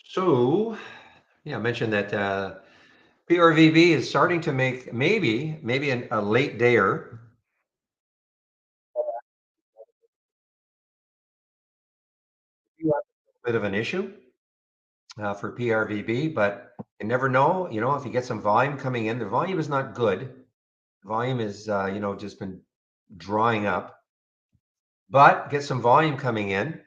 So, yeah, I mentioned that PRVB is starting to make maybe a late dayer. Bit of an issue for PRVB, but you never know. If you get some volume coming in, the volume is not good. Volume is, just been drying up, but get some volume coming in.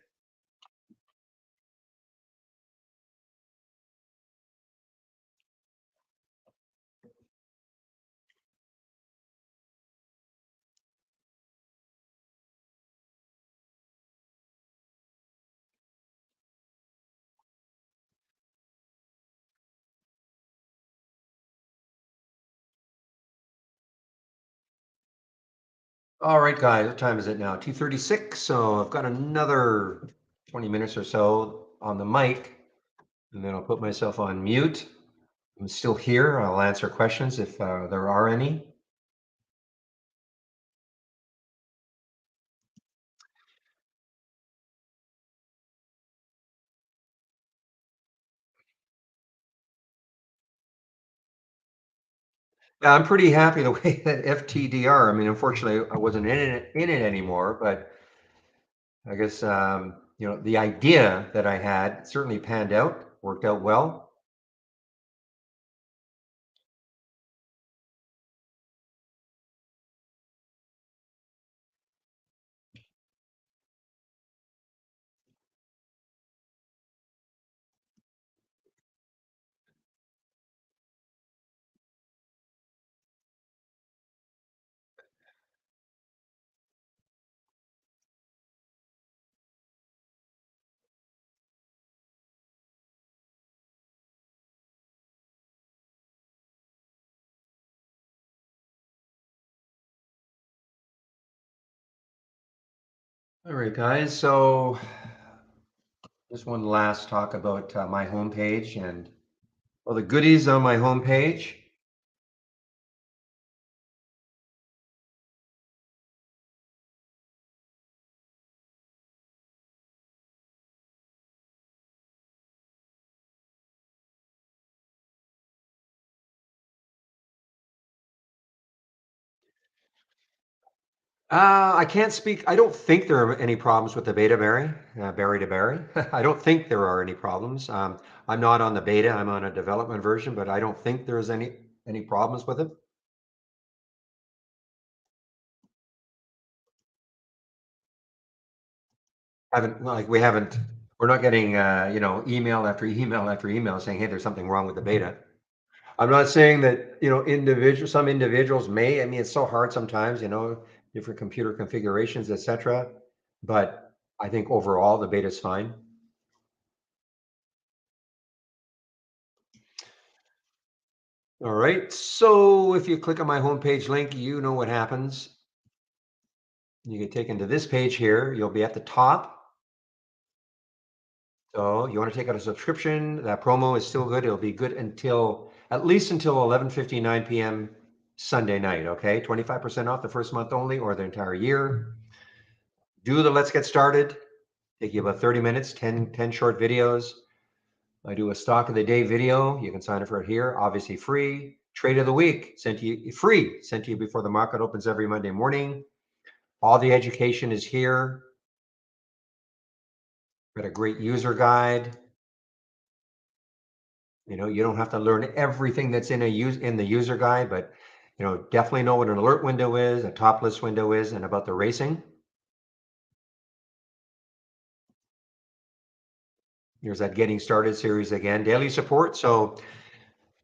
All right, guys, what time is it now? 2:36. So I've got another 20 minutes or so on the mic, and then I'll put myself on mute. I'm still here. I'll answer questions if there are any. Yeah, I'm pretty happy the way that FTDR. I mean, unfortunately, I wasn't in it anymore, but I guess the idea that I had certainly panned out, worked out well. All right, guys. So just one last talk about my homepage and all the goodies on my homepage. I can't speak. I don't think there are any problems with the beta berry to berry. I don't think there are any problems. I'm not on the beta. I'm on a development version, but I don't think there's any problems with it. We haven't. We're not getting email after email after email saying, hey, there's something wrong with the beta. I'm not saying that some individuals may. I mean, it's so hard sometimes, different computer configurations, etc. But I think overall the beta is fine. All right. So if you click on my homepage link, you know what happens. You get taken to this page here. You'll be at the top. So you want to take out a subscription. That promo is still good. It'll be good at least until 11:59 p.m. Sunday night. Okay, 25% off the first month only, or the entire year. Do the Let's Get Started. Take you about 30 minutes, 10 short videos. I do a stock of the day video. You can sign up for it here. Obviously free. Trade of the week sent to you before the market opens every Monday morning. All the education is here. Got a great user guide. You don't have to learn everything that's in the user guide, but definitely know what an alert window is, a top list window is, and about the racing. Here's that getting started series again, daily support. So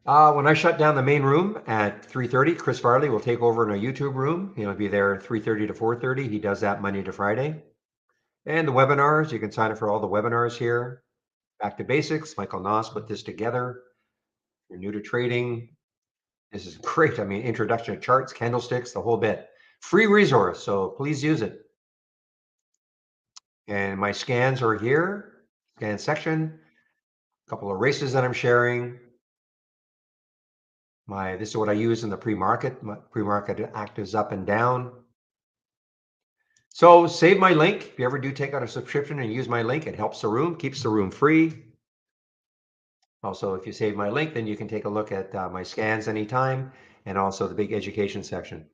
when I shut down the main room at 3:30, Chris Farley will take over in a YouTube room. He'll be there 3:30 to 4:30. He does that Monday to Friday. And the webinars, you can sign up for all the webinars here. Back to basics. Michael Noss put this together. If you're new to trading, this is great. I mean, introduction to charts, candlesticks, the whole bit. Free resource, so please use it. And my scans are here, scan section. A couple of races that I'm sharing. This is what I use in the pre-market. My pre-market actives up and down. So save my link. If you ever do take out a subscription and use my link, it helps the room, keeps the room free. Also, if you save my link, then you can take a look at my scans anytime, and also the big education section.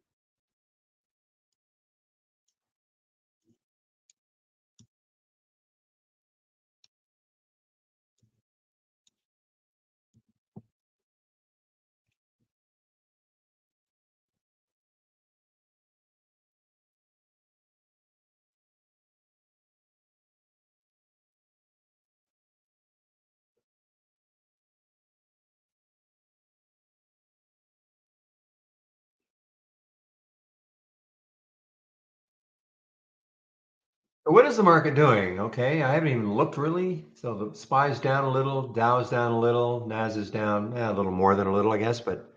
What is the market doing? Okay, I haven't even looked really. So the SPY's down a little, Dow's down a little, NAS is down a little more than a little, I guess. But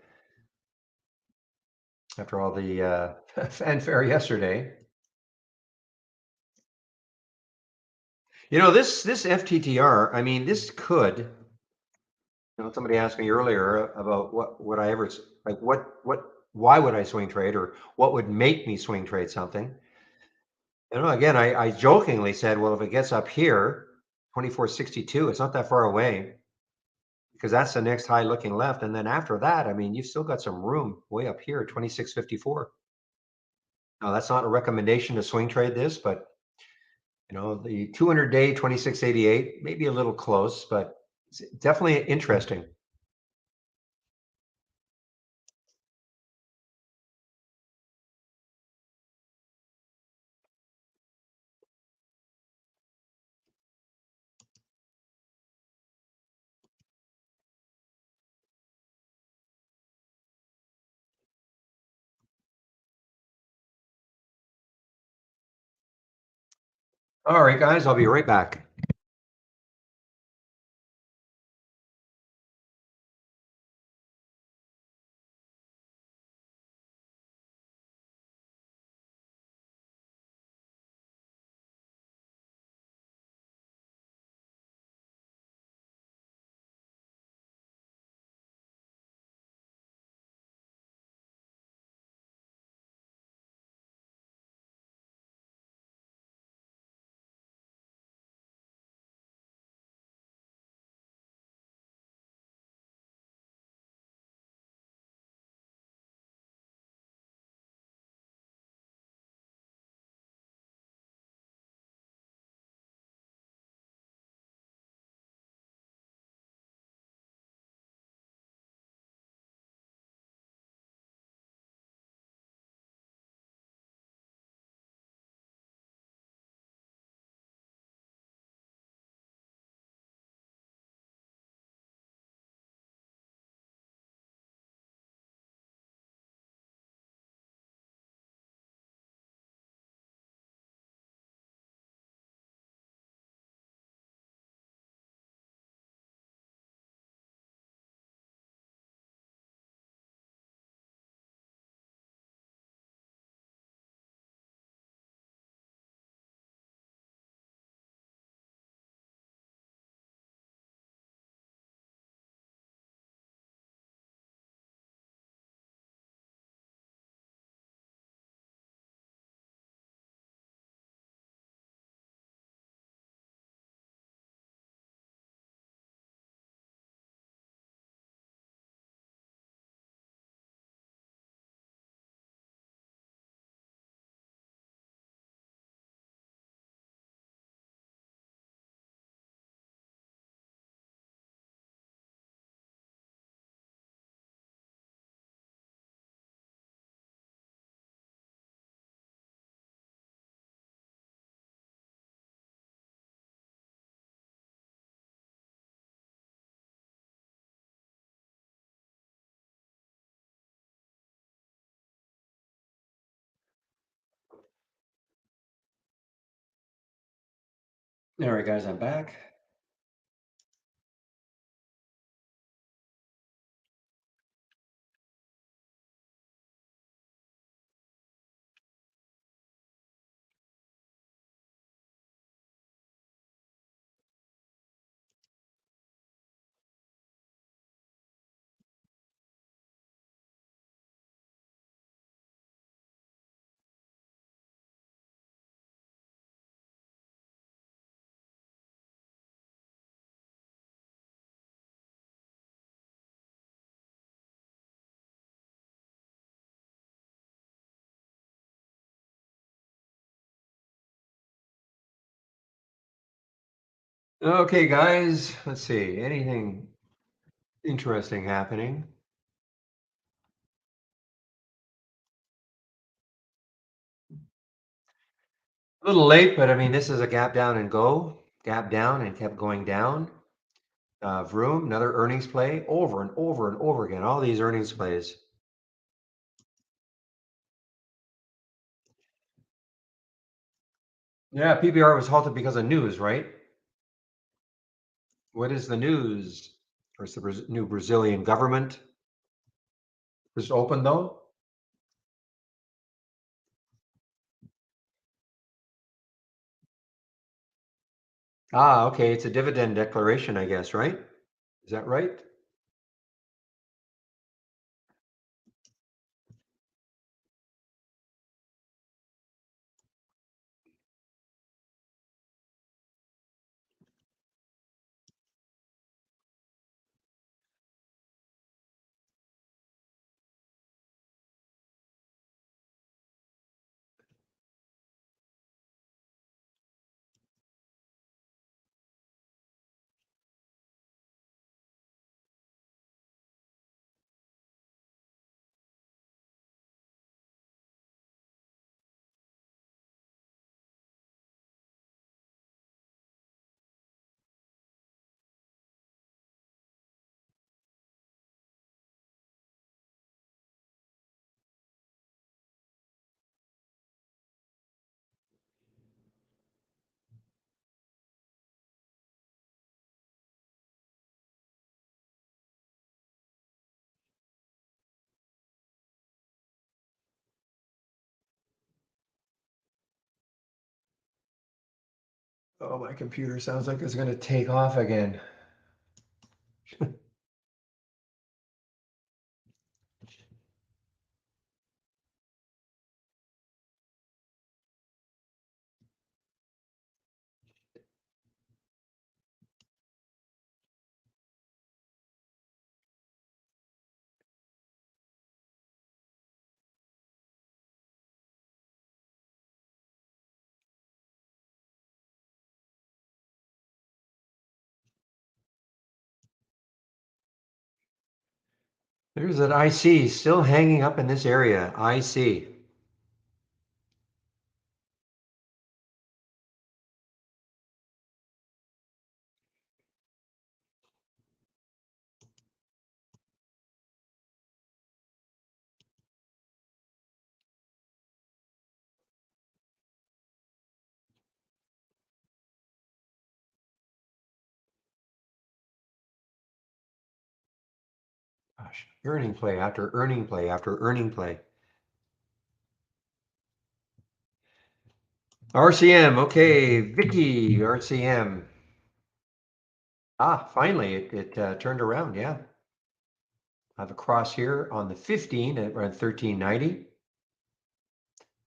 after all the fanfare yesterday, this FTTR. I mean, this could. Somebody asked me earlier about what would I ever like. Why would I swing trade, or what would make me swing trade something? Again, I jokingly said, well, if it gets up here, 2462, it's not that far away, because that's the next high looking left. And then after that, I mean, you've still got some room way up here, 2654. Now, that's not a recommendation to swing trade this, but the 200-day 2688, maybe a little close, but it's definitely interesting. All right, guys, I'll be right back. All right, guys, I'm back. Okay, guys, let's see. Anything interesting happening? A little late, but I mean, this is a gap down and go, gap down and kept going down. Vroom, another earnings play over and over and over again. All these earnings plays. Yeah, PBR was halted because of news, right? What is the news? Or is the new Brazilian government just open though? Ah, okay. It's a dividend declaration, I guess, right? Is that right? Oh, my computer sounds like it's going to take off again. There's that IC still hanging up in this area. IC. Gosh, earning play after earning play after earning play. RCM, okay, Vicky, RCM. Ah, finally, it turned around, yeah. I have a cross here on the 15 at around 1390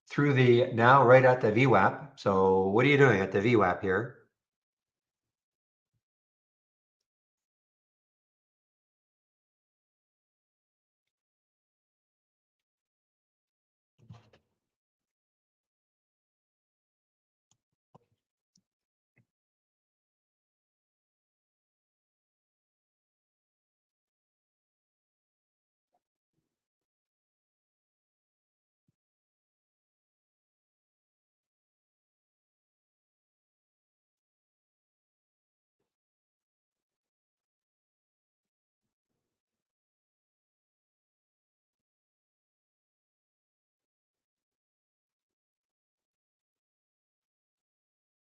through the now right at the VWAP. So what are you doing at the VWAP here?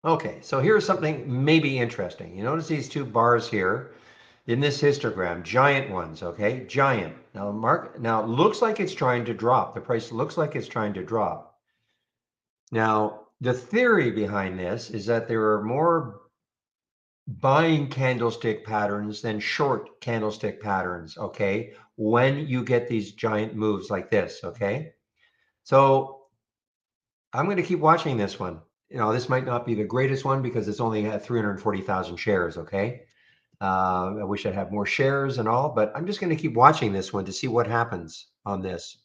Okay, so here's something maybe interesting. You notice these two bars here in this histogram, giant ones, okay? Giant. Now it looks like it's trying to drop. The price looks like it's trying to drop. Now, the theory behind this is that there are more buying candlestick patterns than short candlestick patterns, okay? When you get these giant moves like this, okay? So I'm going to keep watching this one. You know, this might not be the greatest one because it's only at 340,000 shares, okay? I wish I'd have more shares and all, but I'm just going to keep watching this one to see what happens on this.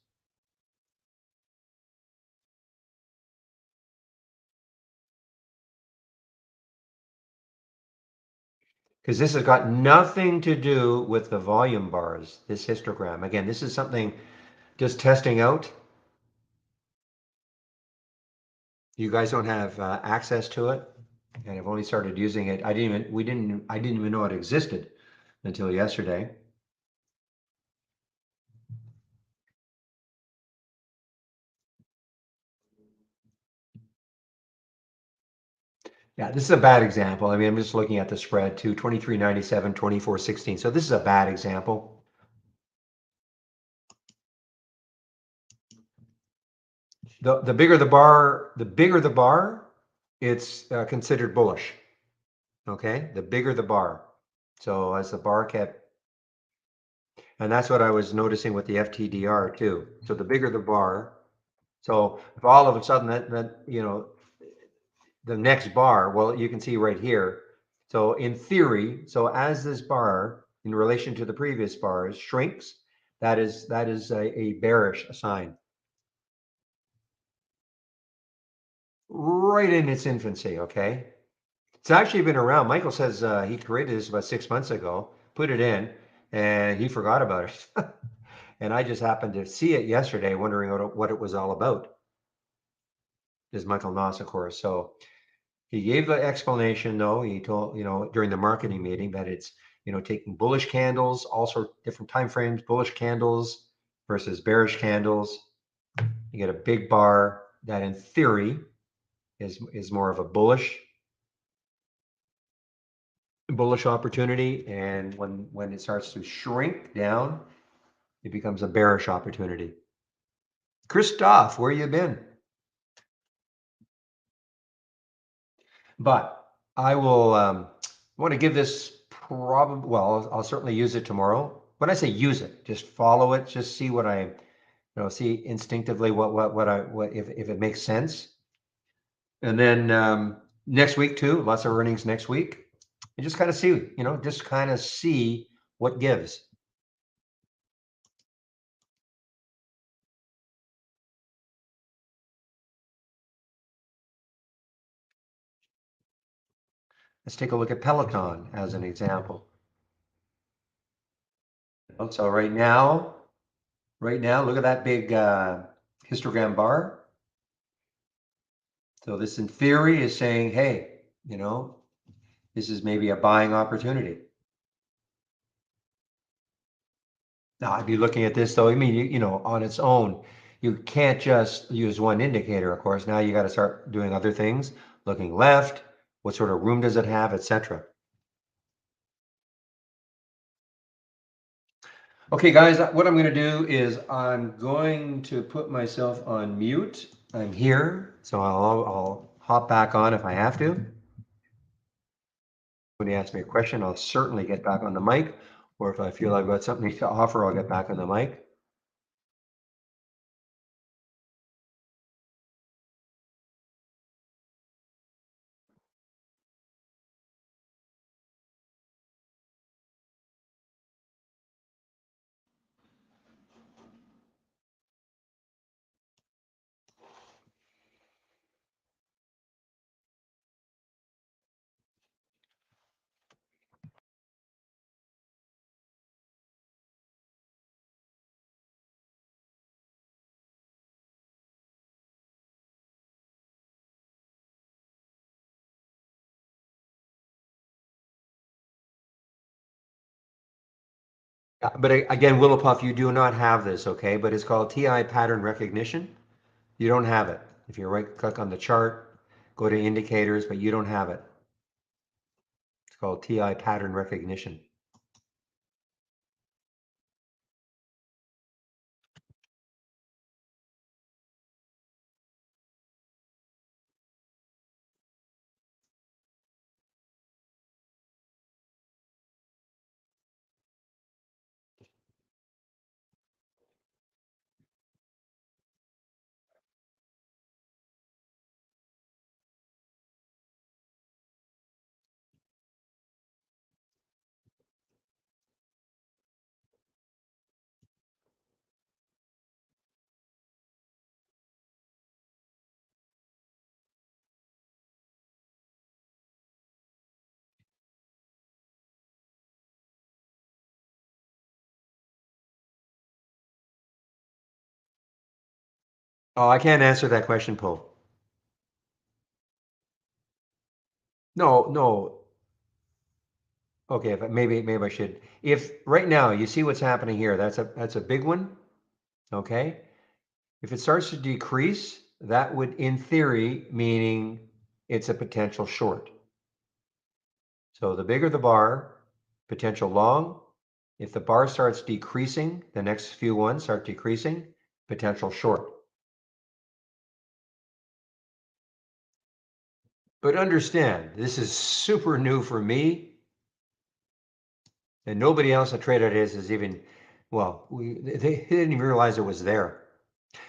because this has got nothing to do with the volume bars, this histogram. Again, this is something just testing out. You guys don't have access to it, and I've only started using it. I didn't even know it existed until yesterday. Yeah, this is a bad example. I mean, I'm just looking at the spread too, 23.97, 24.16. So this is a bad example. The bigger the bar, it's considered bullish. Okay, the bigger the bar. So as the bar kept, and that's what I was noticing with the FTDR too. So the bigger the bar, so if all of a sudden that the next bar, well, you can see right here. So in theory, so as this bar in relation to the previous bars shrinks, that is a bearish sign. Right in its infancy, okay? It's actually been around. Michael says he created this about 6 months ago, put it in, and he forgot about it. And I just happened to see it yesterday, wondering what it was all about. This is Michael Noss, of course. So he gave the explanation, though. He told, during the marketing meeting that it's, taking bullish candles, all sorts of different time frames, bullish candles versus bearish candles. You get a big bar that in theory is more of a bullish opportunity, and when it starts to shrink down, it becomes a bearish opportunity. Christoph, where you been? But I will want to give this probably, well, I'll certainly use it tomorrow. When I say use it, just follow it, just see what I, see instinctively what if it makes sense. And then next week too, lots of earnings next week. And just kind of see, just kind of see what gives. Let's take a look at Peloton as an example. So right now, look at that big histogram bar. So this in theory is saying, hey, this is maybe a buying opportunity. Now I'd be looking at this though. I mean, on its own, you can't just use one indicator, of course. Now you got to start doing other things, looking left, what sort of room does it have, etc. Okay, guys, what I'm going to do is I'm going to put myself on mute. I'm here, so I'll hop back on if I have to. When he asks me a question, I'll certainly get back on the mic, or if I feel I've got something to offer, I'll get back on the mic. But again, Willowpuff, you do not have this, okay? But it's called TI pattern recognition. You don't have it. If you click on the chart, go to indicators, but you don't have it. It's called TI pattern recognition. Oh, I can't answer that question, Paul. No, no. Okay, but maybe I should. If right now you see what's happening here, that's a big one. Okay. If it starts to decrease, that would, in theory, meaning it's a potential short. So the bigger the bar, potential long. If the bar starts decreasing, the next few ones start decreasing, potential short. But understand, this is super new for me, and nobody else that traded it is even, well, they didn't even realize it was there.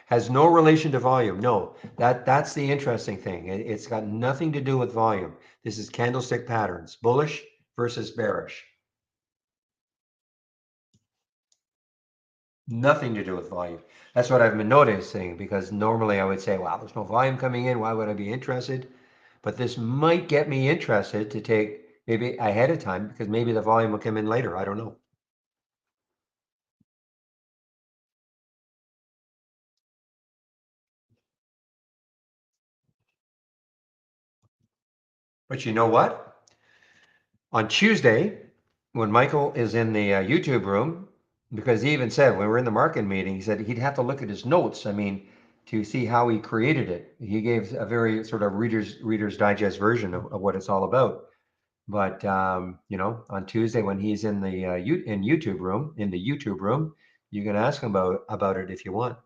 Has no relation to volume. No, that's the interesting thing. It's got nothing to do with volume. This is candlestick patterns, bullish versus bearish. Nothing to do with volume. That's what I've been noticing, because normally I would say, wow, there's no volume coming in. Why would I be interested? But this might get me interested to take maybe ahead of time, because maybe the volume will come in later. I don't know. But you know what? On Tuesday, when Michael is in the YouTube room, because he even said when we were in the market meeting, he said he'd have to look at his notes. I mean, to see how he created it. He gave a very sort of Reader's Digest version of what it's all about. But on Tuesday when he's in the YouTube room, you can ask him about it if you want.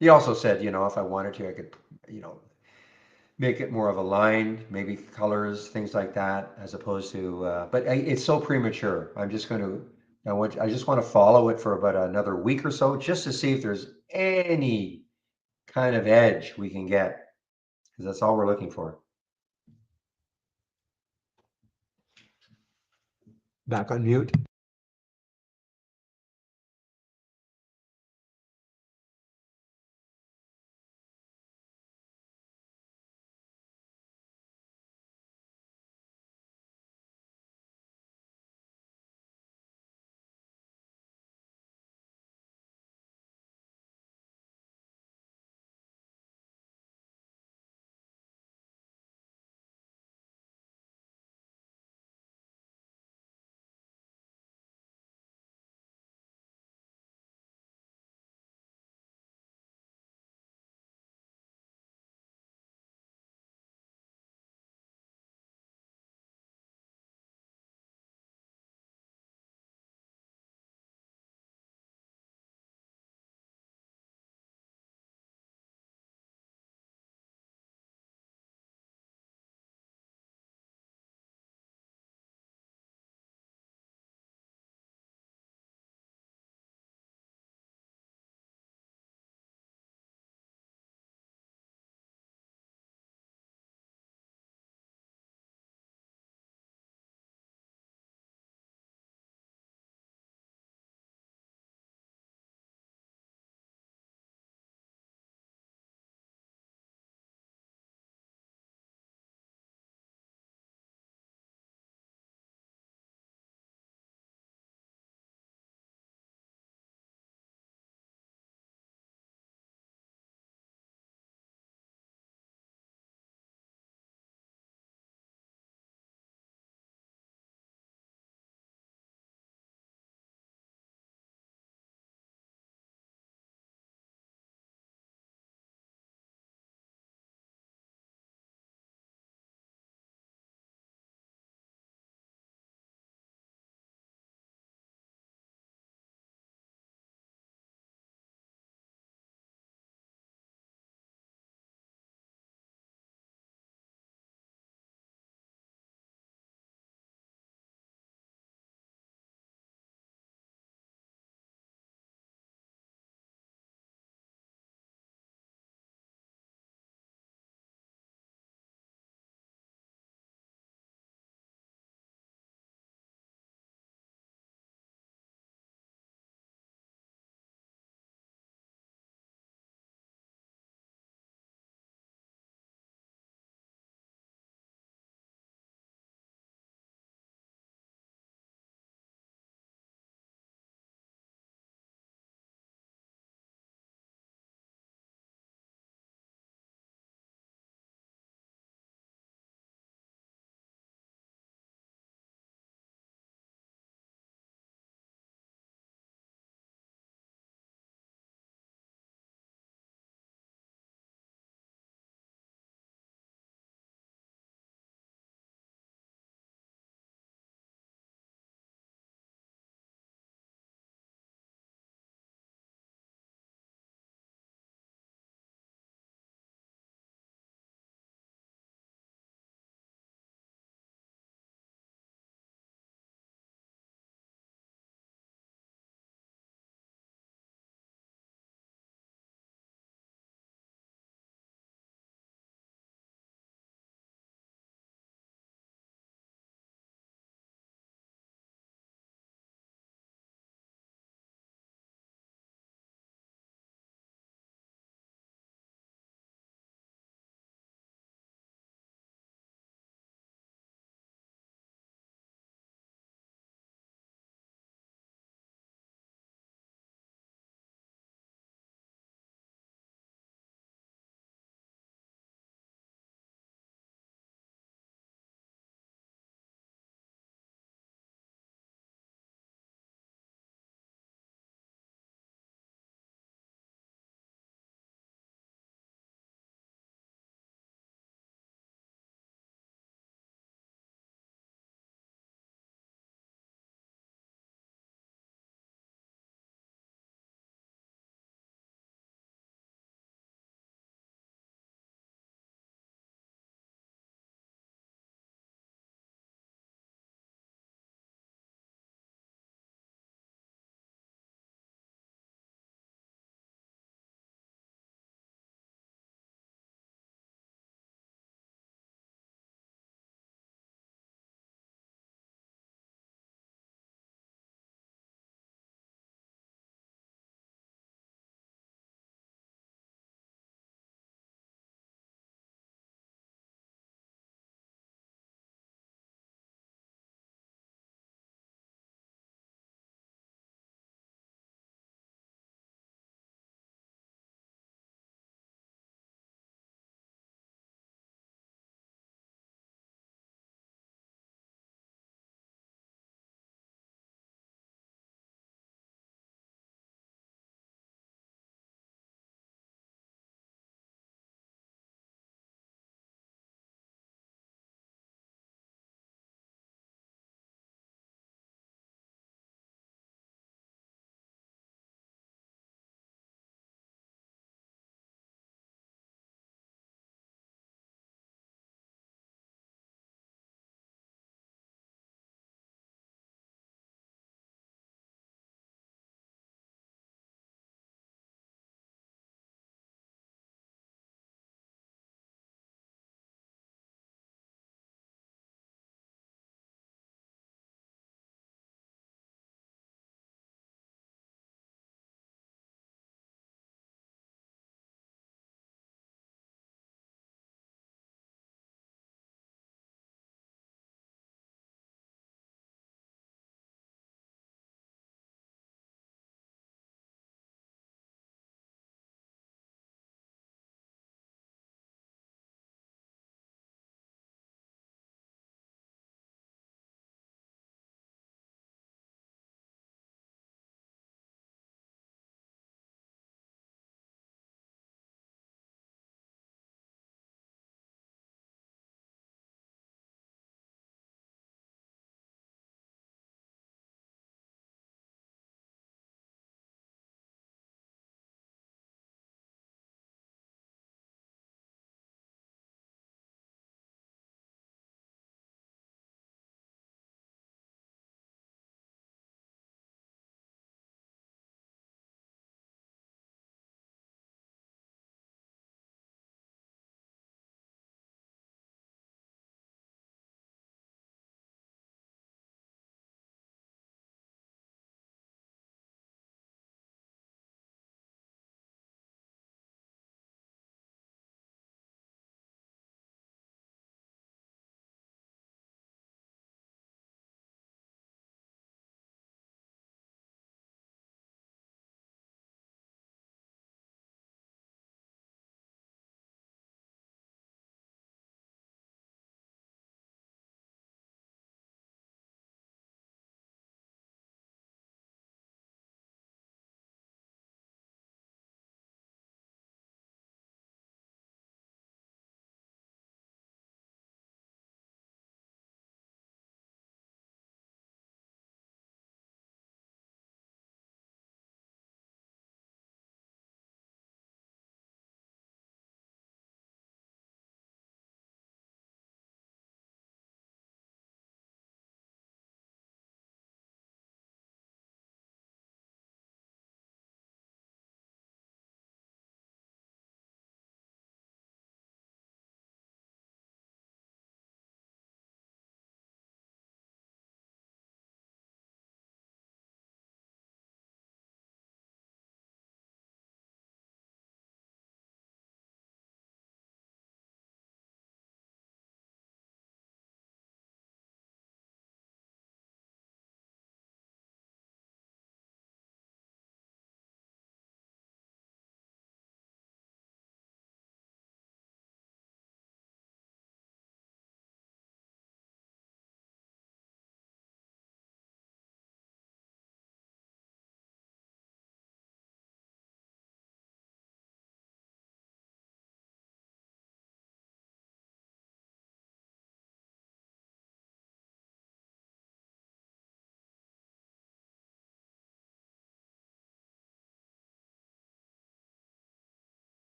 He also said, if I wanted to, I could, make it more of a line, maybe colors, things like that, as opposed to. But it's so premature. I'm just going to. I just want to follow it for about another week or so, just to see if there's any kind of edge we can get, because that's all we're looking for. Back on mute.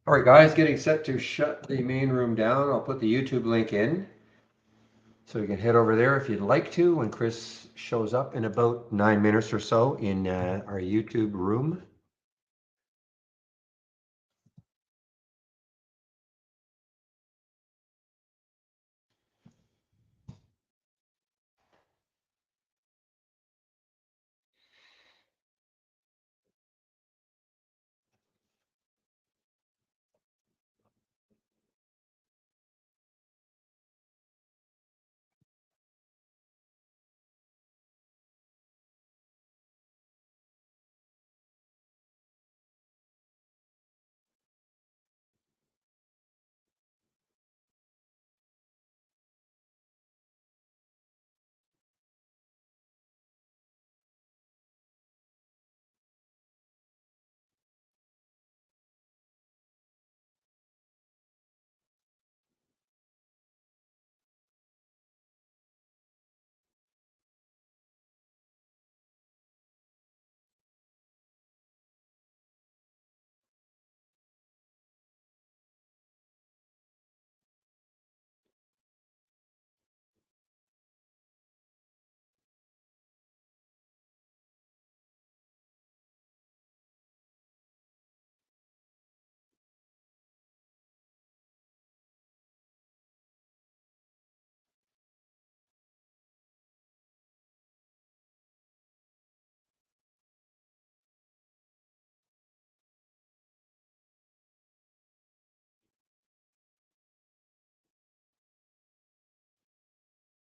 All right, guys, getting set to shut the main room down. I'll put the YouTube link in. So you can head over there if you'd like to when Chris shows up in about 9 minutes or so in our YouTube room.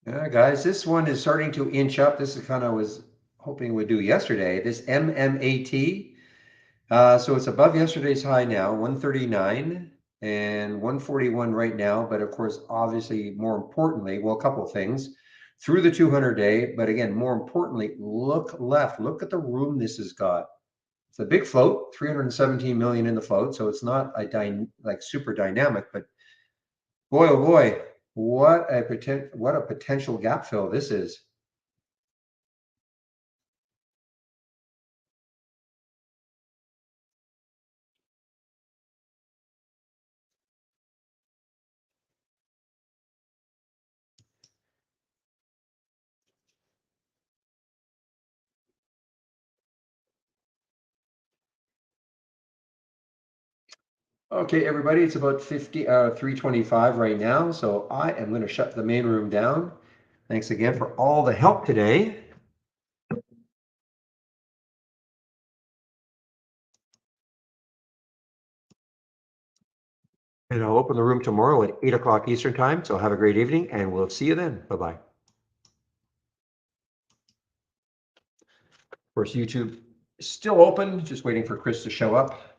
Yeah, guys, this one is starting to inch up. This is kind of was hoping we'd do yesterday. This MMAT. So it's above yesterday's high now, 139 and 141 right now. But of course, obviously, more importantly, well, a couple of things through the 200-day. But again, more importantly, look left. Look at the room this has got. It's a big float, 317 million in the float. So it's not a like super dynamic, but boy, oh boy, what a potential gap fill this is. Okay, everybody, it's about 3:25 right now, so I am going to shut the main room down. Thanks again for all the help today. And I'll open the room tomorrow at 8 o'clock Eastern time. So have a great evening and we'll see you then. Bye-bye. Of course, YouTube is still open, just waiting for Chris to show up.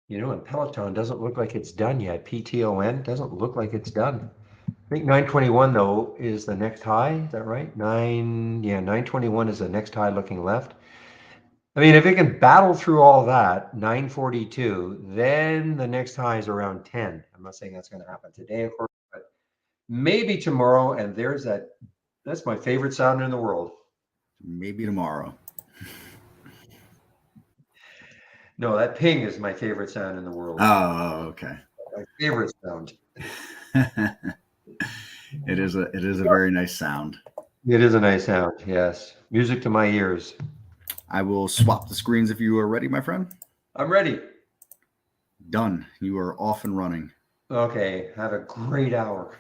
You know, and Peloton doesn't look like it's done yet. PTON doesn't look like it's done. I think 921 though is the next high. Is that right? 921 is the next high looking left. I mean, if it can battle through all that, 942, then the next high is around 10. I'm not saying that's going to happen today, of course, but maybe tomorrow. And there's that's my favorite sound in the world. Maybe tomorrow. No, that ping is my favorite sound in the world. Oh, okay. My favorite sound. It is a very nice sound. It is a nice sound, yes. Music to my ears. I will swap the screens if you are ready, my friend. I'm ready. Done. You are off and running. Okay, have a great hour.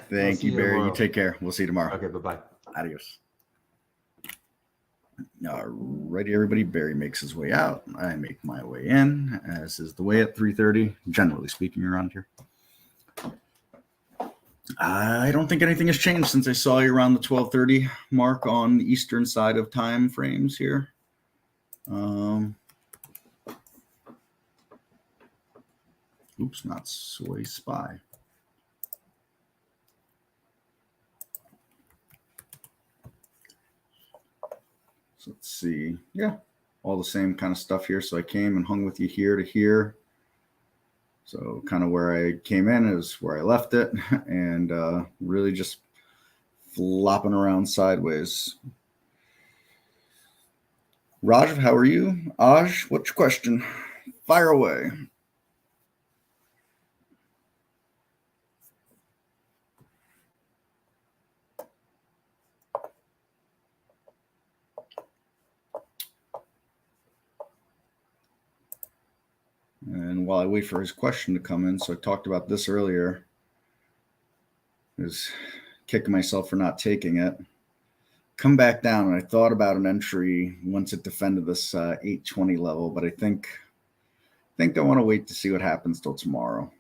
Thank see you, you Barry. You tomorrow. take care. We'll see you tomorrow. Okay, bye-bye. Adios. All righty, everybody. Barry makes his way out. I make my way in, as is the way at 3:30, generally speaking, around here. I don't think anything has changed since I saw you around the 12:30 mark on the eastern side of time frames here. Oops, not Soy Spy. So let's see. Yeah, all the same kind of stuff here. So I came and hung with you here to here. So kind of where I came in is where I left it, and really just flopping around sideways. Raj, how are you? Aj, what's your question? Fire away. And while I wait for his question to come in, so I talked about this earlier, is kicking myself for not taking it. Come back down, and I thought about an entry once it defended this 820 level, but I think I want to wait to see what happens till tomorrow.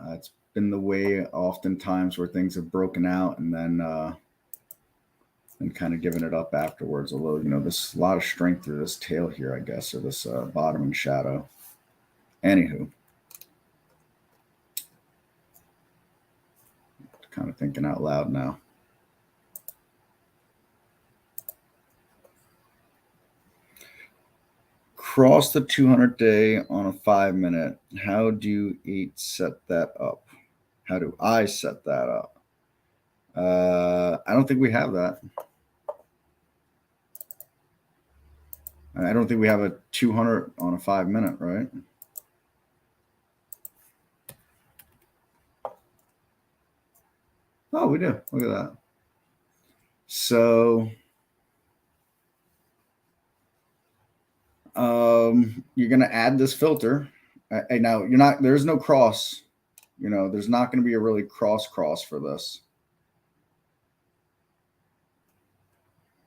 It's been the way oftentimes where things have broken out and then and kind of giving it up afterwards. Although, you know, there's a lot of strength through this tail here, I guess, or this bottoming shadow. Anywho, kind of thinking out loud now. Cross the 200-day on a 5-minute. How do 8 set that up? How do I set that up? I don't think we have that. I don't think we have a 200 on a 5-minute, right? Oh, we do. Look at that. So you're going to add this filter. Now you're not, there's no cross, you know, there's not going to be a really cross for this.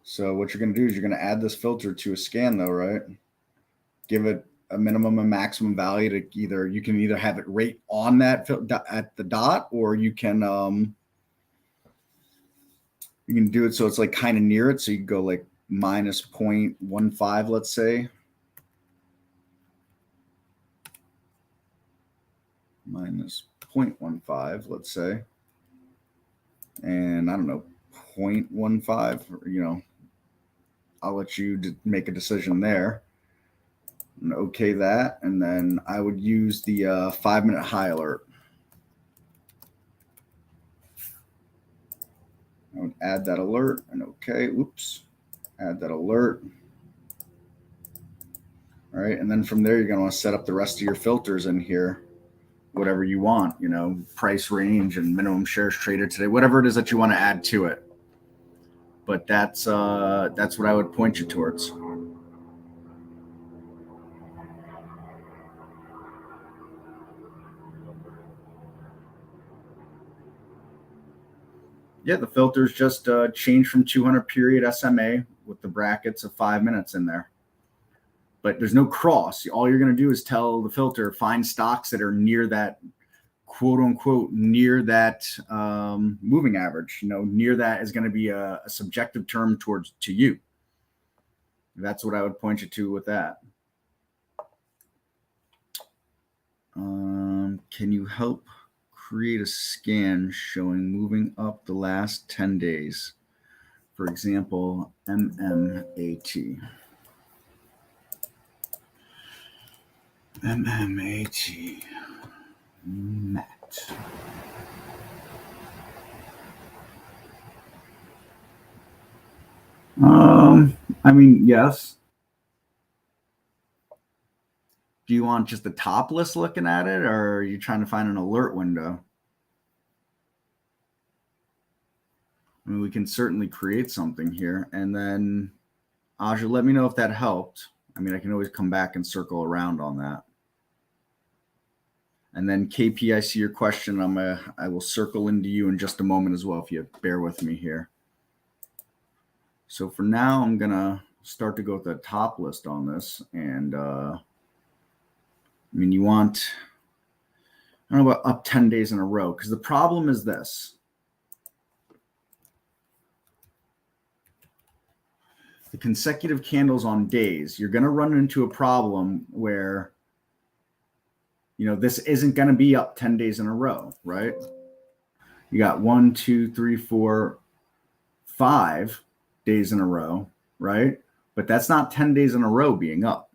So what you're going to do is you're going to add this filter to a scan though, right? Give it a minimum and maximum value to either, you can either have it right on that at the dot, or you can do it so it's like kind of near it. So you can go like minus 0.15, let's say. Minus 0.15, let's say. And I don't know, 0.15, you know, I'll let you make a decision there. And okay that. And then I would use the 5-minute high alert. I would add that alert and okay, oops, add that alert. All right, and then from there, you're going to want to set up the rest of your filters in here, whatever you want, you know, price range and minimum shares traded today, whatever it is that you want to add to it. But that's what I would point you towards. Yeah, the filters just change from 200 period SMA with the brackets of 5 minutes in there. But there's no cross. All you're going to do is tell the filter, find stocks that are near that, quote unquote, near that moving average. You know, near that is going to be a subjective term to you. That's what I would point you to with that. Can you help create a scan showing moving up the last 10 days? For example, MMAT. MMAT. MAT. I mean, yes. Do you want just the top list looking at it, or are you trying to find an alert window? I mean, we can certainly create something here. And then, Aja, let me know if that helped. I mean, I can always come back and circle around on that. And then KP, I see your question. I will circle into you in just a moment as well, if you bear with me here. So for now, I'm gonna start to go with the top list on this. And I mean, you want, I don't know about up 10 days in a row, because the problem is this. The consecutive candles on days, you're gonna run into a problem where, you know, this isn't gonna be up 10 days in a row, right? You got 1, 2, 3, 4, 5 days in a row, right? But that's not 10 days in a row being up.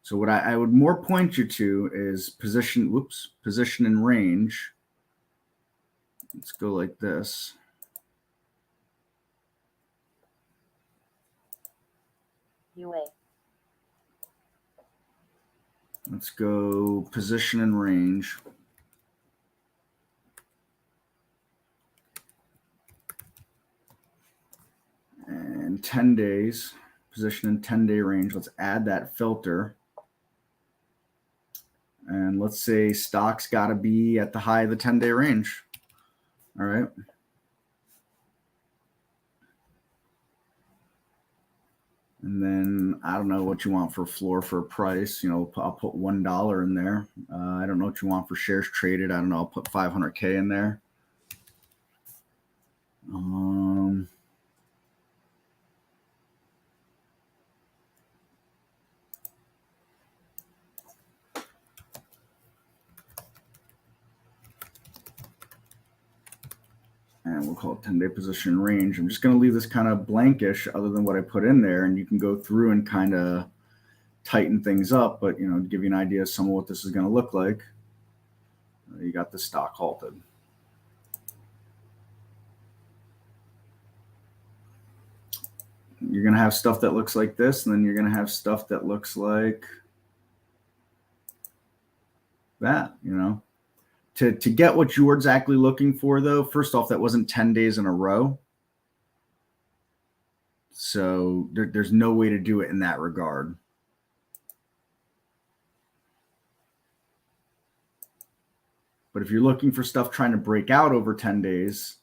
So what I would more point you to is position in range. Let's go like this. UA. Let's go position in range. And 10 days, position in 10-day range. Let's add that filter. And let's say stock's got to be at the high of the 10-day range. All right. And then I don't know what you want for floor for a price. You know, I'll put $1 in there. I don't know what you want for shares traded. I don't know. I'll put 500K in there. And we'll call it 10-day position range. I'm just going to leave this kind of blankish other than what I put in there. And you can go through and kind of tighten things up. But, you know, to give you an idea of some of what this is going to look like, you got the stock halted. You're going to have stuff that looks like this. And then you're going to have stuff that looks like that, you know. To get what you're exactly looking for, though, first off, that wasn't 10 days in a row. So there's no way to do it in that regard. But if you're looking for stuff trying to break out over 10 days,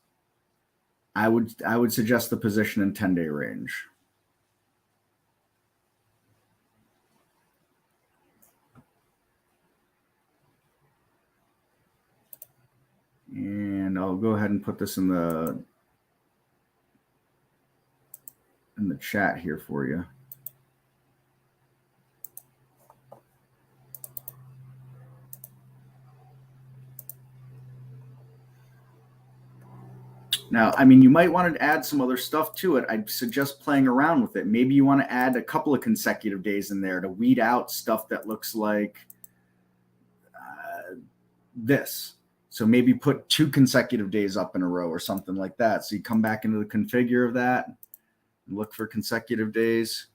I would suggest the position in 10-day range. And I'll go ahead and put this in the chat here for you. Now, I mean, you might want to add some other stuff to it. I'd suggest playing around with it. Maybe you want to add a couple of consecutive days in there to weed out stuff that looks like this. So maybe put 2 consecutive days up in a row or something like that. So you come back into the configure of that and look for consecutive days.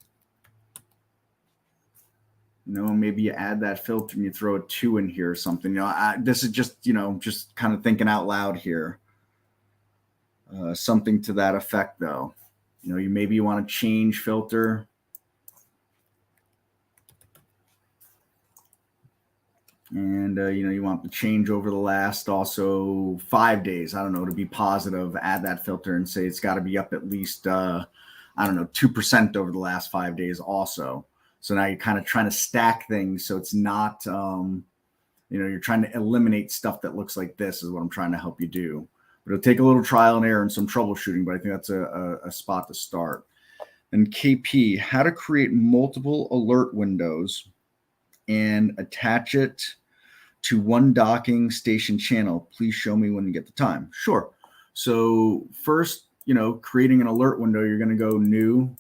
You know, maybe you add that filter and you throw a 2 in here or something. You know, this is just, you know, just kind of thinking out loud here. Something to that effect, though. You know, maybe you want to change filter. And, you know, you want the change over the last also 5 days. I don't know, to be positive, add that filter and say it's got to be up at least, I don't know, 2% over the last 5 days also. So now you're kind of trying to stack things so it's not, you know, you're trying to eliminate stuff that looks like this is what I'm trying to help you do. But it'll take a little trial and error and some troubleshooting, but I think that's a spot to start. And KP, how to create multiple alert windows and attach it to one docking station channel. Please show me when you get the time. Sure. So first, you know, creating an alert window, you're going to go new,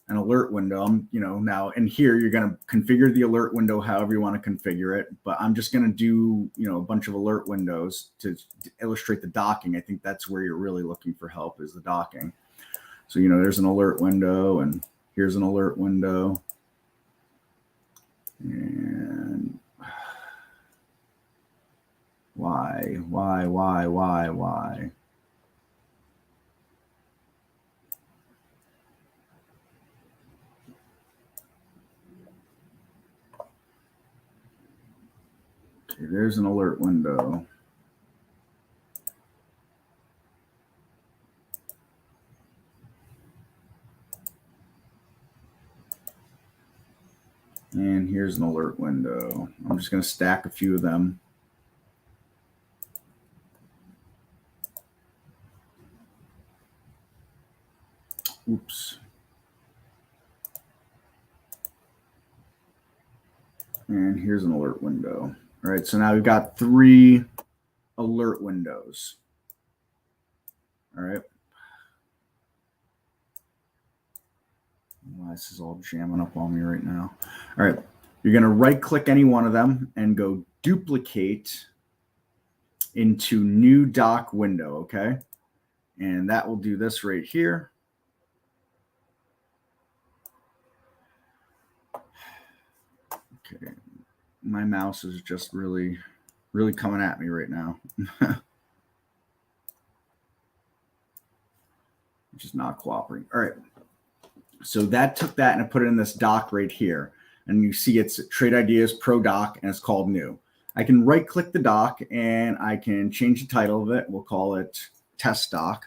an alert window. You know, now in here, you're going to configure the alert window however you want to configure it. But I'm just going to do, you know, a bunch of alert windows to illustrate the docking. I think that's where you're really looking for help, is the docking. So, you know, there's an alert window and here's an alert window. And why? Okay, there's an alert window. And here's an alert window. I'm just going to stack a few of them. Oops. And here's an alert window. All right, so now we've got 3 alert windows. All right. Well, this is all jamming up on me right now. All right, you're going to right-click any one of them and go duplicate into new dock window, okay? And that will do this right here. Okay, my mouse is just really coming at me right now. Which is not cooperating. All right. So that took that and I put it in this dock right here. And you see it's Trade Ideas Pro Dock and it's called New. I can right click the dock and I can change the title of it. We'll call it Test Dock.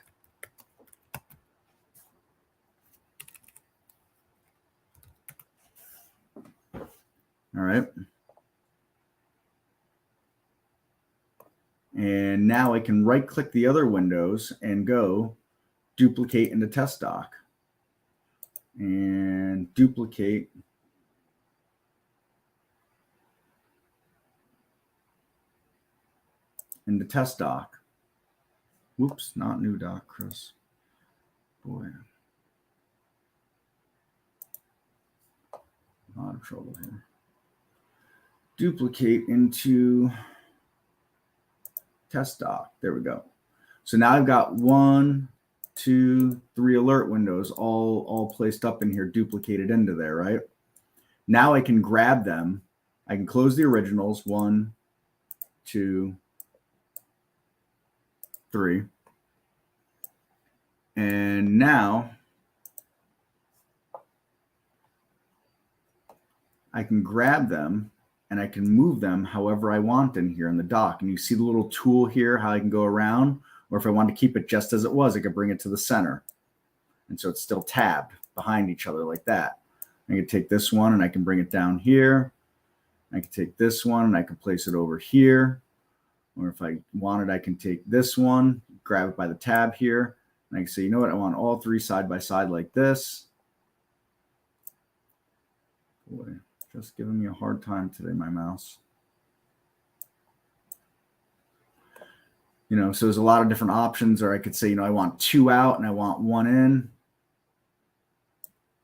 All right. And now I can right click the other windows and go duplicate into Test Dock. And duplicate into Test Dock. Whoops, not new dock, Chris. Boy. A lot of trouble here. Duplicate into Test Dock. There we go. So now I've got 1, 2, 3 alert windows all placed up in here, duplicated into there, right? Now I can grab them. I can close the originals. 1, 2, 3. And now I can grab them and I can move them however I want in here in the dock. And you see the little tool here, how I can go around, or if I want to keep it just as it was, I could bring it to the center. And so it's still tabbed behind each other like that. I can take this one and I can bring it down here. I can take this one and I can place it over here. Or if I wanted, I can take this one, grab it by the tab here. And I can say, you know what? I want all 3 side by side like this. Boy, just giving me a hard time today, my mouse. You know, so there's a lot of different options, or I could say, you know, I want 2 out and I want 1 in.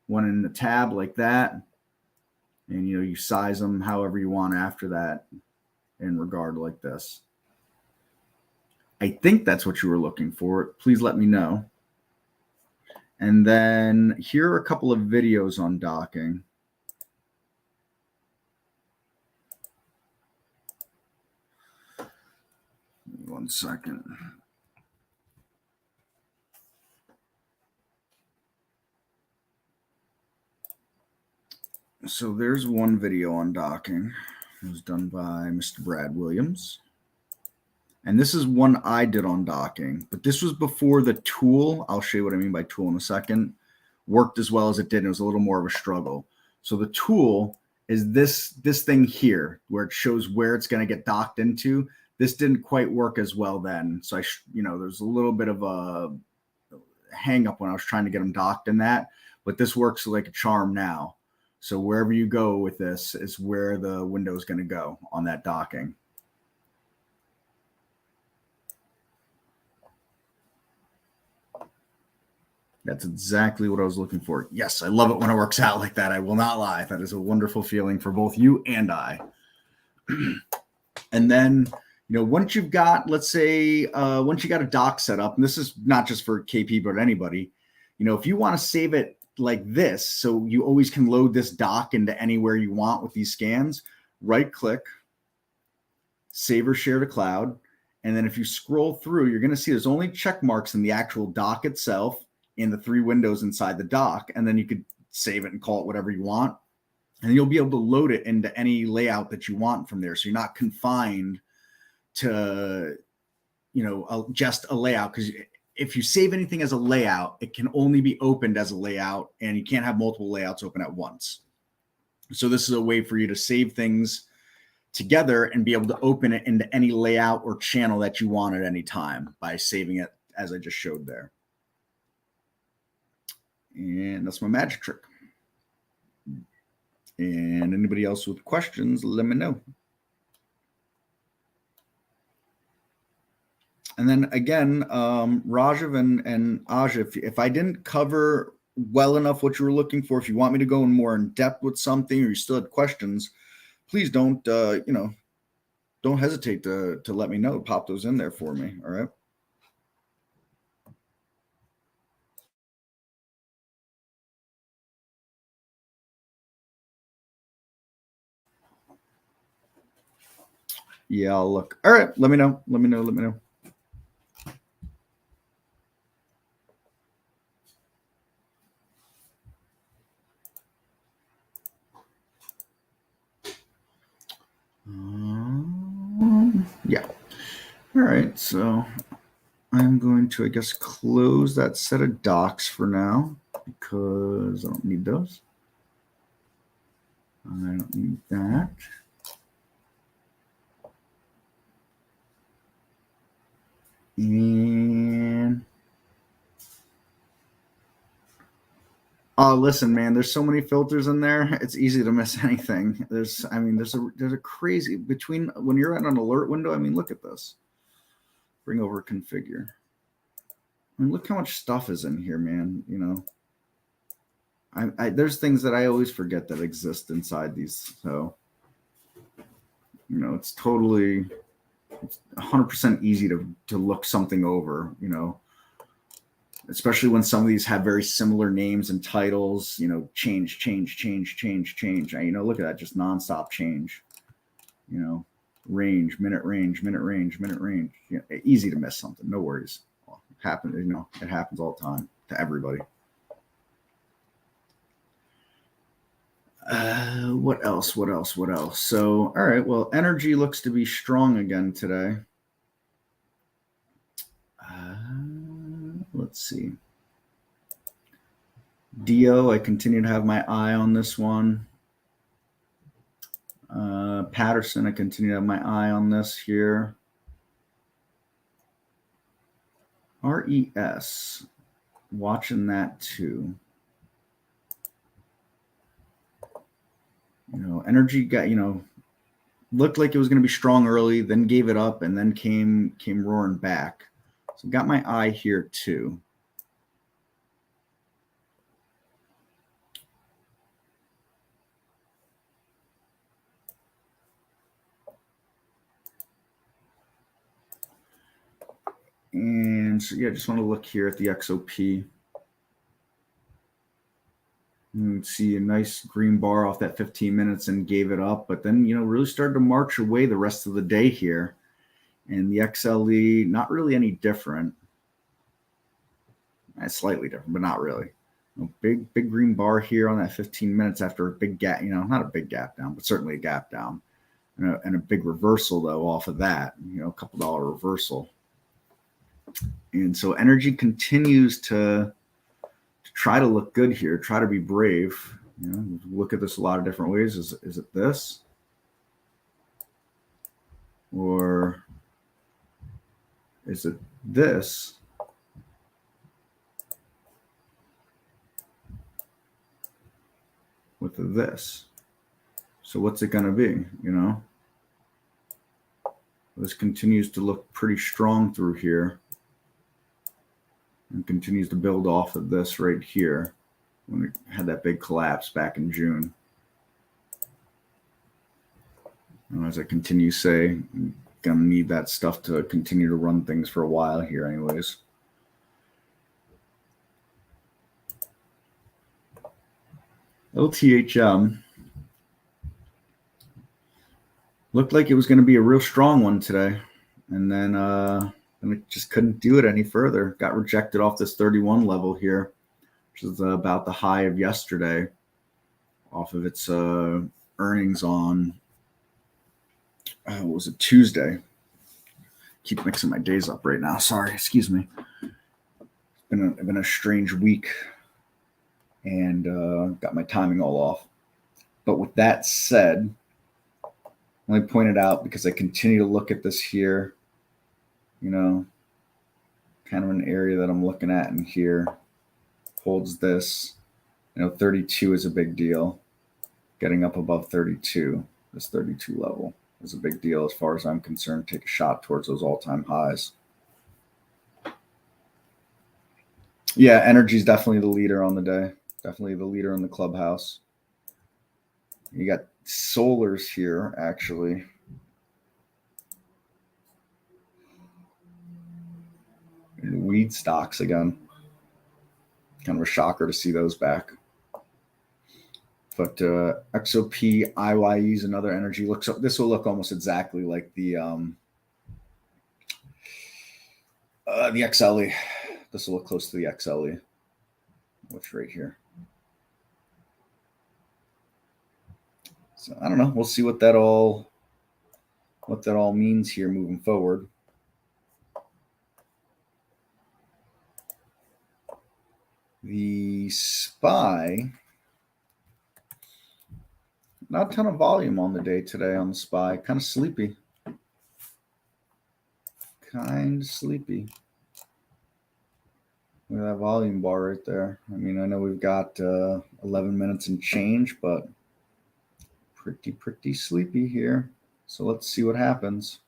1 in the tab like that. And, you know, you size them however you want after that in regard like this. I think that's what you were looking for. Please let me know. And then here are a couple of videos on docking. One second. So there's one video on docking. It was done by Mr. Brad Williams. And this is one I did on docking, but this was before the tool, I'll show you what I mean by tool in a second, worked as well as it did. And it was a little more of a struggle. So the tool is this thing here where it shows where it's going to get docked into. This didn't quite work as well then. So there's a little bit of a hang up when I was trying to get them docked in that, but this works like a charm now. So wherever you go with this is where the window is going to go on that docking. That's exactly what I was looking for. Yes, I love it when it works out like that. I will not lie. That is a wonderful feeling for both you and I. And then, you know, once you've got, let's say, once you got a dock set up, and this is not just for KP, but anybody, you know, if you want to save it like this, so you always can load this dock into anywhere you want with these scans, right click, save or share to cloud. And then if you scroll through, you're going to see there's only check marks in the actual dock itself in the 3 windows inside the dock. And then you could save it and call it whatever you want. and you'll be able to load it into any layout that you want from there. So you're not confined to, just a layout, because if you save anything as a layout, it can only be opened as a layout, and you can't have multiple layouts open at once. So this is a way for you to save things together and be able to open it into any layout or channel that you want at any time by saving it as I just showed there. And that's my magic trick. And anybody else with questions, let me know. And then again, Rajiv and Aja, if I didn't cover well enough what you were looking for, if you want me to go in more in depth with something, or you still had questions, please don't hesitate to let me know. Pop those in there for me. All right. Yeah, I'll look. All right. Let me know. Let me know. Yeah. All right. So I'm going to, I guess, close that set of docs for now because I don't need those. I don't need that. And oh, listen, man, there's so many filters in there. It's easy to miss anything. There's a crazy between when you're at an alert window. I mean, look at this. Bring over configure. I mean, look how much stuff is in here, man. There's things that I always forget that exist inside these. So, it's totally. It's 100% easy to look something over, especially when some of these have very similar names and titles, change. Look at that, just nonstop change, range, minute range. Easy to miss something. No worries. It happens all the time to everybody. What else? So, all right. Well, energy looks to be strong again today. Let's see. Dio, I continue to have my eye on this one. Patterson, I continue to have my eye on this here. RES, watching that too. Energy got, looked like it was going to be strong early, then gave it up, and then came roaring back. So got my eye here too. And so, yeah, just want to look here at the XOP. You see a nice green bar off that 15 minutes and gave it up, but then, really started to march away the rest of the day here. And the XLE, not really any different. Slightly different, but not really. Big green bar here on that 15 minutes after a big gap, not a big gap down, but certainly a gap down. And a big reversal, though, off of that, a couple dollar reversal. And so energy continues to try to look good here, try to be brave. Look at this a lot of different ways. Is it this? Or is it this? With this. So what's it going to be, This continues to look pretty strong through here. And continues to build off of this right here when we had that big collapse back in June. And as I continue to say, I'm going to need that stuff to continue to run things for a while here anyways. LTHM looked like it was going to be a real strong one today. And then it just couldn't do it any further. Got rejected off this 31 level here, which is about the high of yesterday. off of its earnings on what was it, Tuesday. Keep mixing my days up right now. Sorry, excuse me. It's been a strange week, and got my timing all off. But with that said, let me point it out because I continue to look at this here. You know, kind of an area that I'm looking at in here holds this. 32 is a big deal. Getting up above 32, this 32 level is a big deal as far as I'm concerned. Take a shot towards those all-time highs. Yeah, energy is definitely the leader on the day. Definitely the leader in the clubhouse. You got solars here, actually. And weed stocks again. Kind of a shocker to see those back. But XOP, IYE is another energy. This will look almost exactly like the XLE. This will look close to the XLE, which right here. So I don't know. We'll see what that all means here moving forward. The SPY, not a ton of volume on the day today on the SPY. Kind of sleepy. Look at that volume bar right there. I mean, I know we've got 11 minutes and change, but pretty sleepy here. So let's see what happens.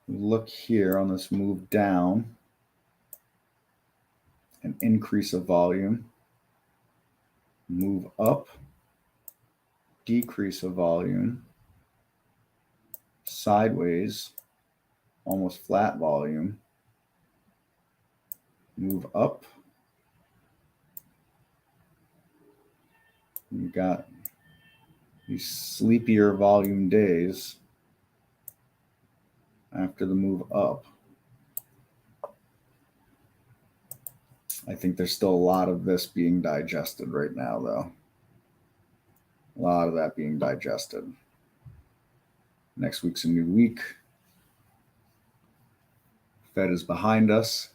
Look here on this move down, an increase of volume, move up, decrease of volume, sideways, almost flat volume, move up. You got these sleepier volume days after the move up. I think there's still a lot of this being digested right now, though. A lot of that being digested. Next week's a new week. Fed is behind us.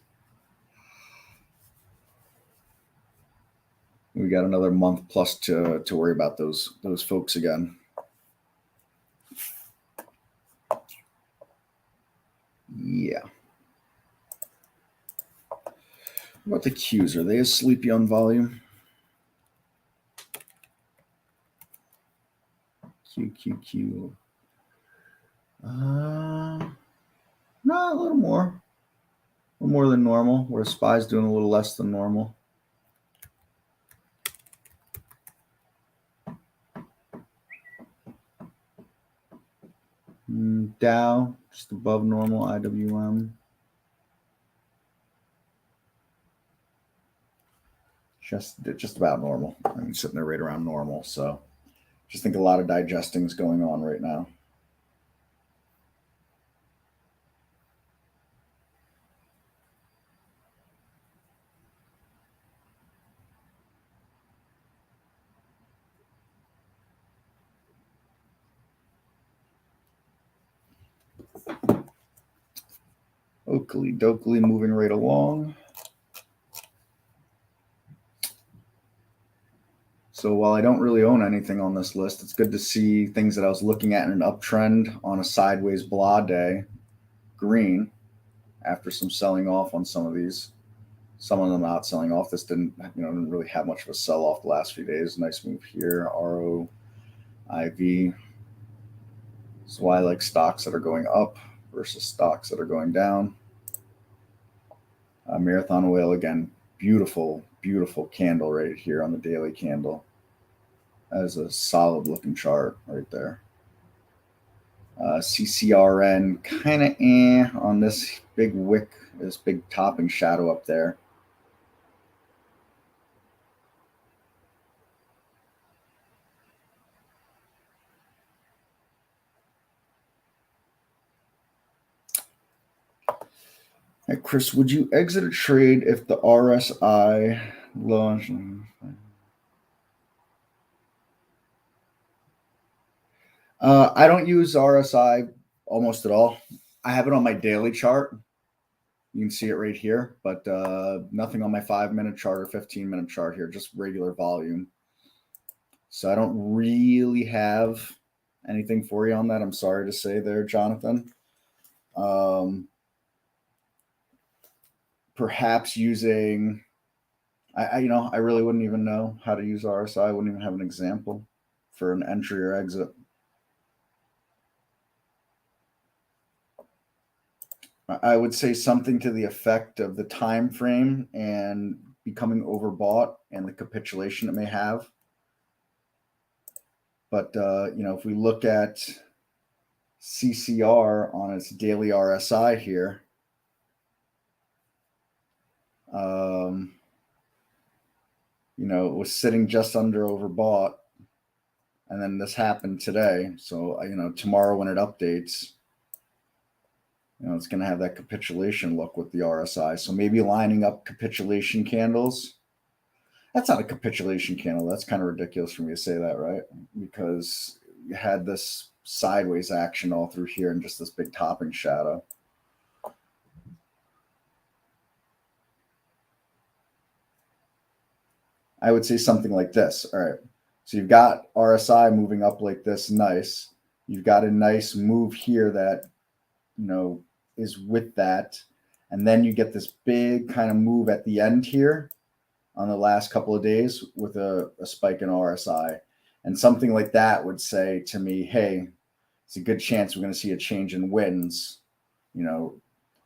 We got another month plus to worry about those folks again. Yeah. What about the Qs? Are they as sleepy on volume? Q. No, a little more. A little more than normal, where SPY's doing a little less than normal. Dow, just above normal, IWM. Just about normal. I mean, sitting there right around normal. So just think a lot of digesting is going on right now. Oakley Dokley moving right along. So while I don't really own anything on this list, it's good to see things that I was looking at in an uptrend on a sideways blah day, green, after some selling off on some of these. Some of them not selling off. This didn't really have much of a sell off the last few days. Nice move here. ROIV. That's why I like stocks that are going up versus stocks that are going down. Marathon Oil again, beautiful candle right here on the daily candle. That is a solid looking chart right there. CCRN kind of on this big wick, this big topping shadow up there. Hey, Chris, would you exit a trade if the RSI launch? I don't use RSI almost at all. I have it on my daily chart. You can see it right here, but nothing on my 5-minute chart or 15-minute chart here, just regular volume. So I don't really have anything for you on that. I'm sorry to say there, Jonathan. Perhaps using, I really wouldn't even know how to use RSI. I wouldn't even have an example for an entry or exit. I would say something to the effect of the time frame and becoming overbought and the capitulation it may have. But if we look at CCR on its daily RSI here, it was sitting just under overbought, and then this happened today. So tomorrow when it updates, it's going to have that capitulation look with the RSI. So maybe lining up capitulation candles. That's not a capitulation candle. That's kind of ridiculous for me to say that, right? Because you had this sideways action all through here and just this big topping shadow. I would say something like this. All right. So you've got RSI moving up like this. Nice. You've got a nice move here that, is with that. And then you get this big kind of move at the end here on the last couple of days with a spike in RSI. And something like that would say to me, hey, it's a good chance we're going to see a change in winds,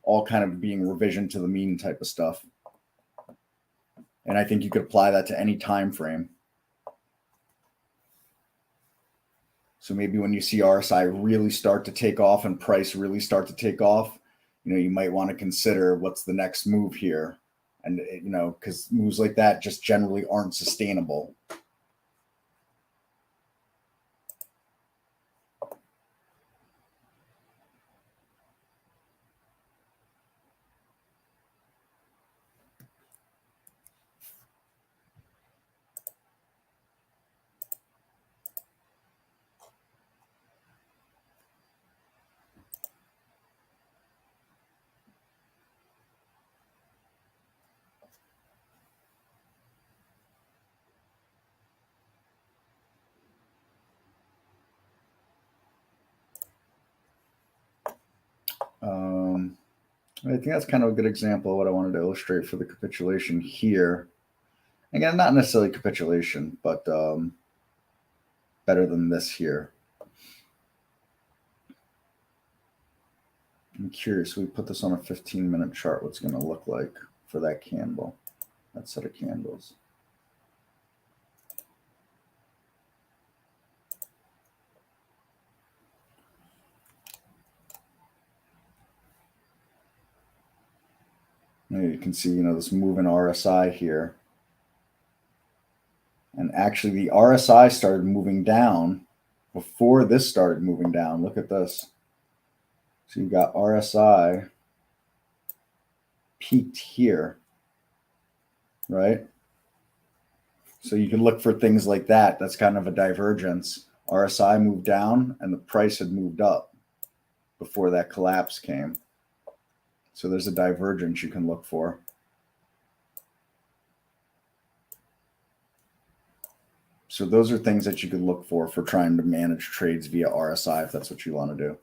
all kind of being revision to the mean type of stuff. And I think you could apply that to any time frame. So maybe when you see RSI really start to take off and price really start to take off, you might want to consider what's the next move here. And, because moves like that just generally aren't sustainable. I think that's kind of a good example of what I wanted to illustrate for the capitulation here. Again, not necessarily capitulation, but better than this here. I'm curious, we put this on a 15-minute chart, what's going to look like for that candle, that set of candles. You can see, this move in RSI here. And actually the RSI started moving down before this started moving down. Look at this. So you got RSI peaked here, right? So you can look for things like that. That's kind of a divergence. RSI moved down and the price had moved up before that collapse came. So there's a divergence you can look for. So those are things that you could look for trying to manage trades via RSI if that's what you want to do.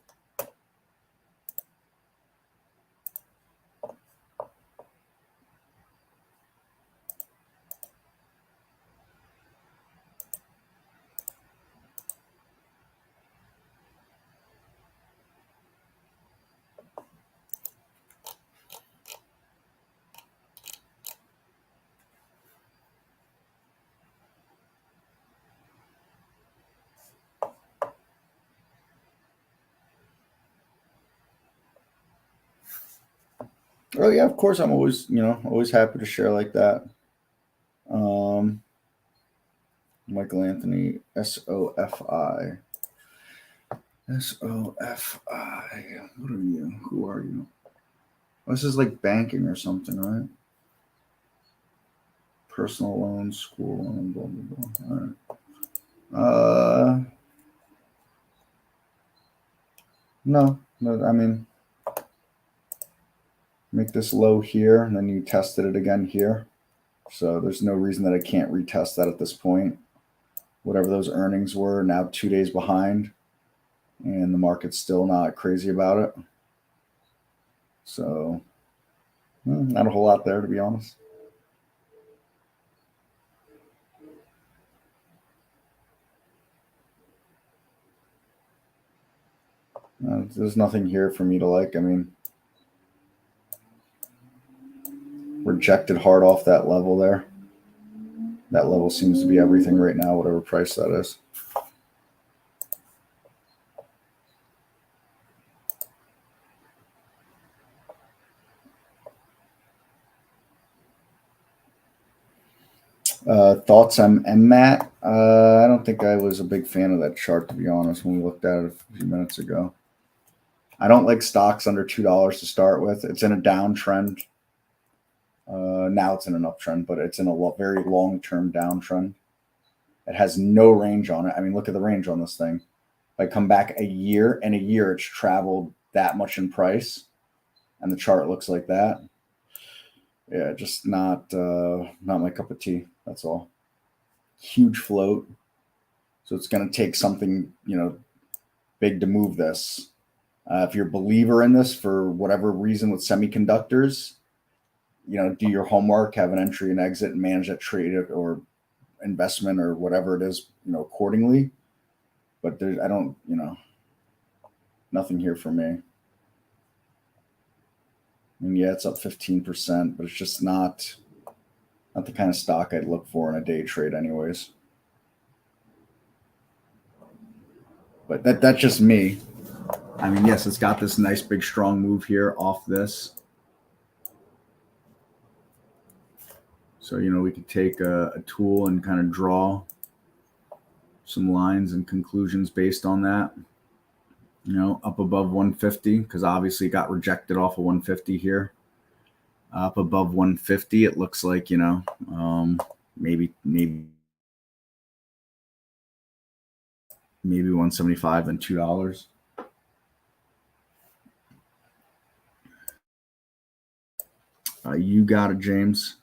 Oh yeah, of course. I'm always, always happy to share like that. Michael Anthony, SOFI. SOFI. What are you? Who are you? This is like banking or something, right? Personal loans, school loan, blah, blah, blah. All right. No, I mean, make this low here, and then you tested it again here. So there's no reason that I can't retest that at this point. Whatever those earnings were, now 2 days behind, and the market's still not crazy about it. So not a whole lot there, to be honest. There's nothing here for me to like. I mean, rejected hard off that level there. That level seems to be everything right now, whatever price that is. Thoughts on MMAT? I don't think I was a big fan of that chart, to be honest, when we looked at it a few minutes ago. I don't like stocks under $2 to start with. It's in a downtrend. Now it's in an uptrend, but it's in a very long-term downtrend. It has no range on it. I mean, look at the range on this thing. If I come back a year, it's traveled that much in price, and the chart looks like that. Yeah, just not my cup of tea. That's all. Huge float. So it's going to take something, big to move this. If you're a believer in this for whatever reason with semiconductors, do your homework, have an entry and exit, and manage that trade or investment or whatever it is, accordingly. But I don't, nothing here for me. I mean, yeah, it's up 15%, but it's just not the kind of stock I'd look for in a day trade anyways. But that's just me. I mean, yes, it's got this nice big strong move here off this. So, we could take a tool and kind of draw some lines and conclusions based on that. Up above 150, because obviously it got rejected off of 150 here. Up above 150, it looks like, maybe 175, then $2. You got it, James.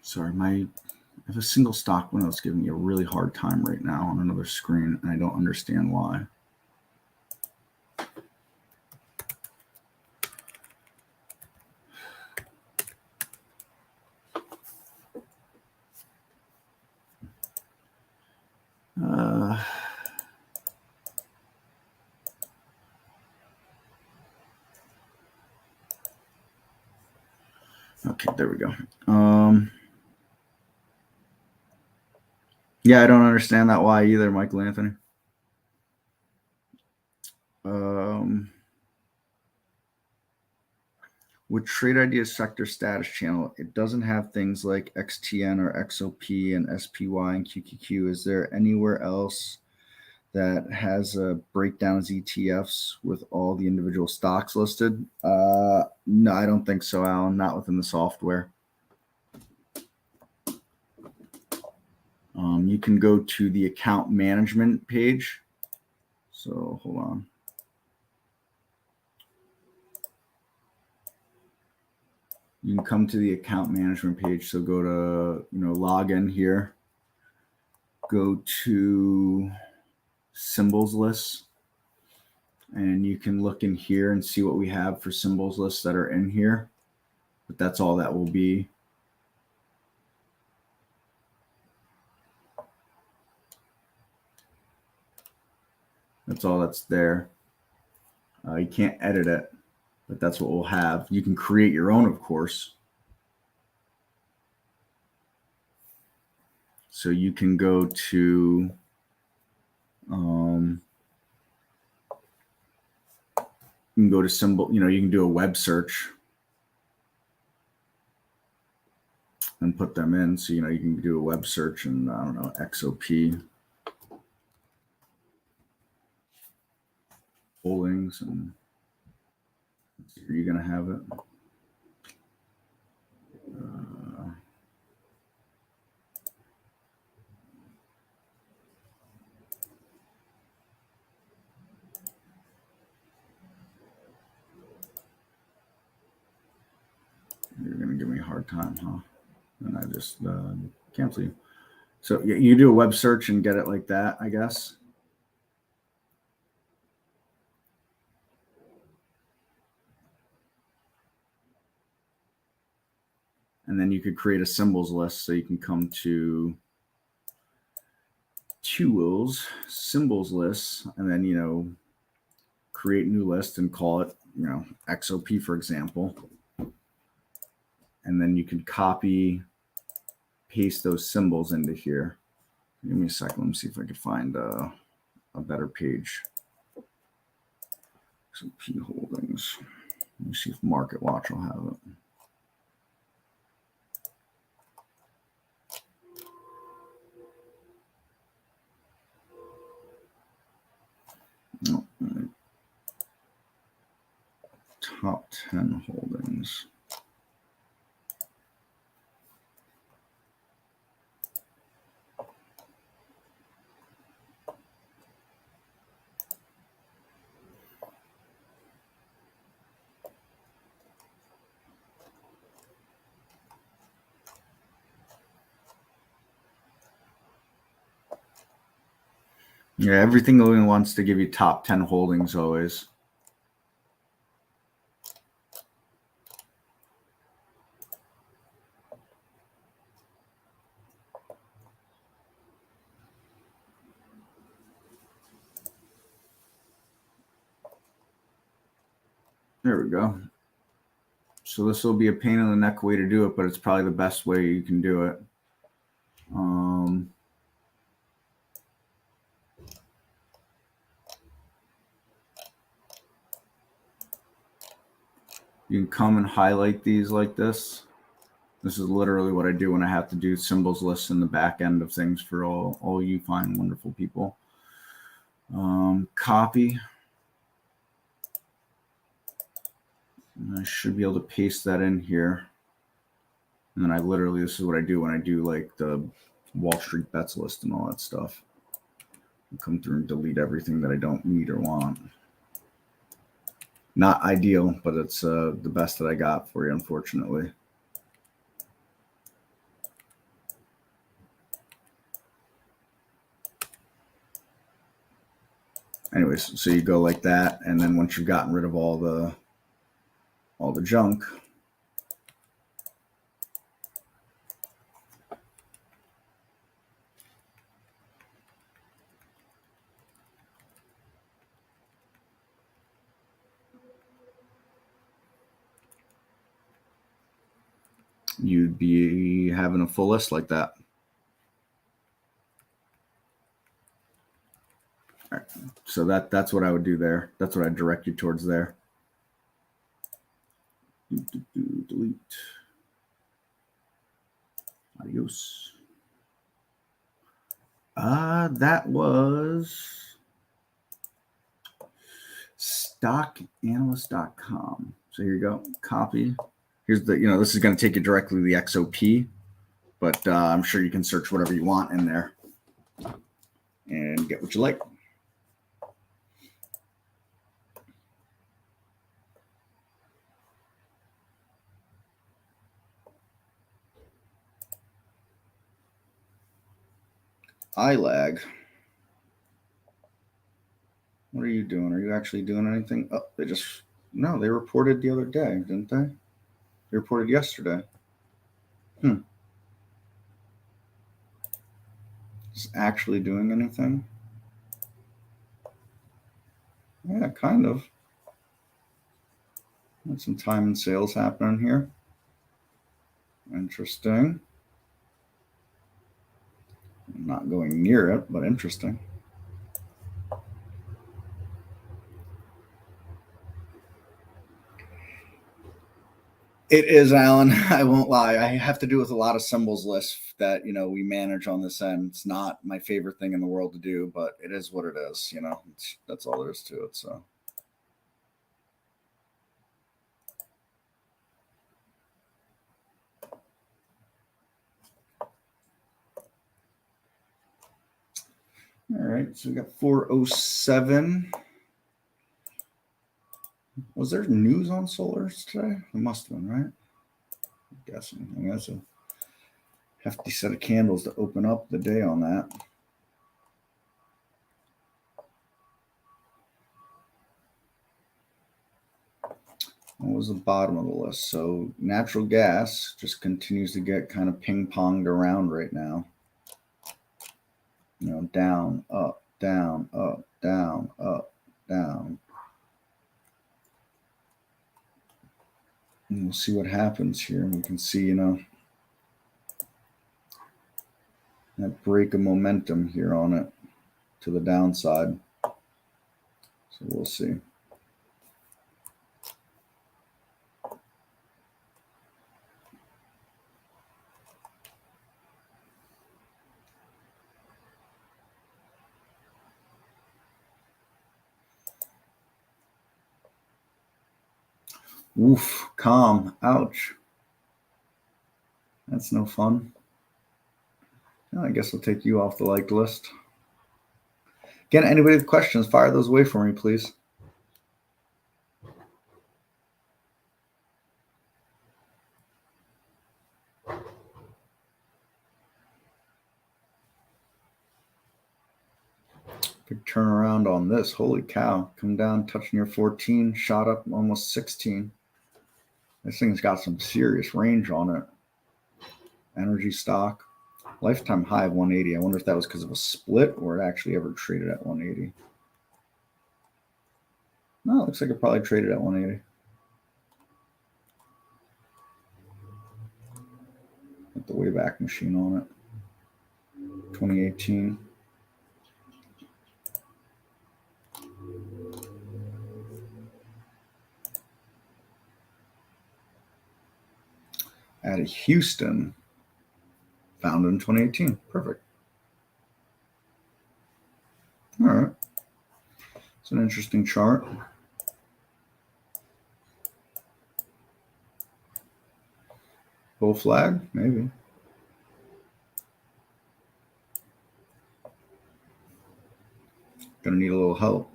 Sorry, I have a single stock window that's giving me a really hard time right now on another screen, and I don't understand why. Okay, there we go. Yeah, I don't understand that why either, Michael Anthony. With Trade Ideas Sector Status Channel, it doesn't have things like XTN or XOP and SPY and QQQ. Is there anywhere else that has a breakdown as ETFs with all the individual stocks listed? No, I don't think so, Alan. Not within the software. You can go to the account management page. So hold on. you can come to the account management page. So go to, log in here, go to symbols lists, and you can look in here and see what we have for symbols lists that are in here. But that's all that will be. That's all that's there. You can't edit it, but that's what we'll have. You can create your own, of course. So you can go to you can go to symbol, you can do a web search and put them in. So, you can do a web search and I don't know, XOP holdings, and you're going to have it. You're going to give me a hard time, huh? And I just cancel you. So you do a web search and get it like that, I guess. And then you could create a symbols list. So you can come to tools, symbols lists, and then, create new list and call it, XOP, for example. And then you can copy, paste those symbols into here. Give me a second. Let me see if I can find a better page. XOP holdings. Let me see if Market Watch will have it. Oh, top 10 holdings. Yeah, everything only wants to give you top 10 holdings always. There we go. So this will be a pain in the neck way to do it, but it's probably the best way you can do it. You can come and highlight these like this. This is literally what I do when I have to do symbols lists in the back end of things for all you fine, wonderful people. Copy. And I should be able to paste that in here. And then this is what I do when I do like the Wall Street bets list and all that stuff. I come through and delete everything that I don't need or want. Not ideal, but it's the best that I got for you, unfortunately. Anyways, so you go like that, and then once you've gotten rid of all the junk, you'd be having a full list like that. All right. So that's what I would do there. That's what I direct you towards there. Delete. Adios. That was stockanalyst.com. So here you go. Copy. Here's the, this is going to take you directly to the XOP, but I'm sure you can search whatever you want in there and get what you like. iLag. What are you doing? Are you actually doing anything? Oh, no, they reported the other day, didn't they? They reported yesterday. Is actually doing anything? Yeah, kind of. Got some time and sales happening here. Interesting. I'm not going near it, but interesting. It is, Alan. I won't lie. I have to do with a lot of symbols lists that, we manage on this end. It's not my favorite thing in the world to do, but it is what it is. That's all there is to it. So. All right. So we got 407. Was there news on Solars today? There must have been, right? I'm guessing. I mean, that's a hefty set of candles to open up the day on that. What was the bottom of the list? So natural gas just continues to get kind of ping-ponged around right now. Down, up, down, up, down, up, down. And we'll see what happens here. We can see, that break of momentum here on it to the downside. So we'll see. Oof, calm. Ouch. That's no fun. I guess I'll take you off the liked list. Again, anybody with questions, fire those away for me, please. Big turnaround on this. Holy cow. Come down, touching your 14, shot up almost 16. This thing's got some serious range on it. Energy stock. Lifetime high of 180. I wonder if that was because of a split or it actually ever traded at 180. No, it looks like it probably traded at 180. Put the Wayback Machine on it. 2018. Out of Houston. Founded in 2018. Perfect. All right. It's an interesting chart. Bull flag, maybe. Gonna need a little help.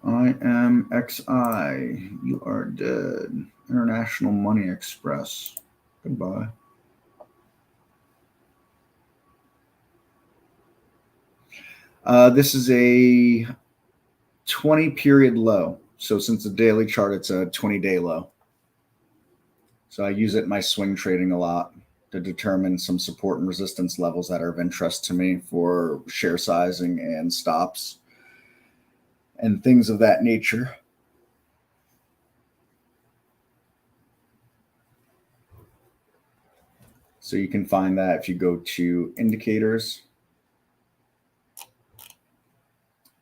IMXI, you are dead. International Money Express. Goodbye. This is a 20 period low. So since the daily chart, it's a 20-day low. So I use it in my swing trading a lot to determine some support and resistance levels that are of interest to me for share sizing and stops and things of that nature. So you can find that if you go to indicators.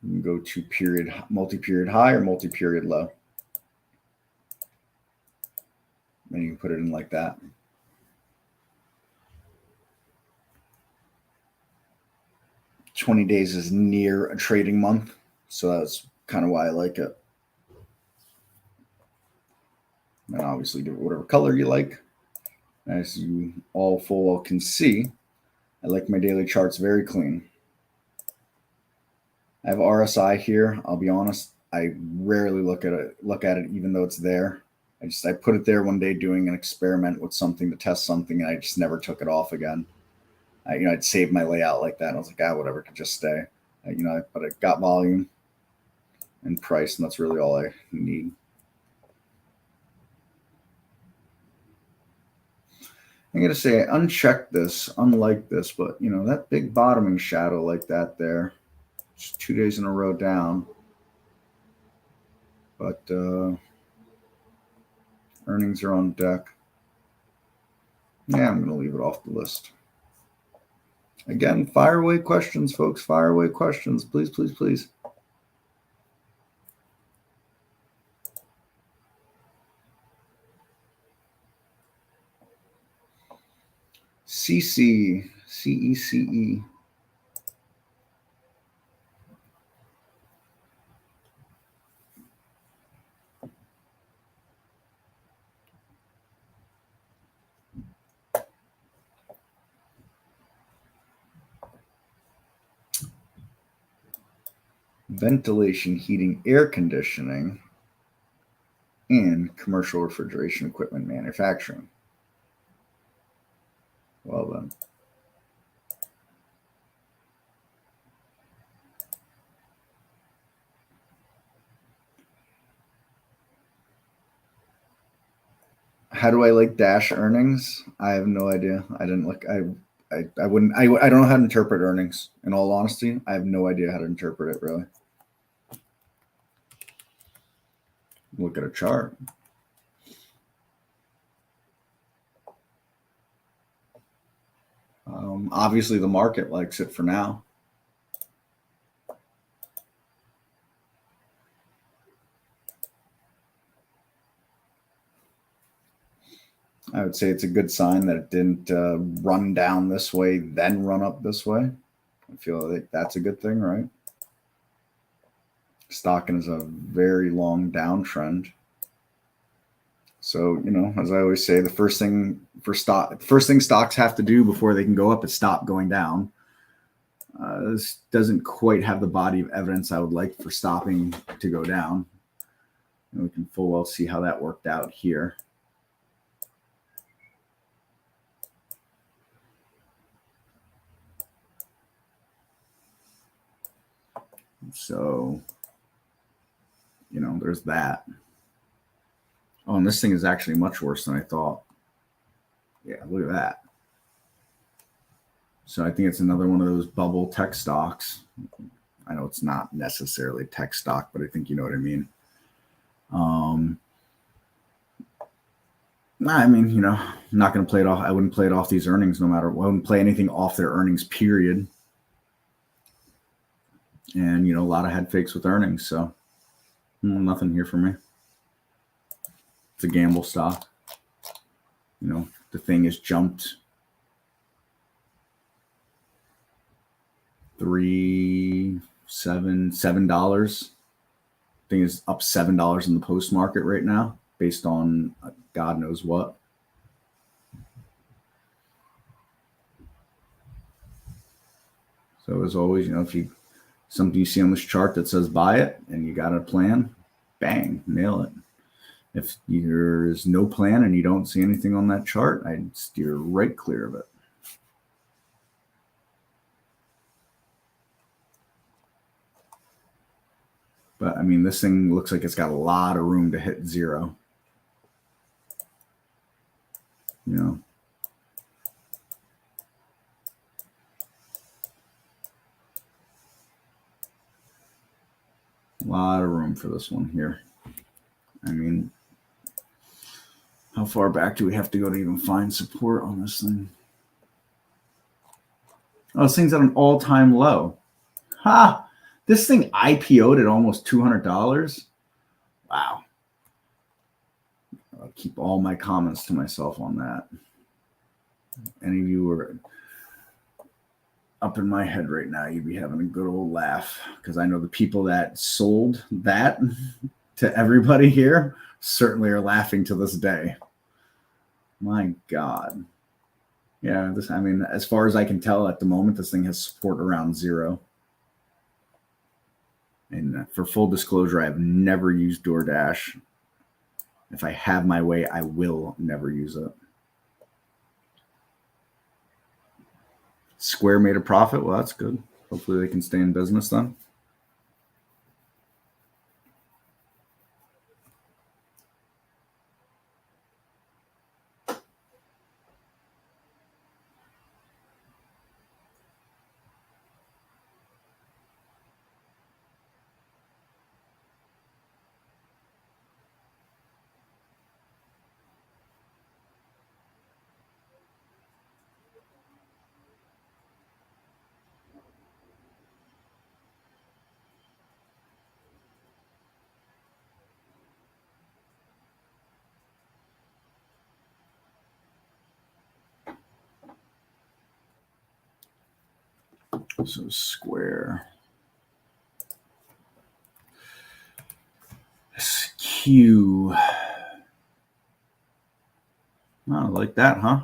You can go to multi-period high or multi-period low. Then you can put it in like that. $20 days is near a trading month. So that's kind of why I like it. And obviously do whatever color you like. As you all full well can see, I like my daily charts very clean. I have RSI here. I'll be honest, I rarely look at it even though it's there. I put it there one day doing an experiment with something to test something, and I just never took it off again. I'd saved my layout like that. And I was like, whatever, it could just stay. But it got volume and price, and that's really all I need. I'm going to say I unchecked this, unlike this, but that big bottoming shadow like that there, just 2 days in a row down. But earnings are on deck. Yeah, I'm going to leave it off the list. Again, fire away questions, folks. Fire away questions. Please, please, please. CC, CECE. Ventilation, heating, air conditioning, and commercial refrigeration equipment manufacturing. Well then. How do I like Dash earnings? I have no idea. I didn't look. I don't know how to interpret earnings. In all honesty, I have no idea how to interpret it really. Look at a chart. Obviously, the market likes it for now. I would say it's a good sign that it didn't run down this way, then run up this way. I feel like that's a good thing, right? Stock is a very long downtrend. So, as I always say, the first thing stocks have to do before they can go up is stop going down. This doesn't quite have the body of evidence I would like for stopping to go down. And we can full well see how that worked out here. So, there's that. Oh, and this thing is actually much worse than I thought. Yeah, look at that. So I think it's another one of those bubble tech stocks. I know it's not necessarily tech stock, but I think you know what I mean. I'm not going to play it off. I wouldn't play it off these earnings no matter what. I wouldn't play anything off their earnings, period. And, a lot of head fakes with earnings. So nothing here for me. It's a gamble stock. The thing has jumped $7. Thing is up $7 in the post market right now, based on God knows what. So as always, if something you see on this chart that says buy it and you got a plan, bang, nail it. If there's no plan and you don't see anything on that chart, I'd steer right clear of it. But this thing looks like it's got a lot of room to hit zero. A lot of room for this one here. How far back do we have to go to even find support on this thing? Oh, this thing's at an all-time low. Ha! This thing IPO'd at almost $200. Wow. I'll keep all my comments to myself on that. Any of you are up in my head right now, you'd be having a good old laugh, because I know the people that sold that to everybody here certainly are laughing to this day. My God. Yeah, as far as I can tell at the moment, this thing has support around zero. And for full disclosure, I have never used DoorDash. If I have my way, I will never use it. Square made a profit. Well, that's good. Hopefully they can stay in business then. So Square. SQ. Oh, like that, huh?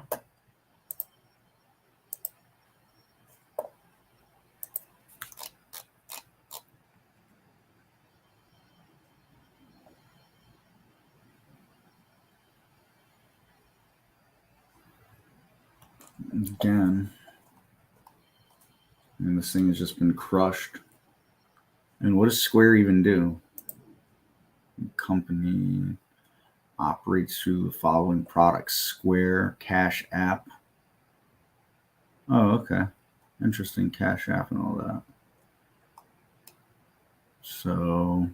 Again. And this thing has just been crushed. And what does Square even do? The company operates through the following products: Square, Cash App. Oh, okay. Interesting. Cash App and all that. So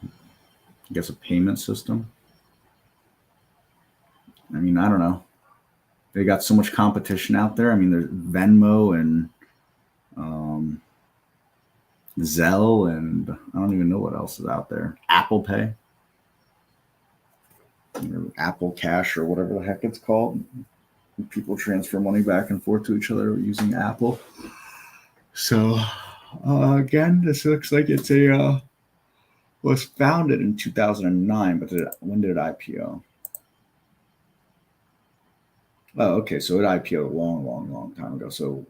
I guess a payment system. I mean, I don't know. They got so much competition out there. I mean, there's Venmo and Zelle, and I don't even know what else is out there. Apple Pay, or Apple Cash, or whatever the heck it's called. People transfer money back and forth to each other using Apple. So again, this looks like it's a was founded in 2009, but when did it IPO? Oh, okay. So it IPO'd a long time ago. So,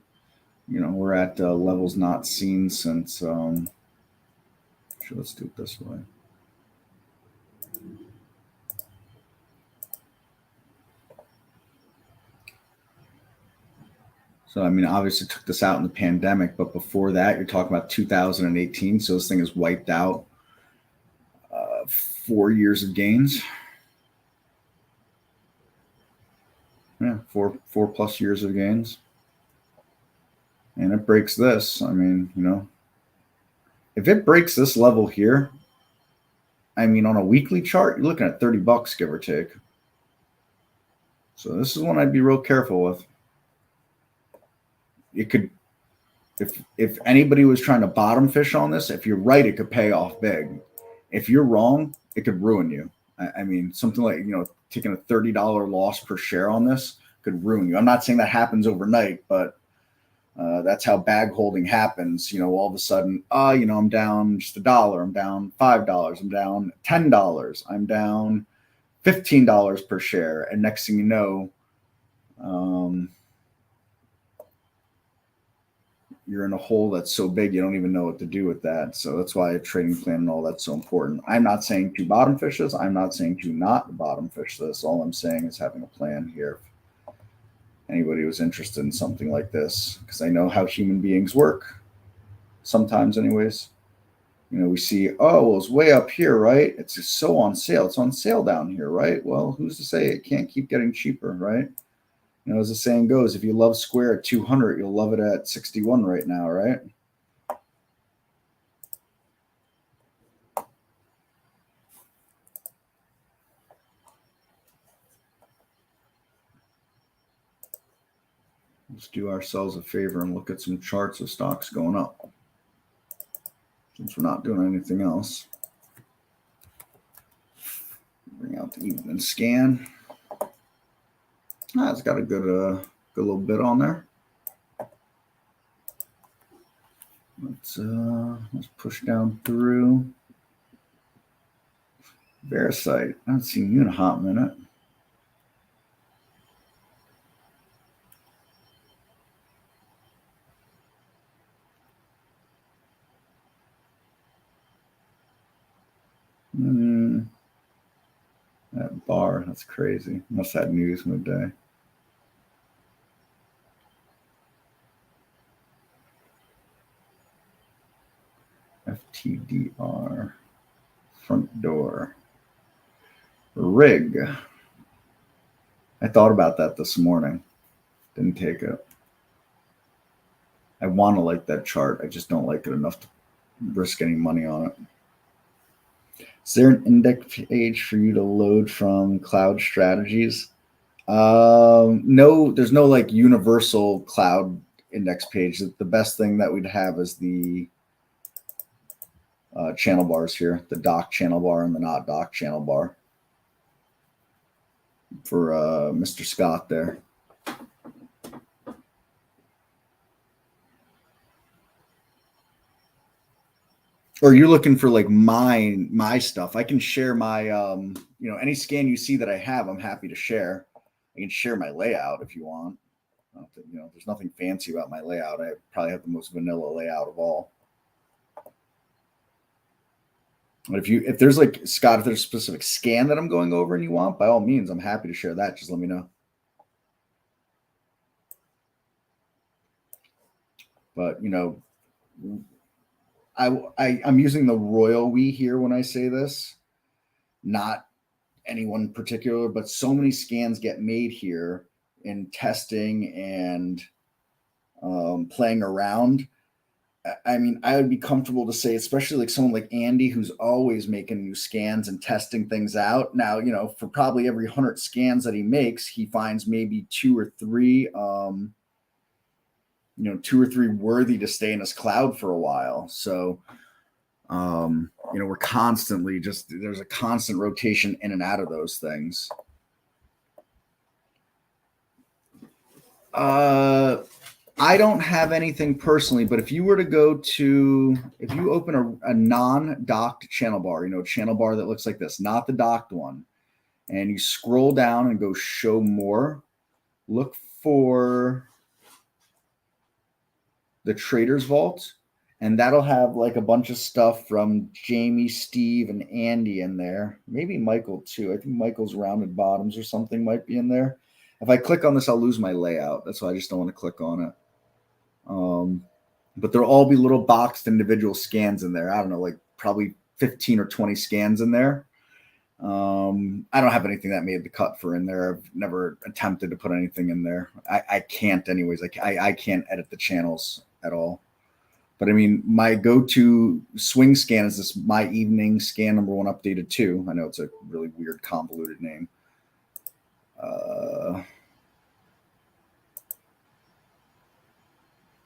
you know, we're at levels not seen since. Let's do it this way. So, I mean, obviously took this out in the pandemic, but before that, you're talking about 2018. So this thing has wiped out 4 years of gains. Yeah, four plus years of gains. And it breaks this. I mean, you know, if it breaks this level here, I mean, on a weekly chart, you're looking at $30, give or take. So this is one I'd be real careful with. It could, if anybody was trying to bottom fish on this, if you're right, it could pay off big. If you're wrong, it could ruin you. I mean, something like, you know, taking a $30 loss per share on this could ruin you. I'm not saying that happens overnight, but that's how bag holding happens. You know, all of a sudden, you know, I'm down just $1. I'm down $5. I'm down $10. I'm down $15 per share. And next thing you know, you're in a hole that's so big you don't even know what to do with that. So that's why a trading plan and all that's so important. I'm not saying to bottom fish this. I'm not saying to not bottom fish this. All I'm saying is having a plan here. If anybody was interested in something like this, because I know how human beings work. Sometimes, anyways, you know, we see, oh, well, it's way up here, right? It's just so on sale. It's on sale down here, right? Well, who's to say it can't keep getting cheaper, right? You know, as the saying goes, if you love Square at 200, you'll love it at 61 right now, right? Let's do ourselves a favor and look at some charts of stocks going up, since we're not doing anything else. Bring out the evening scan. It's got a good little bit on there. Let's push down through. Verisight. I haven't seen you in a hot minute. That bar, that's crazy. Must have had news midday. FTDR. Front door. Rig. I thought about that this morning. Didn't take it. I want to like that chart. I just don't like it enough to risk any money on it. Is there an index page for you to load from Cloud Strategies? No, there's no like universal cloud index page. The best thing that we'd have is the channel bars here, the doc channel bar and the not doc channel bar for Mr. Scott there. Or you're looking for like my stuff. I can share my any scan you see that I have, I'm happy to share. I can share my layout if you want. There's nothing fancy about my layout. I probably have the most vanilla layout of all. But if there's like Scott, if there's a specific scan that I'm going over and you want, by all means, I'm happy to share that. Just let me know. But I'm using the royal we here when I say this, not anyone particular, but so many scans get made here in testing and playing around. I mean, I would be comfortable to say, especially like someone like Andy, who's always making new scans and testing things out. Now, for probably every 100 scans that he makes, he finds maybe two or three worthy to stay in his cloud for a while. So, we're constantly there's a constant rotation in and out of those things. I don't have anything personally, but if you were to if you open a non-docked channel bar, a channel bar that looks like this, not the docked one, and you scroll down and go show more, look for the Traders Vault, and that'll have like a bunch of stuff from Jamie, Steve, and Andy in there. Maybe Michael too. I think Michael's Rounded Bottoms or something might be in there. If I click on this, I'll lose my layout. That's why I just don't want to click on it. But there'll all be little boxed individual scans in there. I don't know, like probably 15 or 20 scans in there. I don't have anything that made the cut for in there. I've never attempted to put anything in there. I can't anyways. I can't edit the channels at all. But I mean, my go-to swing scan is this My Evening Scan number 1 updated 2. I know it's a really weird convoluted name.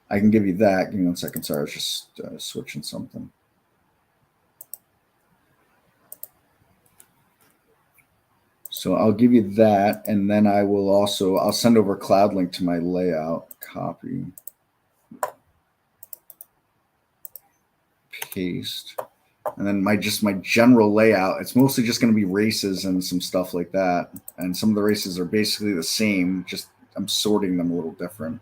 I can give you that. Give me 1 second. Sorry, I was just switching something. So I'll give you that, and then I'll send over a cloud link to my layout. Copy. Paste. And then my general layout, it's mostly just going to be races and some stuff like that. And some of the races are basically the same, just I'm sorting them a little different.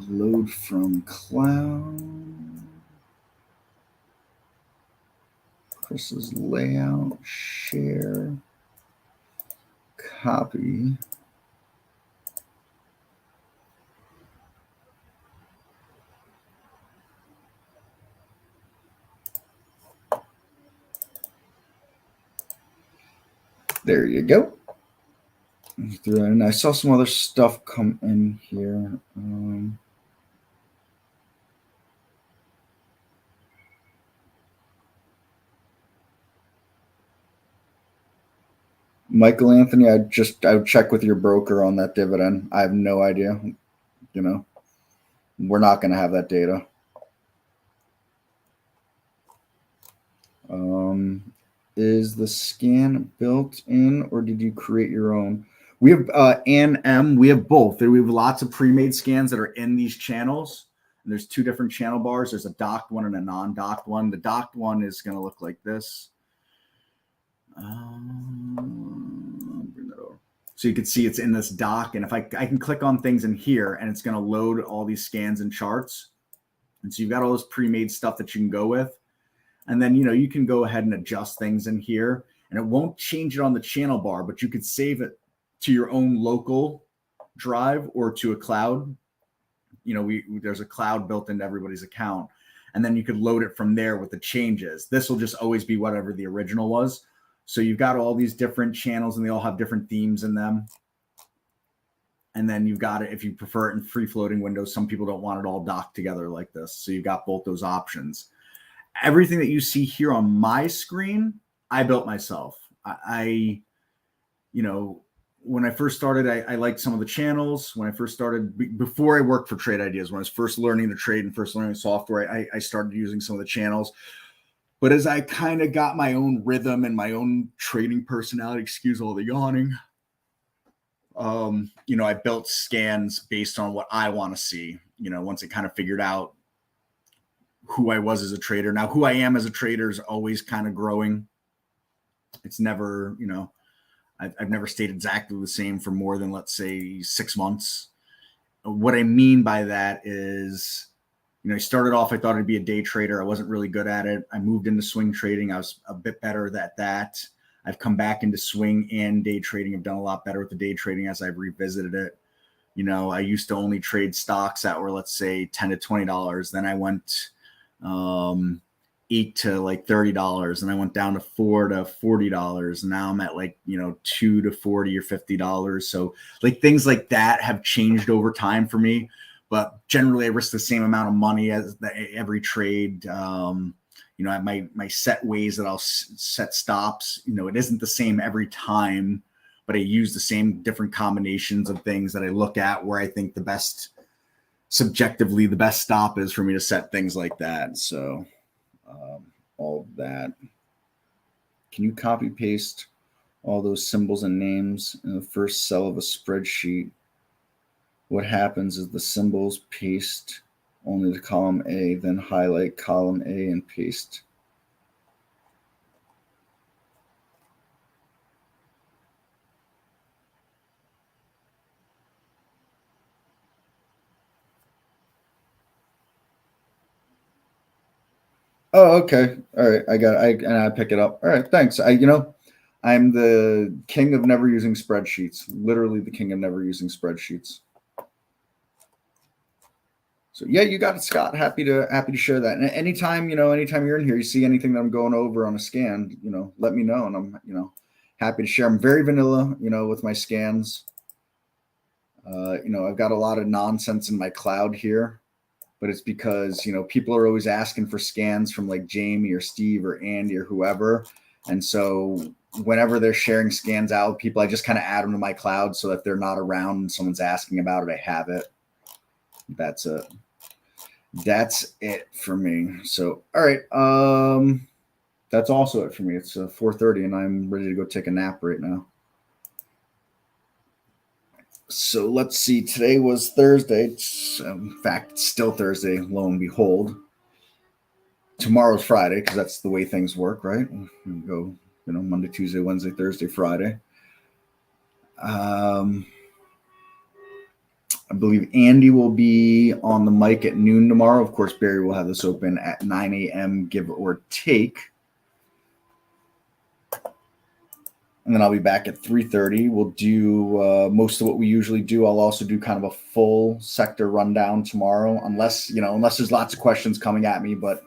Load from cloud. Chris's layout, share, copy. There you go. And I saw some other stuff come in here. Michael Anthony, I would check with your broker on that dividend. I have no idea. We're not going to have that data. Is the scan built in, or did you create your own? We have we have both. We have lots of pre-made scans that are in these channels. And there's 2 different channel bars. There's a docked one and a non-docked one. The docked one is going to look like this. Bring that over. So you can see it's in this dock. And if I can click on things in here, and it's going to load all these scans and charts. And so you've got all this pre-made stuff that you can go with. And then, you can go ahead and adjust things in here, and it won't change it on the channel bar, but you could save it to your own local drive or to a cloud. There's a cloud built into everybody's account, and then you could load it from there with the changes. This will just always be whatever the original was. So you've got all these different channels, and they all have different themes in them. And then you've got it, if you prefer it in free floating windows, some people don't want it all docked together like this. So you've got both those options. Everything that you see here on my screen, I built myself. When I first started, I liked some of the channels. When I first started, before I worked for Trade Ideas, when I was first learning the trade and first learning software, I started using some of the channels. But as I kind of got my own rhythm and my own trading personality, excuse all the yawning, I built scans based on what I want to see, once I kind of figured out who I was as a trader. Now, who I am as a trader is always kind of growing. It's never, I've never stayed exactly the same for more than, let's say, 6 months. What I mean by that is, I started off, I thought I'd be a day trader. I wasn't really good at it. I moved into swing trading. I was a bit better at that. I've come back into swing and day trading. I've done a lot better with the day trading as I've revisited it. I used to only trade stocks that were, let's say, $10 to $20. Then I went $8 to like $30, and I went down to $4 to $40. And now I'm at like, $2 to $40 or $50. So like things like that have changed over time for me. But generally, I risk the same amount of money as every trade. At my set ways that I'll set stops. It isn't the same every time, but I use the same different combinations of things that I look at where I think subjectively, the best stop is for me to set things like that. So all of that. Can you copy paste all those symbols and names in the first cell of a spreadsheet? What happens is the symbols paste only to column A, then highlight column A and paste. Oh, okay. All right. I pick it up. All right. Thanks. I'm the king of never using spreadsheets, literally the king of never using spreadsheets. So yeah, you got it, Scott. Happy to share that. And anytime you're in here, you see anything that I'm going over on a scan, let me know. And I'm, happy to share. I'm very vanilla, with my scans. I've got a lot of nonsense in my cloud here, but it's because, people are always asking for scans from like Jamie or Steve or Andy or whoever. And so whenever they're sharing scans out with people, I just kind of add them to my cloud so that they're not around and someone's asking about it, I have it. That's it. That's it for me. So, all right. That's also it for me. It's 4:30 and I'm ready to go take a nap right now. So let's see. Today was Thursday. In fact, it's still Thursday, lo and behold. Tomorrow's Friday because that's the way things work, right? We go, Monday, Tuesday, Wednesday, Thursday, Friday. I believe Andy will be on the mic at noon tomorrow. Of course, Barry will have this open at 9 a.m., give or take. And then I'll be back at 3:30. We'll do most of what we usually do. I'll also do kind of a full sector rundown tomorrow, unless there's lots of questions coming at me. But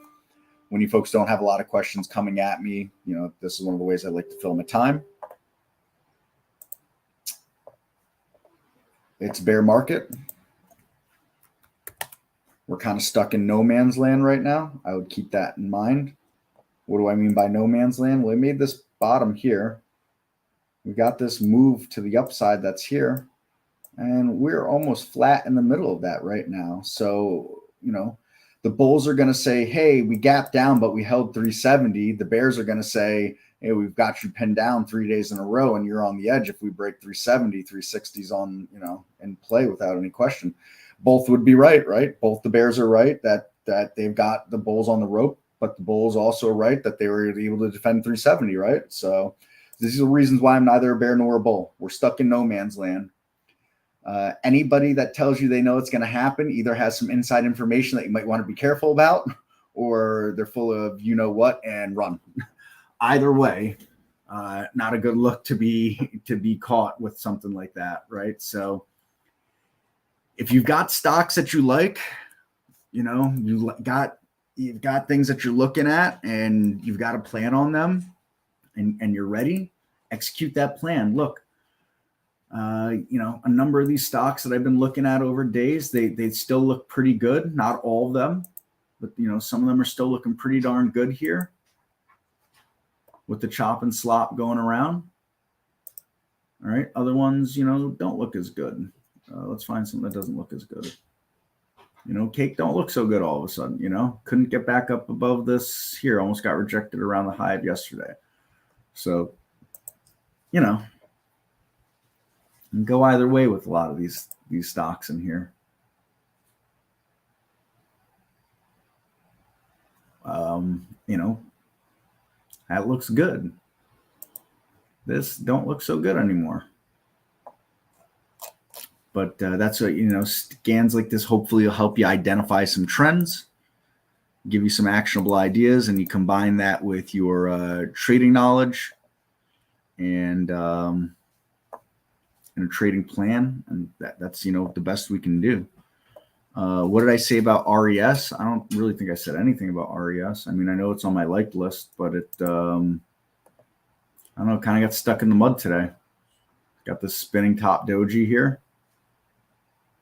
when you folks don't have a lot of questions coming at me, this is one of the ways I like to fill my time. It's bear market. We're kind of stuck in no man's land right now. I would keep that in mind. What do I mean by no man's land? Well, I made this bottom here. We got this move to the upside that's here. And we're almost flat in the middle of that right now. So, the bulls are going to say, hey, we gapped down, but we held 370. The bears are going to say, hey, we've got you pinned down 3 days in a row and you're on the edge. If we break 370, 360's on, in play without any question. Both would be right? Both the bears are right that they've got the bulls on the rope, but the bulls also are right that they were able to defend 370, right? So these are the reasons why I'm neither a bear nor a bull. We're stuck in no man's land. Anybody that tells you they know it's going to happen either has some inside information that you might want to be careful about, or they're full of you know what and run. Either way, not a good look to be caught with something like that, right? So if you've got stocks that you like, you know, you've got things that you're looking at and you've got a plan on them and you're ready, execute that plan. Look, you know, a number of these stocks that I've been looking at over days, they still look pretty good. Not all of them, but you know, some of them are still looking pretty darn good here with the chop and slop going around. All right. Other ones, you know, don't look as good. Let's find something that doesn't look as good. You know, cake don't look so good all of a sudden, you know, couldn't get back up above this here, almost got rejected around the high of yesterday. So, you know, and go either way with a lot of these stocks in here. You know, that looks good. This don't look so good anymore. But that's what, you know, scans like this hopefully will help you identify some trends, give you some actionable ideas, and you combine that with your trading knowledge and a trading plan, and that's, you know, the best we can do. What did I say about RES? I don't really think I said anything about RES. I mean, I know it's on my like list, but it, I don't know, kind of got stuck in the mud today. Got this spinning top doji here.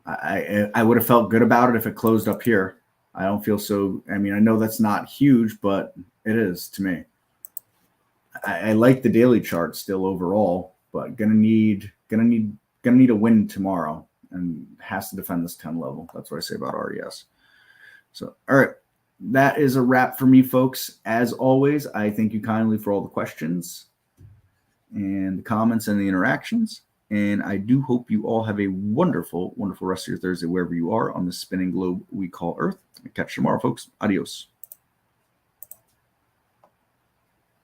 I would have felt good about it if it closed up here. I don't feel so. I mean, I know that's not huge, but it is to me. I like the daily chart still overall, but gonna need a win tomorrow and has to defend this 10 level. That's what I say about RES. So, all right, that is a wrap for me, folks. As always, I thank you kindly for all the questions and the comments and the interactions. And I do hope you all have a wonderful, wonderful rest of your Thursday, wherever you are on the spinning globe we call Earth. Catch you tomorrow, folks. Adios.